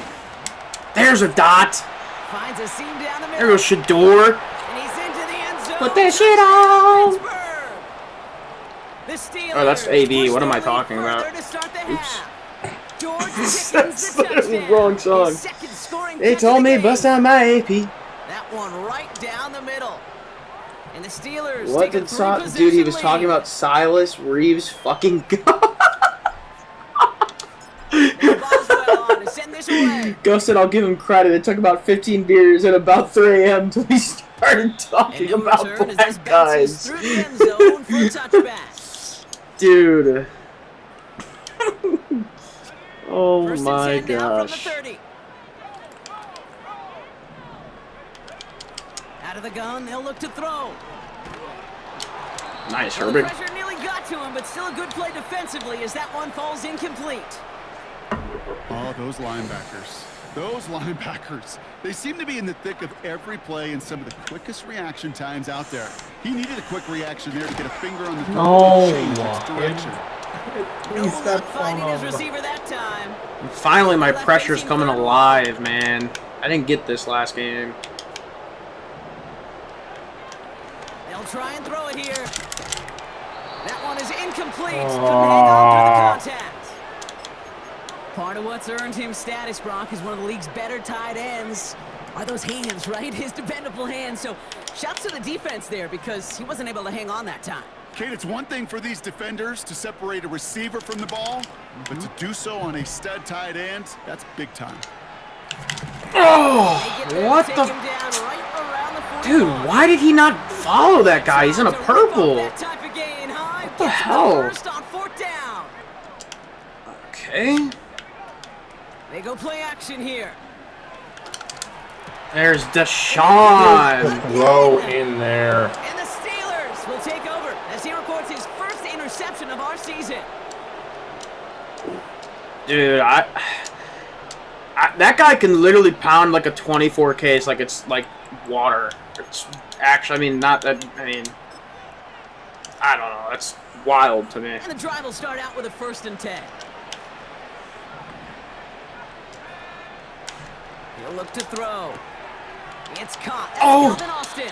There's a dot. Finds a seam down the middle. There goes Shador. And he's into the end zone. Put that shit on. The Steelers Oh, that's AB. What am I talking about? Oops. That's the wrong song. They told me bust out my AP. That one right down the middle. And the Steelers. What did dude? He was talking about Silas Reeves fucking God. Ghost said I'll give him credit. It took about 15 beers at about 3 a.m. until he started talking about black guys. Dude. Oh my gosh. Out of the gun, they'll look to throw. Nice, Well, Herbert. the pressure nearly got to him, but still a good play defensively as that one falls incomplete. Oh, those linebackers. Those linebackers. They seem to be in the thick of every play and some of the quickest reaction times out there. He needed a quick reaction there to get a finger on the throw and change its direction. No finding his receiver that time. And finally, my pressure's coming alive, man. I didn't get this last game. They'll try and throw it here. That one is incomplete. Couldn't hang on through the contact. Part of what's earned him status, Brock, is one of the league's better tight ends. Are those hands, right? His dependable hands. So shouts to the defense there because he wasn't able to hang on that time. Kate, it's one thing for these defenders to separate a receiver from the ball, but to do so on a stud tight end, that's big time. Oh, what the? Dude, why did he not follow that guy? He's in a purple. What the hell? Okay. They go play action here. There's Deshaun. Low in there. And the Steelers will take over as he records his first interception of our season. Dude, that guy can literally pound like a 24 case like it's like water. It's actually, I mean, not that. I mean, I don't know. That's wild to me. And the drive will start out with a 1st and 10. He'll look to throw. It's caught. That's Calvin Austin.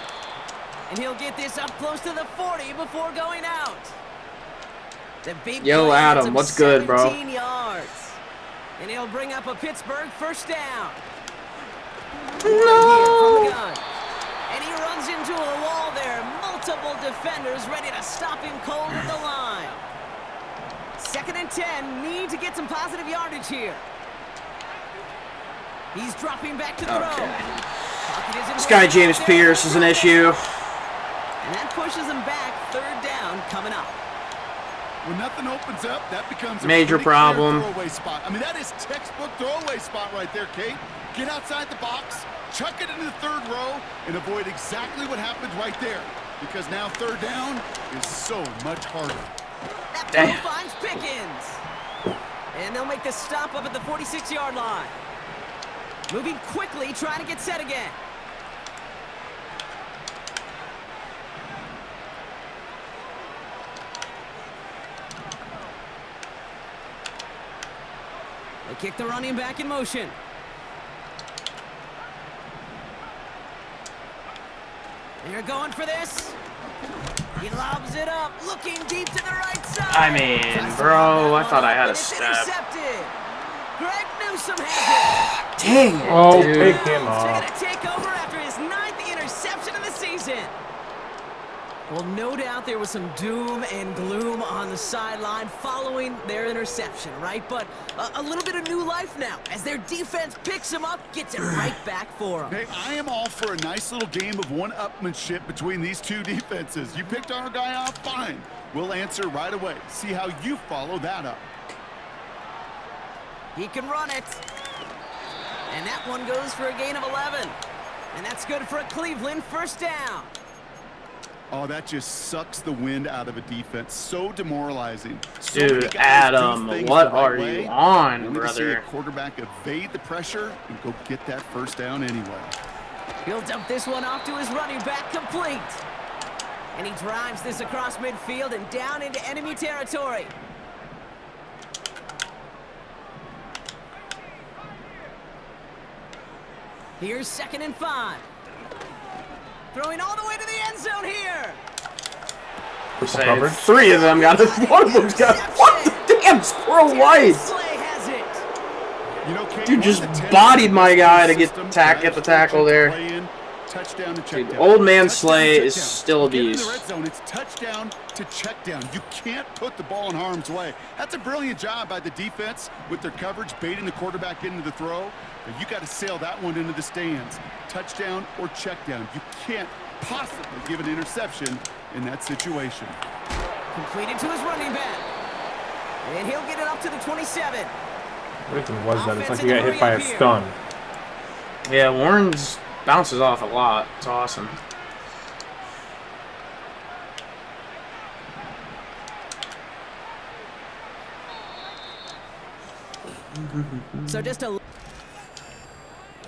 And he'll get this up close to the 40 before going out. The big Yo, Adam, what's good, bro? 17 yards. And he'll bring up a Pittsburgh 1st down. No! And he runs into a wall there. Multiple defenders ready to stop him cold at the line. 2nd and 10. Need to get some positive yardage here. He's dropping back to throw. This guy, James Pierce, is an issue. And that pushes him back. 3rd down coming up. When nothing opens up, that becomes a major problem. Throwaway spot. I mean, that is textbook throwaway spot right there, Kate. Get outside the box, chuck it into the 3rd row, and avoid exactly what happened right there. Because now 3rd down is so much harder. That throw finds Pickens. And they'll make the stop up at the 46-yard line. Moving quickly, trying to get set again. They kick the running back in motion. They're going for this. He lobs it up, looking deep to the right side. I mean, bro, I thought I had a step. Greg Newsome has it. Dang it, oh, dude. take him off. Going to take over after his 9th interception of the season. Well, no doubt there was some doom and gloom on the sideline following their interception, right? But a little bit of new life now as their defense picks him up, gets it right back for him. Hey, I am all for a nice little game of one-upmanship between these two defenses. You picked our guy off, fine. We'll answer right away. See how you follow that up. He can run it. And that one goes for a gain of 11. And that's good for a Cleveland 1st down. Oh, that just sucks the wind out of a defense. So demoralizing. Dude, Adam, what are you on, brother? To see a quarterback evade the pressure and go get that first down anyway. He'll dump this one off to his running back, complete. And he drives this across midfield and down into enemy territory. Here's 2nd and 5. Throwing all the way to the end zone here. Say, 3 of them got it. One of them's got what the damn squirrel white. Dude just bodied my guy to get the tackle there. Dude, old man Slay is still a beast. It's touchdown to check down. You can't put the ball in harm's way. That's a brilliant job by the defense with their coverage, baiting the quarterback into the throw. But you got to sail that one into the stands. Touchdown or check down. You can't possibly give an interception in that situation. Completed to his running back. And he'll get it up to the 27. What even was that? It's like he got hit by a stun. Yeah, Warren's bounces off a lot. It's awesome. So just a...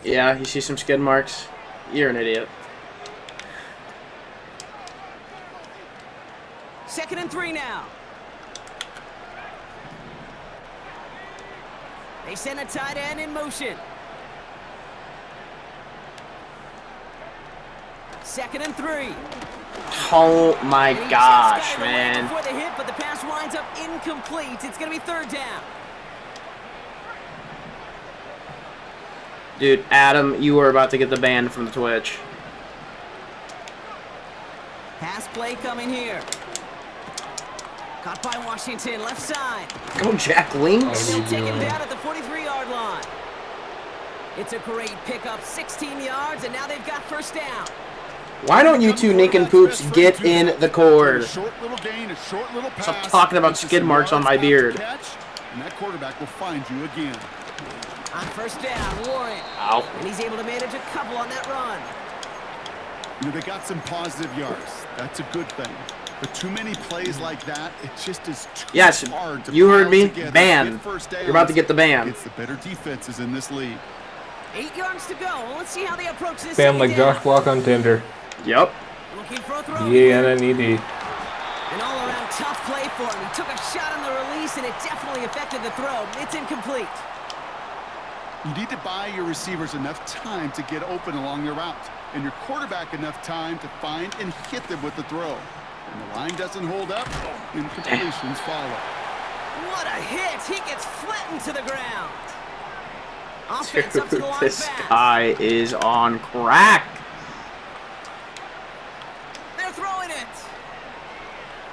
Yeah, you see some skid marks. You're an idiot. 2nd and 3 now. They send a tight end in motion. 2nd and 3. Oh my gosh, man. Before the hit, but the pass winds up incomplete. It's going to be 3rd down. Dude, Adam, you are about to get the ban from the Twitch. Pass play coming here. Caught by Washington, left side. Go Jack Links. They'll take him down at the 43-yard line. It's a great pickup, 16 yards, and now they've got 1st down. Why don't you two Nincompoops get in the cord? Short little gain, a short little pass. Stop talking about skid marks on my beard. And that quarterback will find you again. On 1st down, Warren. Ow. And he's able to manage a couple on that run. You know, they got some positive yards. That's a good thing. But too many plays like that, it just is too hard to you heard me. together. Ban. You're about to get the ban. It's the better defenses in this league. 8 yards to go. Let's see how they approach this. Ban like Josh Block on Tinder. Yep. Looking for a throw. Yeah, N-E-D. An all-around tough play for him. He took a shot on the release, and it definitely affected the throw. It's incomplete. You need to buy your receivers enough time to get open along their route, and your quarterback enough time to find and hit them with the throw. And the line doesn't hold up, incompletions follow. What a hit! He gets flattened to the ground. Offense up to the line This fast. guy is on crack. They're throwing it.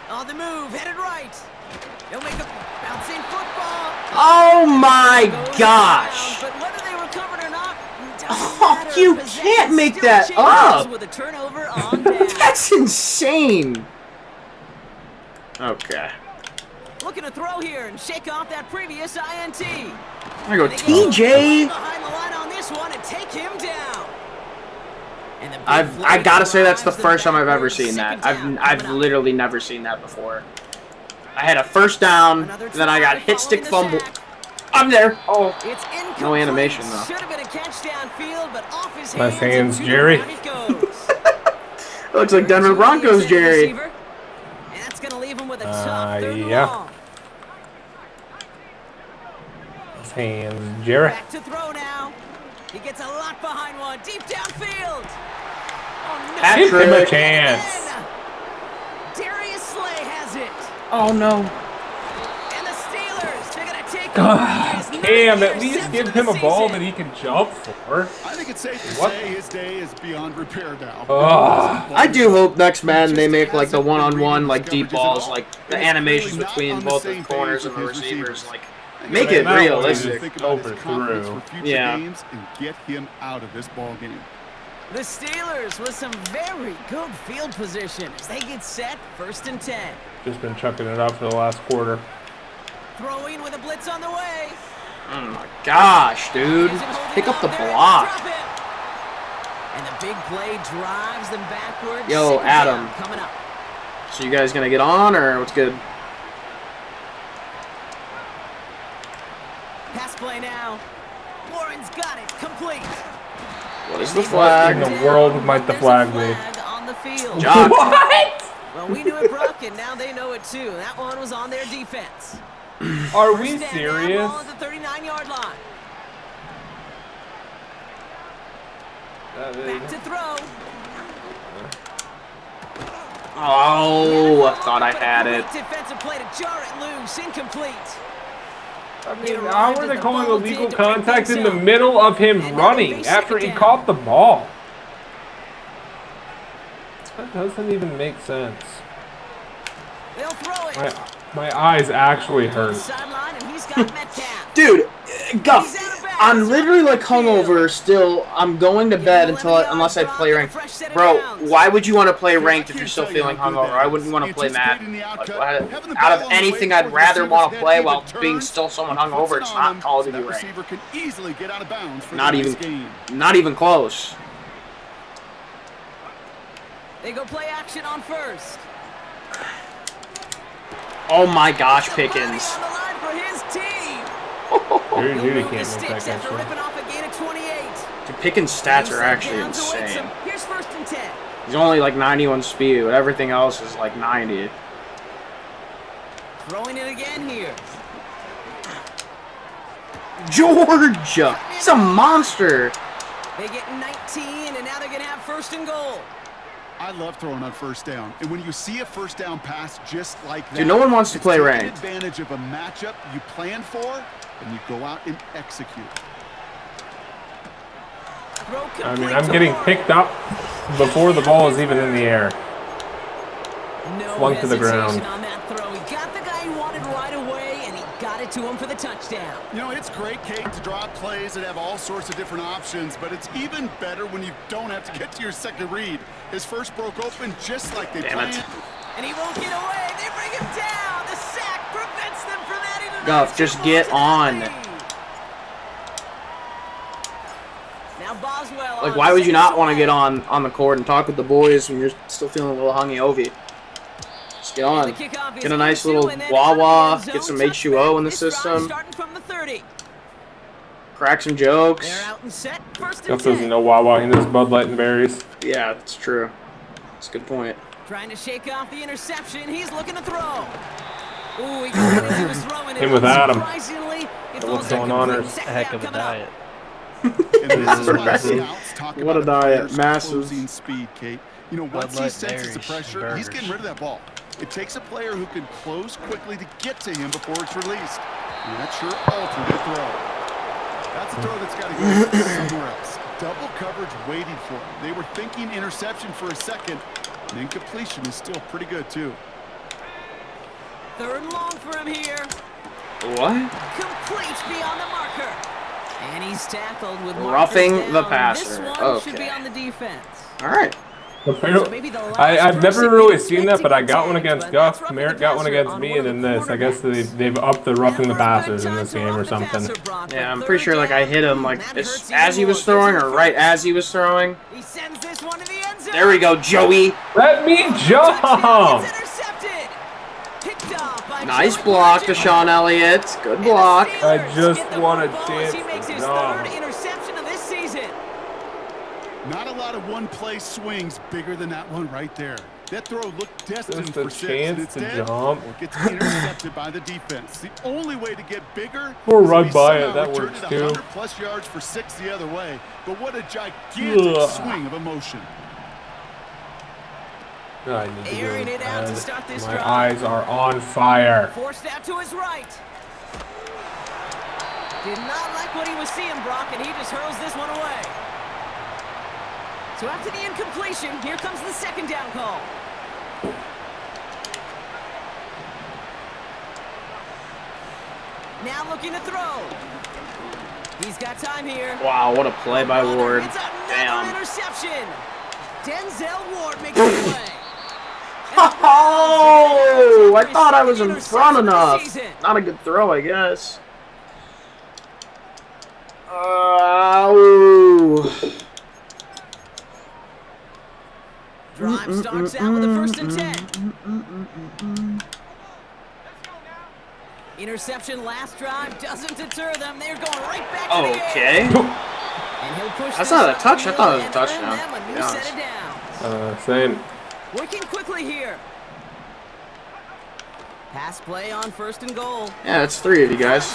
On the move, headed right. They'll make a bouncing football. Oh my gosh. But whether they recovered or not, Oh, you can't make that up. With a turnover on down. That's insane. Okay. Looking to throw here and shake off that previous INT. I go TJ. Behind the line on this one and take him down. I gotta say that's the first time I've ever seen that. I've literally never seen that before. I had a 1st down, then I got hit stick fumble. I'm there. Oh, no animation though. Should have been a catch downfield, but off his My hands, Jerry. Looks like Denver Broncos, Jerry. And that's gonna leave him with a tough 3rd and yeah. long. And Jerry. Back to throw now. He gets a lot behind one, deep downfield. Oh no! Give him a chance. Darius Slay has it. Oh no! And the Steelers, they're gonna take Damn, at least give him a ball that he can jump for. I think it's safe to say his day is beyond repair now. I do hope next Madden they make like the one-on-one like deep balls, like the animations between both the corners and the receivers, like make it realistic. Through. Yeah. Games and get him out of this ball game. The Steelers with some very good field position as they get set 1st and 10. Just been chucking it up for the last quarter. Throwing with a blitz on the way. Oh my gosh, dude. Pick up the block. And the big play drives them backwards. Yo, Adam. Coming up. So you guys gonna get on, or what's good? Pass play now. Warren's got it. Complete. What is the flag? What in the world might the flag be? On the field. Jock. What? Well, we knew it, Brock, and now they know it too. That one was on their defense. Are we First down, serious? ball at the 39-yard line. Back to throw. Oh, I thought I had it. Defensive play to jar it loose. Incomplete. I mean, how are they calling illegal contact in the middle of him running after he caught the ball? That doesn't even make sense. They'll throw it. My eyes actually hurt. Dude, Guff, I'm literally like hungover still. I'm going to bed unless I play ranked. Bro, why would you want to play ranked if you're still feeling hungover? I wouldn't want to play Madden. Like, out of anything, I'd rather want to play while being still someone hungover. It's not Call of Duty ranked. Not even close. They go play action on first. Oh my gosh, Pickens. You can't make that catch. Dude, Pickens' stats are actually insane. Here's 1st and 10. He's only like 91 speed, but everything else is like 90. Throwing it again here. Georgia! He's a monster! They get 19, and now they're going to have 1st and goal. I love throwing on 1st down, and when you see a 1st down pass just like that, dude, no one wants to play ranked. Advantage of a matchup you plan for, and you go out and execute. I mean, I'm getting picked up before the ball is even in the air. Flung to the ground. On that throw. He got the guy he wanted right away, and he got it to him for the touchdown. You know, it's great, Kate, to draw plays and have all sorts of different options, but it's even better when you don't have to get to your second read. His first broke open just like they planned. And he won't get away. They bring him down. The sack prevents them from adding another. Guff, just get on. Now Boswell. Like, why would you not want to get on the court and talk with the boys when you're still feeling a little hungy-ovy? Just get on. Get a nice little Wawa. Get some H2O in the system. Crack some jokes. Guff doesn't know Wawa. He knows Bud Light and berries. Yeah, that's true. That's a good point. Trying to shake off the interception. He's looking to throw. Ooh, he was throwing it. Him with Adam. What's going on? There's a heck of a diet. What a diet. Massive. Speed, Kate. You know, once he senses the pressure, he's getting rid of that ball. It takes a player who can close quickly to get to him before it's released. And that's your alternate throw. That's a throw that's got to go somewhere else. Double coverage waiting for him. They were thinking interception for a second, and then completion is still pretty good, too. 3rd and long for him here. What? Complete beyond the marker. And he's tackled with roughing the passer. This one okay. should be on the defense. All right. I've never really seen that, but I got one against Guff. Merritt got one against me, and then this. I guess they've upped the roughing the passers in this game or something. Yeah, I'm pretty sure like I hit him like as he was throwing or right as he was throwing. There we go, Joey. Let me jump. Nice block to Sean Elliott. Good block. I just want a chance to jump. Not a lot of one-play swings bigger than that one right there. That throw looked destined for 6, and instead it gets intercepted by the defense. The only way to get bigger or run by it, that works too. 100+ yards for 6 the other way, but what a gigantic swing of emotion. I need to go to bed. My eyes are on fire. Forced out to his right. Did not like what he was seeing, Brock, and he just hurls this one away. So after the incompletion, here comes the 2nd down call. Now looking to throw. He's got time here. Wow, what a play by Ward. Damn. Interception. Denzel Ward makes the play. Oh, I thought I was in front enough. Not a good throw, I guess. Drive starts out with a 1st and 10. Interception last drive doesn't deter them. They're going right back to the Okay. air. And he'll push That's this not a up the touch. I thought it was a middle and touchdown. earn them a new to be set of honest. downs. Same. Working quickly here. Pass play on 1st and goal. Yeah, it's 3 of you guys.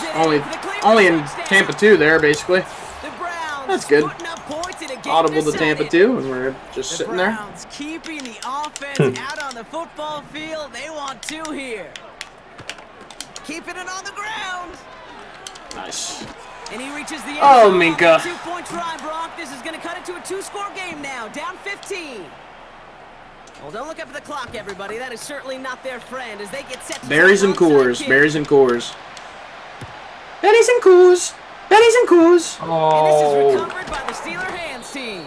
Only in Tampa 2 there, basically. The Browns That's good. putting up points in a game Audible to Tampa decided. 2, and we're just The sitting there. Browns keeping the offense out on the football field. They want 2 here. Keeping it on the ground. Nice. And he reaches the end Oh, zone. Minka. 2-point try, Brock. This is going to cut it to a 2-score game now. Down 15. Well, don't look up at the clock, everybody. That is certainly not their friend as they get set to Berries and Coors. Berries and Coors. Berries and Coors. Berries and Coors. And this is recovered by the Steeler hands team.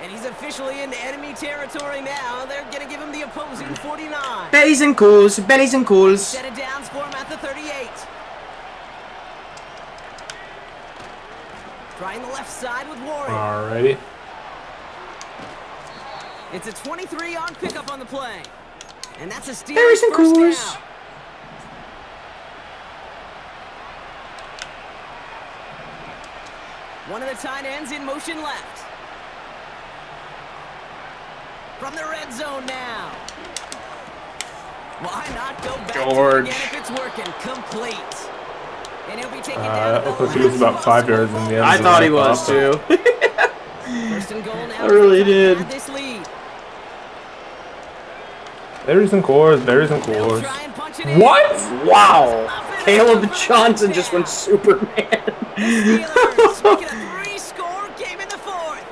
And he's officially into enemy territory now. They're going to give him the opposing 49. Berries and Coors. Berries and Coors. Set it downs for him at the 38. Trying the left side with Warren. Alrighty. It's a 23-yard pickup on the play. And that's a steal. Berries and Coors. One of the tight ends in motion left. From the red zone now. Why not go back George. to it again if it's working? Complete. And he'll be taken That down. looked like he was about 5 yards in the end. I zone. thought he was too. 1st and goal now. I really did. This lead. Berries and Coors. Berries and Coors. Try and punch it in. What? Wow. Caleb Johnson just went Superman. Steelers making a 3-score game in the 4th.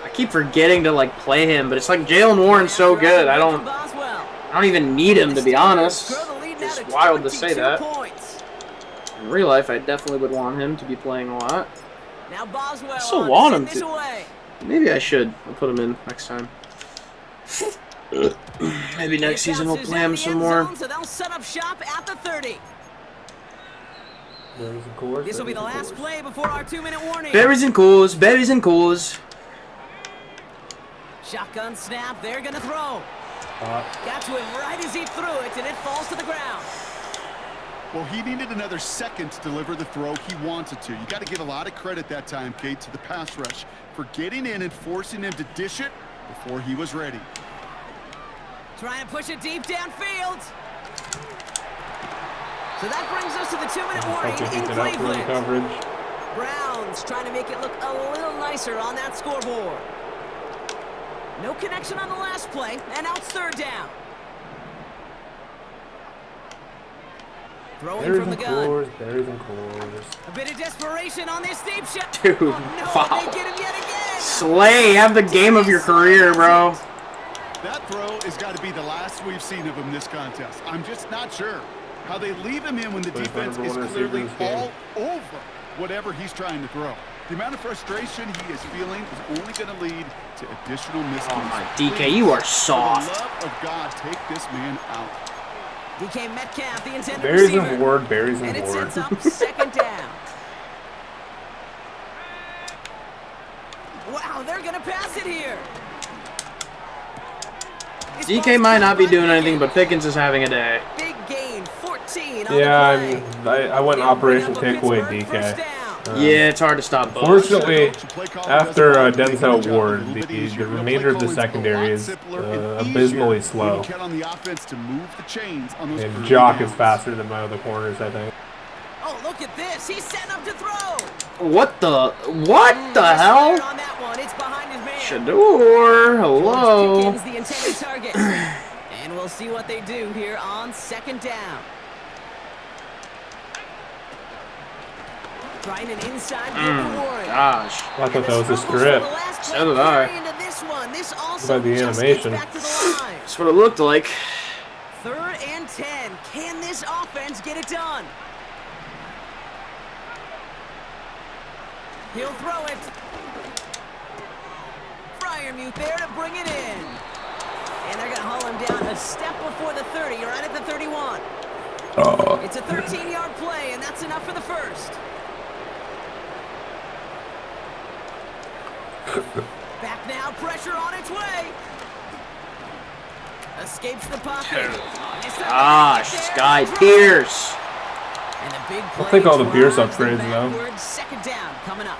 I keep forgetting to like play him, but it's like Jalen Warren's so good. I don't even need him, to be honest. It's wild to say that. In real life, I definitely would want him to be playing a lot. Now Boswell I still want him this to. away. Maybe I should. I'll put him in next time. Maybe next season we'll play him some more. So they'll set up shop at the 30. Berries and Coors. This will be the last play before our 2-minute warning. Berries and Coors. Berries and Coors. Shotgun snap. They're going to throw. Got to him right as he threw it, and it falls to the ground. Well, he needed another second to deliver the throw he wanted to. You got to give a lot of credit that time, Kate, to the pass rush for getting in and forcing him to dish it before he was ready. Try and push it deep downfield. So that brings us to the 2-minute warning in Cleveland. Coverage. Browns trying to make it look a little nicer on that scoreboard. No connection on the last play, and now it's 3rd down. Throwing Berries from the and gun. Coors. Berries and Coors. A bit of desperation on this deep shot. Dude, Oh, no, wow. they get him yet again. Slay, have the game of your career, bro. That throw has got to be the last we've seen of him this contest. I'm just not sure how they leave him in when the defense is clearly all over whatever he's trying to throw. The amount of frustration he is feeling is only going to lead to additional miscues. Oh my DK, you are soft. For the love of God, take this man out. DK Metcalf, the intended Berries receiver. and Ward. Berries and And it Ward. sets up 2nd down. Wow, they're going to pass it here. DK might not be doing anything, but Pickens is having a day. Big gain, 14 on Yeah, the play. I went Operation Takeaway DK. Yeah, it's hard to stop both. Fortunately, after Denzel Ward, the remainder of the secondary is abysmally slow. And Jock is faster than my other corners, I think. Oh, look at this. He's setting up to throw. What the hell? On that one. It's behind his man. Shador, hello. Pickens, the intended target. And we'll see what they do here on 2nd down. Trying an inside Warren. Gosh. I thought that was a script. So did I. This What also about the just animation? gets back to the line. That's what it looked like. 3rd and 10. Can this offense get it done? He'll throw it. Fryermuth there to bring it in. And they're going to haul him down a step before the 30, right at the 31. It's a 13-yard play, and that's enough for the 1st. Back now, pressure on its way. Escapes the pocket. Gosh, this guy, Pierce. And the big I'll take all the Pierce drives them upgrades, though. backwards. Second down coming up.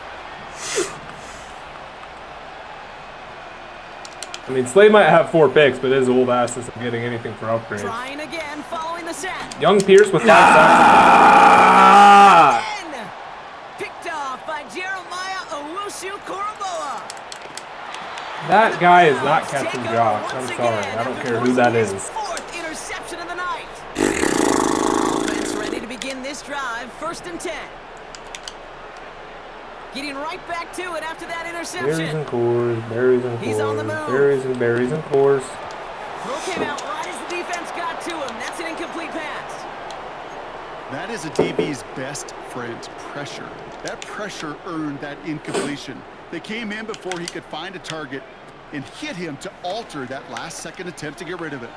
I mean, Slade might have 4 picks, but his old ass isn't getting anything for upgrades. Trying again, following the sack. Young Pierce with 5 sacks. Picked off by Jeremiah Owusu-Koramoah. That guy is not catching jocks. I'm sorry. I don't care who that is. Fourth interception of the night. Offense ready to begin this drive. 1st and 10. Getting right back to it after that interception. Berries and cores, berries and He's on the move. berries and cores. Throw came out right as the defense got to him. That's an incomplete pass. That is a DB's best friend, pressure. That pressure earned that incompletion. They came in before he could find a target and hit him to alter that last-second attempt to get rid of it.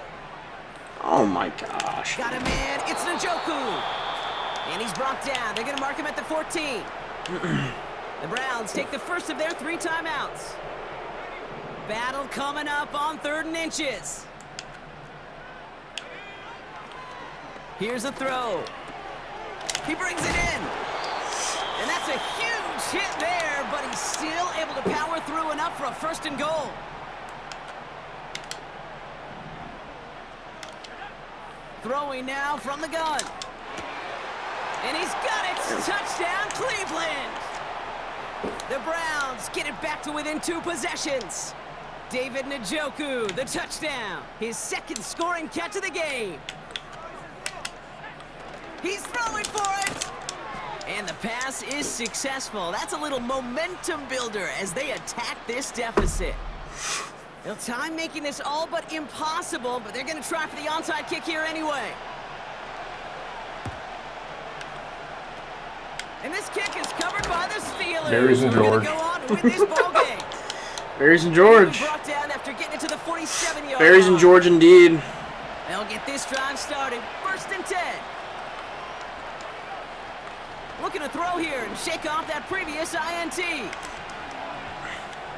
Oh, my gosh. Got a man. It's Njoku. And he's brought down. They're going to mark him at the 14. The Browns take the first of their 3 timeouts. Battle coming up on 3rd and inches. Here's a throw. He brings it in. And that's a huge hit there, but he's still able to power through enough for a 1st and goal. Throwing now from the gun. And he's got it. Touchdown, Cleveland. The Browns get it back to within 2 possessions. David Njoku, the touchdown. His 2nd scoring catch of the game. He's throwing for it. And the pass is successful. That's a little momentum builder as they attack this deficit. Well, time making this all but impossible, but they're going to try for the onside kick here anyway. And this kick is covered by the Steelers. Berries and George. Go on to win this ball game. Berries and George. Brought down after getting it to the 47-yard Berries and line. George indeed. They'll get this drive started. 1st and 10. Looking to throw here and shake off that previous INT.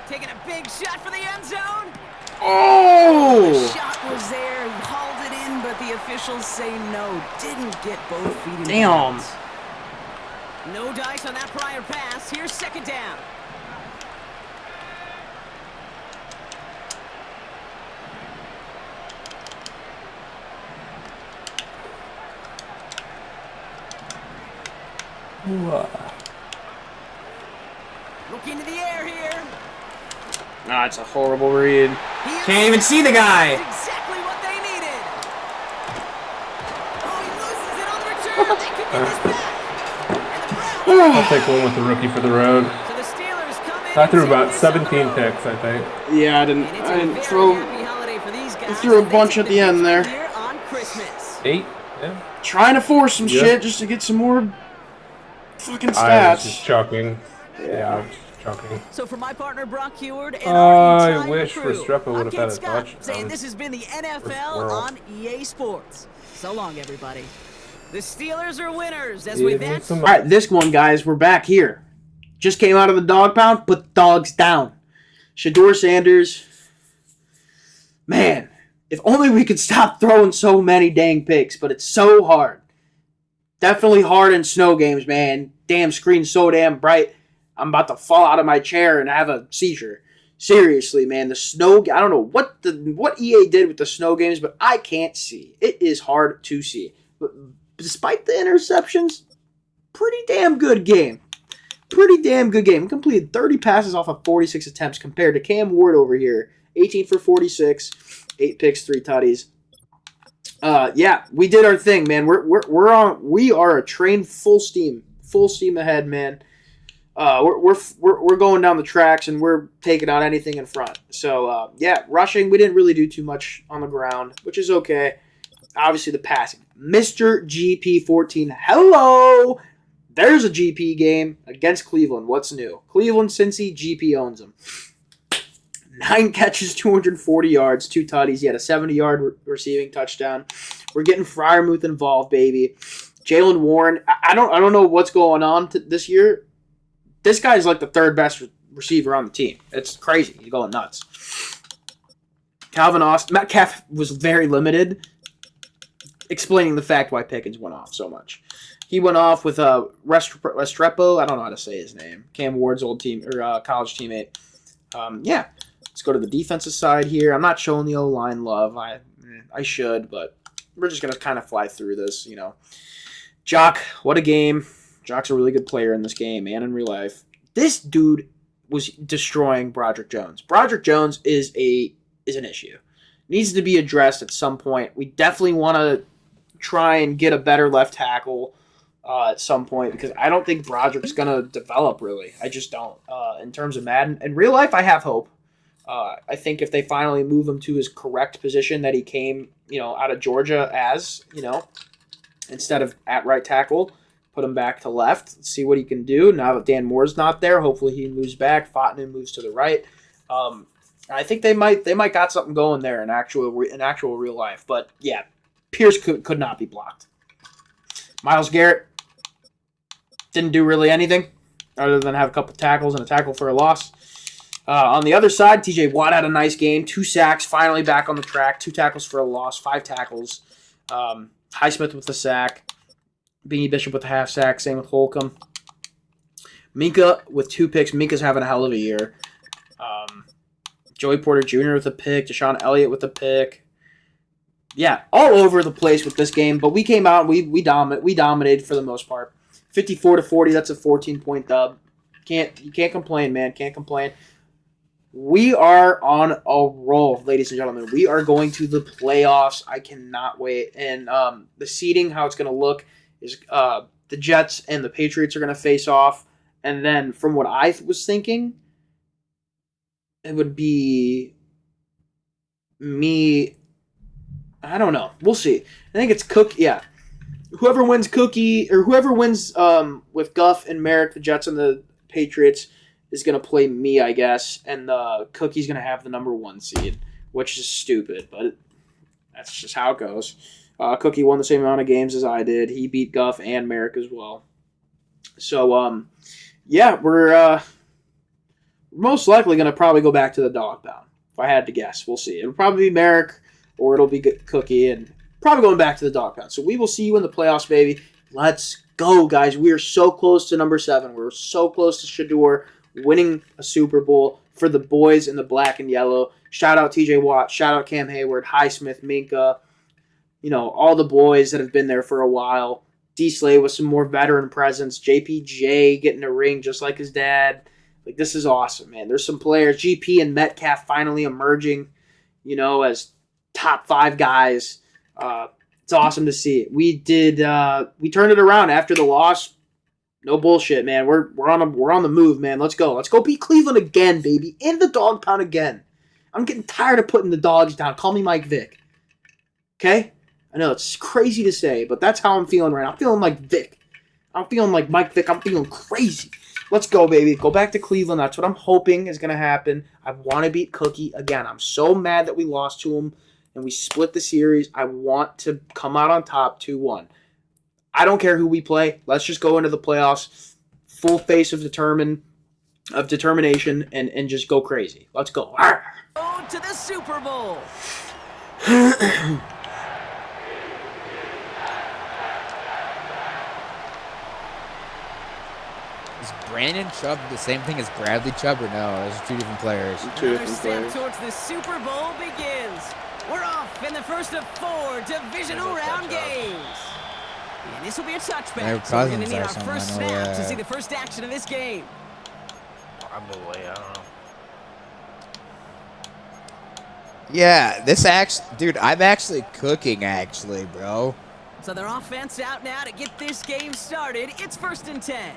Taking a big shot for the end zone. Oh! The shot was there. He hauled it in, but the officials say no. Didn't get both feet in Damn. bounds. No dice on that prior pass. Here's 2nd down. Look into the air here. Nah, it's a horrible read. Can't even see the guy. Exactly what they needed. Oh, he loses it on the return. They could get this back. I'll take one with the rookie for the road. So the Steelers come in. I threw about 17 picks, I think. Yeah, I didn't throw. I threw a bunch at the end there. Here on Christmas. 8? Yeah. Trying to force some shit just to get some more fucking stats. I was just chucking. Yeah, I was just chucking. So for my partner Brock Heward and our entire I wish crew, Restrepo would I'm have Kent had a Scott, touch. saying this has been the NFL on EA Sports. So long, everybody. The Steelers are winners as we advance. All right, this one, guys, we're back here. Just came out of the dog pound, put the dogs down. Shador Sanders. Man, if only we could stop throwing so many dang picks, but it's so hard. Definitely hard in snow games, man. Damn screen's so damn bright. I'm about to fall out of my chair and have a seizure. Seriously, man, the snow. I don't know what EA did with the snow games, but I can't see. It is hard to see. But despite the interceptions, pretty damn good game. Pretty damn good game. We completed 30 passes off of 46 attempts compared to Cam Ward over here. 18 for 46, 8 picks, 3 tutties. Yeah, we did our thing, man. We are a train full steam ahead, man. We're going down the tracks and we're taking out anything in front. So yeah, rushing, we didn't really do too much on the ground, which is okay. Obviously the passing. Mr. GP14, hello! There's a GP game against Cleveland. What's new? Cleveland, Cincy, GP owns them. 9 catches, 240 yards, 2 tutties. He had a 70-yard receiving touchdown. We're getting Freiermuth involved, baby. Jalen Warren, I don't know what's going on this year. This guy's like the 3rd best receiver on the team. It's crazy. He's going nuts. Calvin Austin, Metcalf was very limited, explaining the fact why Pickens went off so much. He went off with Restrepo. I don't know how to say his name. Cam Ward's old team or college teammate. Yeah, let's go to the defensive side here. I'm not showing the O-line love. I should, but we're just gonna kind of fly through this. Jock, what a game. Jock's a really good player in this game and in real life. This dude was destroying Broderick Jones. Broderick Jones is an issue. Needs to be addressed at some point. We definitely want to try and get a better left tackle at some point because I don't think Broderick's going to develop really. I just don't. In terms of Madden. In real life, I have hope. I think if they finally move him to his correct position that he came, out of Georgia as, instead of at right tackle, put him back to left, see what he can do. Now that Dan Moore's not there, hopefully he moves back. Fontman moves to the right. I think they might got something going there in actual real life. But yeah, Pierce could not be blocked. Myles Garrett didn't do really anything other than have a couple tackles and a tackle for a loss. On the other side, TJ Watt had a nice game. 2 sacks, finally back on the track. 2 tackles for a loss, 5 tackles. Highsmith with the sack. Beanie Bishop with the half sack. Same with Holcomb. Minka with 2 picks. Minka's having a hell of a year. Joey Porter Jr. with a pick. Deshaun Elliott with a pick. Yeah, all over the place with this game. But we came out and we dominated for the most part. 54-40. That's a 14-point dub. You can't complain, man. Can't complain. We are on a roll, ladies and gentlemen. We are going to the playoffs. I cannot wait. And the seeding, how it's going to look, is the Jets and the Patriots are going to face off. And then from what I was thinking, it would be me. I don't know. We'll see. I think it's Cook. Yeah. Whoever wins with Guff and Merrick, the Jets and the Patriots, is going to play me, I guess. And Cookie's going to have the number 1 seed, which is stupid, but that's just how it goes. Cookie won the same amount of games as I did. He beat Guff and Merrick as well. So, yeah, we're most likely going to probably go back to the dog pound. If I had to guess, we'll see. It'll probably be Merrick or it'll be Cookie, and probably going back to the dog pound. So we will see you in the playoffs, baby. Let's go, guys. We are so close to number 7. We're so close to Shador winning a Super Bowl for the boys in the black and yellow. Shout out TJ Watt. Shout out Cam Hayward, Highsmith, Minka. All the boys that have been there for a while. D. Slay with some more veteran presence. JPJ getting a ring just like his dad. This is awesome, man. There's some players. GP and Metcalf finally emerging, as top 5 guys. It's awesome to see. We turned it around after the loss. No bullshit, man. We're on the move, man. Let's go. Let's go beat Cleveland again, baby. In the dog pound again. I'm getting tired of putting the dogs down. Call me Mike Vick. Okay? I know it's crazy to say, but that's how I'm feeling right now. I'm feeling like Vick. I'm feeling like Mike Vick. I'm feeling crazy. Let's go, baby. Go back to Cleveland. That's what I'm hoping is going to happen. I want to beat Cookie again. I'm so mad that we lost to him and we split the series. I want to come out on top 2-1. I don't care who we play. Let's just go into the playoffs, full face of determination, and just go crazy. Let's go. Go to the Super Bowl. Is Brandon Chubb the same thing as Bradley Chubb, or no? Those are 2 different players. Another step towards the Super Bowl begins. We're off in the first of 4 divisional round games. And this will be a touchback, so we're going to need our first snap to see the first action of this game. Probably, I don't know. Yeah, dude, I'm actually cooking, bro. So their offense out now to get this game started. It's 1st and 10. Here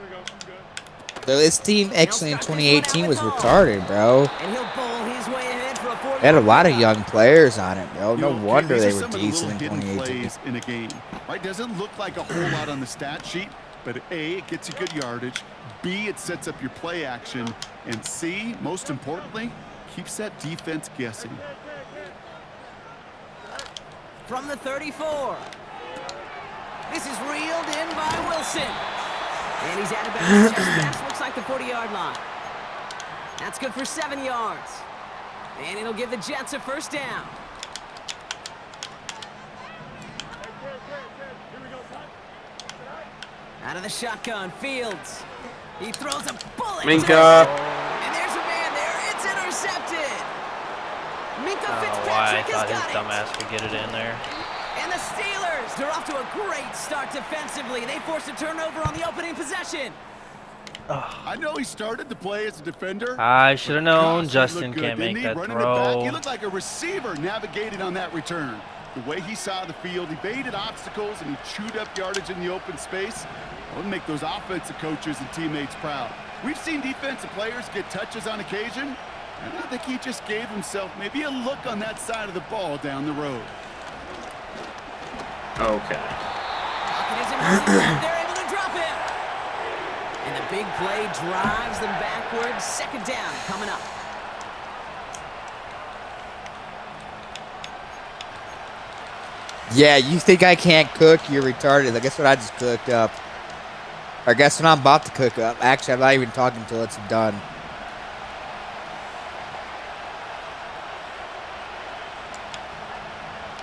we go. Good. So this team actually in 2018 was retarded, bro. And he'll bowl his way ahead for a 40. They had a lot of young players on it, bro. No wonder they were decent in 2018. In a game, right? Doesn't look like a whole lot on the stat sheet, but A, it gets you good yardage. B, it sets up your play action. And C, most importantly, keeps that defense guessing. From the 34. This is reeled in by Wilson. And he's out of bounds just past, looks like the 40-yard line. That's good for 7 yards. And it'll give the Jets a first down. Out of the shotgun, Fields. He throws a bullet. Minka. And there's a man there. It's intercepted. Minka Oh, Fitzpatrick why I has thought his got it. dumbass could get it in there. And the Steelers, they're off to a great start defensively. They forced a turnover on the opening possession. I know he started to play as a defender. I should have known Gosh, he Justin looked good, can't didn't make he? that Running it back, he throw. looked like a receiver navigating on that return. The way he saw the field, he baited obstacles and he chewed up yardage in the open space. It would make those offensive coaches and teammates proud. We've seen defensive players get touches on occasion, and I think he just gave himself maybe a look on that side of the ball down the road. Okay. They're able to drop him. And the big play drives them backwards. Second down coming up. Yeah, you think I can't cook? You're retarded. Guess what I just cooked up? Or guess what I'm about to cook up? Actually, I'm not even talking until it's done.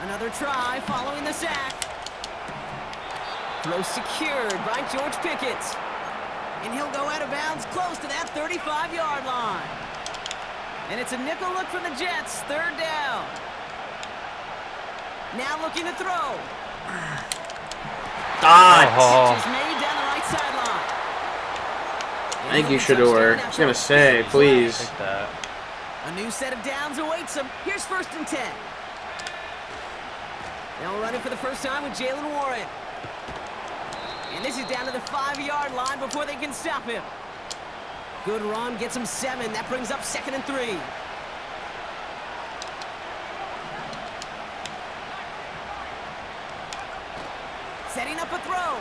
Another try following the sack. Throw secured by George Pickett. And he'll go out of bounds close to that 35-yard line. And it's a nickel look for the Jets. Third down. Now looking to throw. Catch is made down the right sideline. Thank you, Shador. I was going to say, please. A new set of downs awaits him. Here's 1st and 10. Now running for the first time with Jalen Warren. And this is down to the 5-yard line before they can stop him. Good run, gets him 7. That brings up 2nd and 3. Setting up a throw.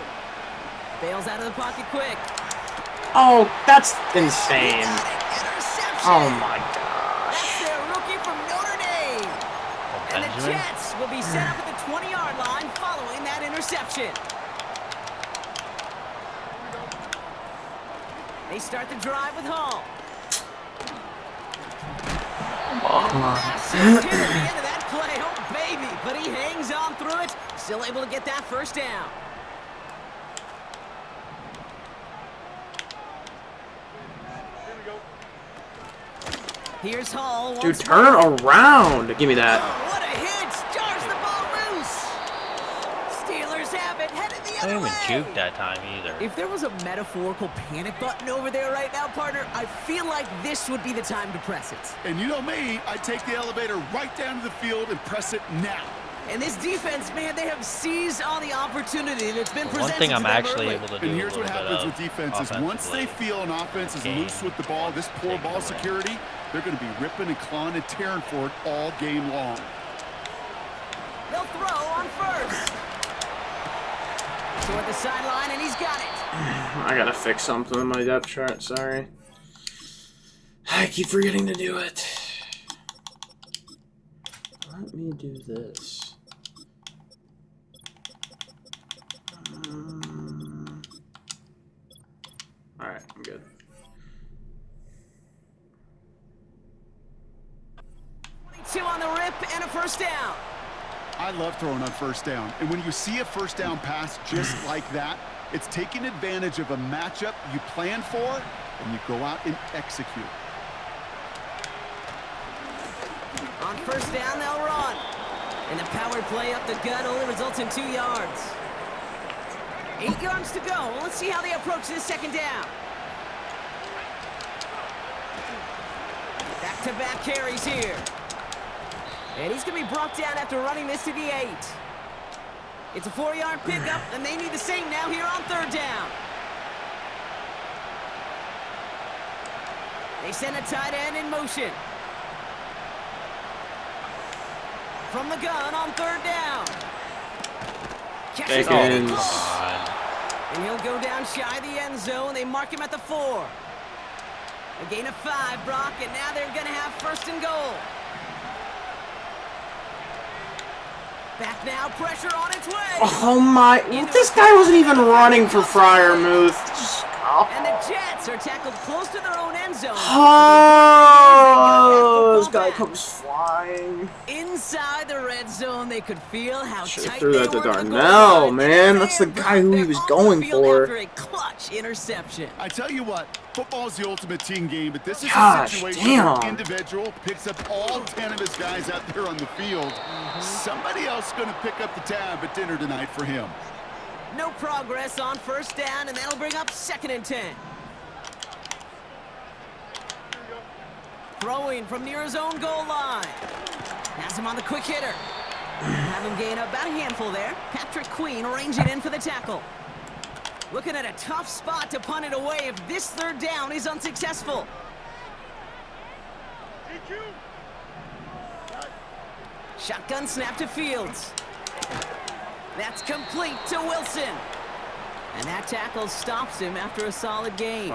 Bails out of the pocket quick. Oh, that's insane. Oh my gosh. That's their rookie from Notre Dame. And the Jets will be set up at the 20-yard line following that interception. They start the drive with Hall. Massive hit at the end of that play. Oh, baby. But he hangs on through it. Still able to get that first down. Here's Hall. Dude, turn it around. Give me that. What a hit. Jars the ball loose. Steelers have it. Headed the I other didn't way. even juke that time either. If there was a metaphorical panic button over there right now, partner, I feel like this would be the time to press it. And you know me, I take the elevator right down to the field and press it now. And this defense, man, they have seized on the opportunity that's been presented One thing to I'm them actually early. able to do. And here's what happens with defenses. Once they feel an offense is loose with the ball, this poor ball security, they're going to be ripping and clawing and tearing for it all game long. They'll throw on first. Toward the sideline, and he's got it. I gotta fix something in my depth chart, sorry. I keep forgetting to do it. Let me do this. Alright, I'm good. Two on the rip and a first down. I love throwing on first down. And when you see a first down pass just like that, it's taking advantage of a matchup you plan for, and you go out and execute. On first down, they'll run. And the power play up the gut only results in 2 yards. 8 yards to go. Let's see how they approach this second down. Back-to-back carries here. And he's going to be brought down after running this to the 8. It's a 4-yard pickup, and they need the same now here on third down. They send a tight end in motion. From the gun on third down. Catches it in close. And he'll go down shy of the end zone. They mark him at the 4. A gain of 5, Brock, and now they're going to have first and goal. Back now, pressure on its way. Oh my, this guy wasn't even running for Freiermuth. And the Jets are tackled close to their own end zone. Oh, this guy comes flying. Inside the red zone, they could feel how tight Threw they that to were to the goal Darnell, line. man. That's the guy who he was going for. After a clutch interception. I tell you what, football's the ultimate team game, but this is a Gosh, situation where damn. an individual picks up all 10 of his guys out there on the field. Somebody else is going to pick up the tab at dinner tonight for him. No progress on first down, and that'll bring up 2nd and 10. Throwing from near his own goal line. Has him on the quick hitter. Have him gain about a handful there. Patrick Queen ranging in for the tackle. Looking at a tough spot to punt it away if this 3rd down is unsuccessful. Shotgun snap to Fields. That's complete to Wilson. And that tackle stops him after a solid gain.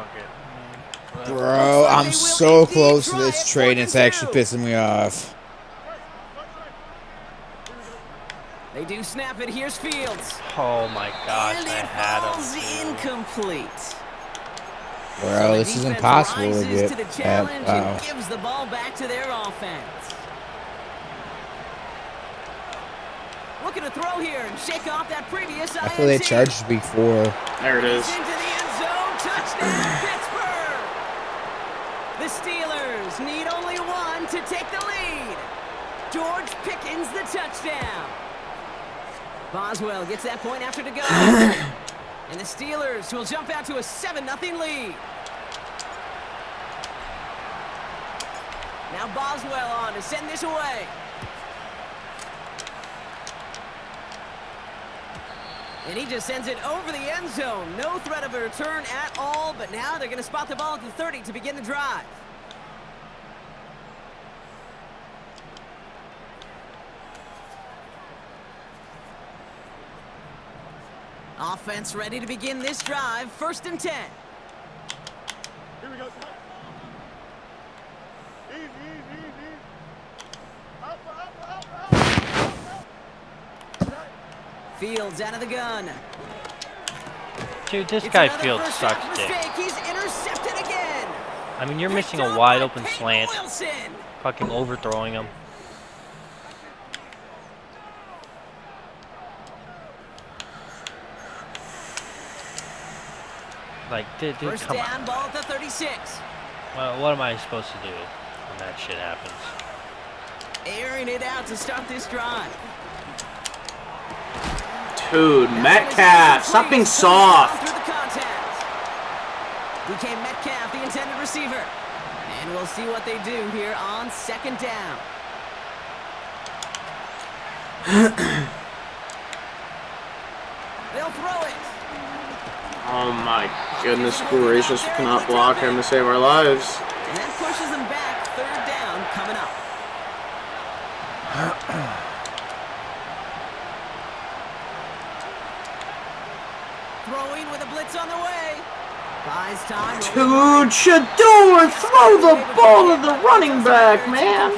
Bro, I'm so close to this trade, and it's actually pissing me off. They do snap it. Here's Fields. Oh my gosh, And I it had falls him. incomplete. Bro, this is impossible to Rises get. to the challenge Wow. and gives the ball back to their offense. Looking to throw here and shake off that previous I feel they charged before. There it is. Into the end zone, touchdown Pittsburgh. The Steelers need only one to take the lead. George Pickens the touchdown. Boswell gets that point after to go. And the Steelers will jump out to a 7-0 lead. Now Boswell on to send this away. And he just sends it over the end zone. No threat of a return at all, but now they're going to spot the ball at the 30 to begin the drive. Offense ready to begin this drive. 1st and 10. Here we go. Easy, easy, easy. Up. Fields out of the gun. Dude, this It's guy another Fields first sucks down dick. mistake. He's intercepted again. I mean, you're missing a wide open slant. Wilson. Fucking overthrowing him. Like, dude, First come down, on. ball at the 36. Well, what am I supposed to do when that shit happens? Airing it out to start this drive. Dude, Metcalf, stop being soft. Through the contact. DK Metcalf, the intended receiver. And we'll see what they do here on 2nd down. They'll throw it. Oh my goodness gracious, we cannot block him to save our lives. And that pushes them back. 3rd down coming up. Throwing with a blitz on the way. Buys time. Dude, Shador, throw the ball to the running back, man.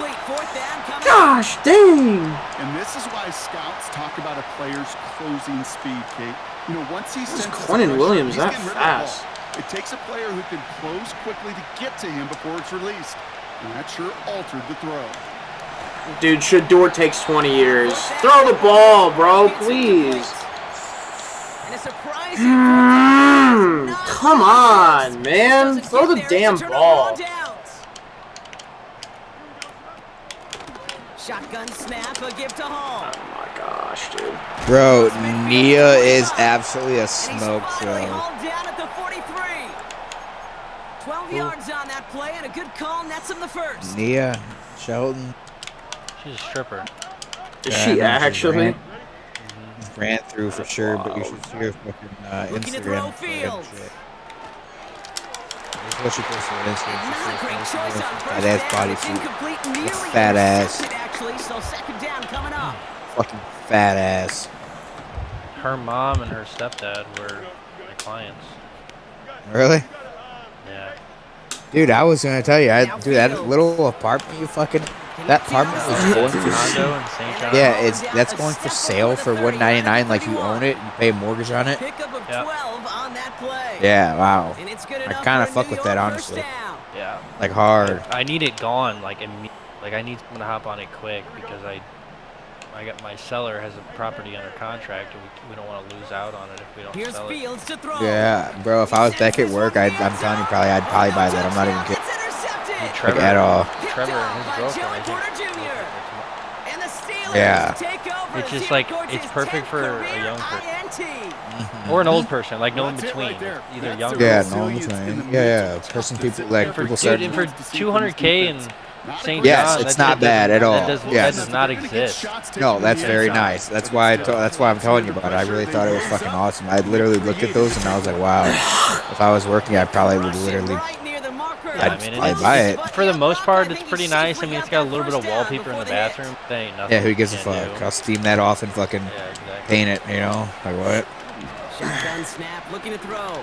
Gosh dang. And this is why scouts talk about a player's closing speed, Kate. You know, once he senses Quentin pressure, Williams he's that getting rid of the ball. fast? It takes a player who can close quickly to get to him before it's released. And that sure altered the throw. Dude, Shador takes 20 years. Throw the ball, bro, please. Come on, man. Throw the damn ball. Shotgun snap, a give to Hall. Oh my gosh, dude. Bro, Nia is absolutely a smoke show. Down at the 43. 12 yards on that play and a good call nets him the first. Nia, Shelton. She's a stripper. Is she actually? Ran through for sure, but you should see her fucking Instagram. Shit. This is what she posted on Instagram. Fat ass bodysuit. Fat ass. Fucking fat ass. Her mom and her stepdad were my clients. Really? Yeah. Dude, I was gonna tell you, dude, that little apartment you fucking, that apartment was going for that's going for sale for $199. Like you own it, you pay a mortgage on it. Pickup of 12 on that play. Yeah, wow. And it's good I enough kind of for a fuck New with that, York first honestly. down. Yeah. Like, hard. I need it gone, like, like I need someone to hop on it quick because my seller has a property under contract and we don't want to lose out on it if we don't Here's sell it. Fields to throw. Yeah, bro, if I was back at work, I'm telling you, I'd probably buy that. I'm not even kidding. Trevor, Like, at all. Trevor and his girlfriend, I think. Yeah. It's just like, it's perfect for a young person. Or an old person, like no in between. Either young or Yeah, old. no in between. Yeah. Person, people, like, people start. Dude, and for 200K in St. Yes, John, it's that not shit bad at all. That Yes. does not exist. No, that's very nice. That's why I'm telling you about it. I really thought it was fucking awesome. I literally looked at those and I was like, wow. If I was working, I probably would literally. I'd buy it. For the most part, it's pretty nice. I mean, it's got a little bit of wallpaper in the bathroom. That ain't nothing. Yeah, who gives a you fuck? can do. I'll steam that off and fucking paint it, you know? Like, what? Shotgun snap, looking to throw.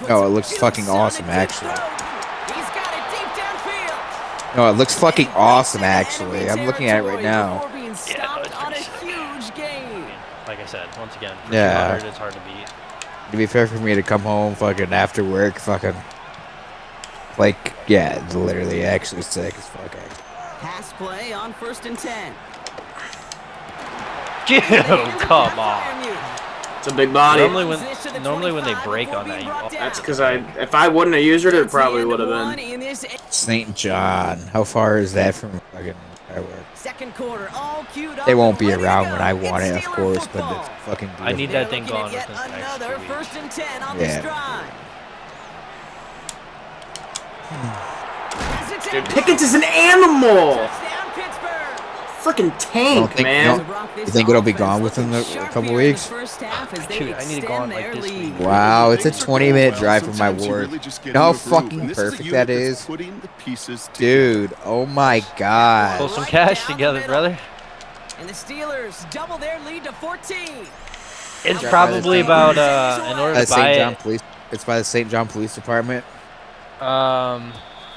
No, it looks fucking awesome, actually. He's got it deep downfield. No, it looks fucking awesome, actually. I'm looking at it right now. Before being stopped on a huge gain. Like I said, once again, for Yeah. 200, it's hard to beat. To be fair for me to come home fucking after work, fucking. Like, yeah, it's literally actually sick as fuck. Pass play on 1st and 10. Come on. It's a big body. Normally when they break on that, That's because if I wouldn't have used it, it probably would have been. St. John. How far is that from fucking where I work? Second quarter, all queued up. They won't be around when I want it, of course, but it's fucking beautiful. I need that thing gone within Another 1st and 10 on Yeah. this drive. Dude, Pickens is an animal! Freaking tank, man. You think it'll be gone within a couple weeks? Dude, I need to go on like this week. Wow, it's a 20-minute drive from my work. You know how fucking perfect that is? Dude, oh my god. Pull some cash together, brother. And the Steelers double their lead to 14. It's probably about, in order to buy it. It's by the St. John Police Department.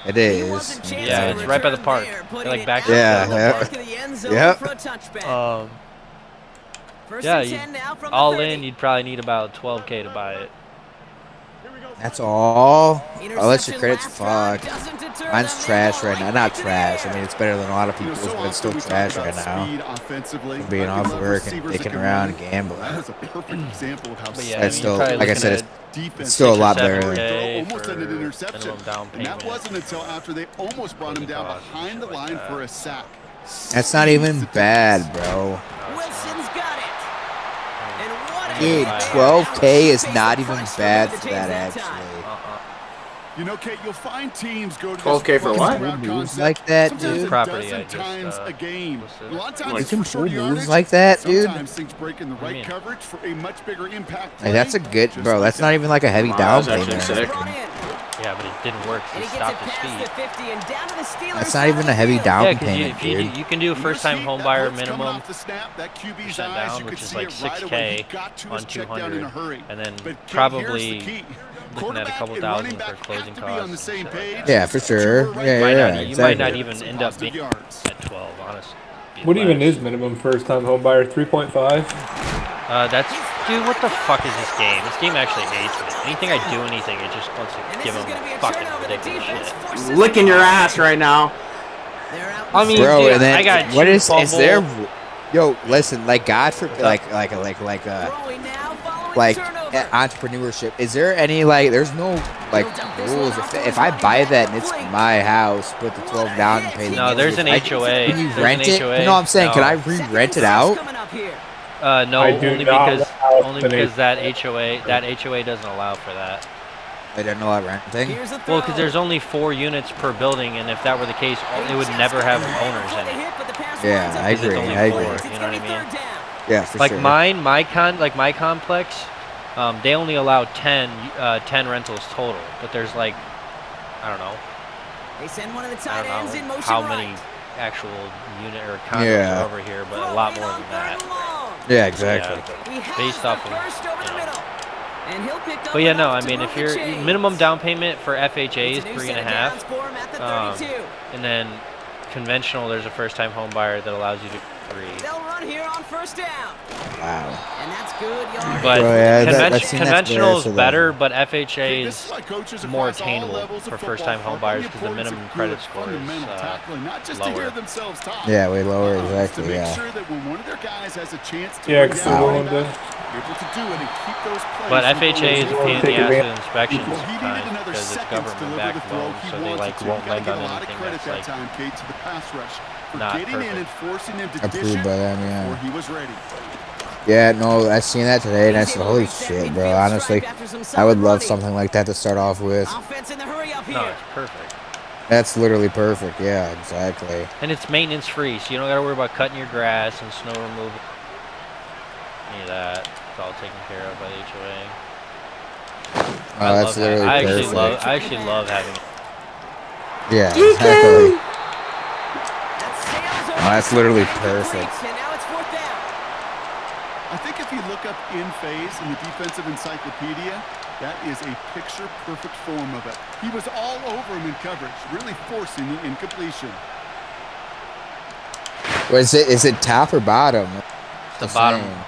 It is. Yeah, it's right by the park. Like back. Yeah. Yep. Yeah. All in, you'd probably need about 12K to buy it. That's all. Unless your credit's fucked. Mine's trash right now. Not trash. I mean, it's better than a lot of people's, but it's still trash right now. From being off work and dicking around and gambling. But yeah, That's still, like I said, it's still a lot better. Almost had an interception. And that wasn't until after they almost brought him down behind the line for a sack. That's not even bad, bro. Wilson's got it. And what a Dude, 12K is not even bad for that, actually. You know, Kate, you'll find teams go to 12K for what? Moves like that, dude. Property, I times a game. A lot of times You can it's for pull short moves yardage. like that, dude. Sometimes things break in the right coverage for a much bigger impact. Like, that's a good, bro. That's not even like a heavy down payment. Yeah, but it didn't work. He stopped his feet. That's not even a heavy down Yeah, payment, because dude. you can do a first-time home buyer minimum That QB's percent eyes, down, you which could is see like it right away. 6K He got to on his check down in a 200, hurry. and then But Kate, here's probably the key. looking at a couple thousand for closing Be on the costs. same page. Yeah, for sure. Yeah, You might not exactly. even end up being at 12, honestly. What even is minimum first-time home buyer? 3.5. That's dude. What the fuck is this game? This game actually hates me. Anything I do, anything, it just wants to give them fucking ridiculous shit. Licking your ass right now. I mean, Bro, dude, and then I got what is fumble. there? Yo, listen, like God for entrepreneurship. Is there any like? There's no like rules. If I buy that and it's my house, put the 12 down and pay the. No, there's an HOA. Can you There's rent an it? HOA. No, I'm saying, No. can I re-rent it out? No, I do only not because allow that HOA doesn't allow for that. I don't know about renting. Well, because there's only 4 units per building, and if that were the case, it would never have owners in it. Yeah, I Because it's agree. only I 4, agree. you know what I mean? Yeah, for Like sure. my complex, they only allow 10 rentals total, but there's like, I don't know. They send one of the I tight don't ends in know motion how right. many actual unit or condos Yeah. are over here, but a lot more than that. Yeah, exactly. Yeah, based off of, And he'll pick up but yeah, no, enough I to mean, move if the you're chains. minimum down payment for FHA is It's a new set of downs 3.5, for him at the 32. and then conventional, there's a first-time home buyer that allows you to do 3. They'll run run here on first down. Wow. And that's good yardage. But Bro, yeah, I've seen that conventional is for the- better, but FHA is more attainable for first-time home buyers because the minimum credit score is lower. Yeah, way lower, exactly, Make yeah. sure that when one of their guys has a chance to Yeah, bring because down they're a willing running to. back, able to do it and keep those plays. But FHA is a pain in the Take ass advantage. with inspections He needed sometimes another because it's second to deliver the government-backed throw loans, he so they wanted like to. won't You gotta lend give on a lot of anything credit that's that like time, Kate, to the pass rush for not getting in and perfect. forcing him to dish Approved it by them, before yeah. he was ready. Yeah, no, I seen that today, and I said, holy shit, bro. Honestly, I would love something like that to start off with. Offense in the hurry up No, here. it's perfect. That's literally perfect, yeah, exactly. And it's maintenance-free, so you don't got to worry about cutting your grass and snow removal. Any of that. It's all taken care of by the HOA. Oh, that's literally perfect. I actually love having it. Yeah, exactly. Oh, that's literally perfect. I think if you look up in phase in the defensive encyclopedia, that is a picture-perfect form of it. He was all over him in coverage, really forcing the incompletion. Is it top or bottom? It's the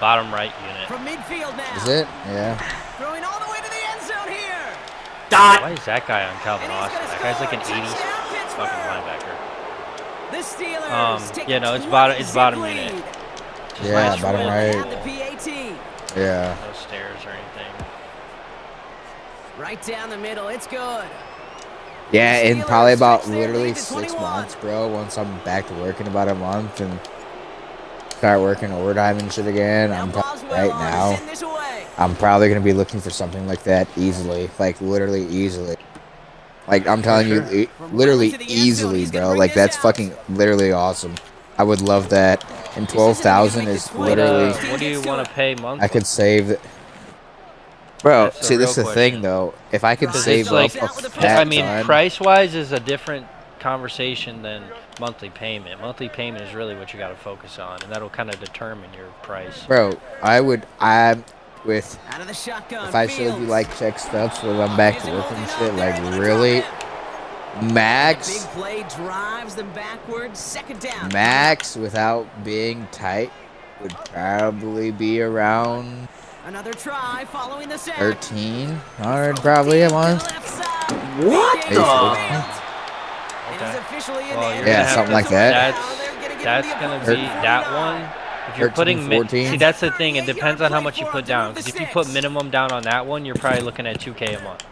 bottom right unit. From midfield now. Is it? Yeah. Throwing all the way to the end zone here. Why is that guy on Calvin Austin? That guy's like an 80s fucking linebacker. The Steelers take yeah, no, it's bottom unit. Yeah, bottom right. The PAT. Yeah. No stairs or anything. Right down the middle, it's good. Yeah, in probably about literally 6 months, bro. Once I'm back to work in about a month and start working overtime and shit again, right now, I'm probably going to be looking for something like that easily. Like, literally easily. Like, I'm telling you, literally easily, bro. Like, that's fucking literally awesome. I would love that. And 12,000 is literally... What do you want to pay monthly? I could save... Bro, That's the see, this is real the thing, question. though. If I could Because save it's like, up a fat I mean, ton- price-wise is a different conversation than monthly payment. Monthly payment is really what you got to focus on, and that'll kind of determine your price. Bro, if I showed you like check stubs when I'm back to work and shit, like really, max, Big play drives them backwards. Second down. max without being tight would probably be around Another try following the sack. 1,300 probably a month. What Maybe the? 14. Yeah, something like that. That's gonna be that one. If you're 13, putting 14. see, that's the thing. It depends on how much you put down. Because if you put minimum down on that one, you're probably looking at 2K a month.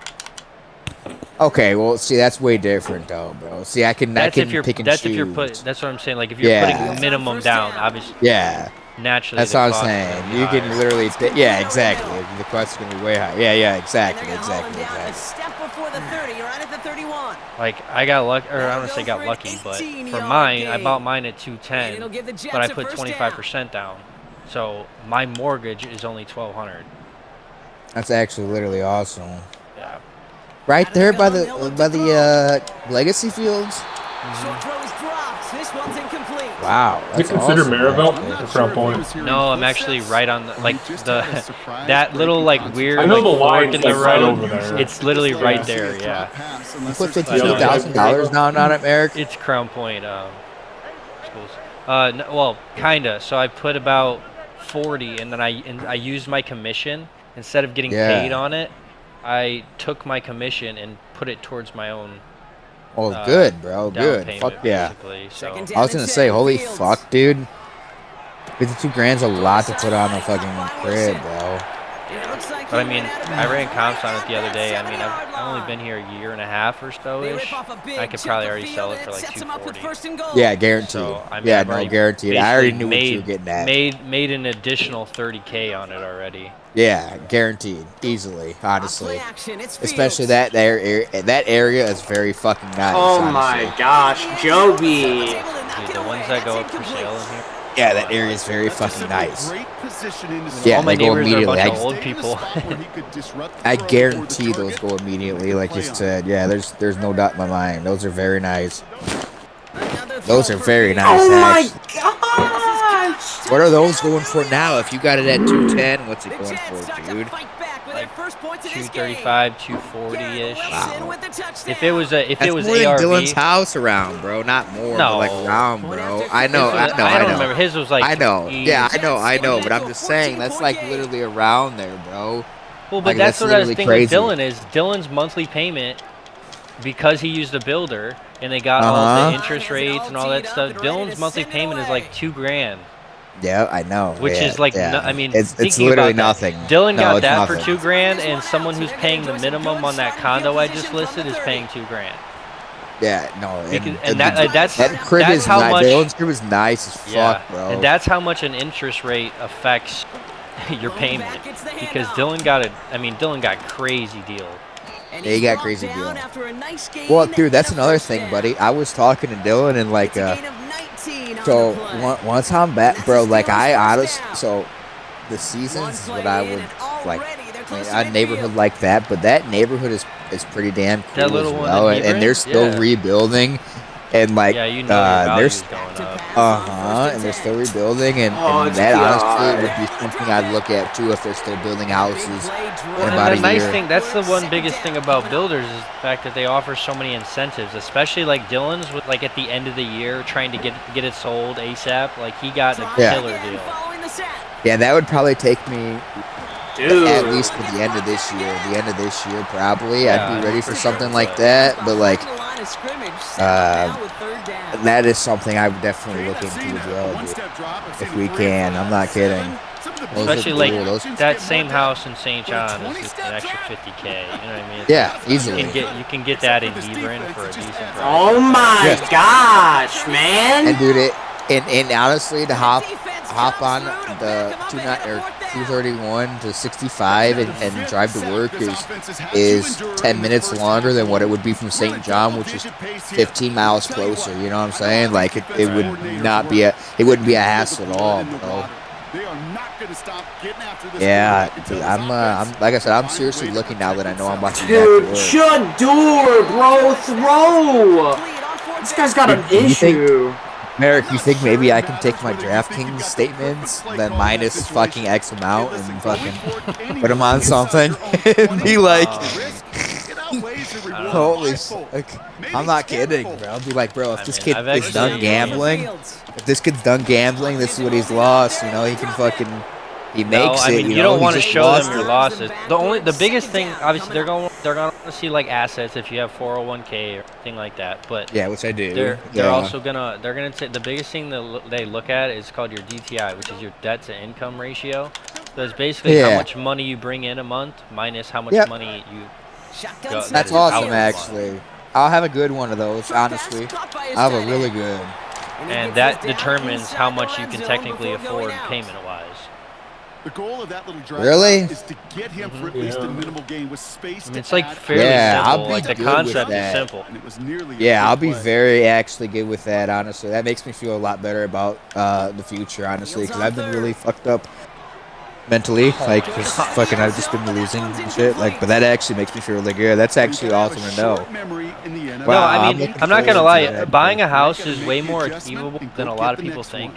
Okay, well, see, that's way different though, bro. See, I can pick and That's choose. if you're that's what I'm saying. Like if you're Yeah. putting minimum down, obviously. Yeah. Naturally. That's the what I'm cost is saying. gonna be You higher. can literally, yeah, exactly. The cost is gonna be way high. Yeah, exactly. Step before the 30. You're right at the 31. Like I got lucky, or I don't want to say got lucky, but for mine, I bought mine at 210, but I put 25% down, so my mortgage is only 1,200. That's actually literally awesome. Yeah. Right there by the legacy fields. Short throw is dropped. This one's incomplete. Wow, Do you that's consider awesome, Maryville or Crown Point? No, I'm actually right on the that little like weird I know the fork line's in the like right road. over there. It's literally right there. Yeah. You put $52,000 down on it, Merrick? It's Crown Point schools. No, well, kinda. So I put about 40, and then I used my commission instead of getting paid on it. I took my commission and put it towards my own. Oh, good, bro. Good. Fuck yeah. So. I was gonna say, holy fuck, dude. 52 grand's a lot to put on a fucking crib, bro. But I mean, I ran comps on it the other day. I mean, I've only been here a year and a half or so-ish. I could probably already sell it for like 240. Yeah, guaranteed. So, I mean, yeah, I've no, already guaranteed. I already knew what you were getting at. Made an additional 30K on it already. Yeah, guaranteed. Easily, honestly. Especially that area is very fucking nice. Oh honestly. my gosh, Joby. Dude, the ones that go up for sale in here. Yeah, that area is very fucking nice. Yeah, all my they go neighbors are a bunch immediately. of old people. I guarantee those go immediately, like you said. Yeah, there's no doubt in my mind. Those are very nice. Those are very nice. Oh my hacks. gosh! What are those going for now? If you got it at 210, what's it going for, dude? like 235, 240-ish. Wow. If it was That's more more than ARV, Dylan's house around, bro. Not more, but like No. around, bro. I know. I don't remember. His was like I know. Yeah, I know. easy. But I'm just saying that's like literally around there, bro. Well, but Like, that's what I was literally thinking with crazy. Dylan is Dylan's monthly payment, because he used a builder and they got all the interest rates and all that stuff. Dylan's monthly payment is like $2,000. Yeah, I know. Which yeah, is like, yeah. I mean, it's thinking literally about nothing. that, Dylan No, got it's that for nothing. $2,000, and someone who's paying the minimum on that condo I just listed is paying $2,000. Yeah, no. That's that crib that's is how nice. much. Dylan's crib is nice as fuck, bro. And that's how much an interest rate affects your payment, because Dylan got crazy deal. Yeah, he got crazy deal. Well, dude, that's another thing, buddy. I was talking to Dylan and like, so once I'm back, bro, like I honestly, so the seasons is what I would like, a neighborhood like that, but that neighborhood is pretty damn cool That little as one well, in and they're still rebuilding, and like, Yeah, you know your value's going up. and they're still rebuilding, and that honestly would be something I'd look at too if they're still building houses in about And the a year. nice thing, that's the one biggest thing about builders is the fact that they offer so many incentives, especially like Dylan's with like at the end of the year trying to get it sold ASAP. Like he got a killer deal. Yeah, that would probably take me Dude. at least to the end of this year. The end of this year, probably. I'd be ready for something like that. But like, that is something I would definitely look into as well, dude. If we can, I'm not kidding. Those Especially are like cool. Those, that same house in St. John is just an extra $50K. You know what I mean? Yeah, easily. You can get that in Hebron for a decent price. Oh my gosh, man! And dude, and honestly, to hop on the 231 to 65 and drive to work is 10 minutes longer than what it would be from St. John, which is 15 miles closer. You know what I'm saying? Like it wouldn't be a hassle at all, bro. They are not going to stop getting after this. Yeah, dude, I'm like I said, I'm seriously looking now that I know I'm about to be Dude, back to work. Shador, bro, throw! This guy's got an issue. Merrick, you think maybe I can take my DraftKings statements, then minus fucking X amount, and fucking put them on something, and be like, holy fuck. I'm not kidding, bro. I'll be like, bro, if this kid is done gambling, this is what he's lost. You know, he can fucking, he makes I mean, it. you don't want to just show lost them your it. losses. The biggest thing, obviously, they're going to want to see like assets if you have 401k or anything like that. But yeah, which I do. They're also gonna say the biggest thing that they look at is called your DTI, which is your debt to income ratio. So it's basically how much money you bring in a month minus how much money you. That's awesome, actually. I'll have a good one of those, honestly. I'll have a really good. And that determines how much you can technically afford payment-wise. The goal of that little drive Really? is to get him for at least a minimal gain with space. It's like fairly simple. Like the concept is simple. And it was nearly Yeah, I'll be very actually good with that, honestly. That makes me feel a lot better about the future, honestly, because I've been really fucked up mentally, like, just fucking, I've just been losing and shit, like, but that actually makes me feel really good. That's actually awesome to know. No, I mean, I'm not gonna lie. Buying a house is way more achievable than a lot of people think.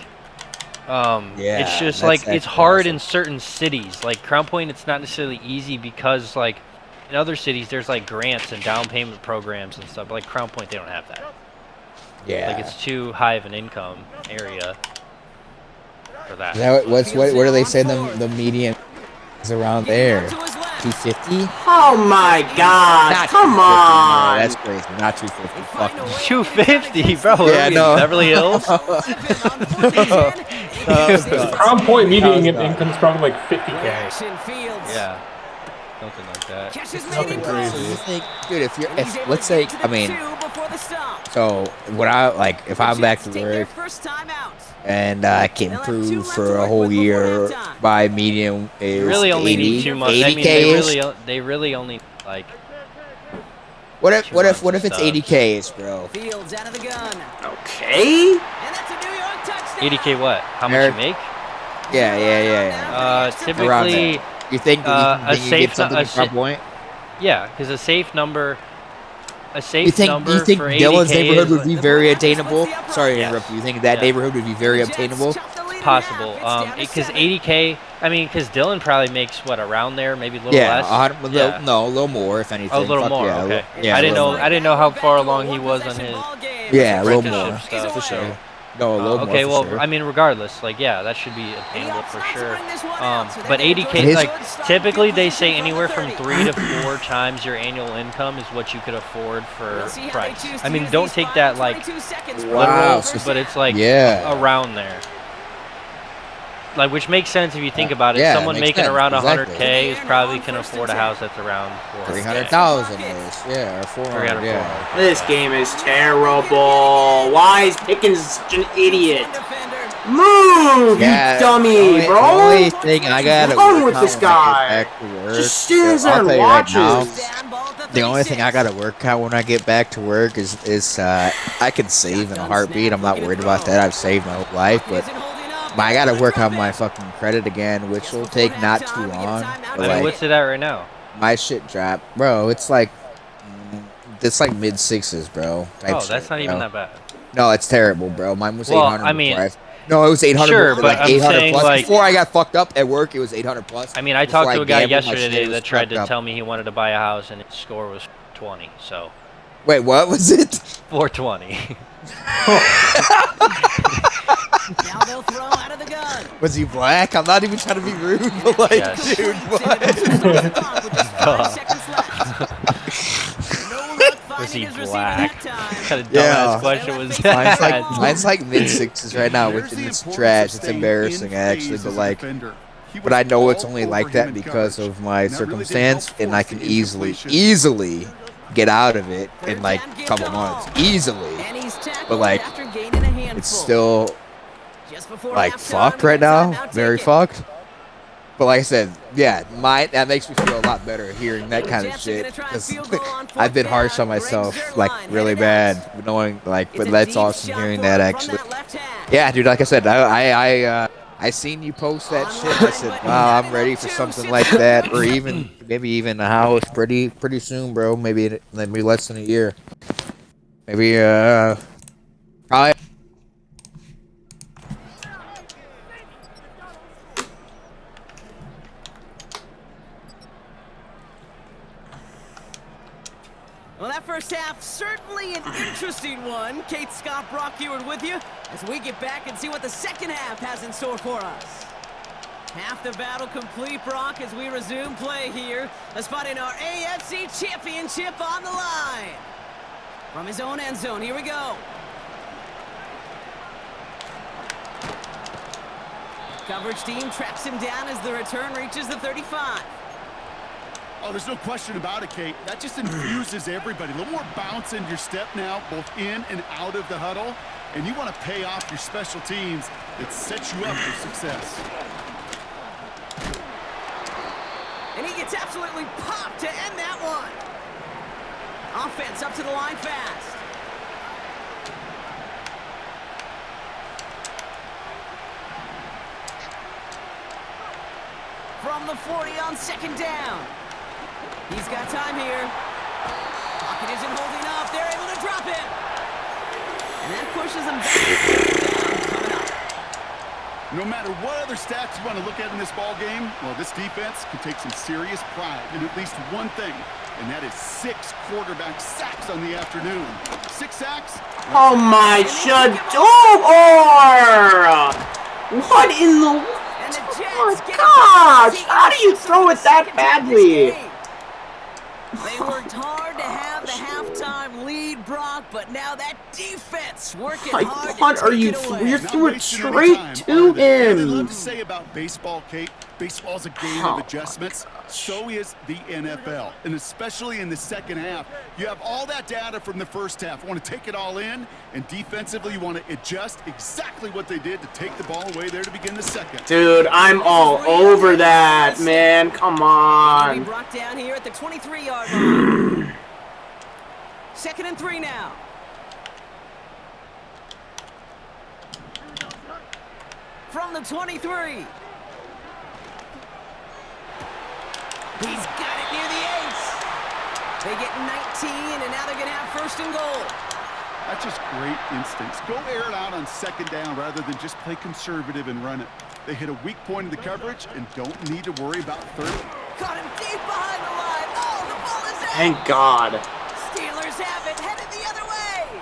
It's just like it's hard in certain cities. Like Crown Point, it's not necessarily easy because like in other cities there's like grants and down payment programs and stuff. But like Crown Point, they don't have that. Yeah. Like it's too high of an income area for that. What do they say the median is around there? 250? Oh my god! Come on! No, that's crazy. Not 250. Fuck no. 250, bro. Yeah, no. Beverly Hills. Crown Point median income is probably like 50K. Yeah. Something like that. Nothing crazy. Dude, if let's say, I mean, so what if I'm back to work and I can prove for a whole year by median is Really only 80, need 2 months. 80K I mean, they really only like. What if it's 80K, bro? Okay. 80K what? How much you make? Yeah. Typically, you think a you safe get something from point? Yeah, because a safe number. You think for Dylan's 80K neighborhood is would be very attainable? Sorry to interrupt you. You think that neighborhood would be very obtainable? possible. Because 80K, I mean, because Dylan probably makes what around there, maybe a little less. No, a little more if anything. Oh, a little Fuck more. yeah, Okay. yeah, I didn't know how far along he was on his. Yeah, a little more. Stuff, For so. sure. No, a little more. Okay, for well, sure. I mean, regardless, like, yeah, that should be attainable for sure. But 80K, like, typically they say anywhere from 3 to 4 times your annual income is what you could afford for price. I mean, don't take that like literal, but it's like around there. Like, which makes sense if you think about it. Yeah, Someone making sense. around Exactly. 100K is probably can afford a house that's around 300,000 is, yeah, or 400, yeah. This game is terrible. Why is Pickens such an idiot? Move, you dummy, bro. The only thing I gotta work with this guy. Just stands there and watches. The only thing I gotta work out when I get back to work is I can save in a heartbeat. I'm not worried about that. I've saved my whole life, but I gotta work on my fucking credit again, which will take not too long. Like, what's it at right now? My shit dropped, bro. It's like mid sixes, bro. Oh, that's not even that bad. No, it's terrible, bro. Mine was 800. I mean, no, it was 800. Sure, but like 800 plus. Like, before I got fucked up at work, it was 800 plus. I mean, I talked to a guy yesterday that tried to tell me he wanted to buy a house and his score was 20. So. Wait, what was it? 420. Now they'll throw out of the gun. Was he black? I'm not even trying to be rude, but like, yes. dude, what? Was he black? What kind of dumbass question was that? Mine's like mid sixes right now, which is trash. It's embarrassing actually, but like, but I know it's only like that because of my circumstance, and I can easily get out of it in like a couple months, easily. But like, it's still like fucked right now, very fucked. But like I said, yeah, that makes me feel a lot better hearing that kind of shit, because I've been harsh on myself, like really bad, knowing like, but that's awesome hearing that actually. Yeah, dude, like I said, I seen you post that shit. I said, wow, I'm ready for something like that, or maybe even a house pretty soon, bro. Maybe less than a year. Maybe probably. Well, that first half, certainly an interesting one. Kate, Scott, Brock Ewart with you as we get back and see what the second half has in store for us. Half the battle complete, Brock, as we resume play here. A spot in our AFC Championship on the line. From his own end zone, here we go. Coverage team tracks him down as the return reaches the 35. Oh, there's no question about it, Kate. That just infuses everybody. A little more bounce in your step now, both in and out of the huddle. And you want to pay off your special teams that sets you up for success. And he gets absolutely popped to end that one. Offense up to the line fast. From the 40 on second down. He's got time here. Pocket isn't holding up. They're able to drop it. And that pushes him back. Coming up. No matter what other stats you want to look at in this ball game, well, this defense can take some serious pride in at least one thing, and that is 6 quarterback sacks on the afternoon. 6 sacks? Oh my shador! What in the... Oh my gosh! How do you throw it that badly? They worked hard to have the halftime lead, Brock, but now that defense working hard to take it away. You threw it straight to him. I love to say about baseball, Kate, baseball's a game of adjustments. So is the NFL, and especially in the second half. You have all that data from the first half. You want to take it all in, and defensively you want to adjust exactly what they did to take the ball away there to begin the second. Dude, I'm all over that, man. Come on. Brought down here at the 23-yard line. 2nd and 3 now. From the 23. He's got it near the 8. They get 19, and now they're going to have 1st and goal. That's just great instincts. Go air it out on second down rather than just play conservative and run it. They hit a weak point in the coverage and don't need to worry about third. Caught him deep behind the line. Oh, the ball is out. Thank God. Steelers have it, headed the other way.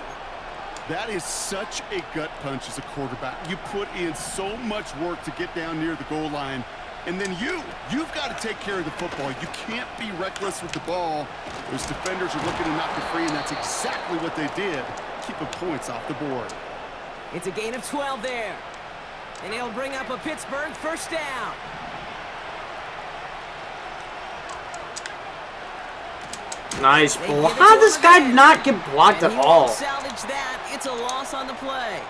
That is such a gut punch as a quarterback. You put in so much work to get down near the goal line, and then you've got to take care of the football. You can't be reckless with the ball. Those defenders are looking to knock you free, and that's exactly what they did, keeping points off the board. It's a gain of 12 there. And he'll bring up a Pittsburgh first down. Nice block. How did this guy not get blocked at all? Salvage that. It's a loss on the play.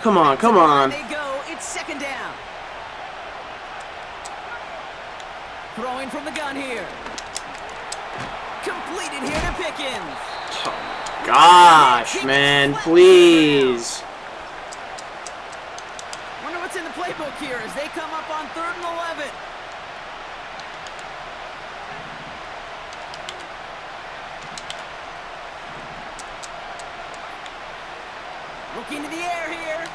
Come on, come on. They go. It's second down. Throwing from the gun here. Completed here to Pickens. Oh, gosh, man, please. Wonder what's in the playbook here as they come up on 3rd and 11. Looking to the air here.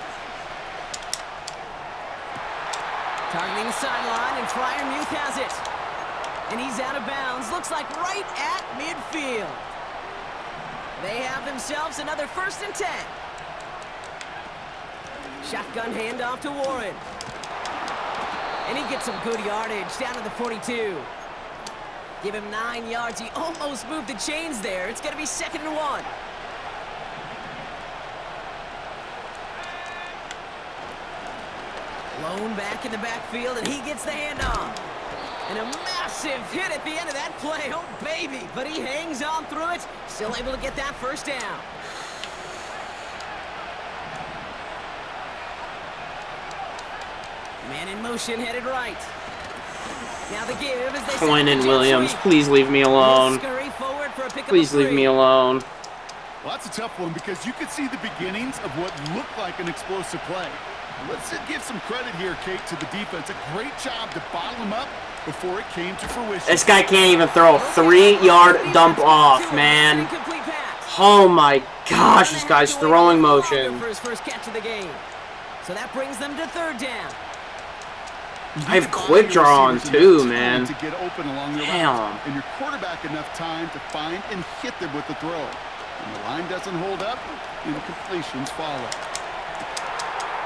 Targeting the sideline, and Freiermuth has it. And he's out of bounds. Looks like right at midfield. They have themselves another 1st and 10. Shotgun handoff to Warren. And he gets some good yardage down to the 42. Give him 9 yards. He almost moved the chains there. It's going to be 2nd and 1. Lone back in the backfield, and he gets the handoff. And a massive hit at the end of that play. Oh, baby. But he hangs on through it. Still able to get that first down. Man in motion, headed right. Now the give as they Coin and Williams, please leave me alone. Please leave me alone. Well, that's a tough one because you could see the beginnings of what looked like an explosive play. Let's give some credit here, Kate, to the defense. A great job to bottle him up before it came to fruition. This guy can't even throw a 3-yard dump off, man. Oh my gosh, this guy's throwing motion. For his first catch of the game. So that brings them to 3rd down. I have quick draw on too, man. To get open along your route, and your quarterback enough time to find and hit them with the throw. When the line doesn't hold up, incompletions follow.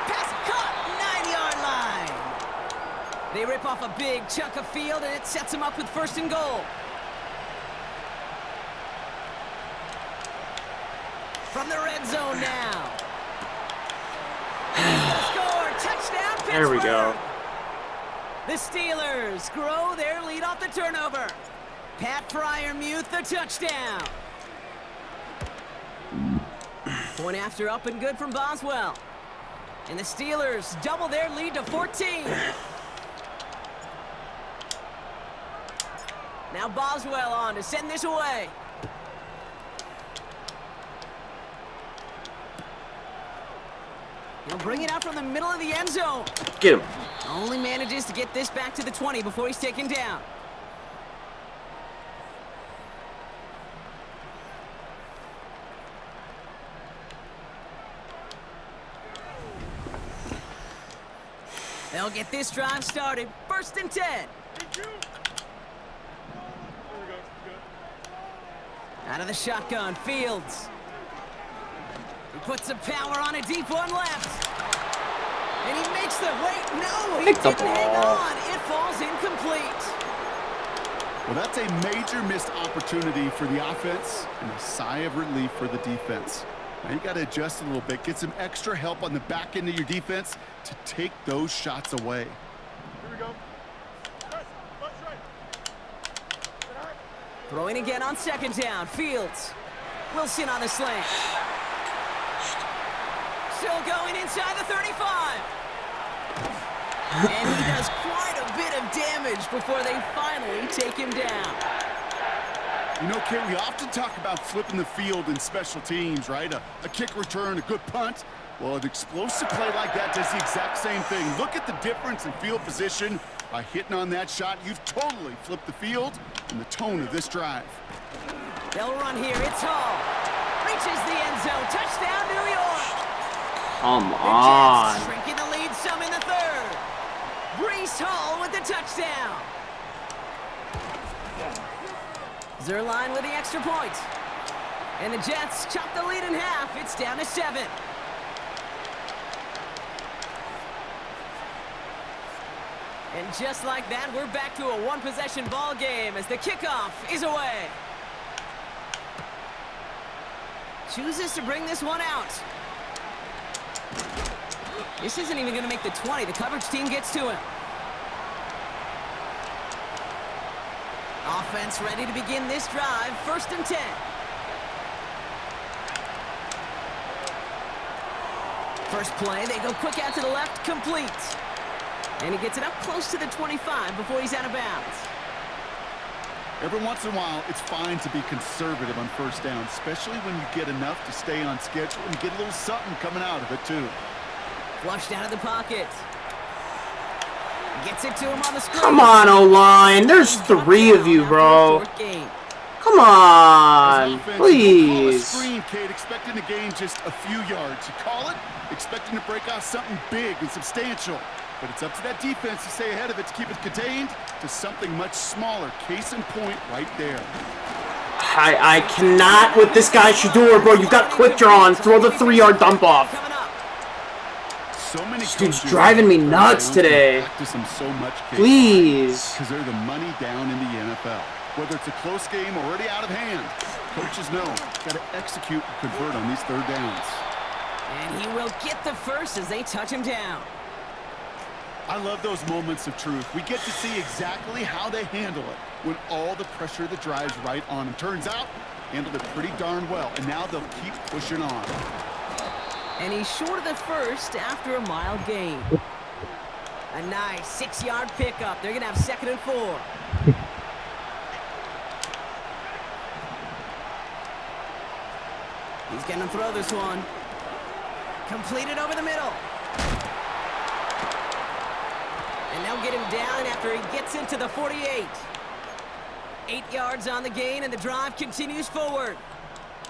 Pass caught, 9-yard line. They rip off a big chunk of field, and it sets them up with 1st and goal. From the red zone now. Score, touchdown, Pittsburgh. There we go. The Steelers grow their lead off the turnover. Pat Freiermuth, the touchdown. Point after up and good from Boswell. And the Steelers double their lead to 14. Now Boswell on to send this away. He'll bring it out from the middle of the end zone. Get him. Only manages to get this back to the 20 before he's taken down. They'll get this drive started. 1st and 10. Out of the shotgun, Fields. He puts some power on a deep one left. And he makes the wait. No, he didn't hang on. It falls incomplete. Well, that's a major missed opportunity for the offense and a sigh of relief for the defense. Now you got to adjust a little bit, get some extra help on the back end of your defense to take those shots away. Here we go. Throwing again on 2nd down. Fields. Wilson on the slant. Still going inside the 35. And he does quite a bit of damage before they finally take him down. You know, Kate, we often talk about flipping the field in special teams, right? A kick return, a good punt. Well, an explosive play like that does the exact same thing. Look at the difference in field position. By hitting on that shot, you've totally flipped the field and the tone of this drive. They'll run here. It's Hall. reaches the end zone. Touchdown, New York. Come The on. Jets shrinking the lead some in the third. Breece Hall with the touchdown. Zerline with the extra point. And the Jets chop the lead in half. It's down to 7. And just like that, we're back to a one-possession ball game as the kickoff is away. Chooses to bring this one out. This isn't even going to make the 20. The coverage team gets to him. Offense ready to begin this drive. 1st and 10. First play, they go quick out to the left, complete. And he gets it up close to the 25 before he's out of bounds. Every once in a while, it's fine to be conservative on first down, especially when you get enough to stay on schedule and get a little something coming out of it, too. Flushed out of the pocket. Gets it to him on the screen. Come on, O-line. There's 3 of you, bro. Come on, please. Screen, Kate, expecting to gain just a few yards. You call it, expecting to break out something big and substantial. But it's up to that defense to stay ahead of it, to keep it contained to something much smaller. Case in point right there. I cannot with this guy Shador, bro. You've got quick draw on. Throw the 3-yard dump off. So many this dude's driving me nuts today. So much, please. Because they're the money down in the NFL. Whether it's a close game or already out of hand, coaches know got to execute and convert on these third downs. And he will get the first as they touch him down. I love those moments of truth. We get to see exactly how they handle it when all the pressure that drives right on them. Turns out, handled it pretty darn well, and now they'll keep pushing on. And he's short of the first after a mile gain. A nice 6-yard pickup. They're going to have 2nd and 4. He's going to throw this one. Completed over the middle. And they'll get him down after he gets into the 48. 8 yards on the gain, and the drive continues forward.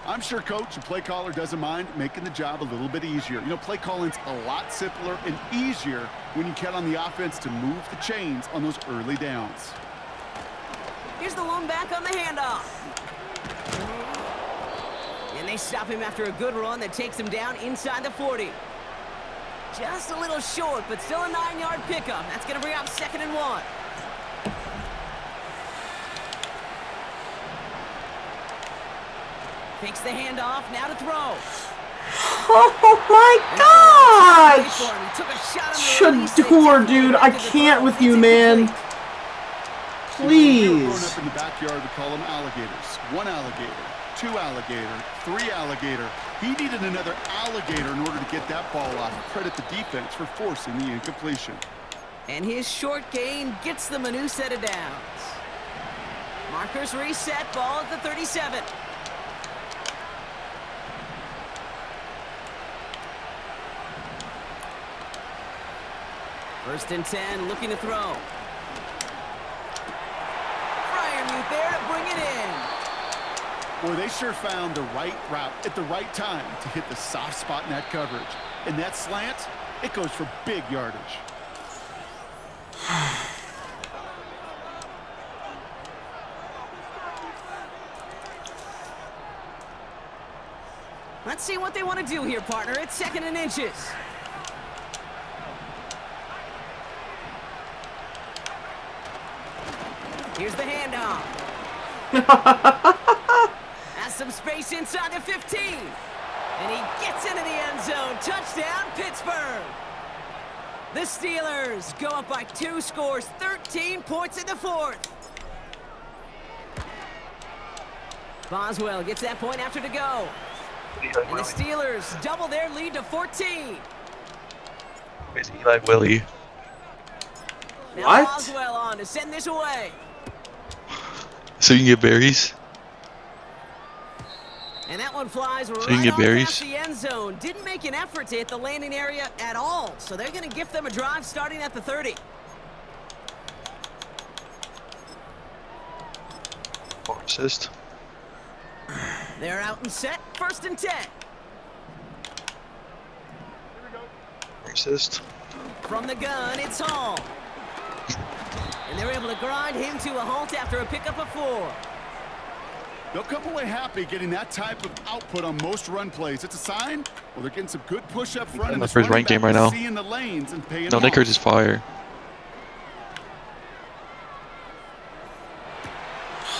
I'm sure coach and play caller doesn't mind making the job a little bit easier. You know, play calling's a lot simpler and easier when you count on the offense to move the chains on those early downs. Here's the lone back on the handoff. And they stop him after a good run that takes him down inside the 40. Just a little short, but still a 9-yard pickup. That's going to bring up 2nd and 1. Takes the handoff, now to throw. Oh my gosh! Shador, dude, I can't with you, man. Please. Growing up in the backyard, we call them alligators. 1 alligator, 2 alligator, 3 alligator. He needed another alligator in order to get that ball off. Credit the defense for forcing the incompletion. And his short gain gets them a new set of downs. Markers reset, ball at the 37. First and 10, looking to throw. Fryermuth there to bring it in. Boy, they sure found the right route at the right time to hit the soft spot in that coverage. And that slant, it goes for big yardage. Let's see what they want to do here, partner. It's 2nd and inches. Here's the handoff. Has some space inside the 15. And he gets into the end zone. Touchdown, Pittsburgh. The Steelers go up by 2 scores, 13 points in the 4th. Boswell gets that point after to go. And the Steelers double their lead to 14. Where's Eli Willie? Now What? Boswell on to send this away. So you can get berries? And that one flies you right can get on berries? past the end zone. Didn't make an effort to hit the landing area at all. So they're going to gift them a drive starting at the 30. Assist. They're out and set. 1st and 10. Racist. From the gun, it's Hall. And they're able to grind him to a halt after a pickup of 4. They'll come away happy getting that type of output on most run plays. It's a sign. Well, they're getting some good push up front. In the first ranked game right now. No, Nick Hurts is fire.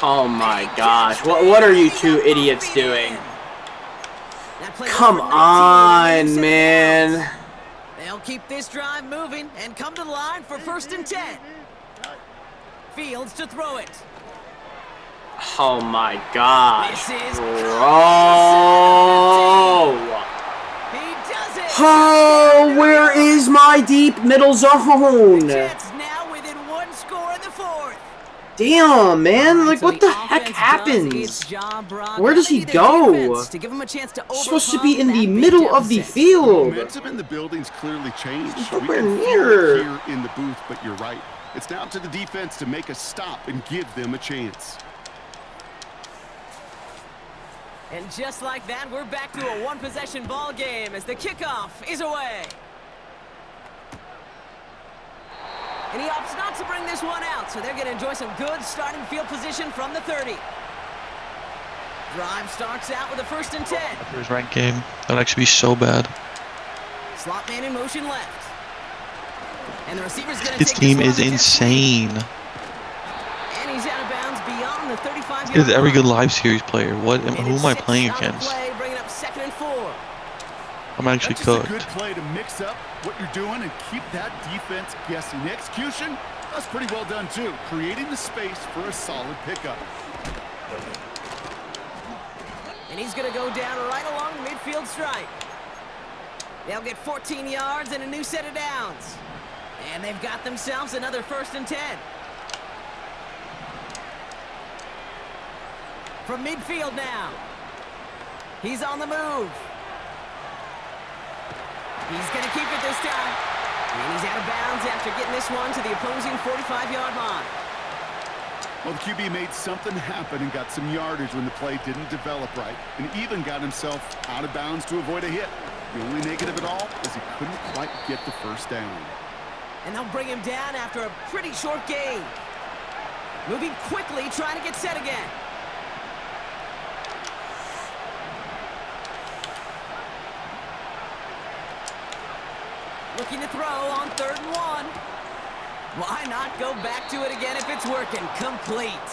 Oh my gosh. What are you two idiots doing? Come on, man. They'll keep this drive moving and come to the line for 1st and 10. Fields to throw it. Oh my gosh. Bro. Oh, where is my deep middle zone? Now within 1 score in the 4th. Damn, man. Like, what the heck happens? Where does he go? He's supposed to be in the middle of the field. Momentum in the building's clearly changed. He's We nowhere can feel near. it here in the booth, but you're right. It's now to the defense to make a stop and give them a chance. And just like that, we're back to a 1-possession ball game as the kickoff is away. And he opts not to bring this one out, so they're going to enjoy some good starting field position from the 30. Drive starts out with a 1st and 10. First ranked game. That would actually be so bad. Slot man in motion left. And the receiver's going to His take team this is one insane. and he's out of bounds beyond the 35-yard He is every line. good live series player. What? Who am I playing against? Play, bringing up 2nd and 4. I'm actually That's just cooked. a good play to mix up what you're doing and keep that defense guessing. The execution, that's pretty well done too. Creating the space for a solid pickup. And he's going to go down right along the midfield stripe. They'll get 14 yards and a new set of downs. And they've got themselves another 1st and 10. From midfield now. He's on the move. He's going to keep it this time. And he's out of bounds after getting this one to the opposing 45-yard line. Well, the QB made something happen and got some yardage when the play didn't develop right, and even got himself out of bounds to avoid a hit. The only negative at all is he couldn't quite get the 1st down. And they'll bring him down after a pretty short gain. Moving quickly, trying to get set again. Looking to throw on 3rd and 1. Why not go back to it again if it's working? Complete.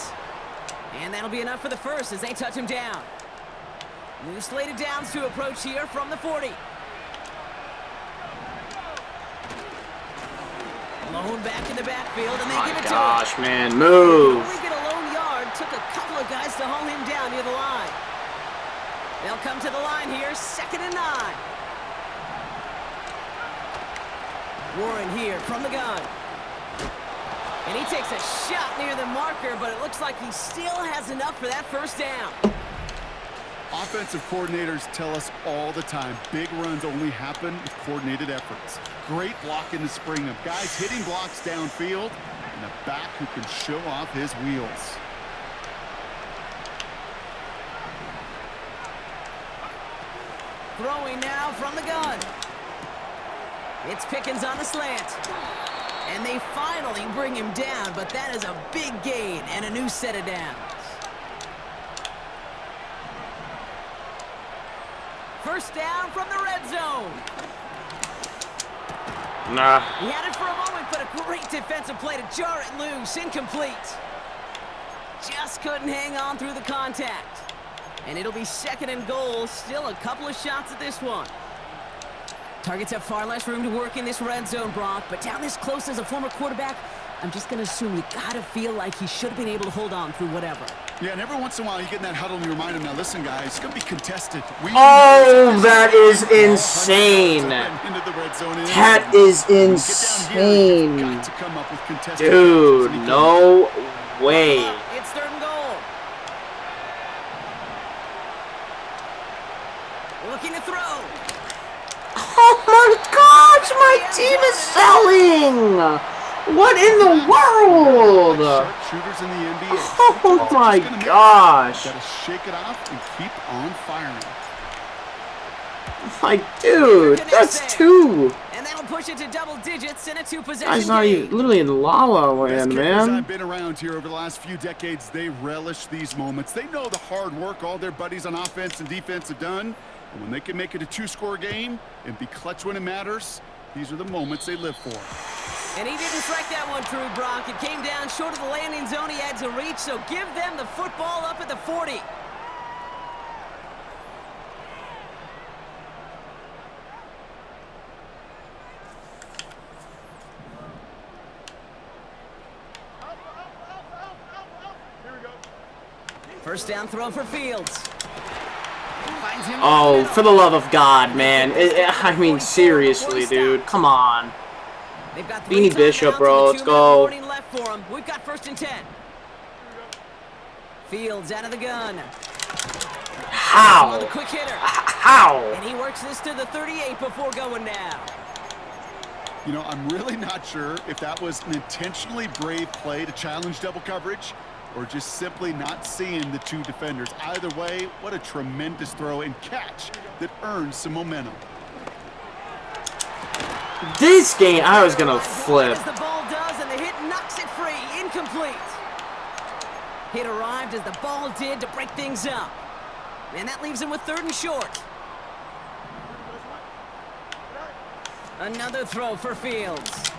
And that'll be enough for the 1st as they touch him down. New slated downs to approach here from the 40. Lone back in the backfield, and they give it to him. Gosh, man, move. Only get a lone yard. Took a couple of guys to haul him down near the line. They'll come to the line here, 2nd and 9. Warren here from the gun. And he takes a shot near the marker, but it looks like he still has enough for that 1st down. Offensive coordinators tell us all the time, big runs only happen with coordinated efforts. Great blocking to spring them. Guys hitting blocks downfield, and a back who can show off his wheels. Throwing now from the gun. It's Pickens on the slant. And they finally bring him down, but that is a big gain and a new set of downs. 1st down from the red zone. Nah. He had it for a moment, but a great defensive play to jar it loose. Incomplete. Just couldn't hang on through the contact. And it'll be 2nd and goal. Still a couple of shots at this one. Targets have far less room to work in this red zone, Brock, but down this close as a former quarterback, I'm just going to assume you got to feel like he should have been able to hold on through whatever. Yeah, and every once in a while you get in that huddle and you remind him, now listen, guys, it's going to be contested. Oh, that is insane. That is insane. Dude, no way. It's 3rd and goal. Looking to throw. Oh my gosh, my team is selling! What in the world? Shooters in the NBA. Oh my gosh. Gotta shake it off and keep on firing. Like, dude, that's 2. And that'll push it to double digits in a 2-possession Guy's not even literally in La La Land, man. I've been around here over the last few decades. They relish these moments. They know the hard work all their buddies on offense and defense have done. And when they can make it a 2-score game and be clutch when it matters, these are the moments they live for. And he didn't strike that one true, Brock. It came down short of the landing zone he had to reach, so give them the football up at the 40. First down throw for Fields. Oh, for the love of God, man. I mean, seriously, dude. Come on. Beanie Bishop, bro. Let's go. We've got 1st and 10. Fields out of the gun. How? The quick hitter. How? And he works this to the 38 before going down. You know, I'm really not sure if that was an intentionally brave play to challenge double coverage or just simply not seeing the 2 defenders. Either way, what a tremendous throw and catch that earns some momentum. This game, I was gonna flip. As the ball does, and the hit knocks it free. Incomplete. Hit arrived as the ball did to break things up. And that leaves him with 3rd and short. Another throw for Fields.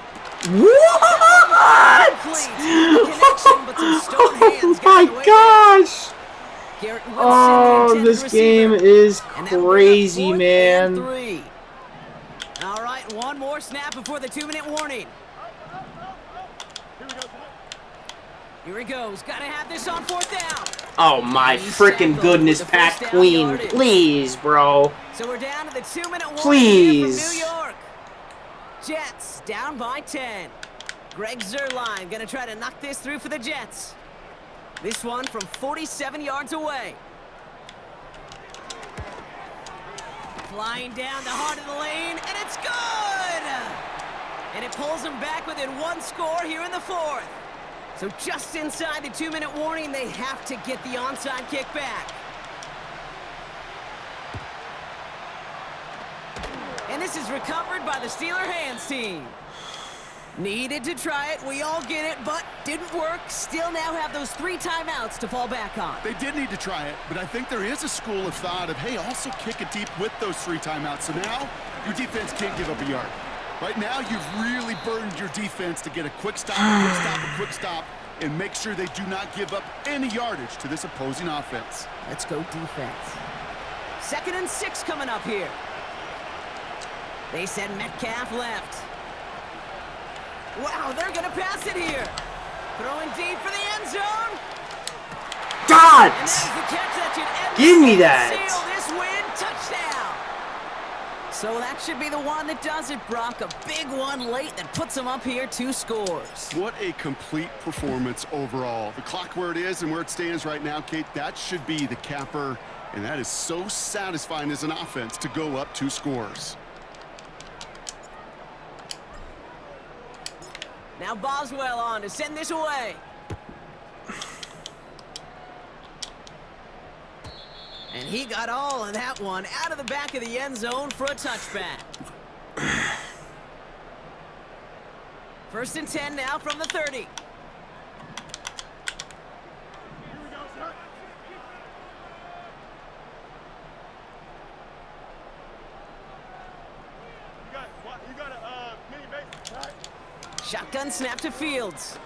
What? Oh my gosh! Oh, this game is crazy, man. All right, one more snap before the 2-minute warning. Here he goes. Got to have this on 4th down. Oh my freaking goodness, Pat Queen. Please, bro. So we're down to the 2-minute warning. Please. Here from New York. Jets down by 10. Greg Zuerlein going to try to knock this through for the Jets. This one from 47 yards away. Flying down the heart of the lane, and it's good! And it pulls them back within 1 score here in the 4th. So just inside the 2-minute warning, they have to get the onside kick back. And this is recovered by the Steeler hands team. Needed to try it, we all get it, but didn't work. Still now have those 3 timeouts to fall back on. They did need to try it, but I think there is a school of thought of, hey, also kick it deep with those 3 timeouts. So now your defense can't give up a yard. Right now, you've really burdened your defense to get a quick stop, a quick stop, a quick stop, and make sure they do not give up any yardage to this opposing offense. Let's go defense. 2nd and 6 coming up here. They said Metcalf left. Wow, they're going to pass it here. Throwing deep for the end zone. God! And that is the catch that should end Give me that. Seal this win. Touchdown. So that should be the one that does it, Brock. A big one late that puts them up here 2 scores. What a complete performance overall. The clock where it is and where it stands right now, Kate, that should be the capper. And that is so satisfying as an offense to go up 2 scores. Now Boswell on to send this away. And he got all of that one out of the back of the end zone for a touchback. 1st and 10 now from the 30. Shotgun snap to Fields.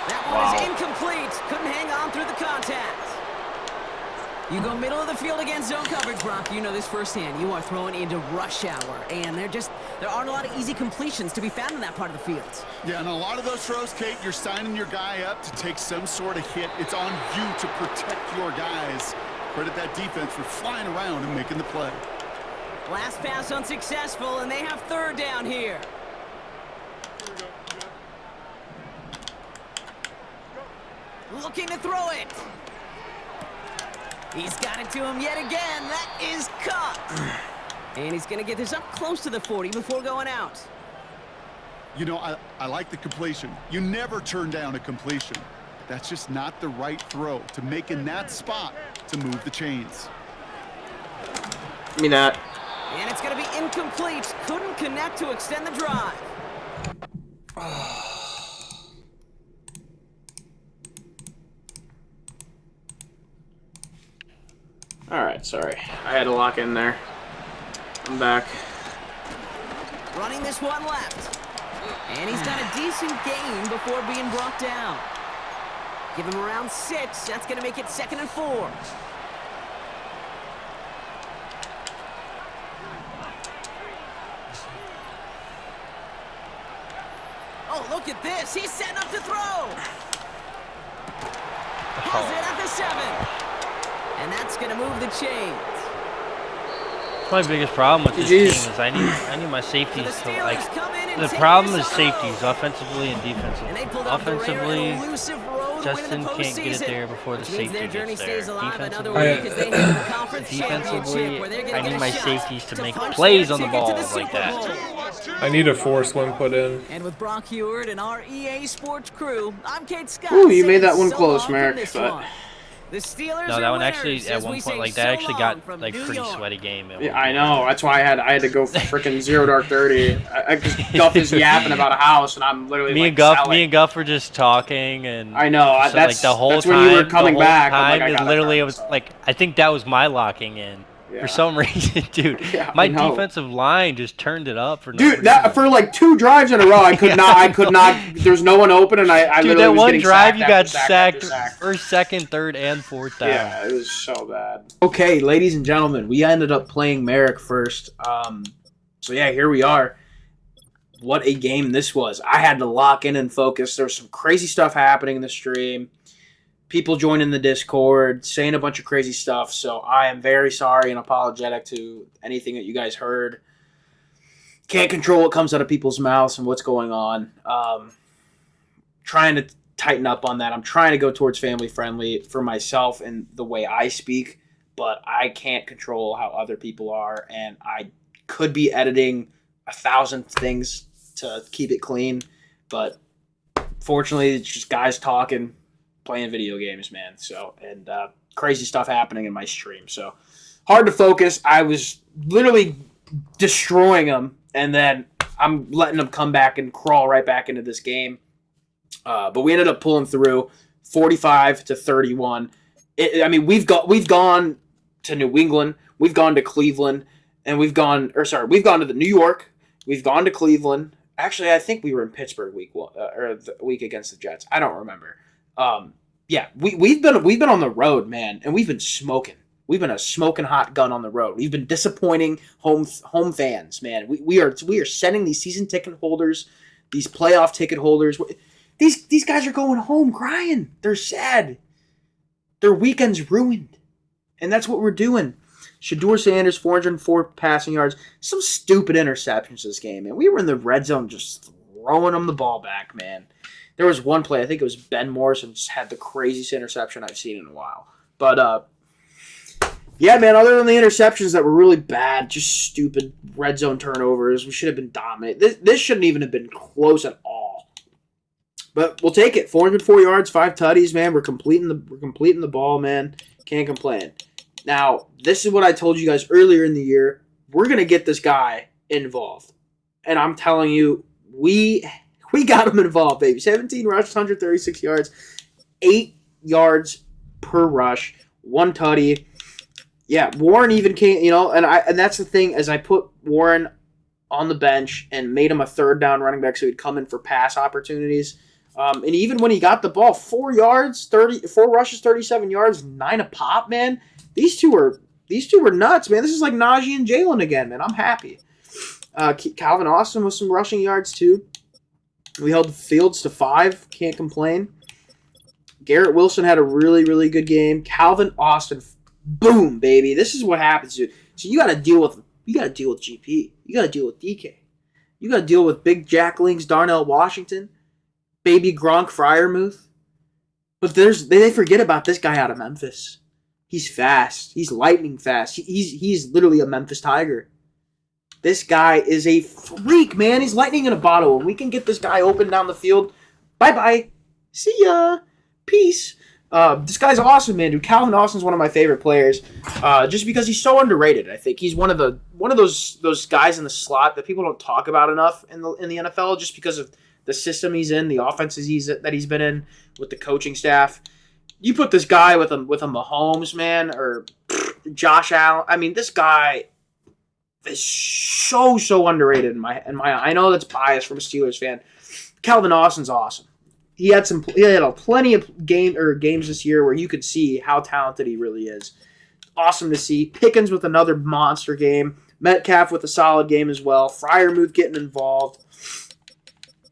That one is incomplete. Couldn't hang on through the contact. You go middle of the field against zone coverage, Brock. You know this firsthand. You are throwing into rush hour, and there aren't a lot of easy completions to be found in that part of the field. Yeah, and a lot of those throws, Kate, you're signing your guy up to take some sort of hit. It's on you to protect your guys. Credit that defense for flying around and making the play. Last pass unsuccessful, and they have 3rd down here. Looking to throw it. He's got it to him yet again. That is caught. And he's going to get this up close to the 40 before going out. You know, I like the completion. You never turn down a completion. That's just not the right throw to make in that spot to move the chains. Give me that. And it's going to be incomplete. Couldn't connect to extend the drive. Alright, sorry. I had to lock in there. I'm back. Running this one left. And he's got a decent gain before being brought down. Give him around 6. That's going to make it 2nd and 4. Oh, look at this. He's setting up to throw. Pulls it at the 7. And that's going to move the chains. My biggest problem with this team is I need my safeties to like. The problem is safeties, offensively and defensively. Offensively, Justin can't get it there before the safety gets there. Defensively, I need my safeties to make plays on the ball like that. I need a force one put in. And with Brock Heward and our EA Sports crew, I'm Kate Scott. Ooh, you made that one close, Merrick, but... The Steelers no, that one actually at one point like that actually got like pretty sweaty game. Yeah, I know. That's why I had to go for freaking 0 Dark 30. Guff is yapping about a house, and I'm literally me and Guff were just talking, and I know so, that's like the whole that's time. When you were coming back. Time like, is literally it was like I think that was my locking in. Yeah. For some reason, dude, my defensive line just turned it up for no reason. That for like 2 drives in a row, I could not. There's no one open, and I dude, literally that was one getting drive you got sacked first, second, third, and 4th down. Yeah, it was so bad. Okay, ladies and gentlemen, we ended up playing Merrick first. So yeah, here we are. What a game this was! I had to lock in and focus. There was some crazy stuff happening in the stream. People joining the Discord, saying a bunch of crazy stuff. So I am very sorry and apologetic to anything that you guys heard. Can't control what comes out of people's mouths and what's going on. Trying to tighten up on that. I'm trying to go towards family friendly for myself and the way I speak, but I can't control how other people are. And I could be editing 1,000 things to keep it clean, but fortunately it's just guys talking, playing video games, man. So, and crazy stuff happening in my stream. So, hard to focus. I was literally destroying them, and then I'm letting them come back and crawl right back into this game. But we ended up pulling through 45-31. I mean, we've gone to New England, we've gone to Cleveland, and we've gone to the New York, we've gone to Cleveland. Actually, I think we were in Pittsburgh week 1 or the week against the Jets. I don't remember. Yeah, we've been on the road, man, and we've been smoking. We've been a smoking hot gun on the road. We've been disappointing home fans, man. We are sending these season ticket holders, these playoff ticket holders. These guys are going home crying. They're sad. Their weekend's ruined, and that's what we're doing. Shador Sanders, 404 passing yards, some stupid interceptions this game, man. We were in the red zone just throwing them the ball back, man. There was one play, I think it was Ben Morrison, just had the craziest interception I've seen in a while. But, yeah, man, other than the interceptions that were really bad, just stupid red zone turnovers, we should have been dominant. This shouldn't even have been close at all. But we'll take it. 404 yards, 5 tutties, man. We're completing the ball, man. Can't complain. Now, this is what I told you guys earlier in the year. We're going to get this guy involved. And I'm telling you, we got him involved, baby. 17 rushes, 136 yards, 8 yards per rush, 1 tutty. Yeah, Warren even came, and that's the thing, as I put Warren on the bench and made him a 3rd down running back so he'd come in for pass opportunities. And even when he got the ball, 4 rushes, 37 yards, 9 a pop, man. These two were nuts, man. This is like Najee and Jalen again, man. I'm happy. Calvin Austin with some rushing yards too. We held Fields to 5. Can't complain. Garrett Wilson had a really, really good game. Calvin Austin, boom, baby. This is what happens, dude. So you got to deal with GP. You got to deal with DK. You got to deal with Big Jack Links, Darnell Washington, baby Gronk Fryermuth. But they forget about this guy out of Memphis. He's fast. He's lightning fast. He's literally a Memphis Tiger. This guy is a freak, man. He's lightning in a bottle. When we can get this guy open down the field, bye-bye. See ya. Peace. This guy's awesome, man. Dude, Calvin Austin's one of my favorite players, just because he's so underrated. I think he's one of those guys in the slot that people don't talk about enough in the NFL, just because of the system he's in, the offenses that he's been in with the coaching staff. You put this guy with a Mahomes, man, or Josh Allen. I mean, this guy is so underrated in my. I know that's biased from a Steelers fan. Calvin Austin's awesome. He had plenty of games this year where you could see how talented he really is. Awesome to see. Pickens with another monster game. Metcalf with a solid game as well. Freiermuth getting involved.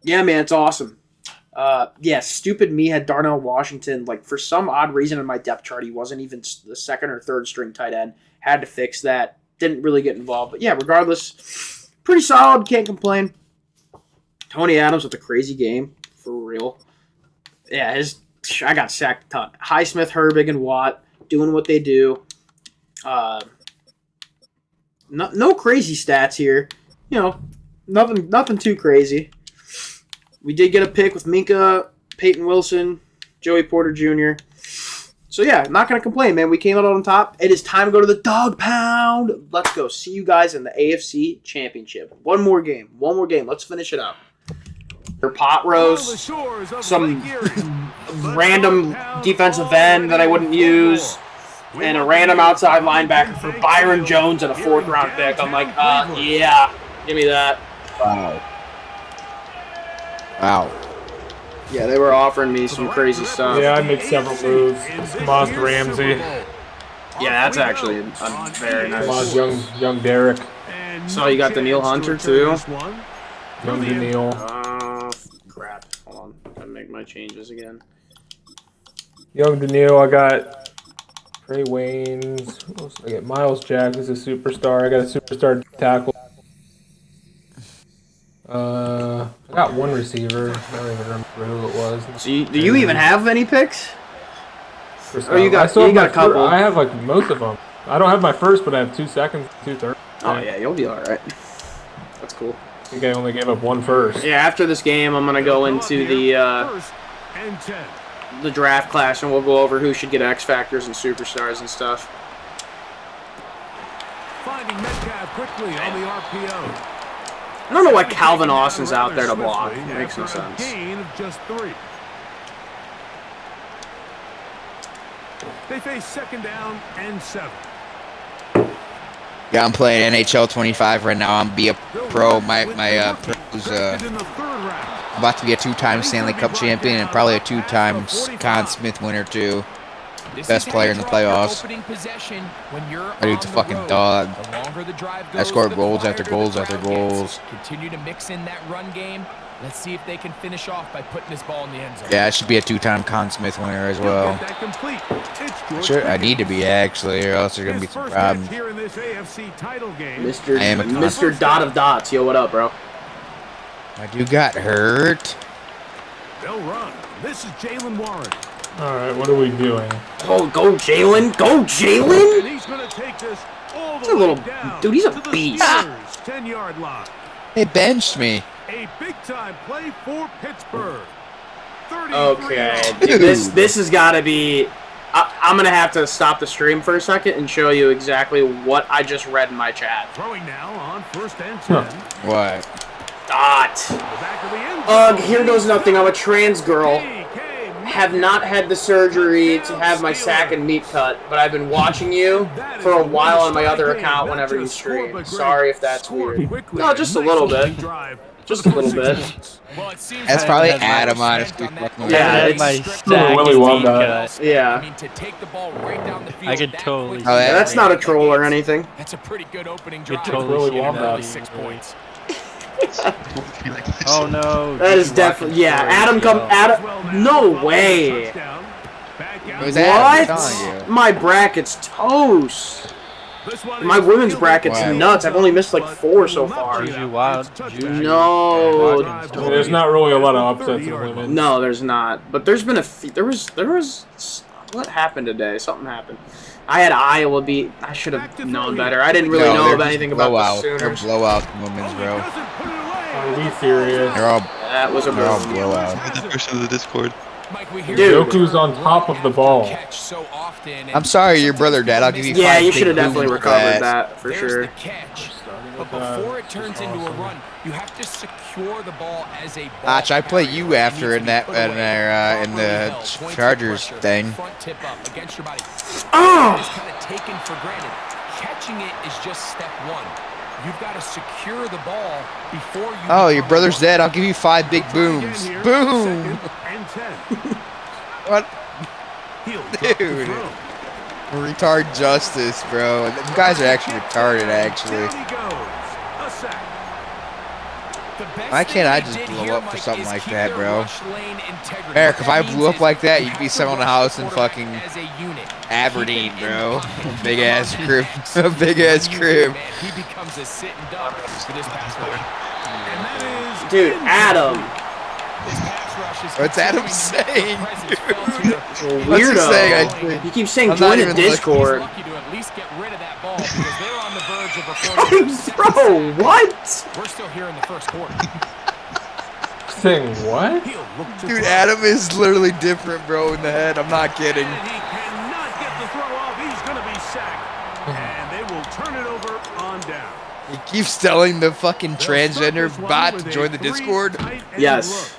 Yeah, man, it's awesome. Stupid me had Darnell Washington. Like, for some odd reason in my depth chart, he wasn't even the second or third string tight end. Had to fix that. Didn't really get involved. But yeah, regardless, pretty solid. Can't complain. Tony Adams with a crazy game. For real. Yeah, I got sacked a ton. Highsmith, Herbig, and Watt doing what they do. No crazy stats here. You know, nothing too crazy. We did get a pick with Minka, Peyton Wilson, Joey Porter Jr. So yeah, not gonna complain, man. We came out on top. It is time to go to the dog pound. Let's go. See you guys in the AFC Championship. One more game. Let's finish it up. Pot roast, some random defensive end that I wouldn't use, and a random outside linebacker for Byron Jones and a 4th round pick. I'm like, yeah, give me that. Wow. Yeah, they were offering me some crazy stuff. Yeah, I made several moves. Moss Ramsey. Yeah, that's actually a very nice. Moss young Derek. So you got Daniil Hunter too. Young Daniil. Crap. Hold on. Gotta make my changes again. Young Daniil, I got Trey Waynes. What else did I get? Miles Jack is a superstar. I got a superstar tackle. I got one receiver. I don't even remember who it was. So do you even have any picks? Oh, you got a couple. I have like most of them. I don't have my first, but I have 2 seconds, 2 thirds. Oh yeah, you'll be all right. That's cool. I think I only gave up one first. Yeah, after this game, I'm gonna go into the draft class, and we'll go over who should get X Factors and superstars and stuff. Finding Metcalf quickly on the RPO. I don't know why Calvin Austin's out there to block. It makes no sense. Gain of just 3. They face 2nd down and 7. Yeah, I'm playing NHL 25 right now. I'm be a pro. My pro's I'm about to be a 2-time Stanley Cup champion and probably a 2-time Conn Smith winner too. Best player in the playoffs. That dude's a fucking dog. I scored goals after goals after goals. Continue to mix in that run game. Let's see if they can finish off by putting this ball in the end zone. Yeah, I should be a 2-time Conn Smith winner as well. Sure, I need to be actually, or else there's gonna be some problems. Mr. Dot of Dots, yo, what up, bro? My dude got hurt. They'll run. This is Jalen Warren. All right, what are we doing? Oh, go Jalen! Go Jalen! And he's gonna take this all the way down. Dude, he's a beast. 10-yard line. They benched me. A big-time play for Pittsburgh. Okay, dude, this has got to be. I'm gonna have to stop the stream for a second and show you exactly what I just read in my chat. Throwing now on 1st and 10. What? Ugh, here goes nothing. I'm a trans girl. Have not had the surgery to have my sack and meat cut, but I've been watching you for a while on my other account whenever you stream. Sorry if that's weird. No, just a little bit. Just a little bit. That's probably Adam, honestly. Yeah, it's my Willy Wonka. Yeah. I could totally. Oh, yeah, that's not a troll or anything. That's a pretty good opening Could drive. totally see that. 6 points. Oh no. That is definitely Adam no way. What? My bracket's toast. My women's bracket's nuts. I've only missed like 4 so far. No. There's not really a lot of upsets in women. No, there's not. But there's been a few. There was. What happened today? Something happened. I had Iowa beat. I should have known better. I didn't really know about anything about the Sooners. They're blowout moments, bro. Are you serious? That was a they're all boom. blowouts. The person of the Discord. Dude. Goku's on top of the ball. I'm sorry, your brother, Dad. I'll give you 5 Yeah, you big should have definitely booms for recovered that for sure. But before it turns into a run, you have to secure the ball as a ball. Watch, I play you after in that in the Chargers thing. Front tip up against your body. Oh! It's kind of taken for granted. Catching it is just step one. You've got to secure the ball before you. Oh, your brother's dead. I'll give you 5 big booms. Boom! What? Dude. Retard justice, bro. Them guys are actually retarded, actually. Why can't I just blow up for something like that, bro? Eric, if I blew up like that, you'd be selling a house in fucking Aberdeen, bro. Big ass crib. Big ass crib. He becomes a sitting duck for this pass rush. Dude, Adam. What's Adam saying? What's he Weirdo. saying? You keep saying join the Discord. Lucky to at least get rid of that ball because they're on the verge of recording. Bro, what? We're still here in the first quarter. Saying what? Dude, Adam is literally different, bro, in the head. I'm not kidding. And he cannot get the throw off. He's going to be sacked. And they will turn it over on down. He keeps telling the fucking transgender bot to join the Discord. Yes.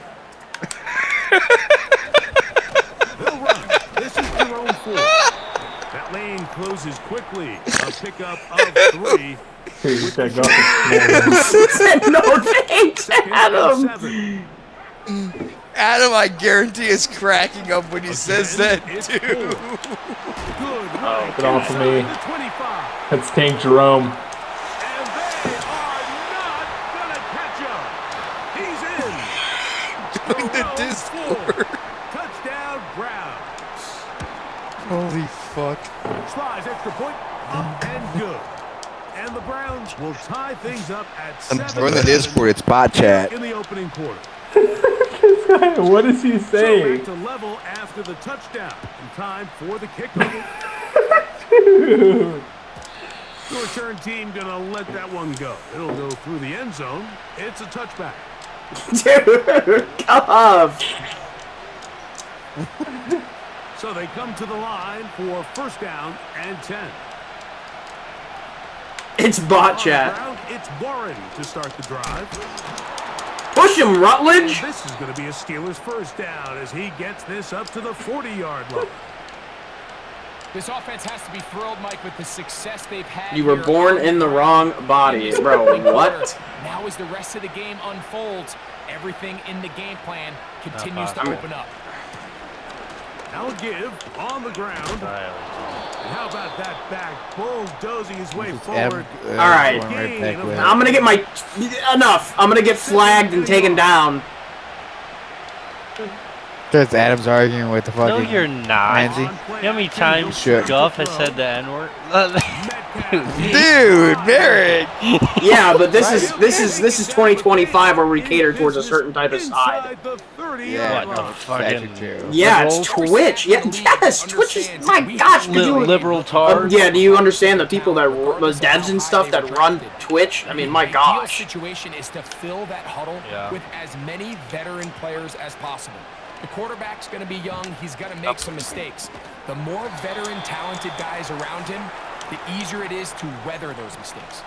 They'll run. This is Jerome 4. That lane closes quickly. A pickup of 3. No thanks, Adam. Adam, I guarantee, is cracking up when he says that, too. Oh, get off of me. That's Tank Jerome. Join the Discord. Touchdown, Browns. Holy fuck. Slides extra point. Up and good. And the Browns will tie things up at 7. Join the Discord. It's bot chat. In the opening quarter. What is he So saying? back to level after the touchdown. In time for the kickoff. Dude. The return team gonna let that one go. It'll go through the end zone. It's a touchback. Dude, come on. So they come to the line for first down and 10. It's bot On the chat. ground, it's Warren to start the drive. Push him, Rutledge. And this is going to be a Steelers first down as he gets this up to the 40-yard line. This offense has to be thrilled, Mike, with the success they've had. You were here born on in the wrong body, bro. What? Now as the rest of the game unfolds, everything in the game plan continues to open up. Now a give on the ground. And how about that back bulldozing his way forward? All right. I'm going to get my... Enough. I'm going to get flagged and taken down. Because Adam's arguing with the fucking... No, you're not. Nancy. You know how many times Shit. Guff has said the N-word? Dude, Merrick! Yeah, but this is 2025 where we cater towards a certain type of side. Yeah, What the fucking... Yeah, it's Twitch. Yeah, yes, Twitch is... My gosh, could you... Liberal tar. Yeah, do you understand the people that... The devs and stuff that run Twitch? I mean, my gosh. The situation is to fill that huddle with as many veteran players as possible. The quarterback's going to be young. He's going to make some mistakes. The more veteran, talented guys around him, the easier it is to weather those mistakes.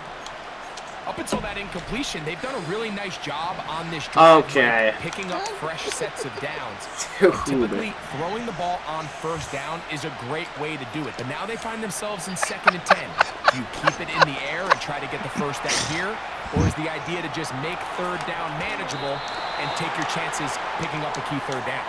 Up until that incompletion, they've done a really nice job on this drive. Okay. Picking up fresh sets of downs. Dude. Typically, throwing the ball on first down is a great way to do it. But now they find themselves in 2nd and 10. Do you keep it in the air and try to get the first down here? Or is the idea to just make third down manageable and take your chances picking up a key third down?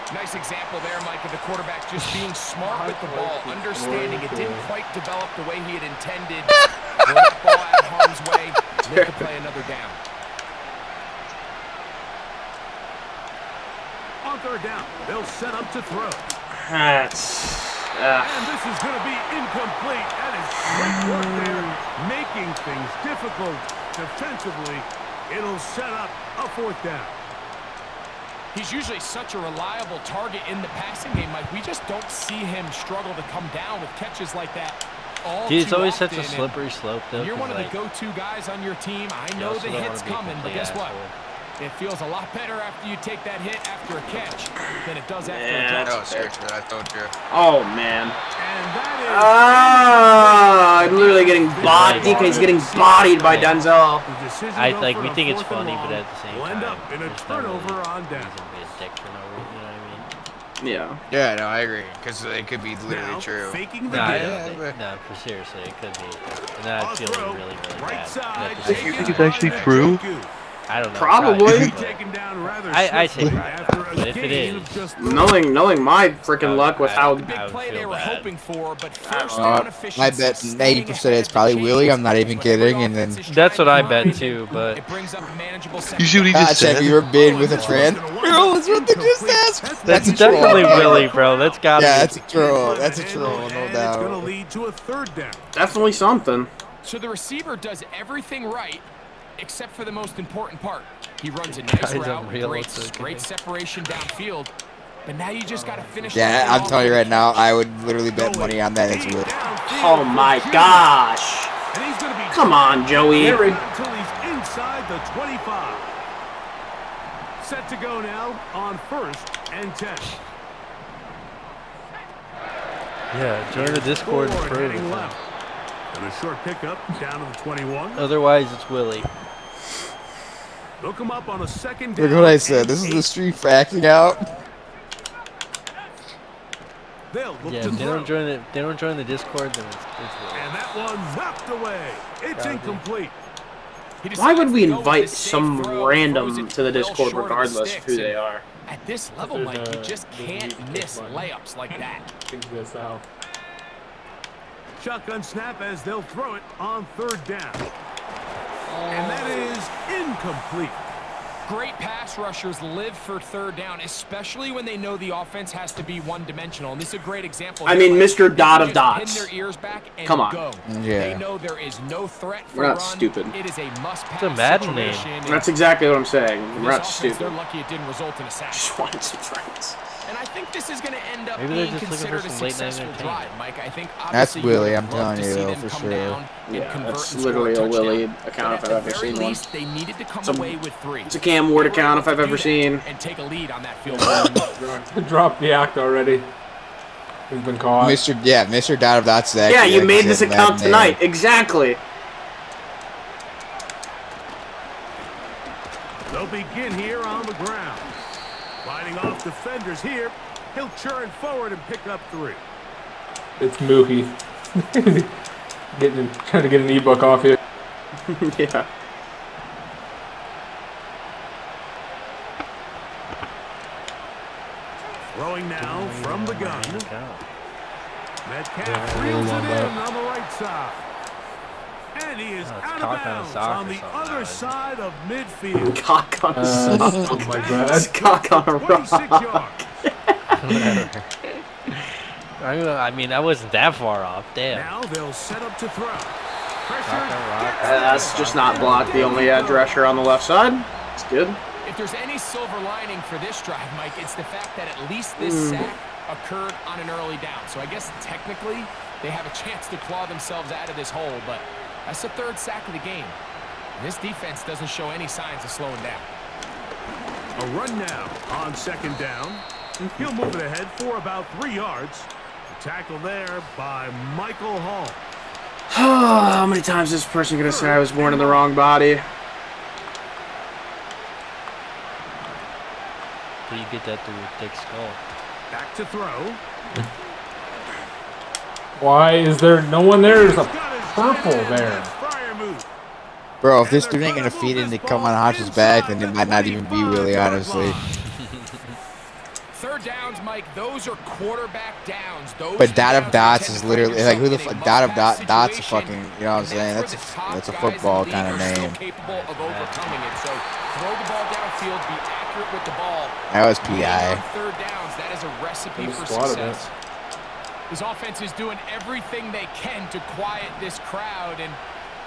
Nice example there, Mike, of the quarterback just being smart with the ball, understanding it didn't quite develop the way he had intended. Throw that ball out of harm's way, look to play another down. On third down, they'll set up to throw. That's... And this is going to be incomplete. That is great work there, making things difficult defensively. It'll set up a fourth down. He's usually such a reliable target in the passing game, Mike. We just don't see him struggle to come down with catches like that. Dude, it's always such a slippery slope, though. You're one of the go-to guys on your team. I know the hit's coming, but guess what? It feels a lot better after you take that hit after a catch than it does after a drop. No, seriously, I told you. Oh, man. Ah, I'm literally getting bodied. DK's getting bodied by Denzel. We think it's funny, but at the same time, up in a turnover on down. Yeah. Yeah, no, I agree. Because it could be literally true. No, seriously, it could be. And then I'd feel really, really bad. You think it's actually true? I don't know. Probably. I say probably, but if it is, knowing my freaking luck with how I bet 90% it's probably Willie. I'm not even kidding. And then that's what I bet too. But you see what he just said? Have you ever been with a friend? Bro, that's what they just asked. That's definitely Willie, bro. That's gotta be. Yeah, that's a troll. That's a troll, no doubt. It's going to lead to a third down. Definitely something. So the receiver does everything right, except for the most important part. He runs a nice route, great separation downfield, but now you just got to finish. Yeah, I'm telling you right now, I would literally bet money on that. It's Willie. Oh my gosh! Come on, Joey. Until he's inside the 25. Set to go now on 1st and 10. Yeah, join the Discord and prove it. And a short pickup down to the 21. Otherwise, it's Willie. They'll come up on a second Look down. what I said. This is the street for acting out. They'll look Yeah, to if they don't throw. join the Discord, then it's Willie. And that one knocked away. It's incomplete. Why would we invite some random to the Discord regardless of who they are? At this level, Mike, you just can't miss layups like that. Shotgun snap as they'll throw it on 3rd down. And that is incomplete. Great pass rushers live for 3rd down, especially when they know the offense has to be one-dimensional. And this is a great example. I mean, Mr. Dot of Dots. Pin their ears back and Come on. go. Yeah. They know there is no threat for We're not run. stupid. It is a must-pass It's a Madden name. situation. That's exactly what I'm saying. We're not This offense, stupid. They're lucky it didn't result in a sack. Just wanted some friends. And I think this is going to end up Maybe they're being just looking for considered a some late night successful entertainment. drive, Mike. I think That's obviously Willie, you I'm would love telling to you, see though, them for come sure. down and Yeah, convert that's and score literally a touchdown. Willie account if But I've at the ever very seen one. least, they needed to come It's a- away with 3. It's a Cam Ward account if I've ever seen. And take a lead on that field goal. Dropped the act already. He's been caught. Mr. Dot of Dots. Yeah, you made this account tonight. Exactly. They'll begin here on the ground. Fighting off defenders here. He'll churn forward and pick up 3. It's Mookie. Trying to get an ebook off here. Yeah. Throwing now from the gun. Metcalf reels it in on the right side. And he is out of bounds on the other side of midfield. Cock on a sock. Oh my god. It's cock on a 26 rock. yards. I mean, I wasn't that far off. Damn. Now they'll set up to throw. Pressure. That's just not blocked. The only edge rusher on the left side. It's good. If there's any silver lining for this drive, Mike, it's the fact that at least this sack occurred on an early down. So I guess technically they have a chance to claw themselves out of this hole, but that's the 3rd sack of the game. And this defense doesn't show any signs of slowing down. A run now on 2nd down. He'll move it ahead for about 3 yards. A tackle there by Michael Hall. How many times is this person going to say I was born in the wrong body? How do you get that through your thick skull? Back to throw. Why is there no one there? There's a purple there. Bro, if this dude ain't gonna feed it and come on Hodge's back, then it might not even be Willie, honestly. 3rd downs, Mike, those are quarterback downs. But Dot of Dots is literally like who the fuck? Dot of Dots a fucking, you know what I'm saying? That's a football kind of name. Capable of overcoming it. So throw the ball downfield, be accurate with the ball. That was PI. 3rd downs, that is a recipe for success. This offense is doing everything they can to quiet this crowd, and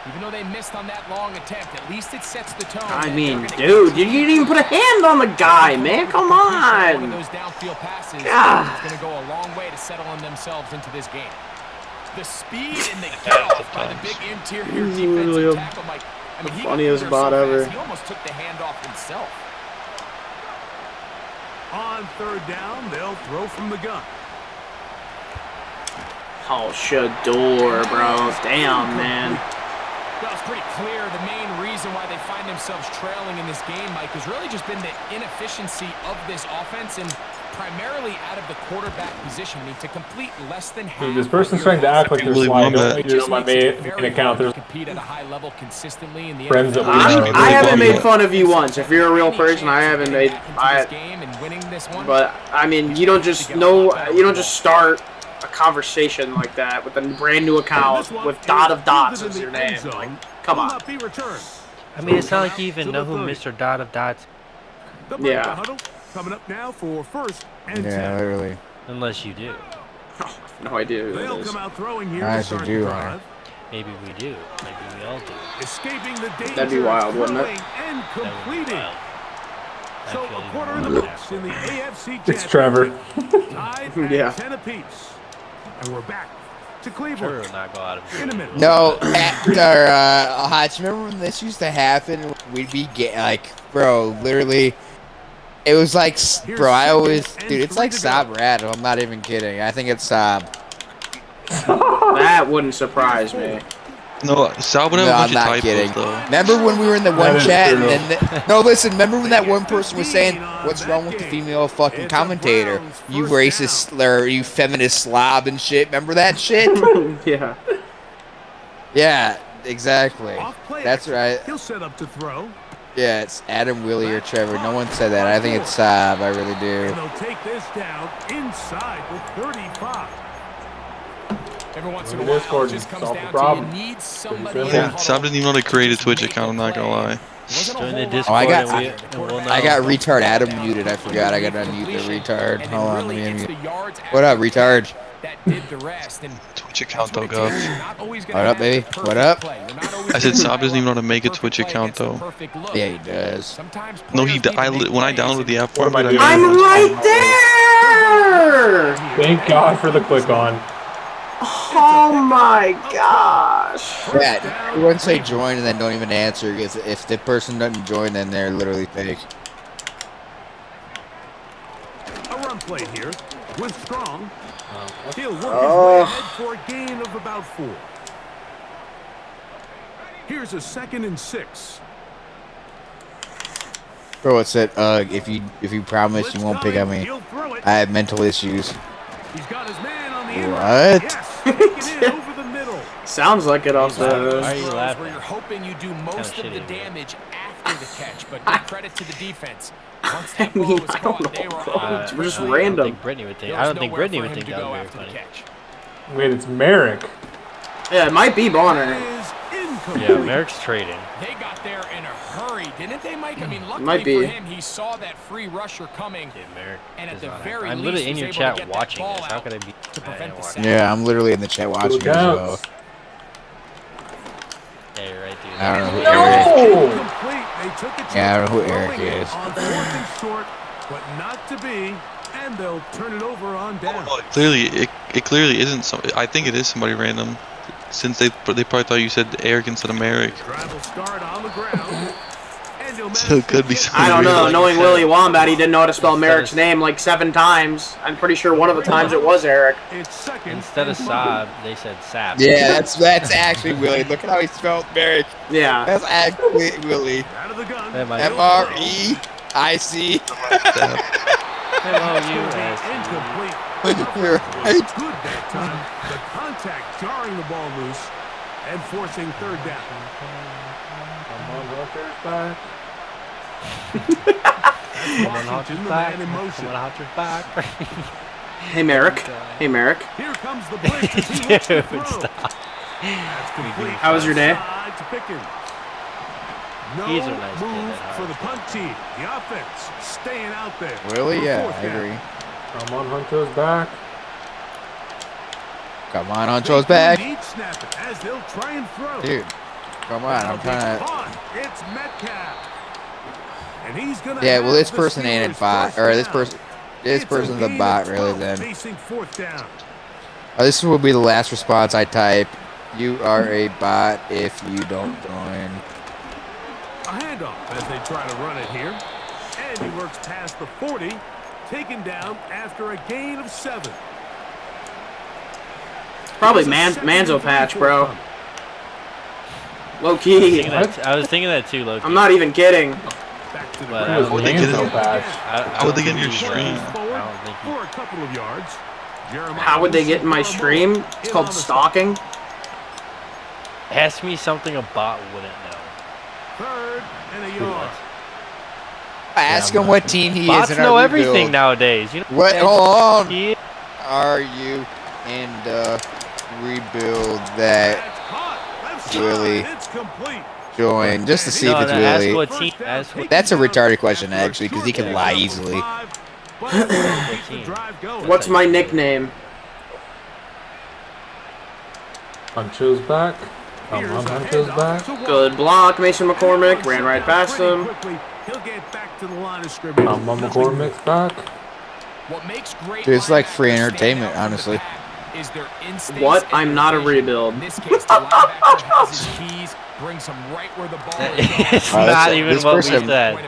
Even though they missed on that long attempt, at least it sets the tone. I mean, dude, you didn't even put a hand on the guy, man. Come on. Those downfield passes is going to go a long way to settling themselves into this game. The speed and the get-off by the big interior defensive tackle, Mike. I mean, he funniest bot ever. He almost took the handoff himself. On third down, they'll throw from the gun. Oh, Shador, bro. Damn, man. Well, it's pretty clear the main reason why they find themselves trailing in this game, Mike, has really just been the inefficiency of this offense and primarily out of the quarterback position. I mean, to complete less than half. Dude, this person's trying to act like they're sliding. Don't do it on my main account. There's compete at a high level consistently in the friends that we know. I haven't made fun of you once. If you're a real person, I haven't made. But I mean, you don't just start a conversation like that with a brand new account with Dot of Dots as your name. Like, come on. I mean, it's not like you even know who Mr. Dot of Dots. Yeah. Coming up now for first and 10. Yeah, literally. Unless you do. Oh, no idea who They'll it is. come out throwing here I to actually start do, the drive. Maybe we do. Maybe we all do. Escaping the danger. That'd be wild, wouldn't it? And completing. So a quarter of the books in the AFC It's Trevor. Tied at Yeah. 10 apiece. And we're back to Cleveland. Trevor will not go out of In a minute. No, Hotch, remember when this used to happen? We'd be bro, literally, it was like, bro, I always, dude, it's like Saab Rad, I'm not even kidding. I think it's Saab. That wouldn't surprise me. No, Sal would have No, a I'm bunch of not typos, kidding. though. Remember when we were in the That one is chat true. and then no, listen, remember when that one person was saying, what's wrong with the female fucking commentator? You racist, or you feminist slob and shit. Remember that shit? Yeah. Yeah, exactly. That's right. He'll set up to throw. Yeah, it's Adam, Willie, or Trevor. No one said that. I think it's Saab. I really do. And they'll take this down inside the 35. Every once in a Look at while, this, Gordon. it just comes Solve the down problem. to you need somebody Pretty in simple. the Sam huddle didn't even know how to create a Twitch account, I'm not gonna lie. Join the Discord Oh, I got- and we'll know. I got retard Adam muted. I forgot. I got to unmute the retard. Hold on, let me unmute. What up, retard? that did the rest. And Twitch account though, guys. What up, baby? What up? I said Saab doesn't even know how to make a Twitch account though. Yeah, he does. No, when I downloaded the app for him, I'm right there! Thank God for the click on. Oh my gosh. Yeah, you wouldn't say join and then don't even answer, because if the person doesn't join, then they're literally fake. A run play here with Strong. He'll work his way Oh. ahead for a gain of about 4. Here's a 2nd and 6. Bro, it said, if you promise you won't pick on me, I have mental issues. He's got his man on the What? Yes, taken in over the middle. Sounds like it off Why are the. you Where laughing? you're hoping you do most of the shitty. damage after the catch, but give credit to the defense. Once that I mean, ball was I caught, don't they know, were bro. on We're just quickly. random. I don't think Brittany would think. There I was don't think nowhere Brittany for would him think to that go would be after the funny. catch. Wait, it's Merrick. Yeah, it might be Bonner. Is incomplete. Yeah, Merrick's trading. They got there in a hurry, didn't they, Mike? I mean, luckily Might be. for him, he saw that free rusher coming, Yeah, Merrick and at is the not very happy. I'm least, literally in was your able to chat get that watching ball this. How out could I be? to prevent the sack. Yeah, I'm literally in the chat watching as well. Yeah, you're right, dude. I don't know who Eric. Incomplete. They took a Yeah, I don't know who chance Eric throwing it is. on 4th and short, but not to be, and they'll turn it over on down. It clearly isn't. I think it is somebody random, since they probably thought you said Eric instead of Merrick. Drive will start on the ground. And he'll So it could be somebody I don't know. random. Knowing Willie Wombat, he didn't know how to spell Merrick's name like 7 times. I'm pretty sure one of the times it was Eric. It's 2nd Instead of and Saab, they said Sap. Yeah, that's actually Willie. Look at how he spelled Merrick. Yeah. That's actually Willie. out of the gun. That might be M-R-E-I-C. M-O-U-S. Incomplete. You're right. Good that time. The contact jarring the ball loose and forcing 3rd down. Come on, Rutgers back. Someone hot Washington, your the back. man in motion. Someone hot your back. Hey, Merrick. Hey, Merrick. Here comes the blitz as he looks to Dude, throw. stop. That's complete. How was your day? Outside to Pickens. No He's a nice kid, move that for the Howard. punt team. The offense staying out there. Willie, for yeah, 4th I down. agree. Come on, Hunter's back. Come on, Honcho's back. They need snap it as they'll try and throw. Dude. Come on, I'm trying to. It's Metcalf. And he's gonna Yeah, well, this have the person ain't a Steelers bot, first or this down. person, this It's a person's a gain bot, of really. 12, Then facing fourth down. this will be the last response I type. You are a bot if you don't join. A handoff as they try to run it here. And he works past the 40, taken down after a gain of 7. Probably Manzo patch, bro. Low key. I was thinking that too, low key. I'm not even kidding. But How would they get in? I How would they get in your stream? For a couple of yards. How would they get in my stream? It's called stalking. Ask me something a bot wouldn't know. Third and a yard. Ask him what team he Bots is in know our everything rebuild. nowadays. You know What? Hold on. Yeah. Are you in the rebuild that Willie joined? Just to see if it's ask Willie. what team. Ask what That's a retarded question, actually, because he can lie easily. What's my nickname? Huncho's back. Huncho's back. Good block, Mason McCormick. Ran right past him. He'll get back to the line of scrimmage. McCormick's back. What makes great Dude, it's like free entertainment, honestly. is their instincts. What? I'm not a rebuild. In this case, the linebacker has his keys, brings him right where the ball is going. It's not even what we said.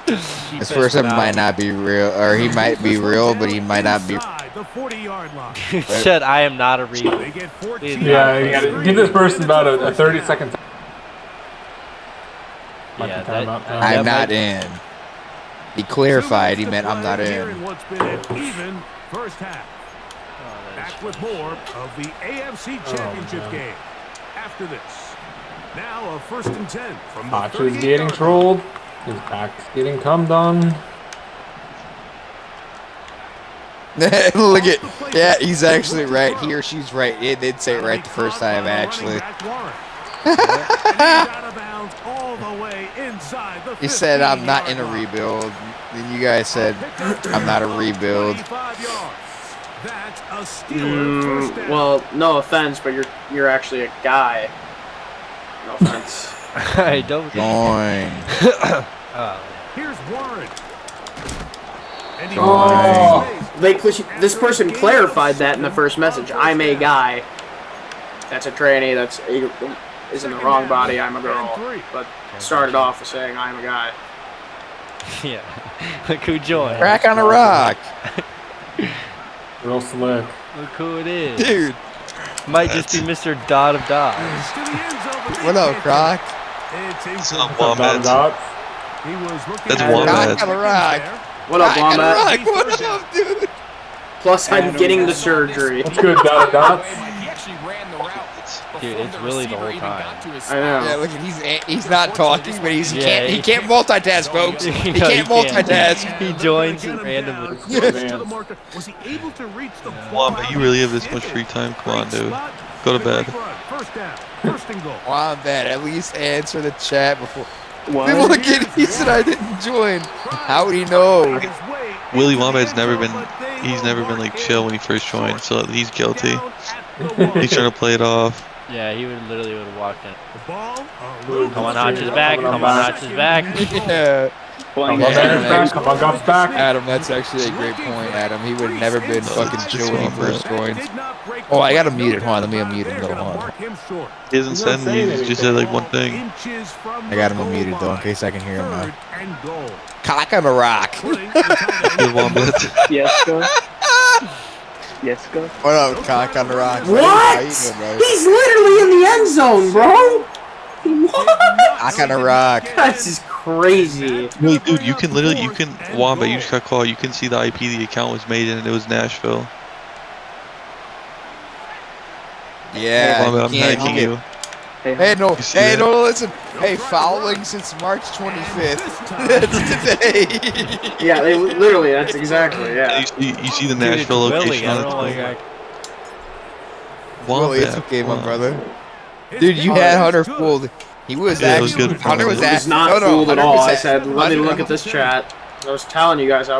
This person might not be real, or he might be real, but he might not be. The 40-yard line. You said I am not a rebuild. Yeah, you gotta give this person about a 30-second time. Yeah, I'm not in. He clarified. He meant I'm not in. What's been an even first half. Back with more of the AFC Championship game after this. Now a 1st and 10 from the Hotch is getting trolled. His back's getting cummed on. Look at, yeah, he's actually right. He or she's right. It did say it right the first time, actually. He said, I'm not in a rebuild. Then you guys said, I'm not a rebuild. Well, no offense, but you're actually a guy. No offense. I don't. Join. Here's Warren. This person clarified that in the first message. I'm a guy. That's a tranny. Is in the wrong body. I'm a girl. But started off with saying I'm a guy. Yeah. Look who joined. Crack on a rock. Real slick. Look who it is. Dude. Might just be Mr. Dot of Dots. What up, Croc? What's up, Wombat? That's Wombat. Crack on a rock. What up, Wombat? What up, dude? Plus, I'm getting the surgery. What's good, Dot of Dots? Dude, it's really the whole time. I know. Yeah, look, he's not talking, but he can't multitask, folks. He No, can't multitask. He joins randomly. Wombat, you really have this much free time? Come on, dude. Go to bed. Wombat, at least answer the chat before. Look at he said I didn't join. How would he know? Willie Wombat's never been like chill when he first joined, so he's guilty. He's trying to play it off. Yeah, he would literally have walked in. Come on, Hotch is back. Come on, Hotch is back. Yeah. Come on, Goff's back. Adam, that's actually a great point, Adam. He would have never been fucking chill when he first joined. Oh, I got him muted. Hold on, let me unmute him though. Hold on. He hasn't said anything, he just said like one thing. I got him unmuted though, in case I can hear him now. Cock on a rock. Good Wombat. Yes, go. Yes, go. What up, Cock on the rock? What? How you doing, bro? He's literally in the end zone, bro. What? Cock on a rock. That's just crazy. Really, dude, you can Wombat, you just got called. You can see the IP the account was made in, and it was Nashville. Yeah, Wombat, I'm can't hacking get- you. Hey, no, listen. Hey, fouling since March 25th. That's today. Yeah, that's exactly, yeah. You see the Nashville location on it. Willie, it's okay, my brother. Dude, you had Hunter fooled. He was actually. Hunter was not fooled at all. I said, let me look at this chat. I was telling you guys how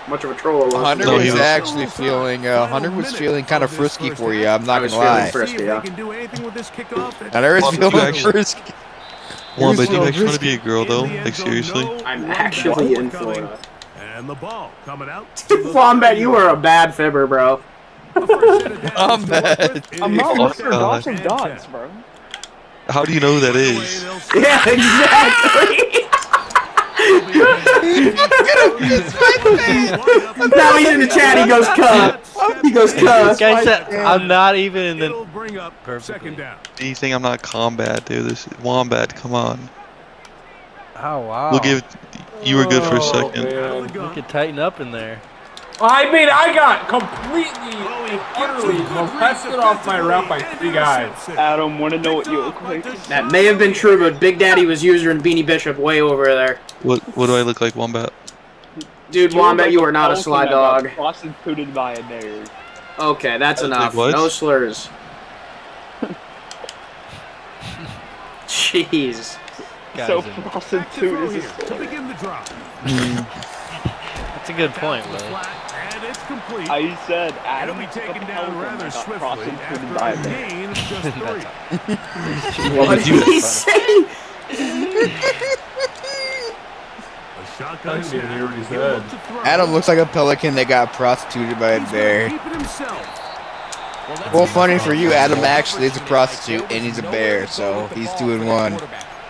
much of a troll it was. Hunter was actually feeling. Hunter was feeling kind of frisky for you. I'm not gonna lie. Frisky, yeah. Hunter was feeling frisky. Wombat, you actually want to be a girl though? Like seriously? I'm actually in Florida. And the ball coming out. Wombat, you are a bad fibber, bro. Wombat. I'm not Oh, looking for God. dots of dots, bro. How do you know who that is? Yeah, exactly. Now he's in the chat. He goes, "Cuh." He goes, "Cuh." Guy said, "I'm not even in the." It'll bring up second down. You think I'm not combat, dude? This is Wombat. Come on. Oh wow. We'll give. You were good for a second. You could tighten up in there. I mean, I got completely and utterly molested off my route by 3 guys. Adam, want to know what you look like? That may have been true, but Big Daddy was using Beanie Bishop way over there. What do I look like, Wombat? Dude, Wombat, you are not a sly dog. Prostituted by a bear. Okay, that's enough. what? No slurs. Jeez. So prostitute is To begin the drop. That's a good point, Willie. And it's complete. I said It'll Adam be taken down rather swiftly prostituted after by a a bear. gain of just 3. What did he say? A shotgun didn't even hear what he snap. said. Able to throw. Adam looks like a pelican that got prostituted by a He's bear. gonna keep it himself. Well, funny for you, Adam actually is a prostitute and he's a bear, so he's 2 and 1.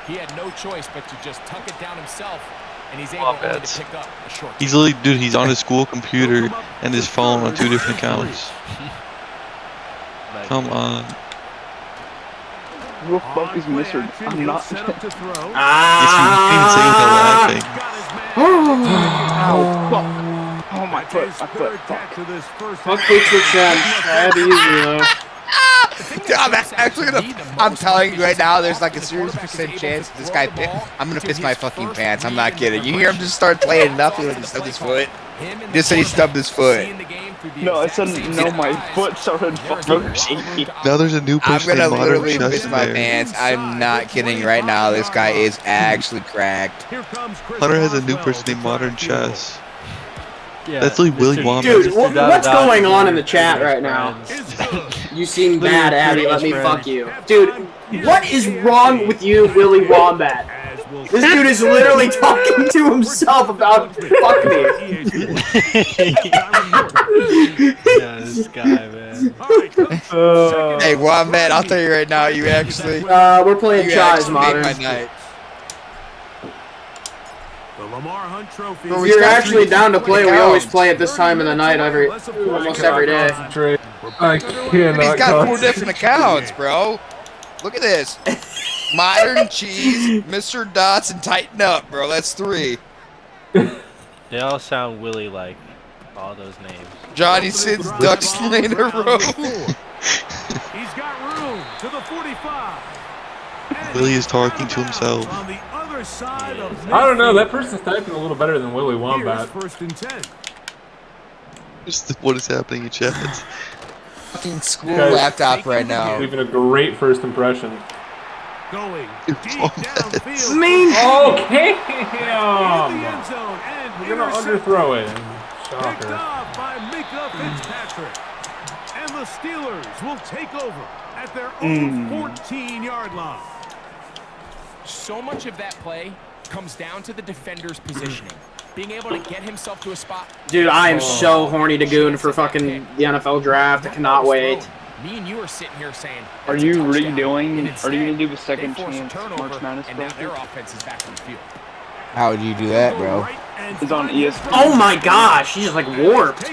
He had no choice but to just tuck it down himself, and he's able only to pick up a short. He's literally, dude. He's on his school computer and his phone on 2 different accounts. Come on. Who the fuck is Mr. I'm not. Yes, you can even say without laughing. Ow, fuck. Oh, my foot. My foot. Fuck. Fuck picture chat. I had to use it though. I'm actually gonna. I'm telling you right now, there's like a serious % chance this guy. I'm gonna piss my fucking pants. I'm not kidding. You hear him just start playing it up, he stubbed his foot. Just said he stubbed his foot. No, I said no. My foot started fucking shaking. Now there's a new I'm person gonna named Modern literally Chess piss my Bear. pants. I'm not kidding. Right now, this guy is actually cracked. Hunter has a new person named Modern Chess. Yeah, That's like Willy Wombat. Dude, what's going on in the chat right now? You seem bad, Abby. Let me fuck you. Dude, what is wrong with you, Willy Wombat? This dude is literally talking to himself about fuck me. Yeah, this guy, man. Hey, Wombat, I'll tell you right now, you actually. We're playing you Chaz actually Modern. made my night. The Lamar Hunt Trophy. If you're actually down to play, we always play at this time of the night almost every day. I cannot. He's got 4 different accounts, bro. Look at this. Modern Cheese, Mr. Dots, and Tighten Up, bro. That's 3. They all sound Willy like. All those names. Johnny Sid's Duck Slater Row. He's got room to the 45. Willie is talking to himself. On the other side of I don't know. That person's typing a little better than Willy Wombat. First and 10. What is happening in chat? Fucking school laptop right now. Leaving a great first impression. Going deep downfield. Mean. Okay. In the end zone and We're gonna underthrow it. Picked Shocker. off by Mika Fitzpatrick. And the Steelers will take over at their own 14-yard line. So much of that play comes down to the defender's positioning. Being able to get himself to a spot. Dude, I am so horny to goon for fucking the NFL draft. I cannot wait. Me and you are sitting here saying, Are you redoing? Are you gonna do a second chance March Madness? and now their offense is back on the field. How would you do that, bro? It's on ESPN. Oh my gosh, he's just like warped.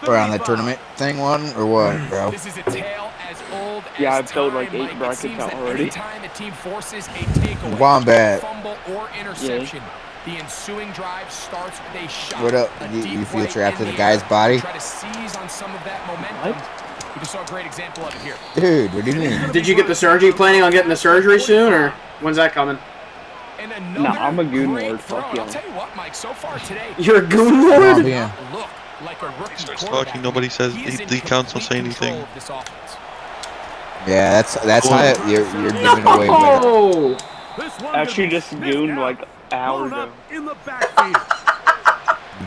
Or on that tournament thing one, or what, bro? This is a tale as old as Yeah, I've filled like time, 8 Mike. It brackets seems out that already. every time the team forces a takeaway, Wombat. fumble, or interception, the ensuing drive starts with a shot. What up? a You deep feel right trapped in the the guy's air. body? Try to seize on some of that momentum. We just saw a great example of it here. Dude, what do you mean? Did you get the surgery? Planning on getting the surgery soon, or when's that coming? And Nah, I'm a goon great lord. throw. Fuck And I'll yeah. tell you what, Mike, so far today, You're a goon Oh, lord? man. look like a rookie Starts quarterback. talking, nobody says He is in the accounts don't say complete control anything. of this offense. Yeah, that's how you're giving away with it. No! Actually, just gooned like an hour Blown ago. up in the backfield.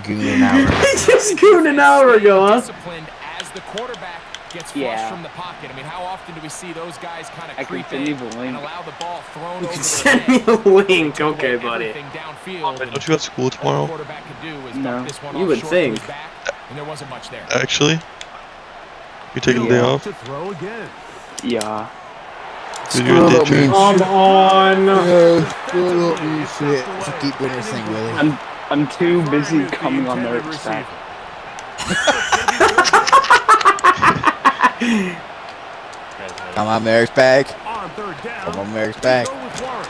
Gooning out. He just gooned an hour ago, huh? Disciplined as the quarterback gets flushed from the pocket. I mean, how often do we see those guys kind of creep in and allow the ball thrown over Send me a link, okay, buddy. downfield? Don't you have school tomorrow? Quarterback could do is No. dump this one You off would short think. to his back, and there wasn't much there. Actually, you taking the day off? To throw again. Yeah. Dude, you're a day trip. Come on. Shit. Keep doing this thing, really. I'm too busy coming on their stack. Come on, Merrick's back. On third down. Come on, Merrick's back. Go with Warren.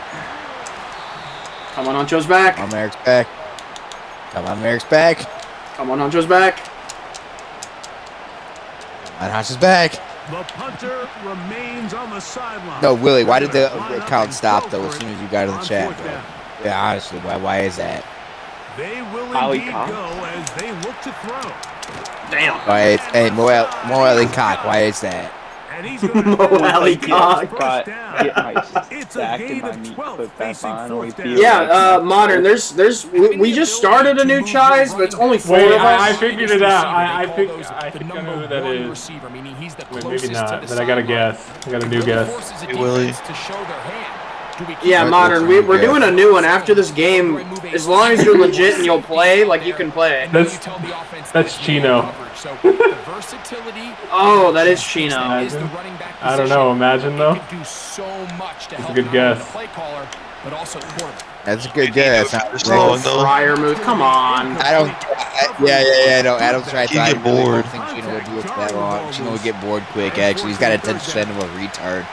Come on, Honcho's back. Come on, Merrick's back. Come on, Merrick's back. Come on, Honcho's back. Come on, Honcho's back. The punter remains on the sideline. No, Willie, why did the count stop, though, as soon as you got in the chat, bro? Yeah, honestly, why is that? They will Holly indeed Cox. go as they look to throw. Damn. Why is, hey, Mo Alley Cock, why is that? And he's going Mo Alley Cock. Got get my It's a stack gain and my of meat 12 clip back facing on. fourth down. Yeah, Modern, we just started a new Chise, but it's only 4 Wait, of I us. figured it out. I think I know who that is. Receiver, meaning he's the Wait, maybe closest not. to the Then I got a sideline. guess. I got a new guess. Forces a Hey, Willie. defense to show their hand. Do we keep Yeah, What- Modern, what's we're your doing a new one after this game. As long as you're legit and you'll play, like you can play. That's Chino. So the versatility Oh, that is Chino. is the running back I don't know. Imagine, though. can do so much to That's a help good not only the guess. play caller, but also the quarterback. That's a good guess. Just Oh, long, though. Fryer move. Come on. I don't. Yeah. No, Adam's right. You I get really bored. don't think Chino would do it for that long. Chino would get bored quick. Actually, he's got attention of a retard.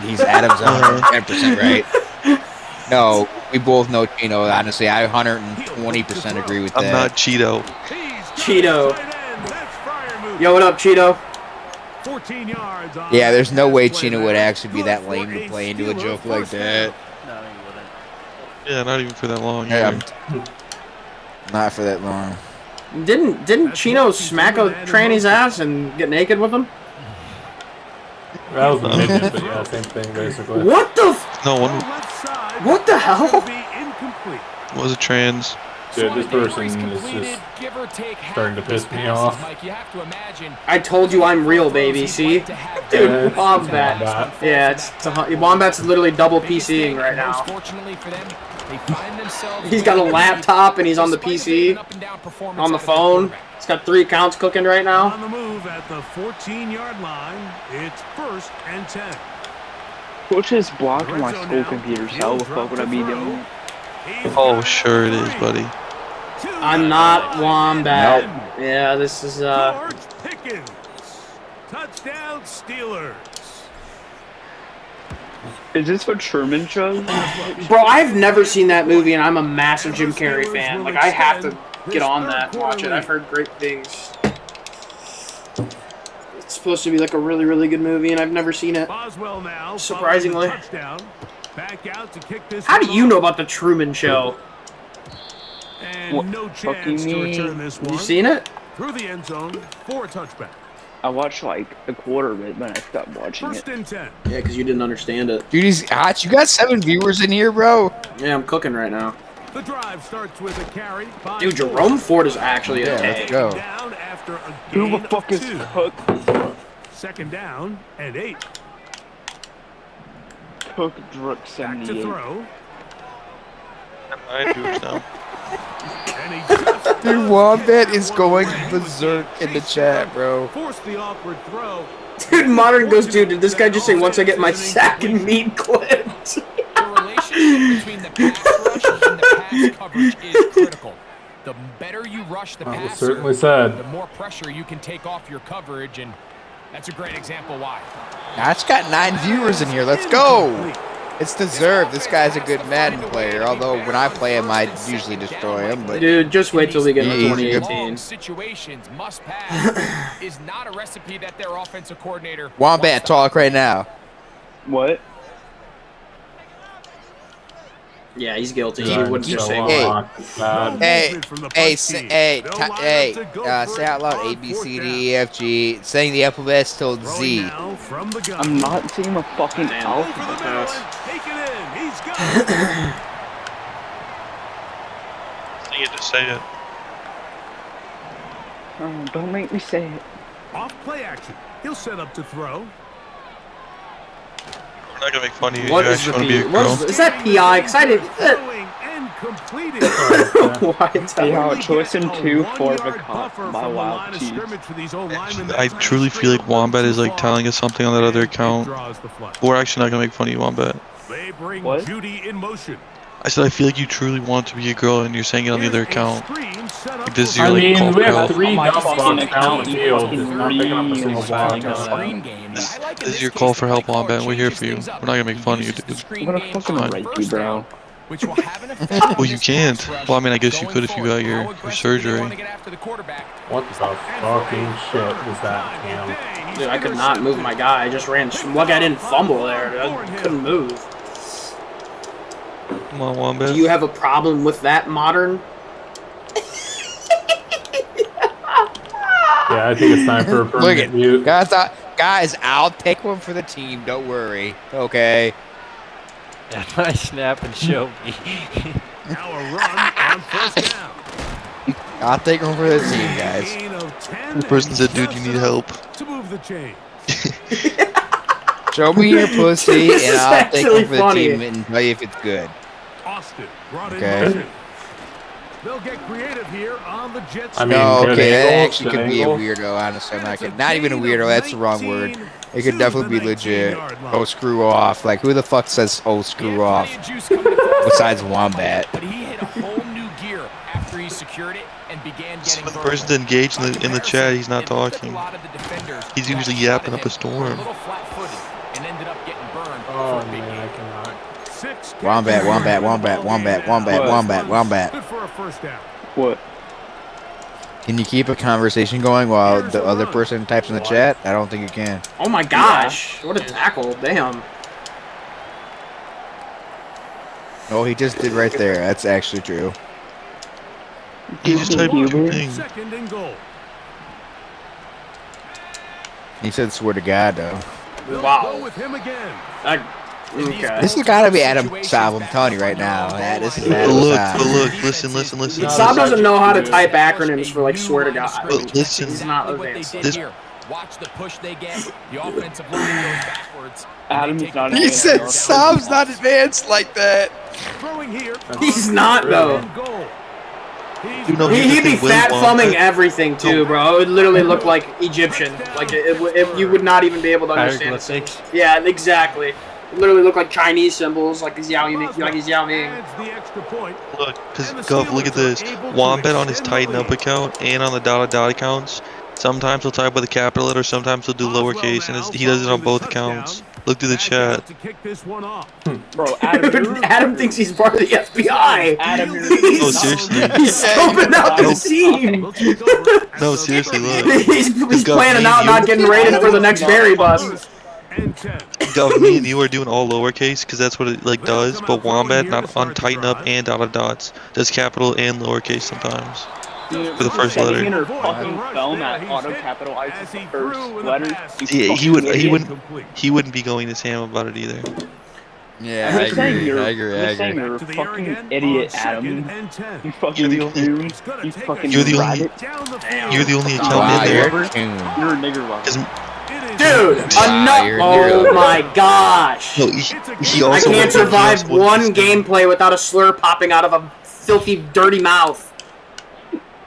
He's Adam's 110% right. No, we both know Chino. Honestly, I 120% agree with that. I'm not Cheeto. Cheeto. Yo, what up, Cheeto? 14 yards on Yeah, there's no way Chino would actually be that lame to play into a joke like that. No, you wouldn't. Yeah, not even for that long. Yeah, either. not for that long. Didn't Chino smack a tranny's ass and get naked with him? That was the midget, but yeah, same thing, basically. What the? No one What the hell? was a trans. Dude, this person is just starting to piss me off. I told you I'm real, baby. See, dude, Wombat. Yeah, Wombat's literally double PCing right now. He's got a laptop and he's on the PC, on the phone. He's got 3 accounts cooking right now. On the move at the 14-yard line. It's 1st and 10. Coach is blocking my school computer, so what the fuck would I be doing? Oh, sure it is, buddy. I'm not Wombat. Yeah, this is George Pickens. Touchdown Steelers. Is this what Sherman shows? Bro, I've never seen that movie, and I'm a massive Jim Carrey fan. Like, I have to get on that and watch it. I've heard great things. It's supposed to be like a really, really good movie, and I've never seen it. Boswell now. Surprisingly. Touchdown. Back out to kick this. How do you know about the Truman Show? And What no fucking chance to me? return this one. You seen it? Through the end zone for a touchback. I watched like a quarter of it, but I stopped watching it. 1st and 10. Yeah, because you didn't understand it. Dude, he's hot. You got 7 viewers in here, bro. Yeah, I'm cooking right now. The drive starts with a carry. Dude, Jerome Ford is actually a let's tank. go. Down after a Who gain the fuck of is 2. Cook? 2nd down and 8. Cook Druk Back to 78. throw. I do it now. And he just Dude, Wombat is going berserk in the chat, bro. forced the awkward throw. Dude, Modern goes, dude, did this guy just say once I get my sack and meat clipped? The relationship between the pass rush and the pass coverage is critical. The better you rush the That was passer, certainly said. the more pressure you can take off your coverage, and that's a great example why. That's got 9 viewers in here. Let's go. It's deserved. This guy's a good Madden player. Although when I play him, I usually destroy him. But Dude, just wait till we get into Yeah, he's a good- 2018. Situations must pass is not a recipe that their offensive coordinator Wombat, wants to talk right now. What? Yeah, he's guilty. He Yeah, wouldn't just say Hey. what. Say out loud A, B, C, D, E, F, G. Saying the alphabet till Z. Now from the gun. I'm not seeing a fucking Over the alphabet. middle and take it in. He's got it. You just say it. Oh, don't make me say it. Off play action. He'll set up to throw. We're not gonna make fun of you. What You is the actually want to be a P? What girl. is that PI? Because I didn't. And completing. Why it's Hey, how Only choice get in a 2 for the 1-yard cut. buffer My from the wow, line of jeez. scrimmage for these O-linemen. I truly feel like Wombat is like telling us something on that other account. We're actually not gonna make fun of you, Wombat. They bring What? Judy in motion. I said I feel like you truly want to be a girl and you're saying it on the other account. Like, this is your I like mean, call we for have help. 3 My dump fucking bombs down the account, you field, fucking just not picking up a single ball. screen Going game. This is your call for help, Wombat. We're here for you. We're not gonna make fun of you, dude. I'm gonna fucking rape you, bro. which will have an effect on Well, you this can't. pass rush Well, I mean, I guess you going could if you got forward. your How aggressive do they surgery. want to get after the quarterback? What the fucking shit is that, Cam? Dude, I could not move my guy. I just ran. Lucky I didn't fumble there. Dude. I couldn't move. Come on, Wombat. Do you have a problem with that, Modern? Yeah, I think it's time for a Look permanent at mute. guys, I'll take one for the team. Don't worry. Okay. Yeah, my snap and show me. Now a run on first down. I'll take one for the team, guys. Gain of 10 The person and said, dude, you just need enough help. to move the chain. Show me your pussy, This and is I'll take actually one for the funny. team and tell you if it's good. Austin brought Okay. in motion. They'll get creative here on the jet I sweep. mean, No, good okay, that angles, actually good could be a angles. weirdo, honestly. I'm not kidding. Not even a weirdo, that's the wrong word. It could definitely be legit. Oh, screw off. Like, who the fuck says, oh, screw off? Besides Wombat. But he hit a whole new gear after he secured it and began getting When the vertical. person's engaged in the chat, he's not It looked like talking. a lot of the defenders He's got usually shot yapping at up a him, storm. were a little flat-footed and ended up getting burned Oh for a big man, I gain. cannot. Wombat, Wombat, Wombat, Wombat, Wombat, Wombat, Wombat. Good for a first down. What? Can you keep a conversation going while the other person types in the chat? I don't think you can. Oh my gosh! What a tackle! Damn. Oh, he just did right there. That's actually true. He just typed two things. Second and goal. He said, swear to God, though. They'll Wow. go with him again. Okay. This has got to be Adam Saab, I'm telling you right now. This is But Adam look, Saab. but look, listen. Saab doesn't know how to type acronyms for like swear to God. But listen, He's not Exactly what they advanced. did This- here. Watch the push they get. The offensive line goes backwards. Adam's not He advanced. said Saab's not advanced like that. Throwing here. He's not though. And goal. You know, here's the He'd be thing, Will fat thumbing Wombat- everything too, bro. It would literally look like Egyptian. Like you would not even be able to understand it. Hieroglyphics. Yeah, exactly. It literally look like Chinese symbols, like Yao Ming. Adds the extra point. Look, because Gov, look at this. Wombat on his Tighten Up account and on the dot accounts. Sometimes he'll type with a capital letter, sometimes he'll do lowercase, and he does it on both accounts. Look through the chat. To kick this one off. Bro, Adam, Dude, Adam thinks he's part of the FBI. Adam, No, seriously. He's scoping out the scene. We'll take over. No, seriously, look. He's Gov, planning me out and not you- getting rated for the next Berry bus. And 10. Gov, me and you are doing all lowercase because that's what it like does, but Wombat not on Tighten Up and dot of dots does capital and lowercase sometimes. For the first letter. in her fucking film at auto capitalizes the first letter. Yeah, he wouldn't be going to ham about it either. Yeah, I'm I just saying agree. you're, I agree. I'm just saying you're a To the air fucking again idiot, on second Adam. and 10. You fucking You're the only- coon. He's gonna You take fucking a You're the only- rabbit. down the field. You're the only account Wow, in you're there. a coon. You're a nigger lover. 'Cause- It is Dude, Wow, you're a hero. oh my gosh. No, he I also can't survive he also one wants to- gameplay without a slur popping out of a filthy, dirty mouth.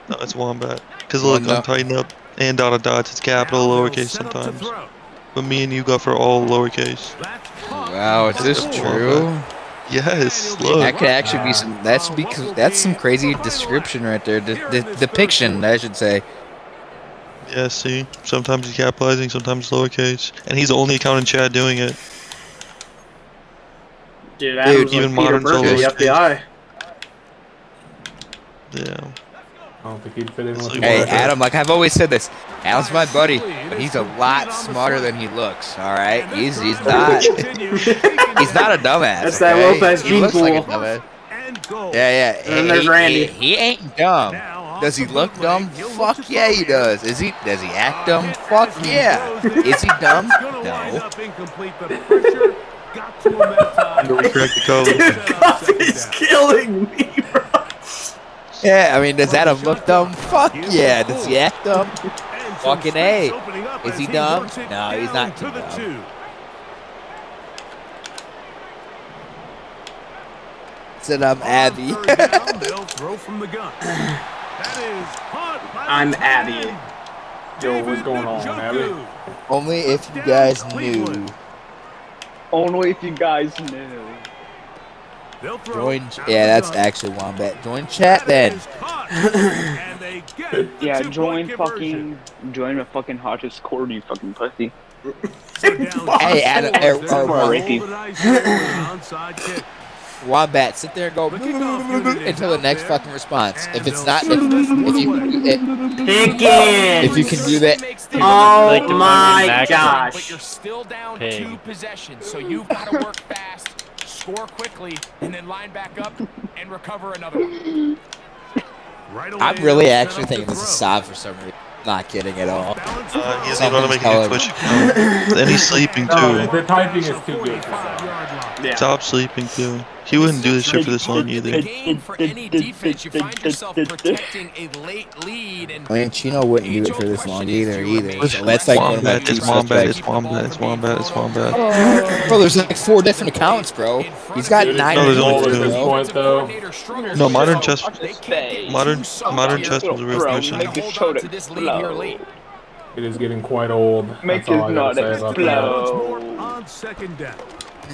No, it's Wombat. Because look, on Tighten Up and dot of dots, it's capital, lowercase sometimes. But me and you go for all lowercase. Wow, is this true? Yes, look. That could actually be some. That's some crazy description right there. Depiction, I should say. Yeah, see? Sometimes he's capitalizing, sometimes lowercase. And he's the only account in chat doing it. Dude, Adam's even like Peter Modern's Berger, the always- FBI. Yeah. I don't think he'd fit in with the Hey, word. Adam, like I've always said this, Adam's my buddy, but he's a lot smarter than he looks. All right, he's not he's not a dumbass. That's that okay? Lopez He gene looks like a pool. dumbass. goal. Yeah. And there's Randy. He ain't dumb. Does he look dumb? Fuck yeah, he does. Does he act dumb? Fuck yeah. Is he dumb? No. Correct the code. Dude, Cuff is killing me, bro. Yeah, I mean, does Adam look dumb? Fuck yeah. Does he act dumb? Fucking A. Is he dumb? No, he's not too dumb. Said I'm Abby. I'm Abby. Yo, what's going on, Abby? Only if you guys knew. Only if you guys knew. Join. Yeah, that's actually Wombat. Join chat then. Yeah, join the fucking hottest core, you fucking pussy. Hey, Adam, Ricky. Wombat, sit there and go until the next fucking response. If it's not, if you can do that. Oh my gosh! But you're still down 2 possessions, so you've got to work fast, score quickly, and then line back up and recover another one. I'm really actually thinking this is Saab for some reason. Not kidding at all. He doesn't want to make a Twitch account. And he's sleeping too. No, the typing is too good for Yeah. Stop sleeping too. He wouldn't do this shit for this long either. For any defense, you find yourself protecting a late lead, and I mean, Chino wouldn't do it for this long either. So that's like one of my two suspects. It's Wombat. Bro, there's like 4 different accounts, bro. He's got 9 No, there's only accounts, 2. bro. No, Modern Chess was a real question. It is getting quite old. Make That's all his I gotta nut say about that. explode. On second down.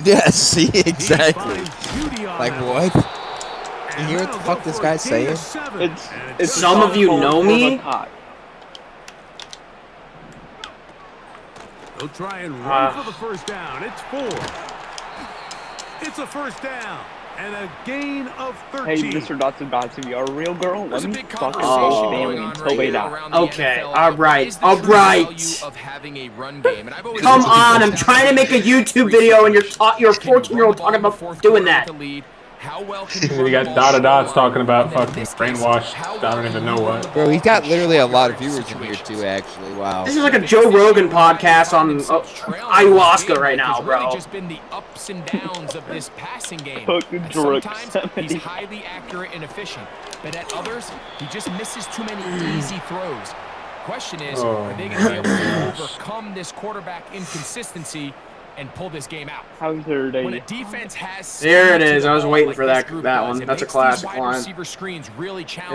Yeah, see, exactly. Like what? You hear what the fuck this guy's saying? It's Some of you know me. They'll try and run for the first down. It's 4. It's a first down and a gain of 13. Hey, Mr. Dotson, you're a real girl. Let me fucking Oh. until they die. Okay, alright. Come on, I'm trying to make a YouTube video and you're a 14-year-old talking about doing that. You got Dots talking about fucking brainwashed. I don't even know what. Bro, he's got literally a lot of viewers in here too, actually. Wow. This is like a Joe Rogan podcast on ayahuasca right now, bro. Really just been the ups and downs of this passing game. Fucking And drugs. sometimes he's highly accurate and efficient, but at others, he just misses too many easy throws. Question is, are they going to be able to overcome this quarterback inconsistency and pull this game out? How's their day? When a defense has There it is. I was waiting for that one. That's a classic line. It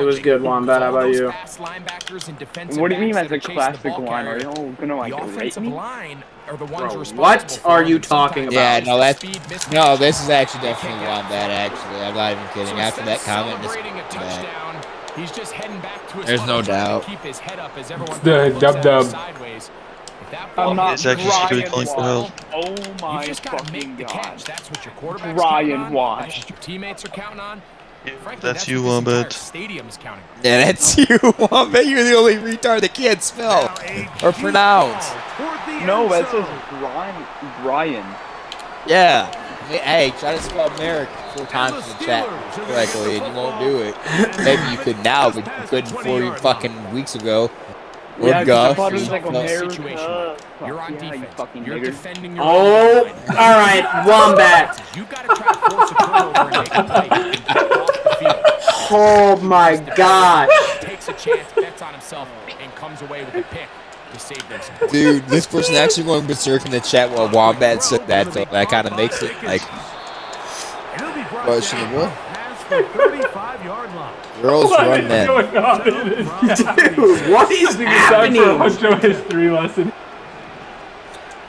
was good, Wombat. How about you? What do you mean that's a classic line? Are you all gonna like rate me? Bro, what are you talking about? Yeah, no, this is actually definitely Wombat, actually. I'm not even kidding. After that comment, this is bad. He's just heading back to his There's no doubt. keep his head up as everyone The dub. sideways. I'm not It's actually Ryan really calling for help. Oh my You just gotta fucking make the god. catch. That's what your quarterback's Ryan counting on. Watt. That's what your teammates are counting on. Frankly, That's you, what this entire Wombat. stadium is counting. Yeah, that's you, Wombat. You're the only retard that can't spell or pronounce. No, that says Brian. Yeah. Hey, try to spell Merrick 4 times in the chat correctly, and you won't do it. Maybe you could now, but you couldn't 4 fucking weeks ago. Or Yeah, Gus. I thought it was like America. You're on Yeah, you defense. fucking You're nigger. defending your Oh, own line. alright, Wombat. You gotta try to force a turnover and make a play and get off the field. Oh my gosh. Takes a chance, bets on himself, and comes away with a pick to save them some. Dude, this person actually going berserk in the chat while Wombat said that, so that kind of makes it like. Questionable. Girls run men. Dude, what is happening? For a Huncho history lesson.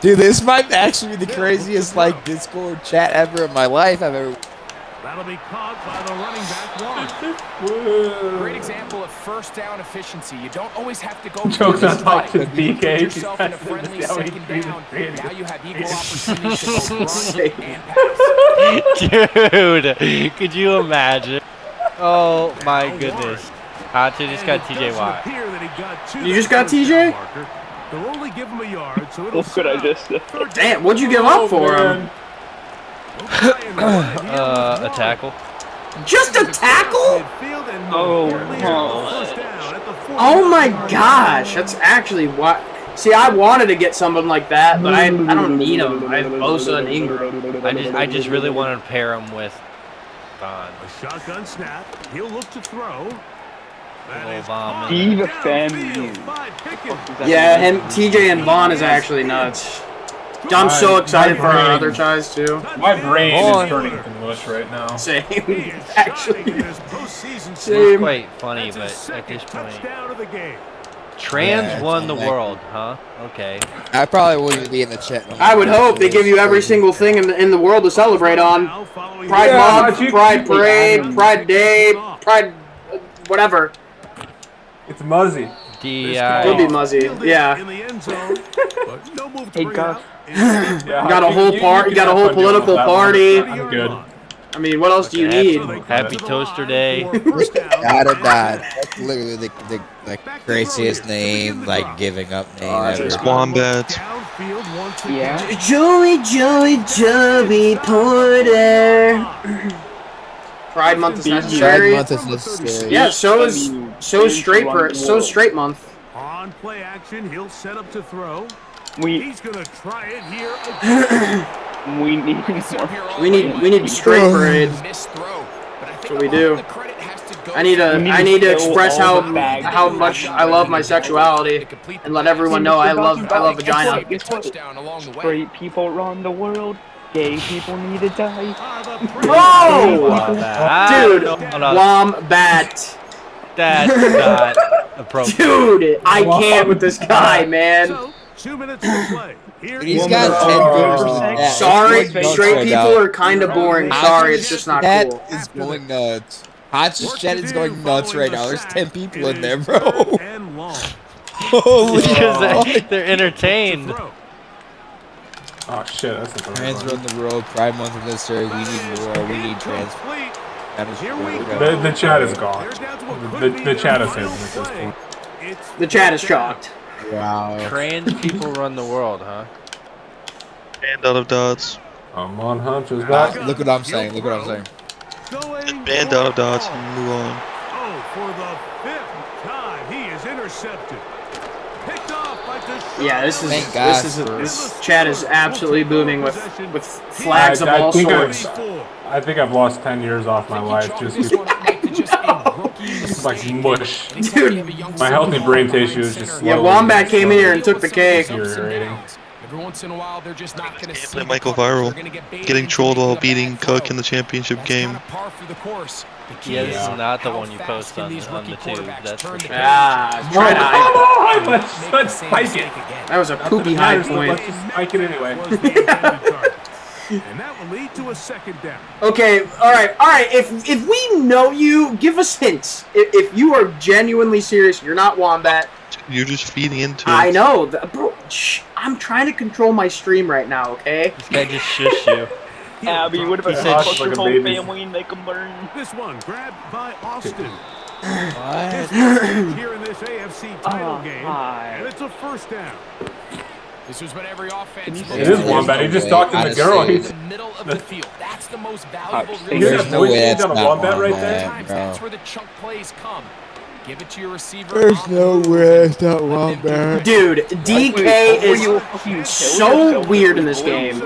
Dude, this might actually be the craziest like Discord chat ever in my life I've ever. That'll be caught by the running back one. Great example of first down efficiency. You don't always have to go. Jokes on top to DK. Put yourself in a friendly second down. Now you have equal opportunities to both run and pass. Dude, could you imagine? Oh my goodness. Hachi just got TJ Watt. You just got TJ? They'll only give him a yard, so it'll What could I just say? Damn, what'd you give up for him? A tackle. Just a tackle? Oh my gosh, that's actually what. See, I wanted to get someone like that, but I don't need him. I have Bosa and Ingram. I just really wanted to pair him with Don. A shotgun snap. He'll look to throw. Steve Family. Yeah, him, TJ and Vaughn is actually nuts. I'm so excited for our other ties too. My brain is turning to mush right now. Same, actually. It's Same. quite funny, but at this point, trans won the world, huh? Okay. I probably wouldn't be in the chat. I would hope they give you every single thing in the world to celebrate on. Pride Month, Pride Parade, Pride Day, Pride, whatever. It's Muzzy. It'll be Muzzy, yeah. Hey, Gus. You got a whole part. You got a whole political party. I'm good. I mean, what else do you need? Happy Toaster Day. Dada Dad. That's literally the craziest name, like giving up name ever. Wombat. Yeah. Joey Porter. Pride Month is necessary. Pride Month is necessary. Yeah, so is straight month. On play action, he'll set up to throw. We He's gonna try it here again. we need more. We need straight parade. That's what we do. I need to express how much I love my sexuality and let everyone know I love vagina. Straight people run the world. Gay people need to die. Whoa! Dude, Wombat. That's not appropriate. Dude, I can't with this guy, man. So, 2 minutes to play. He's got 10 viewers. Sorry, straight people are kind of boring. Sorry, it's just not cool. That is going nuts. Hot's chat is going nuts right now. There's 10 people in there, bro. Holy Because they're entertained. Oh shit, that's a Trans run the world. Pride Month is necessary. We need more. We need trans. The chat is gone. The chat is hidden at this point. The chat is shocked. Wow. Trans people run the world, huh? Banned out of dots. I'm on Hunter's back. Look what I'm saying. Look what I'm saying. Just banned out of dots and move on. Oh, for the 5th time, he is intercepted. Picked off by Deshaun. Yeah, this chat is absolutely booming with flags of all sorts. I think I've lost 10 years off my life just like mush. Dude, my healthy brain tissue is just yeah. Wombat came in here and took the cake. Every once in a while, they're just not going to Play Michael Viral, getting trolled while beating Cook in the championship game. Yeah, this is not the one you post on the tube. That's for sure. Let's spike it. That was a poopy high point. Let's just spike it anyway. And that will lead to a second down. Okay, all right. If we know you, give us hints. If you are genuinely serious, you're not Wombat. You're just feeding into it. I know, bro. Shh, I'm trying to control my stream right now. Okay. This guy just shushed you. Abby, what about fuck your whole family and make them learn? This one grabbed by Austin. What? Here in this AFC title game, and it's a first down. This is what every offense. It is Wombat. He just talked to the girl. He's in the middle of the field. That's the most valuable. There's no way that's not Wombat right there. That's where the chunk plays come. Give it to your receiver. There's no way it's not Wombat. Dude, DK is so weird in this game.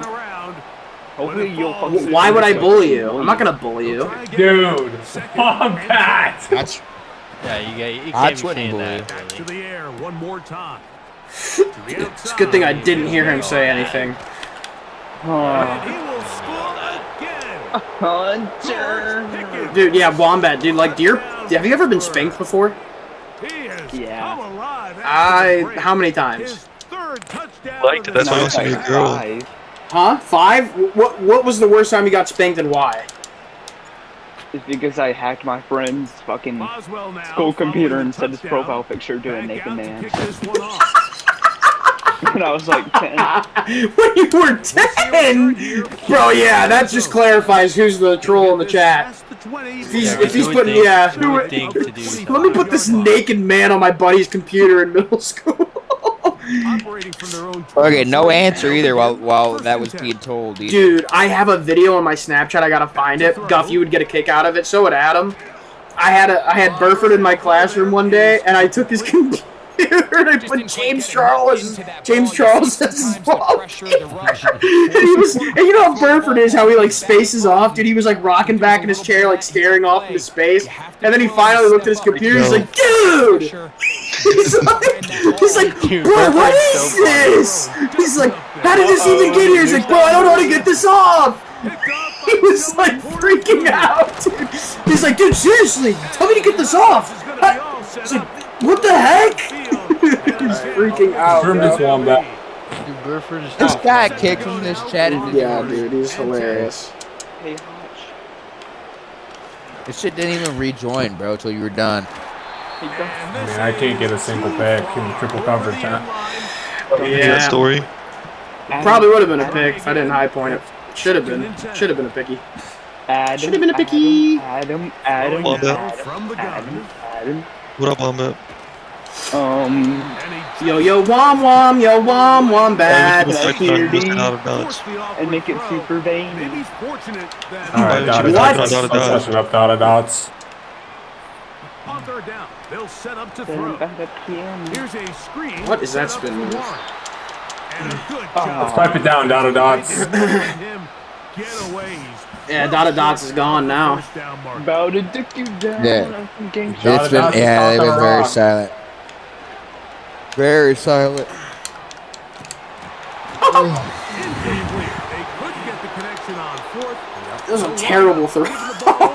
Why would I bully you? I'm not gonna bully you. Dude, Wombat. Yeah, you can't be saying that. To the air one more time. It's a good thing I didn't hear him say anything. Hunter. Dude, yeah, Wombat, dude. Like, have you ever been spanked before? Yeah. How many times? Like it. That's why I want to be a girl. Huh? 5? What was the worst time you got spanked and why? It's because I hacked my friend's fucking school computer and set his profile picture to a naked man. When I was like 10. When you were 10? Bro, yeah, that just clarifies who's the troll in the chat. If he's putting, yeah. Let me put this naked man on my buddy's computer in middle school. Okay, no answer either while that was being told. Either. Dude, I have a video on my Snapchat. I gotta find it. Guff, you would get a kick out of it. So would Adam. I had Burford in my classroom one day, and I took his computer. I put James Charles as his ball. And he was, and you know how Burford is, how he like spaces off, dude. He was like rocking back in his chair, like staring off into space. And then he finally looked at his computer. He's like, dude. He's like, bro, what is this? He's like, how did this even get here? He's like, bro, I don't know how to get this off. He was like freaking out, dude. He's like, dude, seriously, tell me to get this off. He's like, what the heck? He's freaking out. Dude, Burford is This guy kicked from this chat. Yeah, dude, he's hilarious. Hey, Hutch. This shit didn't even rejoin, bro, till you were done. I mean, I can't get a single pick in triple coverage, huh? Yeah. That story. Probably would have been a pick if I didn't high point it. Should have been. Should have been a picky. Should have been a picky. Adam. What up, Wombat? Yo, wom, bad. And make it super veiny. Alright, What? Up, dots. On third down, they'll set up to throw. Here's a screen. What is that spin move? And a good Let's pipe it down, dots. Yeah, Dots is gone now. About to dick you down. Yeah. They were very silent. Very silent. That was a terrible throw.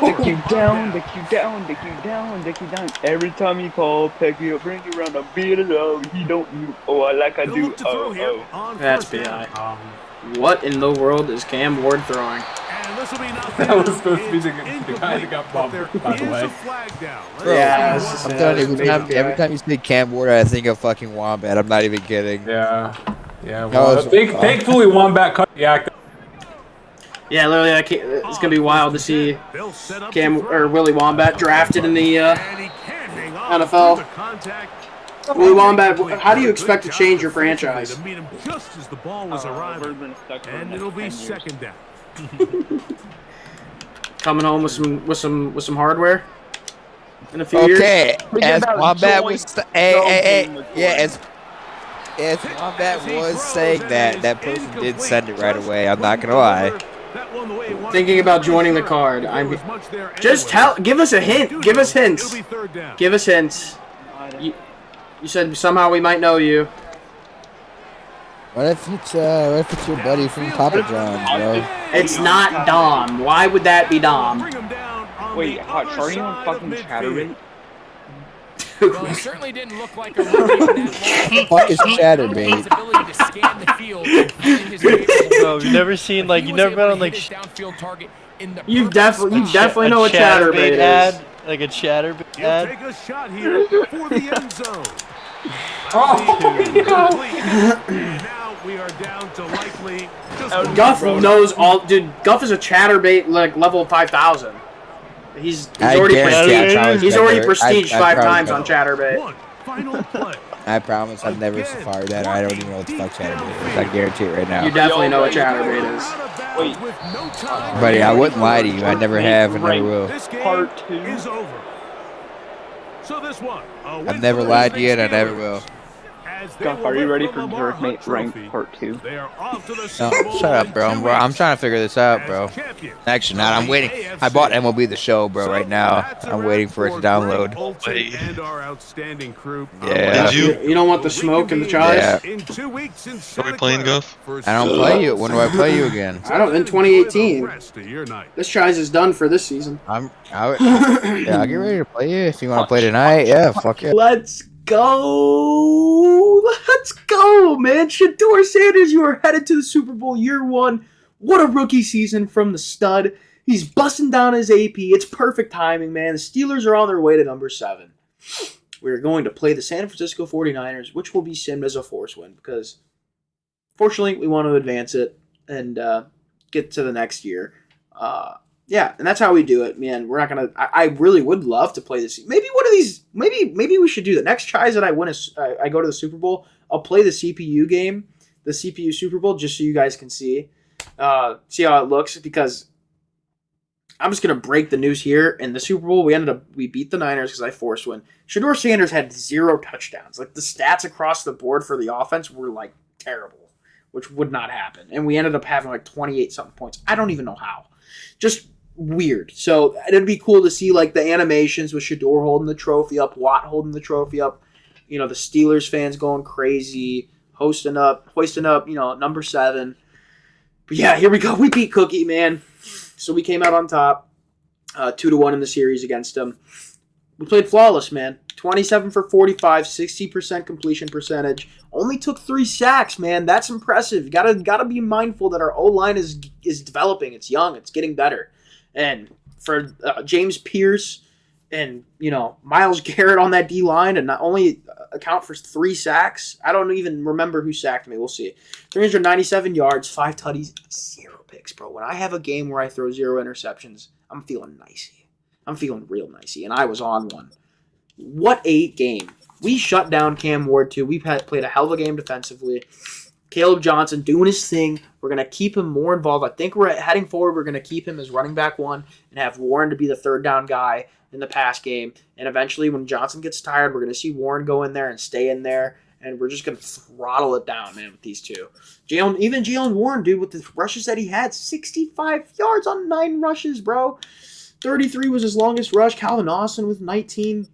Dick you down, dick you down, dick you down, dick you down. Every time you call, pick you up, bring you around, I beat it up. He don't you, oh, I like I do. Oh. That's BI. What in the world is Cam Ward throwing? That was supposed to be the guy that got bumped, by the way. Bro, Yeah, I'm telling you, every time you say Cam Ward, I think of fucking Wombat. I'm not even kidding. Yeah. Well, thankfully, Wombat cut the act. Yeah, literally, it's gonna be wild to see Cam or Willie Wombat drafted in the NFL. Willie Wombat, how do you expect to change your franchise? Just as the ball was arriving, and it'll be second down. Coming home with some hardware in a few years. Okay, as Wombat was, as Wombat was saying that person did send it right away. I'm not gonna lie. Thinking about joining the card. Just give us a hint. Give us hints. Give us hints. You said somehow we might know you. What if it's your buddy from Papa John's, bro? It's not Dom. Why would that be Dom? Wait, Hutch, are you on fucking Chatterbait? Well, he certainly didn't look like a rookie. Fuck is Chatterbait? No, you've never seen you've never been on You definitely know what Chatterbait is. Ad, like a Chatterbait ad. Take a shot here for the end zone. Now we are down to likely. Guff knows all, dude. Guff is a Chatterbait like level 5,000. He's already prestiged. He's already prestiged 5 times on Chatterbait. I promise I've never safared that. I don't even know what the fuck Chatterbait is. I guarantee it right now. You definitely know what Chatterbait is. Wait, buddy, I wouldn't lie to you. I never have and never will. Part 2 is over. So this one, I've never lied to you and I never will. Guff, are you ready for Jerkmate Rank Part 2? No, shut up, bro. I'm trying to figure this out, bro. Actually, not. I'm waiting. I bought MLB The Show, bro, right now. I'm waiting for it to download. Yeah. You don't want the smoke and the chives? Yeah. Are we playing, Guff? I don't play you. When do I play you again? I don't. In 2018. This chives is done for this season. Yeah, I'll get ready to play you if you want to play tonight. Yeah, fuck yeah. Let's go! Let's go, man! Shador Sanders, you are headed to the Super Bowl year 1. What a rookie season from the stud. He's busting down his AP. It's perfect timing, man. The Steelers are on their way to number 7. We're going to play the San Francisco 49ers, which will be simmed as a force win because, fortunately, we want to advance it and get to the next year. Yeah, and that's how we do it, man. We're not gonna. I really would love to play this. Maybe one of these. Maybe we should do the next tries that I win. I go to the Super Bowl. I'll play the CPU game, the CPU Super Bowl, just so you guys can see how it looks. Because I'm just gonna break the news here. In the Super Bowl, we beat the Niners because I forced one. Shador Sanders had 0 touchdowns. Like the stats across the board for the offense were like terrible, which would not happen. And we ended up having like 28 something points. I don't even know how. Just weird. So it'd be cool to see like the animations with Shador holding the trophy up, Watt holding the trophy up. You know, the Steelers fans going crazy, hoisting up, number 7. But yeah, here we go. We beat Cookie, man. So we came out on top, 2-1 in the series against them. We played flawless, man. 27 for 45, 60% completion percentage. Only took 3 sacks, man. That's impressive. Gotta be mindful that our O-line is developing. It's young. It's getting better. And for James Pierce and, Myles Garrett on that D-line and not only account for 3 sacks. I don't even remember who sacked me. We'll see. 397 yards, 5 tutties, 0 picks, bro. When I have a game where I throw 0 interceptions, I'm feeling nicey. I'm feeling real nicey, and I was on one. What a game. We shut down Cam Ward, too. We played a hell of a game defensively. Caleb Johnson doing his thing. We're going to keep him more involved. I think we're heading forward. We're going to keep him as running back 1 and have Warren to be the third down guy in the pass game. And eventually, when Johnson gets tired, we're going to see Warren go in there and stay in there. And we're just going to throttle it down, man, with these two. Even Jalen Warren, dude, with the rushes that he had, 65 yards on 9 rushes, bro. 33 was his longest rush. Calvin Austin with 19.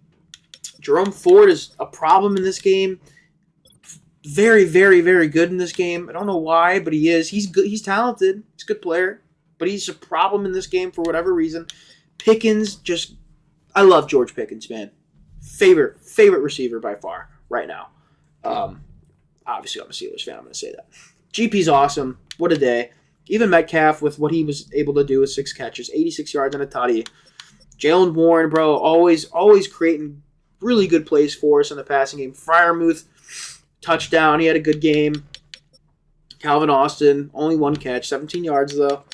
Jerome Ford is a problem in this game. Very, very, very good in this game. I don't know why, but he is. He's good. He's talented. He's a good player. But he's a problem in this game for whatever reason. Pickens, I love George Pickens, man. Favorite receiver by far right now. Obviously, I'm a Steelers fan. I'm going to say that. GP's awesome. What a day. Even Metcalf with what he was able to do with 6 catches, 86 yards and a tutty. Jalen Warren, bro, always creating really good plays for us in the passing game. Freiermuth, touchdown. He had a good game. Calvin Austin, only 1 catch, 17 yards though.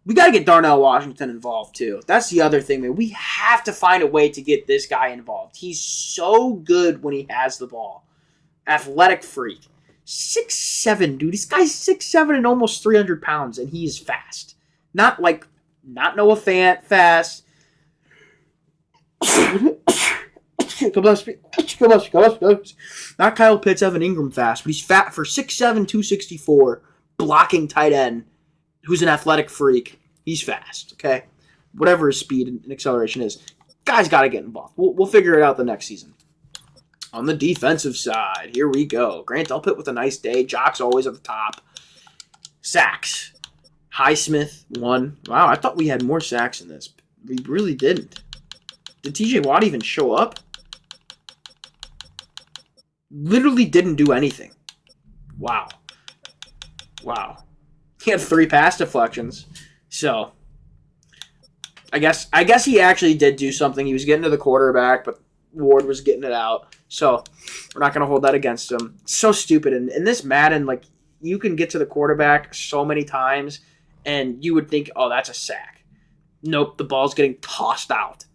We got to get Darnell Washington involved too. That's the other thing, man. We have to find a way to get this guy involved. He's so good when he has the ball. Athletic freak. 6'7", dude. This guy's 6'7" and almost 300 pounds, and he's fast. Not Noah Fant fast. Not Kyle Pitts, Evan Ingram fast, but he's fat for 6'7", 264, blocking tight end, who's an athletic freak. He's fast, okay? Whatever his speed and acceleration is. Guy's got to get involved. We'll figure it out the next season. On the defensive side, here we go. Grant Delpit with a nice day. Jock's always at the top. Sacks. Highsmith, 1. Wow, I thought we had more sacks in this. We really didn't. Did TJ Watt even show up? Literally didn't do anything. Wow. He had 3 pass deflections. So, I guess he actually did do something. He was getting to the quarterback, but Ward was getting it out. So, we're not going to hold that against him. It's so stupid. And in this Madden, like, you can get to the quarterback so many times, and you would think, oh, that's a sack. Nope, the ball's getting tossed out.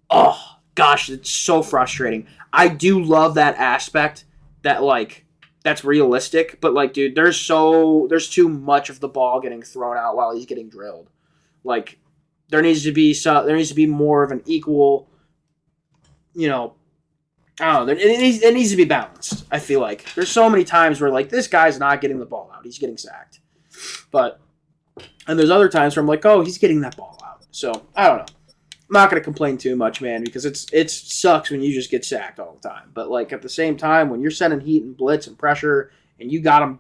Oh, gosh, it's so frustrating. I do love that aspect that, like, that's realistic. But, like, dude, there's too much of the ball getting thrown out while he's getting drilled. Like, there needs to be more of an equal, I don't know. It needs to be balanced, I feel like. There's so many times where, like, this guy's not getting the ball out. He's getting sacked. And there's other times where I'm like, oh, he's getting that ball out. So, I don't know. I'm not going to complain too much, man, because it sucks when you just get sacked all the time. But, like, at the same time, when you're sending heat and blitz and pressure, and you got him,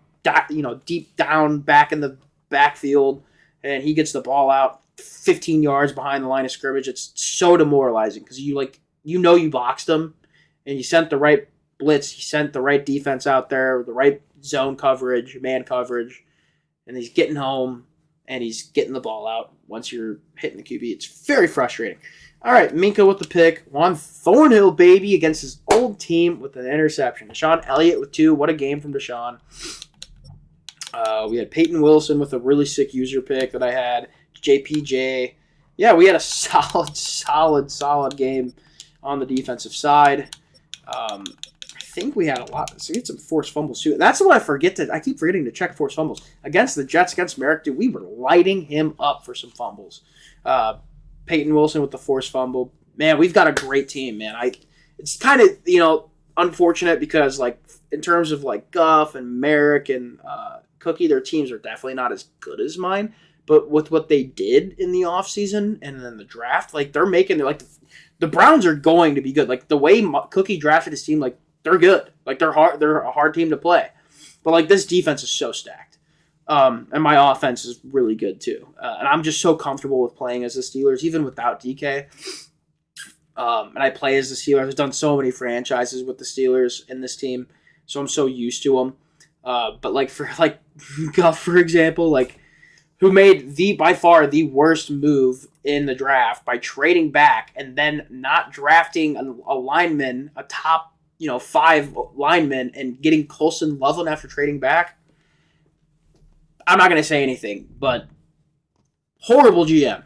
deep down back in the backfield, and he gets the ball out 15 yards behind the line of scrimmage, it's so demoralizing because you boxed him, and you sent the right blitz, you sent the right defense out there, the right zone coverage, man coverage, and he's getting home, and he's getting the ball out once you're hitting the QB. It's very frustrating. All right, Minka with the pick. Juan Thornhill, baby, against his old team with an interception. Deshaun Elliott with 2. What a game from Deshaun. We had Peyton Wilson with a really sick user pick that I had. JPJ. Yeah, we had a solid game on the defensive side. I think we had a lot. So we had some forced fumbles too. That's what I keep forgetting to check forced fumbles. Against the Jets, against Merrick, dude, we were lighting him up for some fumbles. Peyton Wilson with the forced fumble. Man, we've got a great team, man. It's kind of, unfortunate because, like, in terms of, like, Guff and Merrick and Cookie, their teams are definitely not as good as mine. But with what they did in the offseason and then the draft, like, they're making, like, the Browns are going to be good. Like, the way Cookie drafted his team, like, they're good. Like, they're a hard team to play. But, like, this defense is so stacked. And my offense is really good, too. And I'm just so comfortable with playing as the Steelers, even without DK. And I play as the Steelers. I've done so many franchises with the Steelers in this team, so I'm so used to them. But, like, for, like, Guff, for example, like, who made by far the worst move in the draft by trading back and then not drafting a lineman, a top 5 linemen, and getting Colson Loveland after trading back. I'm not going to say anything, but horrible GM.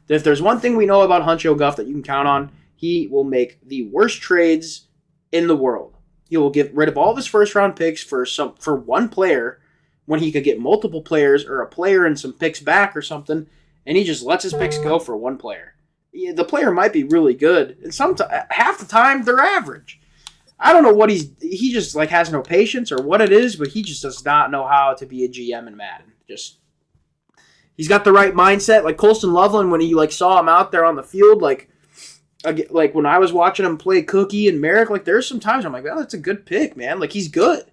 If there's one thing we know about Huncho Guff that you can count on, he will make the worst trades in the world. He will get rid of all of his first-round picks for one player when he could get multiple players or a player and some picks back or something, and he just lets his picks go for one player. The player might be really good, and half the time they're average. I don't know what he just like has no patience or what it is, but he just does not know how to be a GM in Madden. He's got the right mindset. Like Colston Loveland, when he like saw him out there on the field, like when I was watching him play Cookie and Merrick, like there's some times I'm like, well, that's a good pick, man. Like he's good.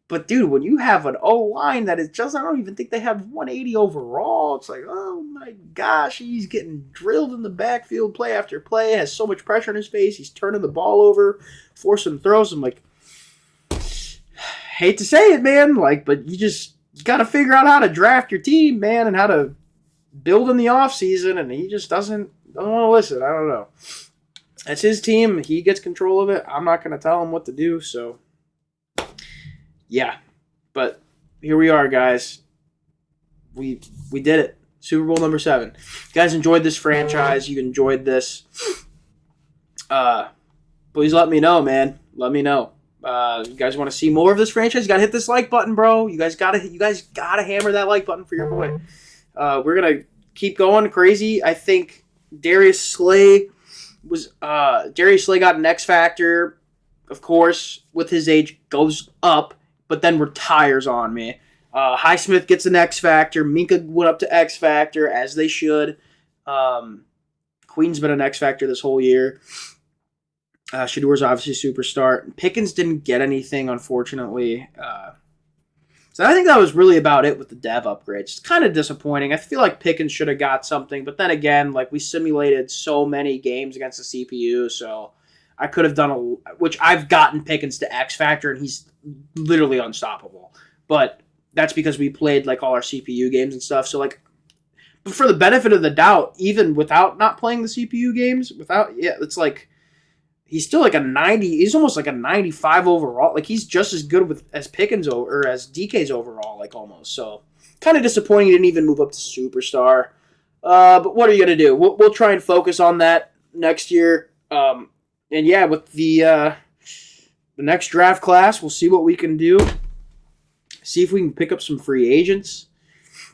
But, dude, when you have an O-line that is just, I don't even think they have 180 overall. It's like, oh, my gosh, he's getting drilled in the backfield play after play, has so much pressure in his face. He's turning the ball over, forcing throws. I'm like, hate to say it, man, like, but you got to figure out how to draft your team, man, and how to build in the offseason, and he just doesn't want to listen. I don't know. That's his team. He gets control of it. I'm not going to tell him what to do, so... Yeah, but here we are, guys. We did it. Super Bowl number 7. You guys enjoyed this franchise. You enjoyed this. Please let me know, man. Let me know. You guys want to see more of this franchise? You gotta hit this like button, bro. You guys gotta hammer that like button for your boy. We're gonna keep going crazy. I think Darius Slay got an X Factor. Of course, with his age, goes up. But then retires on me. Highsmith gets an X Factor. Minka went up to X Factor, as they should. Queen's been an X Factor this whole year. Shador's obviously a superstar. Pickens didn't get anything, unfortunately. So I think that was really about it with the dev upgrades. It's kind of disappointing. I feel like Pickens should have got something. But then again, like we simulated so many games against the CPU, so I could have done which I've gotten Pickens to X Factor, and he's literally unstoppable. But that's because we played like all our CPU games and stuff. So like, but for the benefit of the doubt, even without not playing the CPU games, it's like he's still like a 90. He's almost like a 95 overall. Like he's just as good as Pickens or as DK's overall, like almost. So kind of disappointing he didn't even move up to superstar. But what are you gonna do? We'll try and focus on that next year. And yeah, with the next draft class, we'll see what we can do. See if we can pick up some free agents.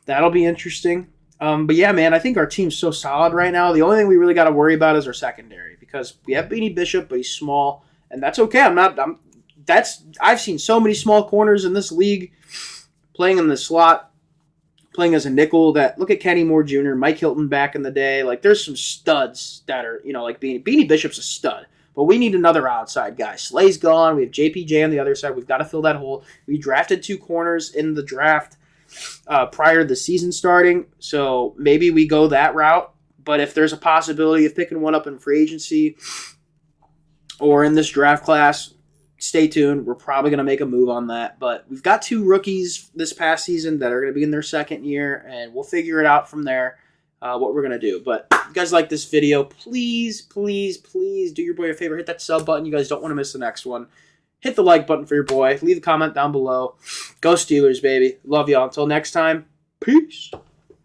That'll be interesting. But yeah, man, I think our team's so solid right now. The only thing we really got to worry about is our secondary because we have Beanie Bishop, but he's small, and that's okay. I've seen so many small corners in this league playing in the slot, playing as a nickel. That look at Kenny Moore Jr., Mike Hilton back in the day. Like there's some studs that are like Beanie Bishop's a stud. But we need another outside guy. Slay's gone. We have JPJ on the other side. We've got to fill that hole. We drafted 2 corners in the draft prior to the season starting. So maybe we go that route. But if there's a possibility of picking one up in free agency or in this draft class, stay tuned. We're probably going to make a move on that. But we've got 2 rookies this past season that are going to be in their second year. And we'll figure it out from there. What we're going to do. But if you guys like this video, please, please, please do your boy a favor. Hit that sub button. You guys don't want to miss the next one. Hit the like button for your boy. Leave a comment down below. Go Steelers, baby. Love y'all. Until next time, peace.